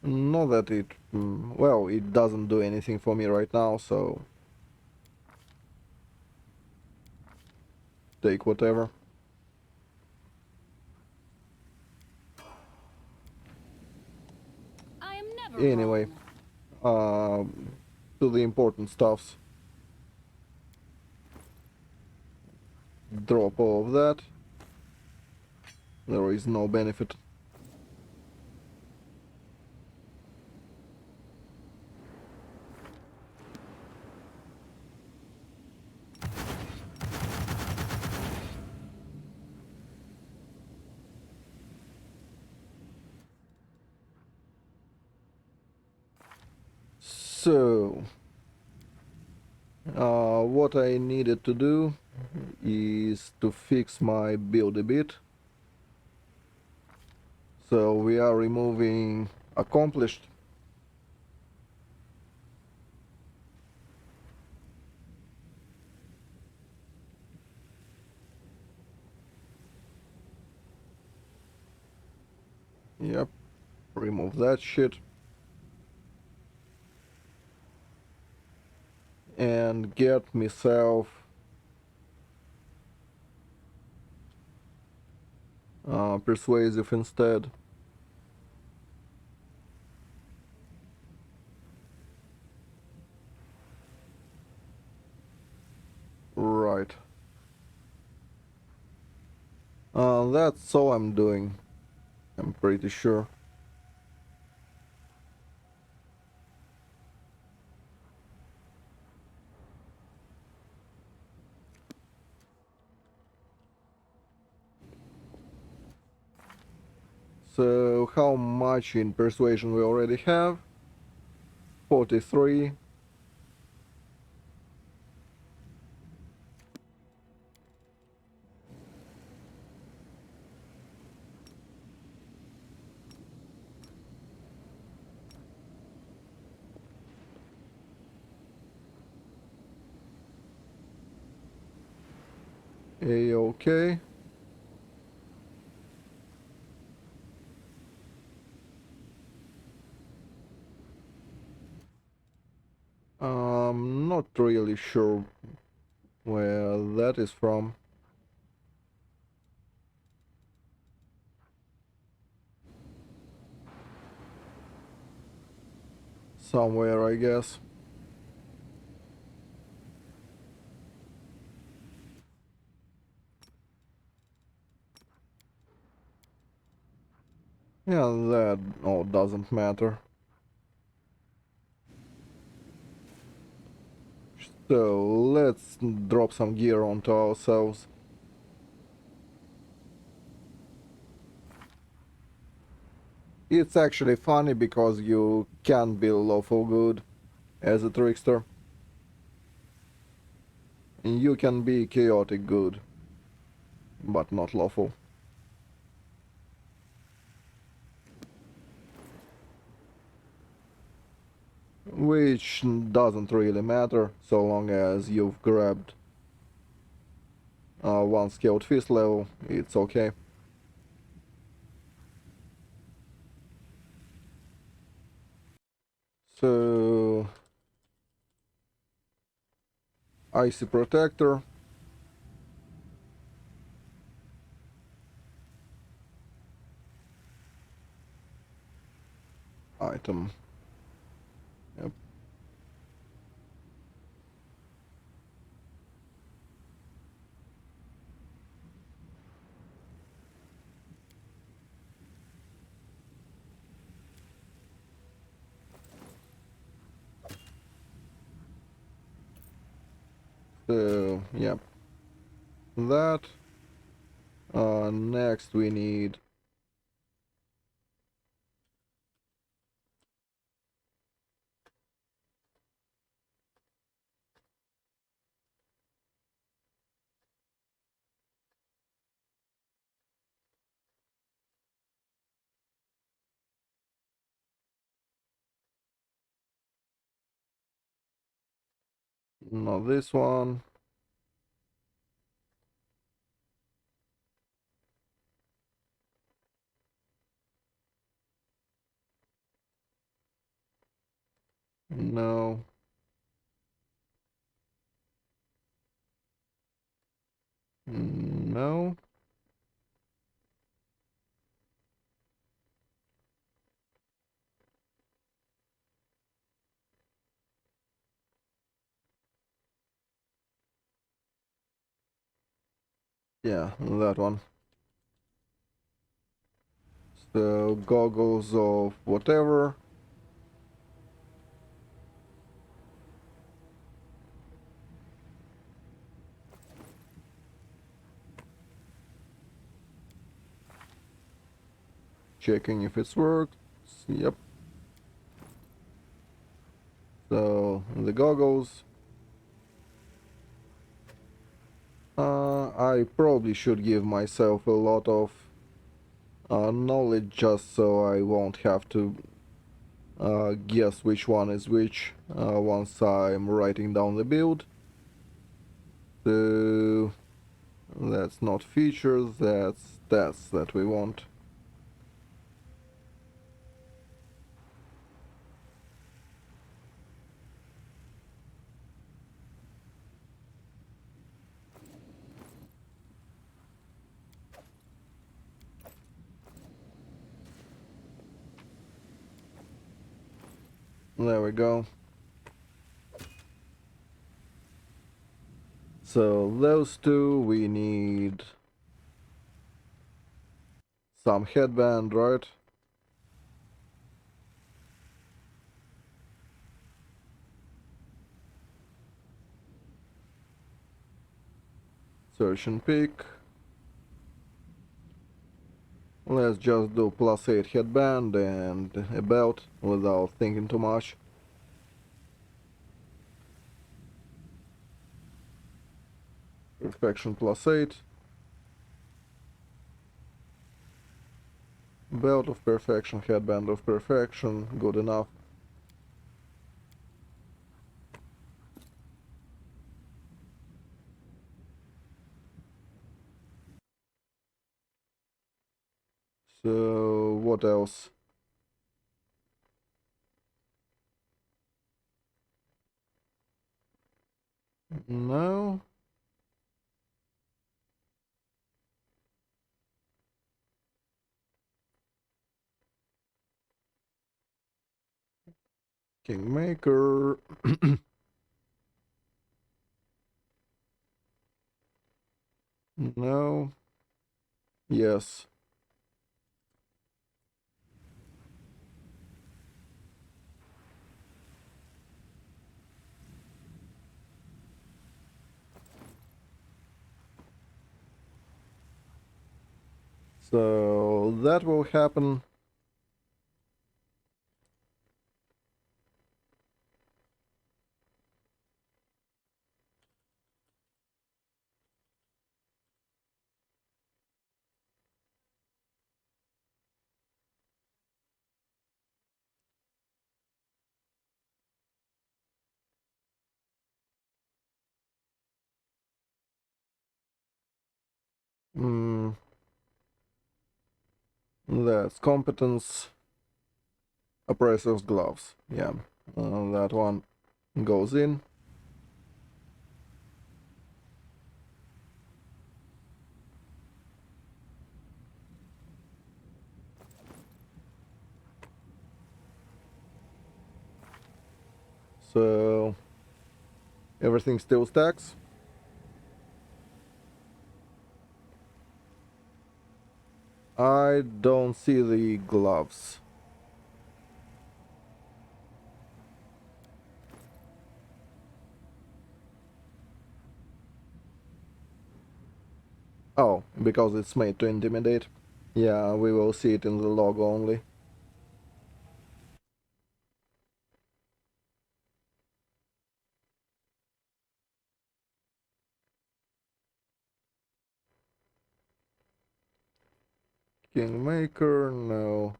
Not that it, well, it doesn't do anything for me right now, so take whatever. I am never Anyway, wrong. to the important stuffs. Drop all of that. There is no benefit. So, what I needed to do is to fix my build a bit. So we are removing accomplished. Yep. Remove that shit. And get myself persuasive instead. Right. That's all I'm doing. I'm pretty sure. So how much in persuasion we already have? 43. A-okay. Not really sure where that is from. Somewhere, I guess. Yeah, that all doesn't matter. So let's drop some gear onto ourselves. It's actually funny because you can be lawful good as a trickster. You can be chaotic good, but not lawful. Which doesn't really matter so long as you've grabbed one scaled fist level, it's okay. So Icy Protector. Item. Yep. So, yep. That. Next we need not this one. No. No. Yeah, that one. So goggles of whatever. Checking if it's worked. Yep. So the goggles. I probably should give myself a lot of knowledge just so I won't have to guess which one is which once I'm writing down the build. So that's not features, that's stats that we want. There we go. So those two, we need some headband, right? Search and pick. Let's just do +8 headband and a belt without thinking too much. Perfection +8. Belt of perfection, headband of perfection, good enough. So what else? No. Kingmaker. No. Yes. So that will happen. Mm, that's competence. Oppressor's gloves. Yeah. That one goes in. So everything still stacks. I don't see the gloves. Oh, because it's made to intimidate. Yeah, we will see it in the log only. Kingmaker, no.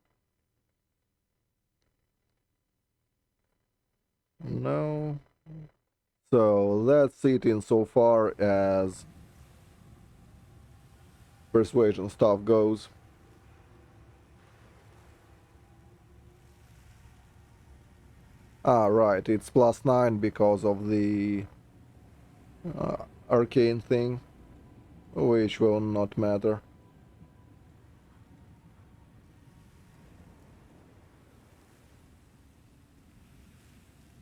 No. So that's it insofar as persuasion stuff goes. Ah, right, it's +9 because of the arcane thing, which will not matter.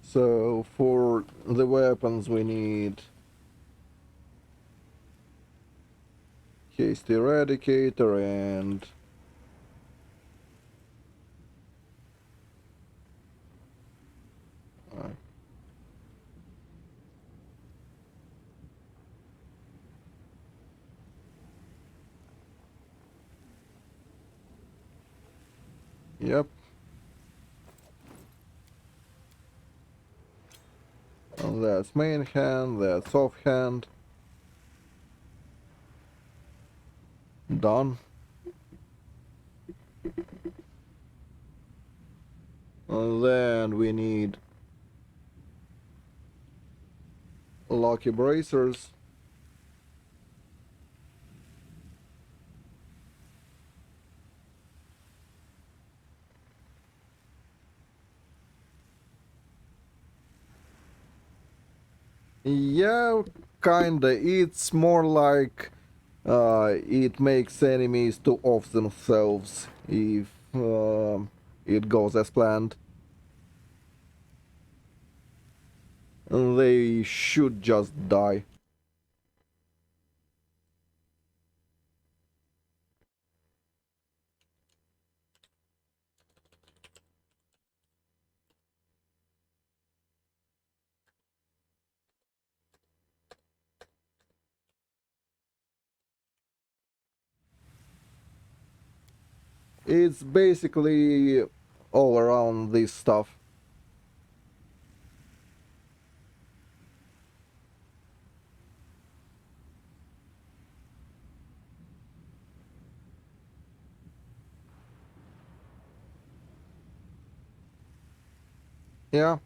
So for the weapons we need Hasty Eradicator and uh, yep. And that's main hand, that's offhand. Done. And then we need Lucky Bracers. Yeah, kinda. It's more like it makes enemies to off themselves if it goes as planned. they should just die. It's basically all around this stuff. Yeah.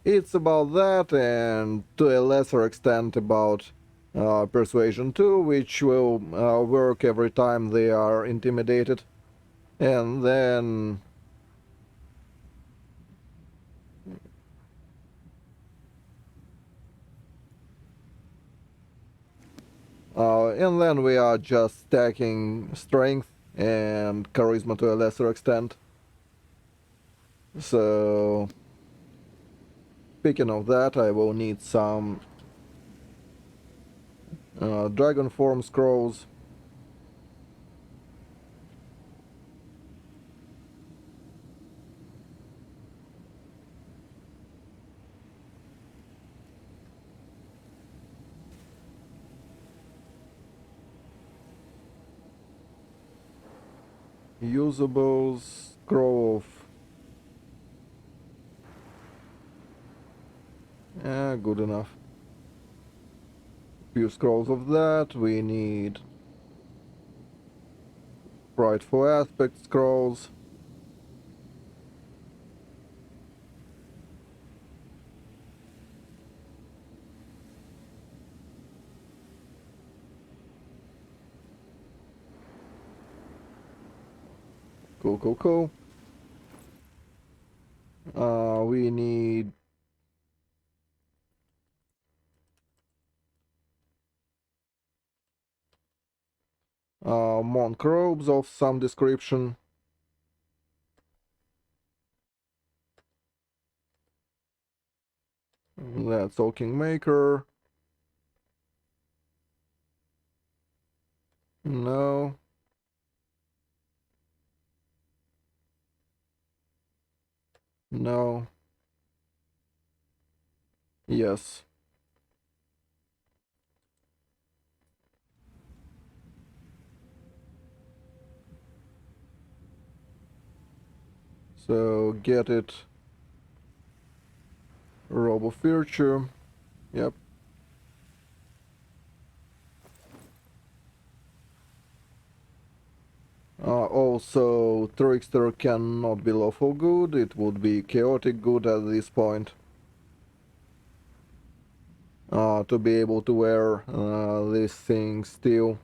It's about that, and to a lesser extent about Persuasion 2, which will work every time they are intimidated. And then we are just stacking strength and charisma to a lesser extent. So, speaking of that, I will need some dragon form scrolls. Usable scroll of... good enough. Few scrolls of that. We need Frightful Aspect scrolls. Cool. We need monk robes of some description. That's all Kingmaker. No. No. Yes. So get it. Robe of Virtue. Yep. Also, Trickster cannot be lawful good. It would be chaotic good at this point. To be able to wear this thing still.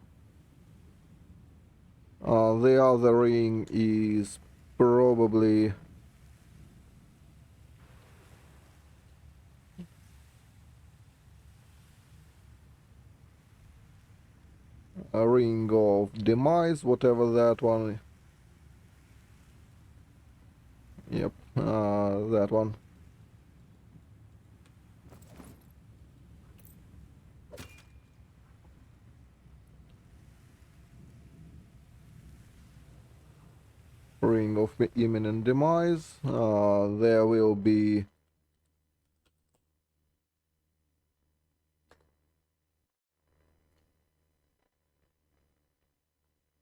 The other ring is probably a ring of demise, whatever that one. Yep, that one. Ring of imminent demise. There will be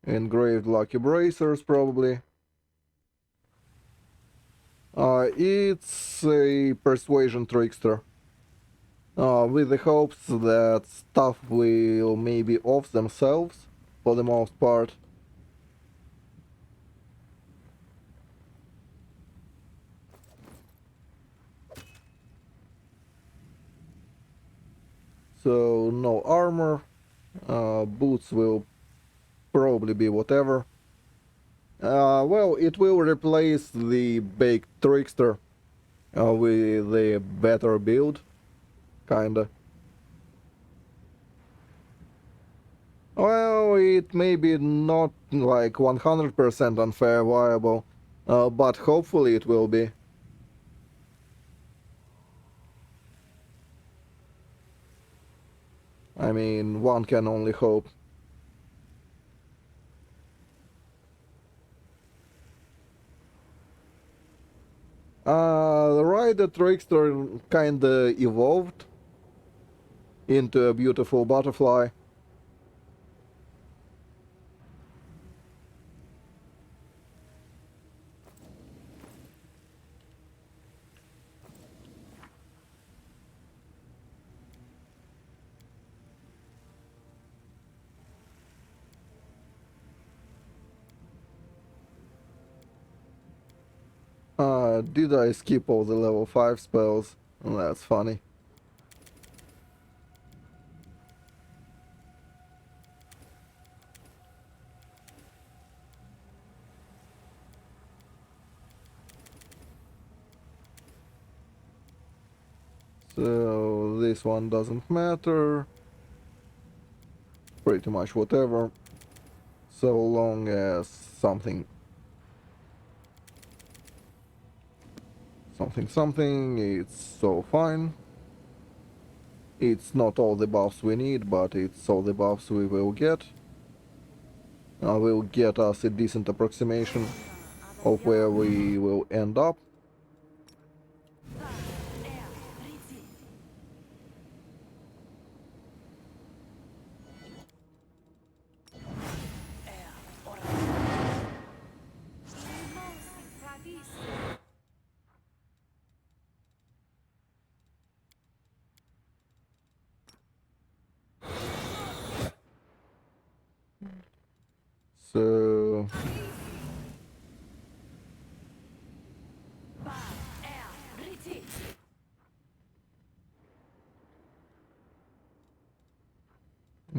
engraved lucky bracers, probably. It's a persuasion trickster. With the hopes that stuff will maybe off themselves, for the most part. So no armor, boots will probably be whatever. Well, it will replace the baked trickster with a better build, kinda. Well, it may be not like 100% unfair viable, but hopefully it will be. I mean, one can only hope. Right, the Trickster kinda evolved into a beautiful butterfly. Did I skip all the level 5 spells? That's funny. So this one doesn't matter. Pretty much whatever. So long as something it's so fine. It's not all the buffs we need, but it's all the buffs we will get. Will get us a decent approximation of where we will end up. So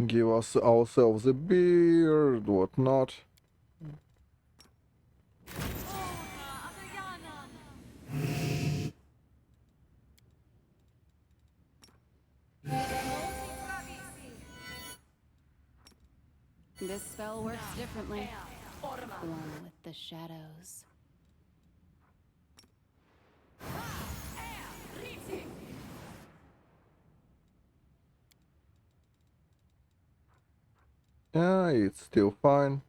give us ourselves a beard, whatnot. This spell works differently. One with the shadows. Yeah, it's still fine.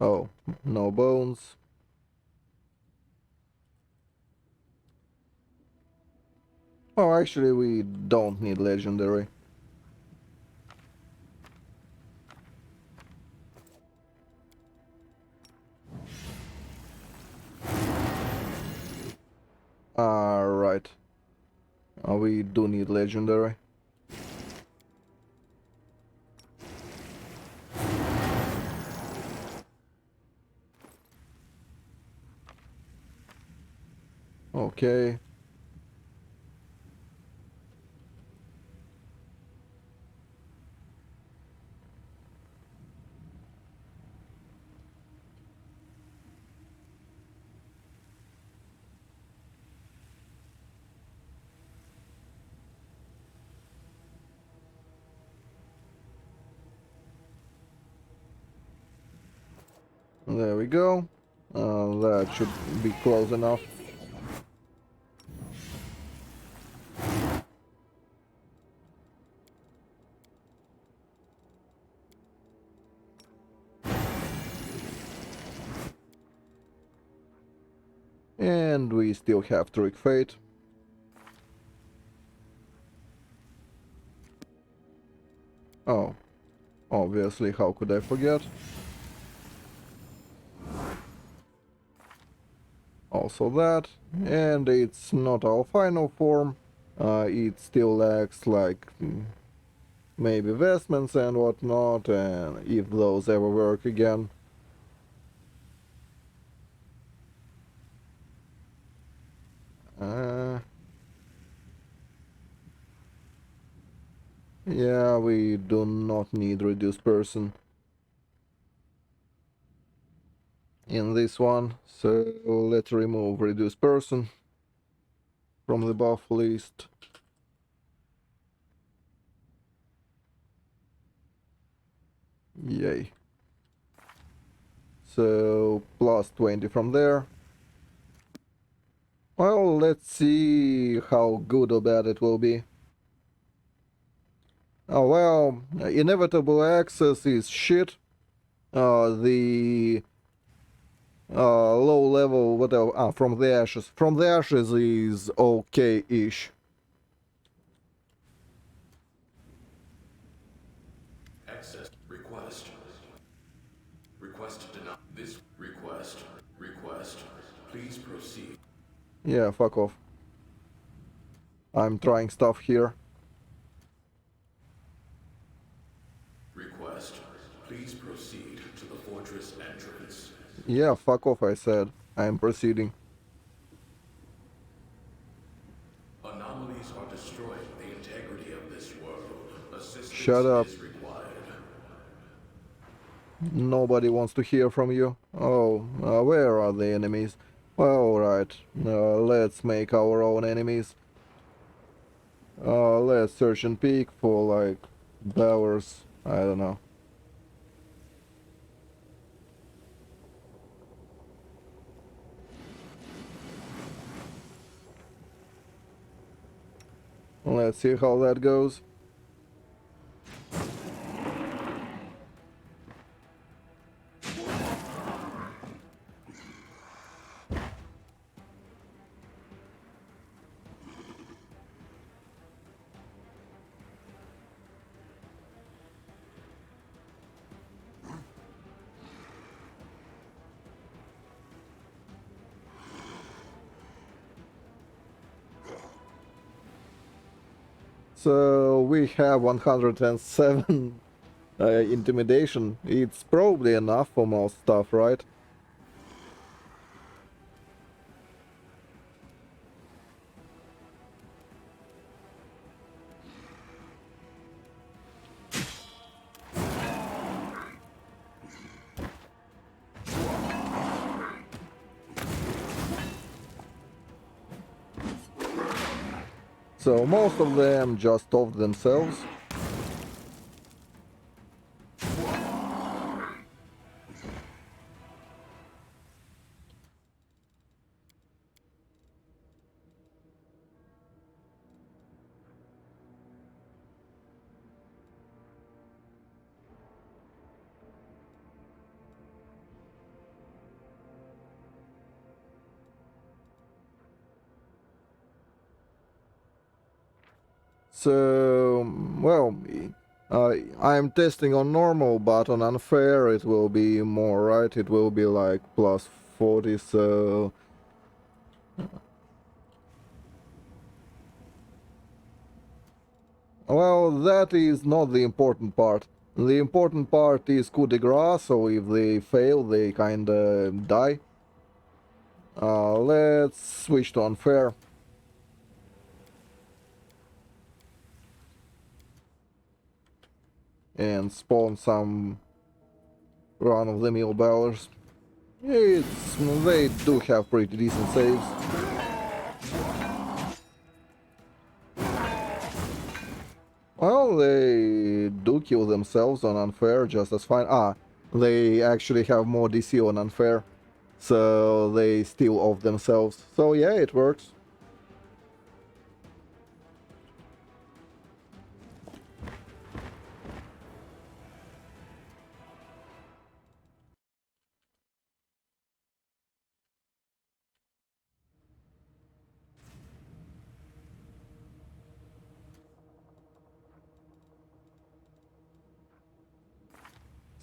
Oh, no bones. Oh, actually, we don't need legendary. Right. We do need legendary. Okay. There we go. That should be close enough. And we still have Trick Fate. Oh, obviously, how could I forget? Also that, and it's not our final form. It still lacks like maybe vestments and whatnot, and if those ever work again. Uh, yeah, we do not need reduced person in this one, so let's remove reduced person from the buff list. Yay. so plus 20 from there. Well, let's see how good or bad it will be. Oh well, inevitable access is shit. The low level, whatever, from the ashes. From the ashes is okay-ish. Access request. Request denied. This request. Request. Please proceed. Yeah, fuck off. I'm trying stuff here. Request. Please proceed to the fortress entrance. Yeah, fuck off, I said. I'm proceeding. Anomalies are destroying the integrity of this world. Assistance Shut up. is required. Nobody wants to hear from you. Oh, where are the enemies? Well, alright. Let's make our own enemies. Let's search and peek for, like, bowers. I don't know. Let's see how that goes. So we have 107 intimidation. It's probably enough for most stuff, right? So most of them just off themselves. So, well, I'm testing on normal, but on unfair it will be more, right? It will be like plus 40, so... Well, that is not the important part. The important part is coup de grace, so if they fail, they kinda die. Let's switch to unfair. And spawn some run-of-the-mill bowlers. They do have pretty decent saves. Well, they do kill themselves on unfair just as fine. They actually have more DC on unfair, so they steal off themselves. So yeah, it works.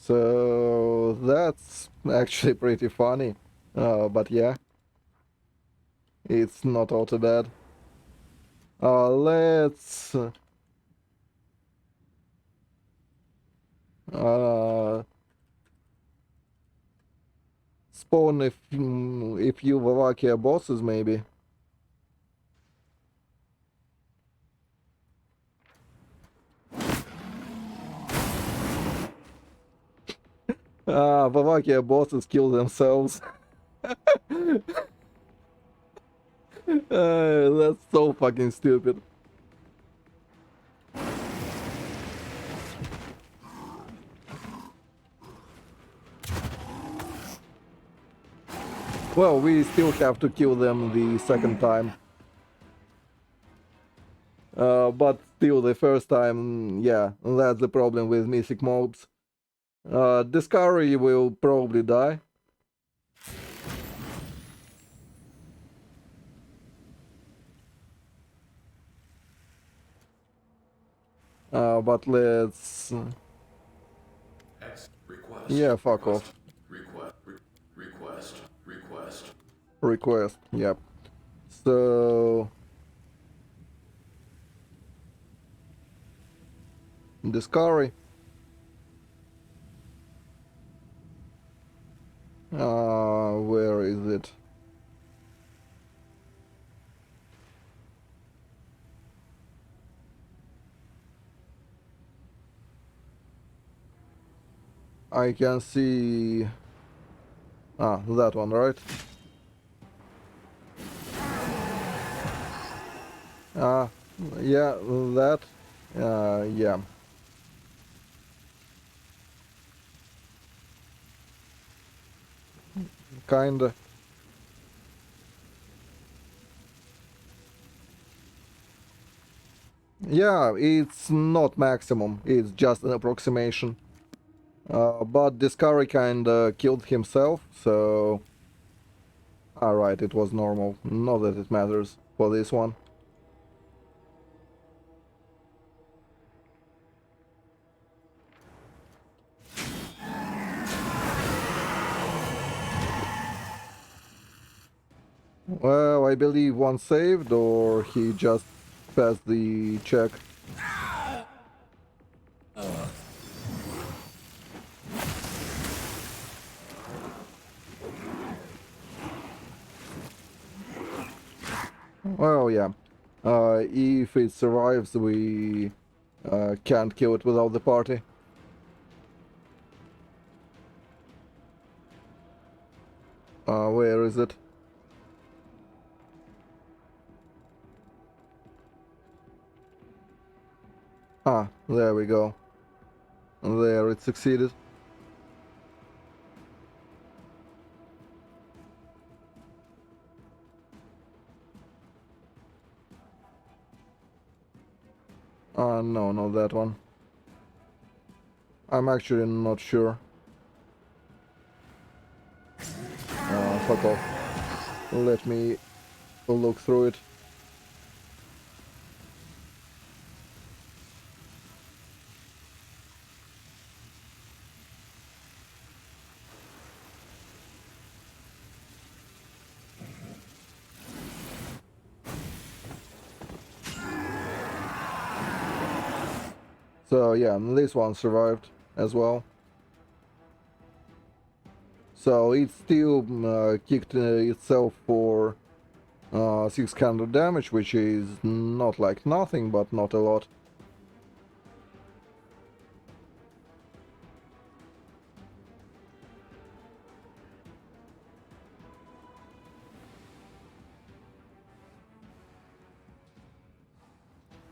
So that's actually pretty funny, but yeah, it's not all too bad. Let's spawn if you Vavakia bosses maybe. Vavakia bosses kill themselves. That's so fucking stupid. Well, we still have to kill them the second time. But still, the first time, yeah, that's the problem with Mythic mobs. Discovery will probably die. But let's... Request. Yeah, fuck off. Request. Request, yep. So... Discovery. Where is it? I can see... that one, right? Yeah, that. Yeah. Kinda. Yeah, it's not maximum, it's just an approximation. But Discovery kinda killed himself, so... Alright, it was normal. Not that it matters for this one. Well, I believe one saved, or he just passed the check. Well, yeah. If it survives, we can't kill it without the party. Where is it? There we go. There, it succeeded. No, not that one. I'm actually not sure. Fuck off. Let me look through it. So yeah, this one survived as well. So it still kicked itself for 600 damage, which is not like nothing, but not a lot.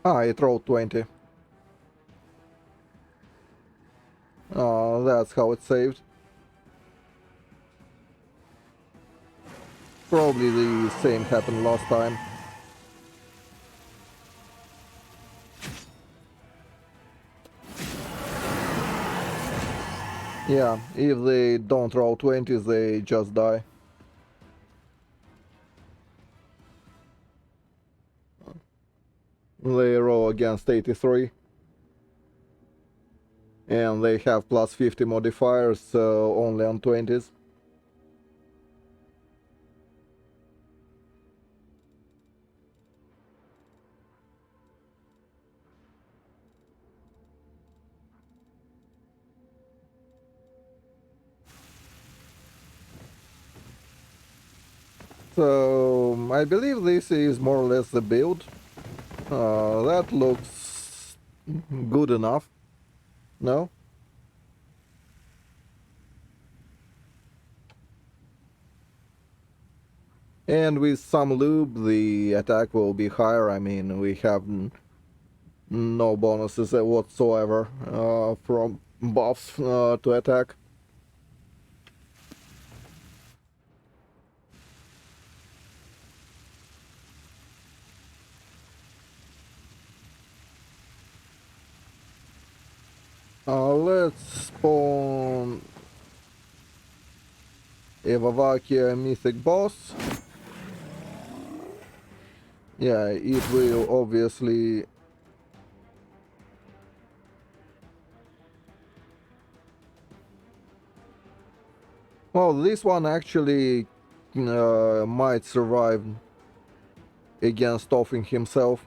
It rolled 20. That's how it saved. Probably the same happened last time. Yeah, if they don't roll 20s, they just die. They roll against 83. And they have plus 50 modifiers, so only on 20s. So, I believe this is more or less the build. That looks good enough. No? And with some lube, the attack will be higher. I mean, we have no bonuses whatsoever from buffs to attack. Let's spawn Evavakia Mythic boss. Yeah, it will obviously... Well, this one actually might survive against offing himself.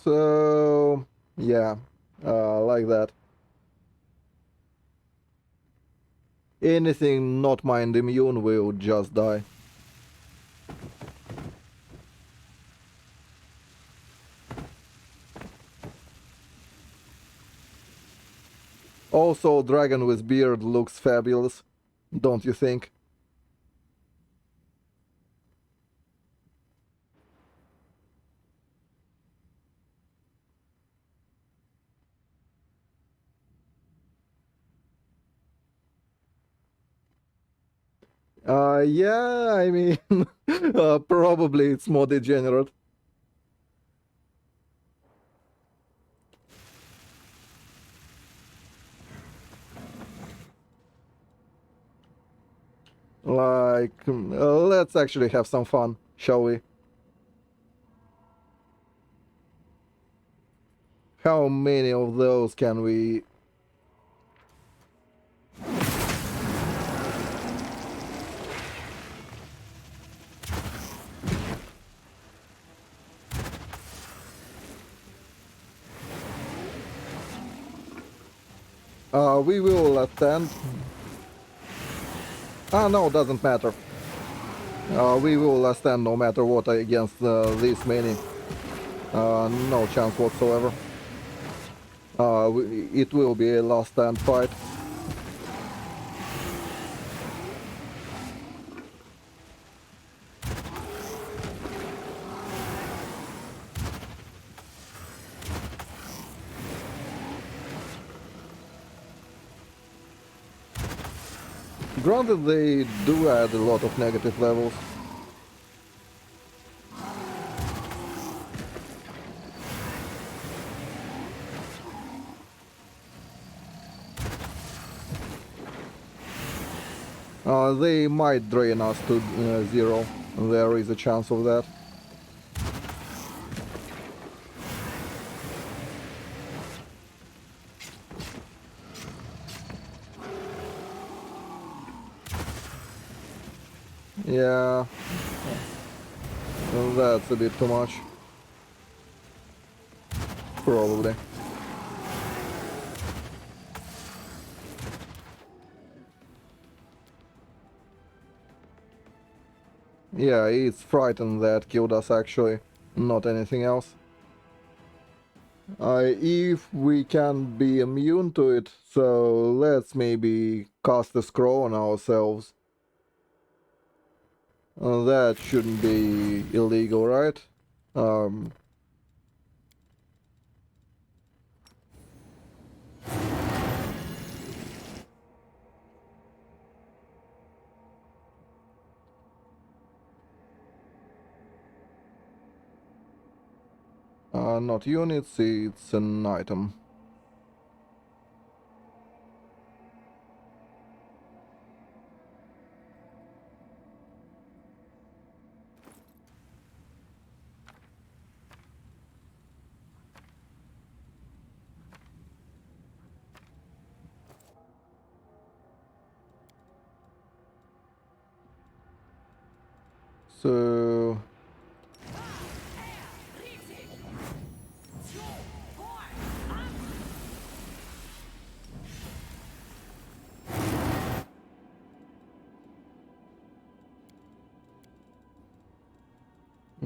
So, yeah, like that. Anything not mind immune will just die. Also, dragon with beard looks fabulous, don't you think? Yeah, I mean, probably it's more degenerate. Like, let's actually have some fun, shall we? How many of those can we... we will attend... Ah, no, doesn't matter. We will stand no matter what against this many. No chance whatsoever. It will be a last stand fight. Granted, they do add a lot of negative levels. They might drain us to 0. There is a chance of that. Yeah, that's a bit too much. Probably. Yeah, it's frightened that killed us actually, not anything else. If we can be immune to it, so let's maybe cast a scroll on ourselves. That shouldn't be illegal, right? Um, not units, it's an item. So...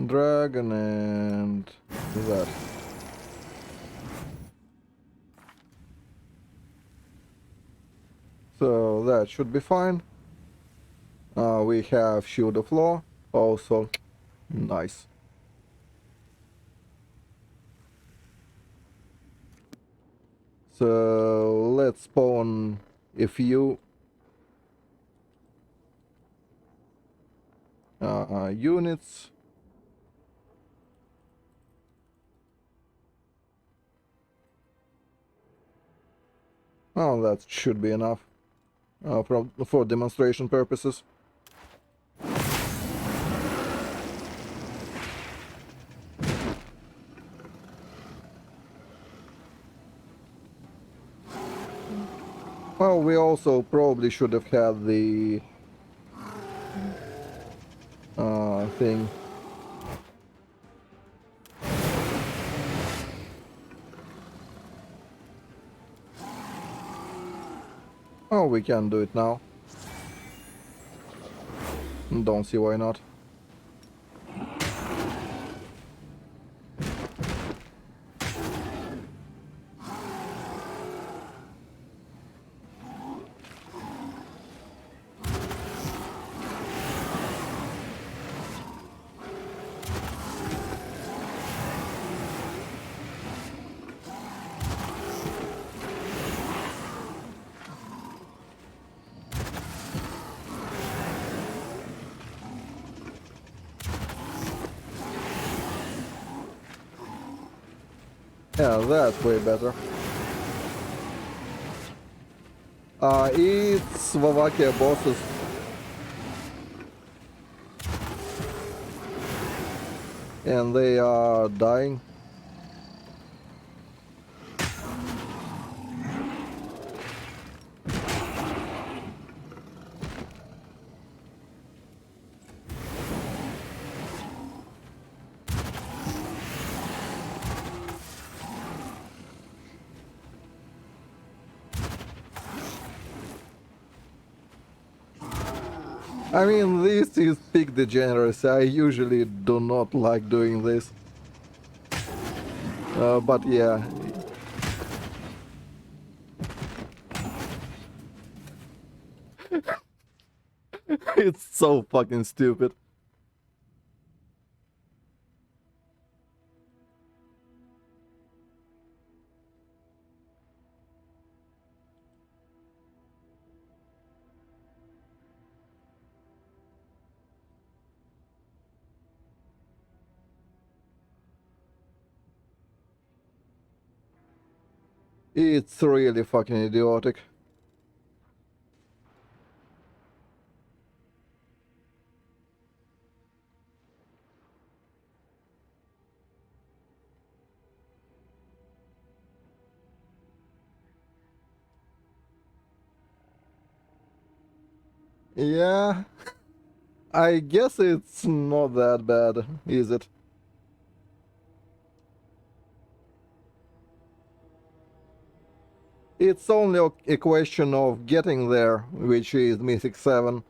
Dragon and that. So that should be fine. We have Shield of Law, also nice. So let's spawn a few units. Oh, that should be enough for demonstration purposes. Well, we also probably should have had the thing. Oh, we can do it now. Don't see why not. Yeah, that's way better. It's Slovakia bosses. And they are dying. I mean, this is peak degeneracy. I usually do not like doing this. But yeah. It's so fucking stupid. It's really fucking idiotic. Yeah, I guess it's not that bad, is it? It's only a question of getting there, which is Mythic 7.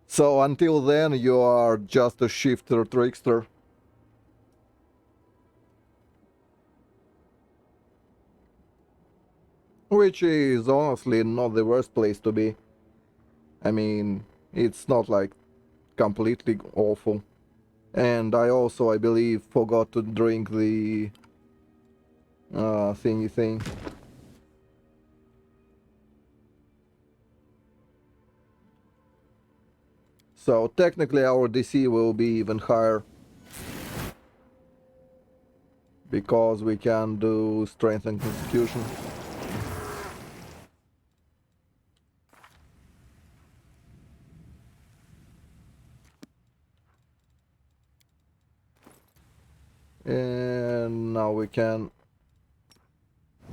So until then you are just a shifter trickster. Which is honestly not the worst place to be. I mean, it's not like completely awful. And I also, I believe, forgot to drink the thingy thing. So technically our DC will be even higher. Because we can do Strength and Constitution. And now we can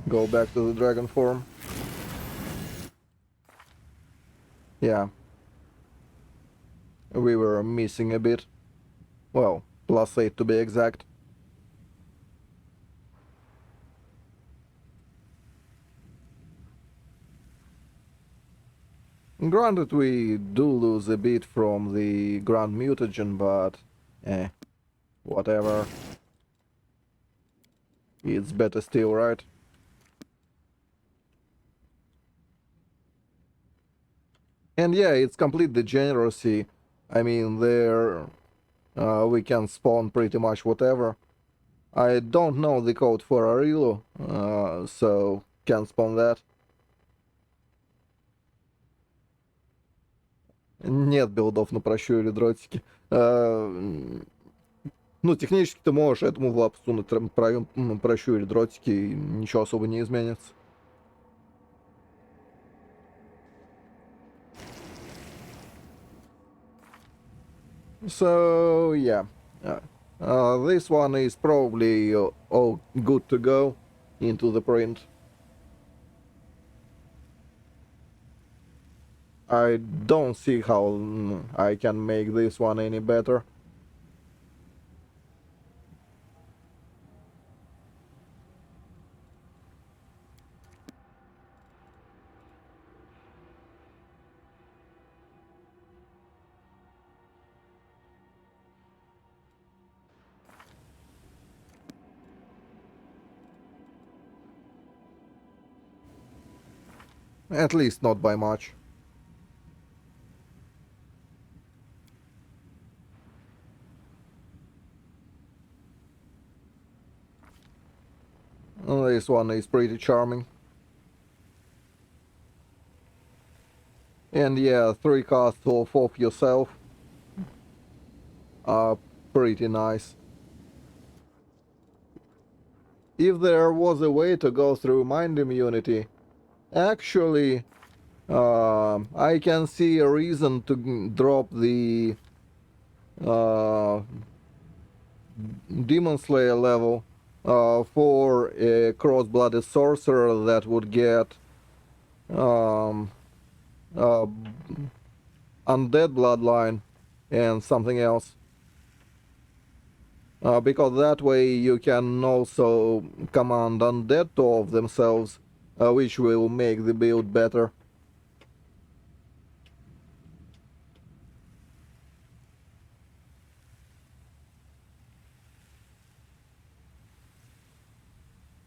go back to the dragon form. Yeah. We were missing a bit. Well, +8 to be exact. Granted, we do lose a bit from the Grand Mutagen, but whatever. It's better still, right? And yeah, it's complete degeneracy. I mean, there we can spawn pretty much whatever. I don't know the code for Arilu, so can't spawn that. Нет билдов на прощу или дротики. Ну, технически ты можешь этому в лапу сунуть прощу или дротики, и ничего особо не изменится. So, yeah. This one is probably all good to go into the print. I don't see how I can make this one any better. At least not by much. This one is pretty charming. And yeah, 3 casts of yourself are pretty nice. If there was a way to go through mind immunity, actually, I can see a reason to drop the Demon Slayer level for a cross-blooded sorcerer that would get undead bloodline and something else. Because that way you can also command undead to off themselves, which will make the build better.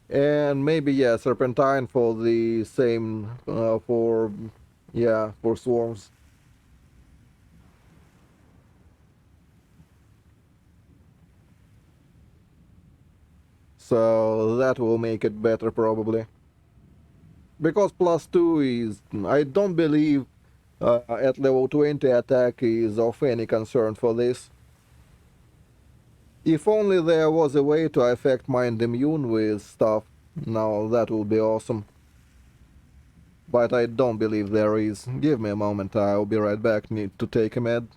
And maybe, yeah, Serpentine for the same, for swarms. So that will make it better probably. Because +2 is, I don't believe at level 20 attack is of any concern for this. If only there was a way to affect mind immune with stuff, now that would be awesome. But I don't believe there is. Give me a moment, I'll be right back, need to take a med.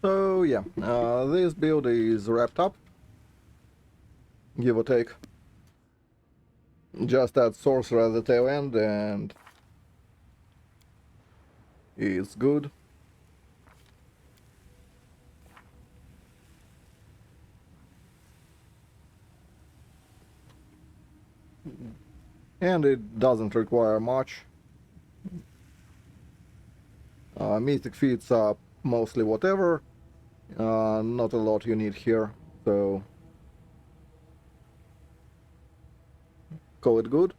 So yeah, this build is wrapped up, give or take. Just add sorcerer at the tail end and it's good. And it doesn't require much. Mythic feats are mostly whatever. Not a lot you need here, so call it good.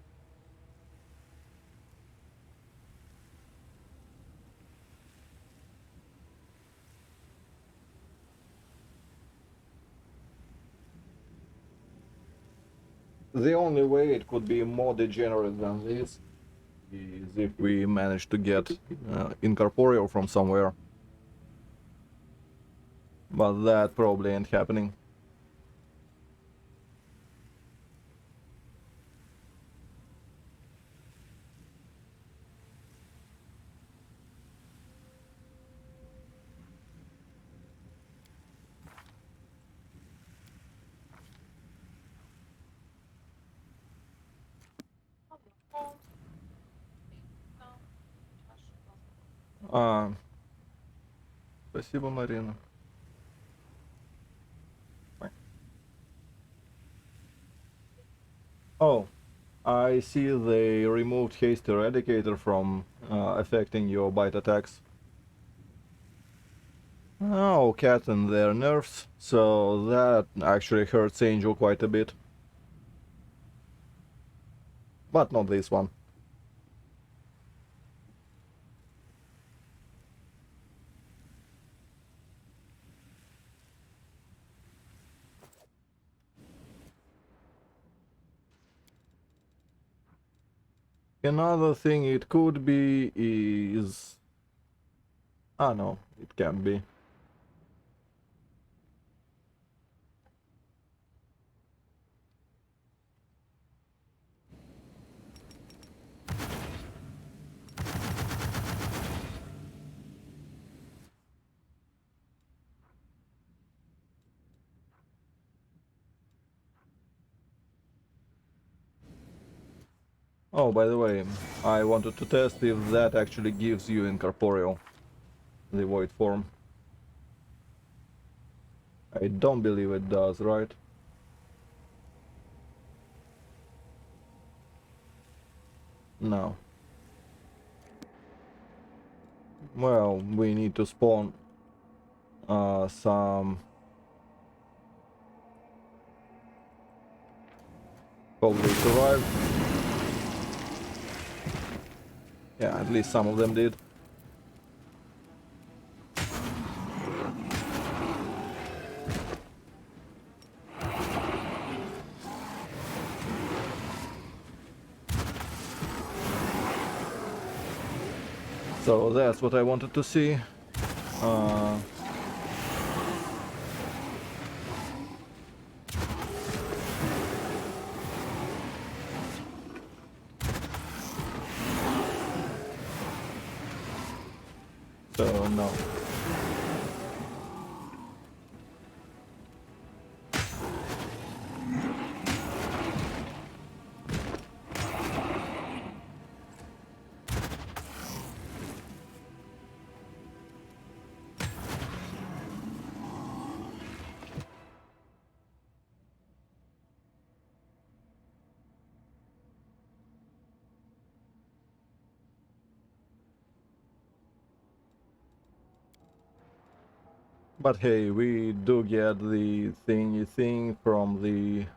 The only way it could be more degenerate than this is if we manage to get incorporeal from somewhere. But that probably ain't happening. Спасибо, Марина. Oh, I see they removed Haste Eradicator from affecting your bite attacks. Oh, cat and their nerfs, so that actually hurts Angel quite a bit. But not this one. Another thing it could be is... Ah no, it can't be. Oh, by the way, I wanted to test if that actually gives you incorporeal, the void form. I don't believe it does, right? No. Well, we need to spawn some... Probably survived. Yeah, at least some of them did. So that's what I wanted to see. So no. But hey, we do get the thingy thing from the...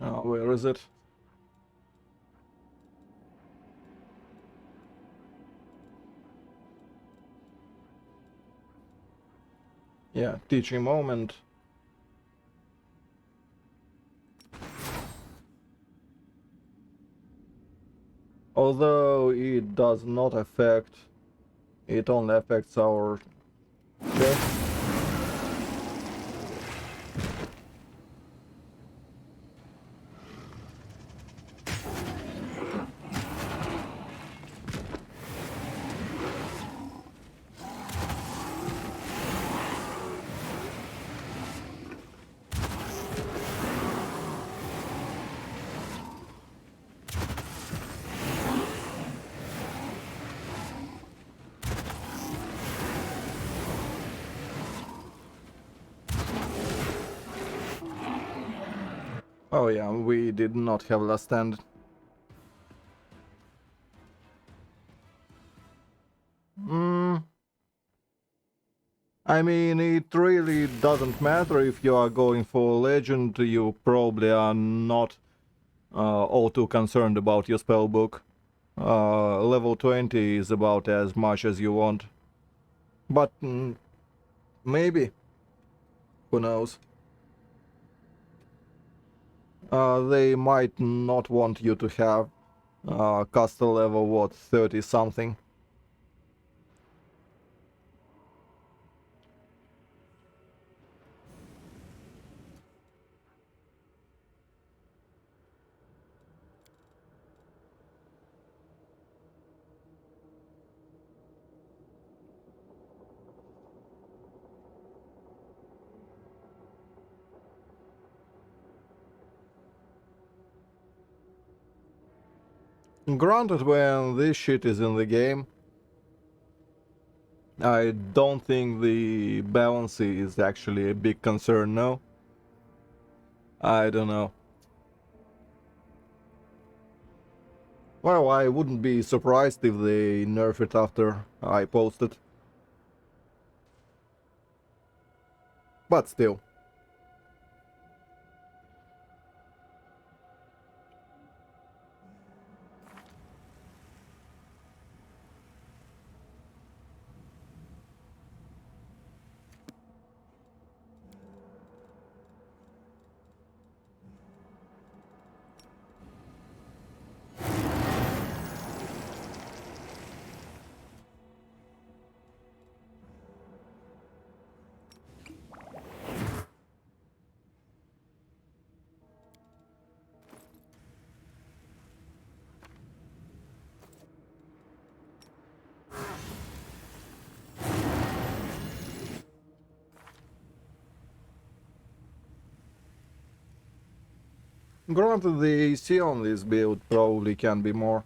where is it? Yeah, teaching moment. Although it does not affect, it only affects our chest. Oh yeah, we did not have last stand. I mean, it really doesn't matter if you are going for legend, you probably are not all too concerned about your spellbook. Level 20 is about as much as you want. But maybe. Who knows? They might not want you to have caster level, what, 30 something. Granted, when this shit is in the game, I don't think the balance is actually a big concern, no? I don't know. Well, I wouldn't be surprised if they nerf it after I post it. But still. Granted, the AC on this build probably can be more.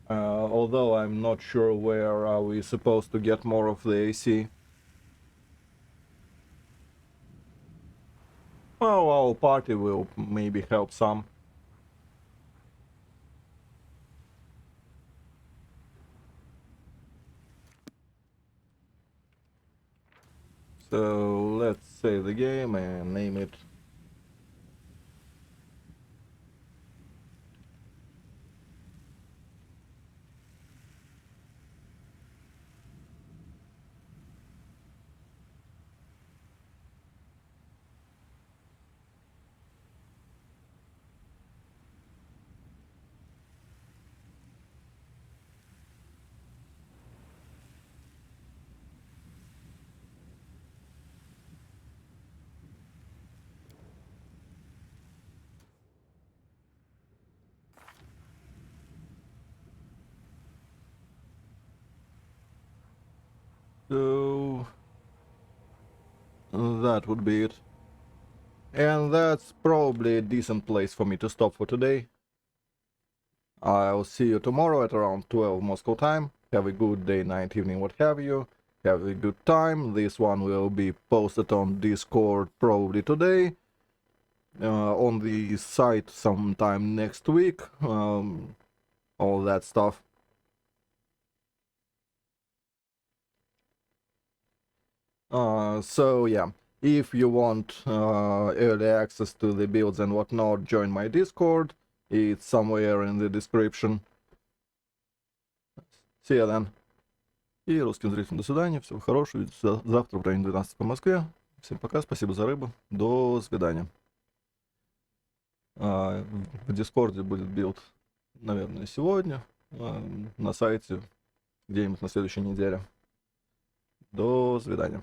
Although I'm not sure where are we supposed to get more of the AC. Well, our party will maybe help some. So let's save the game and name it. So that would be it. And that's probably a decent place for me to stop for today. I'll see you tomorrow at around 12 Moscow time. Have a good day, night, evening, what have you. Have a good time. This one will be posted on Discord probably today. On the site sometime next week. All that stuff. So yeah, if you want early access to the builds and whatnot, join my Discord. It's somewhere in the description. See you then. И русским зрителям до свидания. Всего хорошего. Увидимся завтра в районе 12 по Москве. Всем пока. Спасибо за рыбу. До свидания. В Дискорде будет билд, наверное, сегодня. На сайте где-нибудь на следующей неделе. До свидания.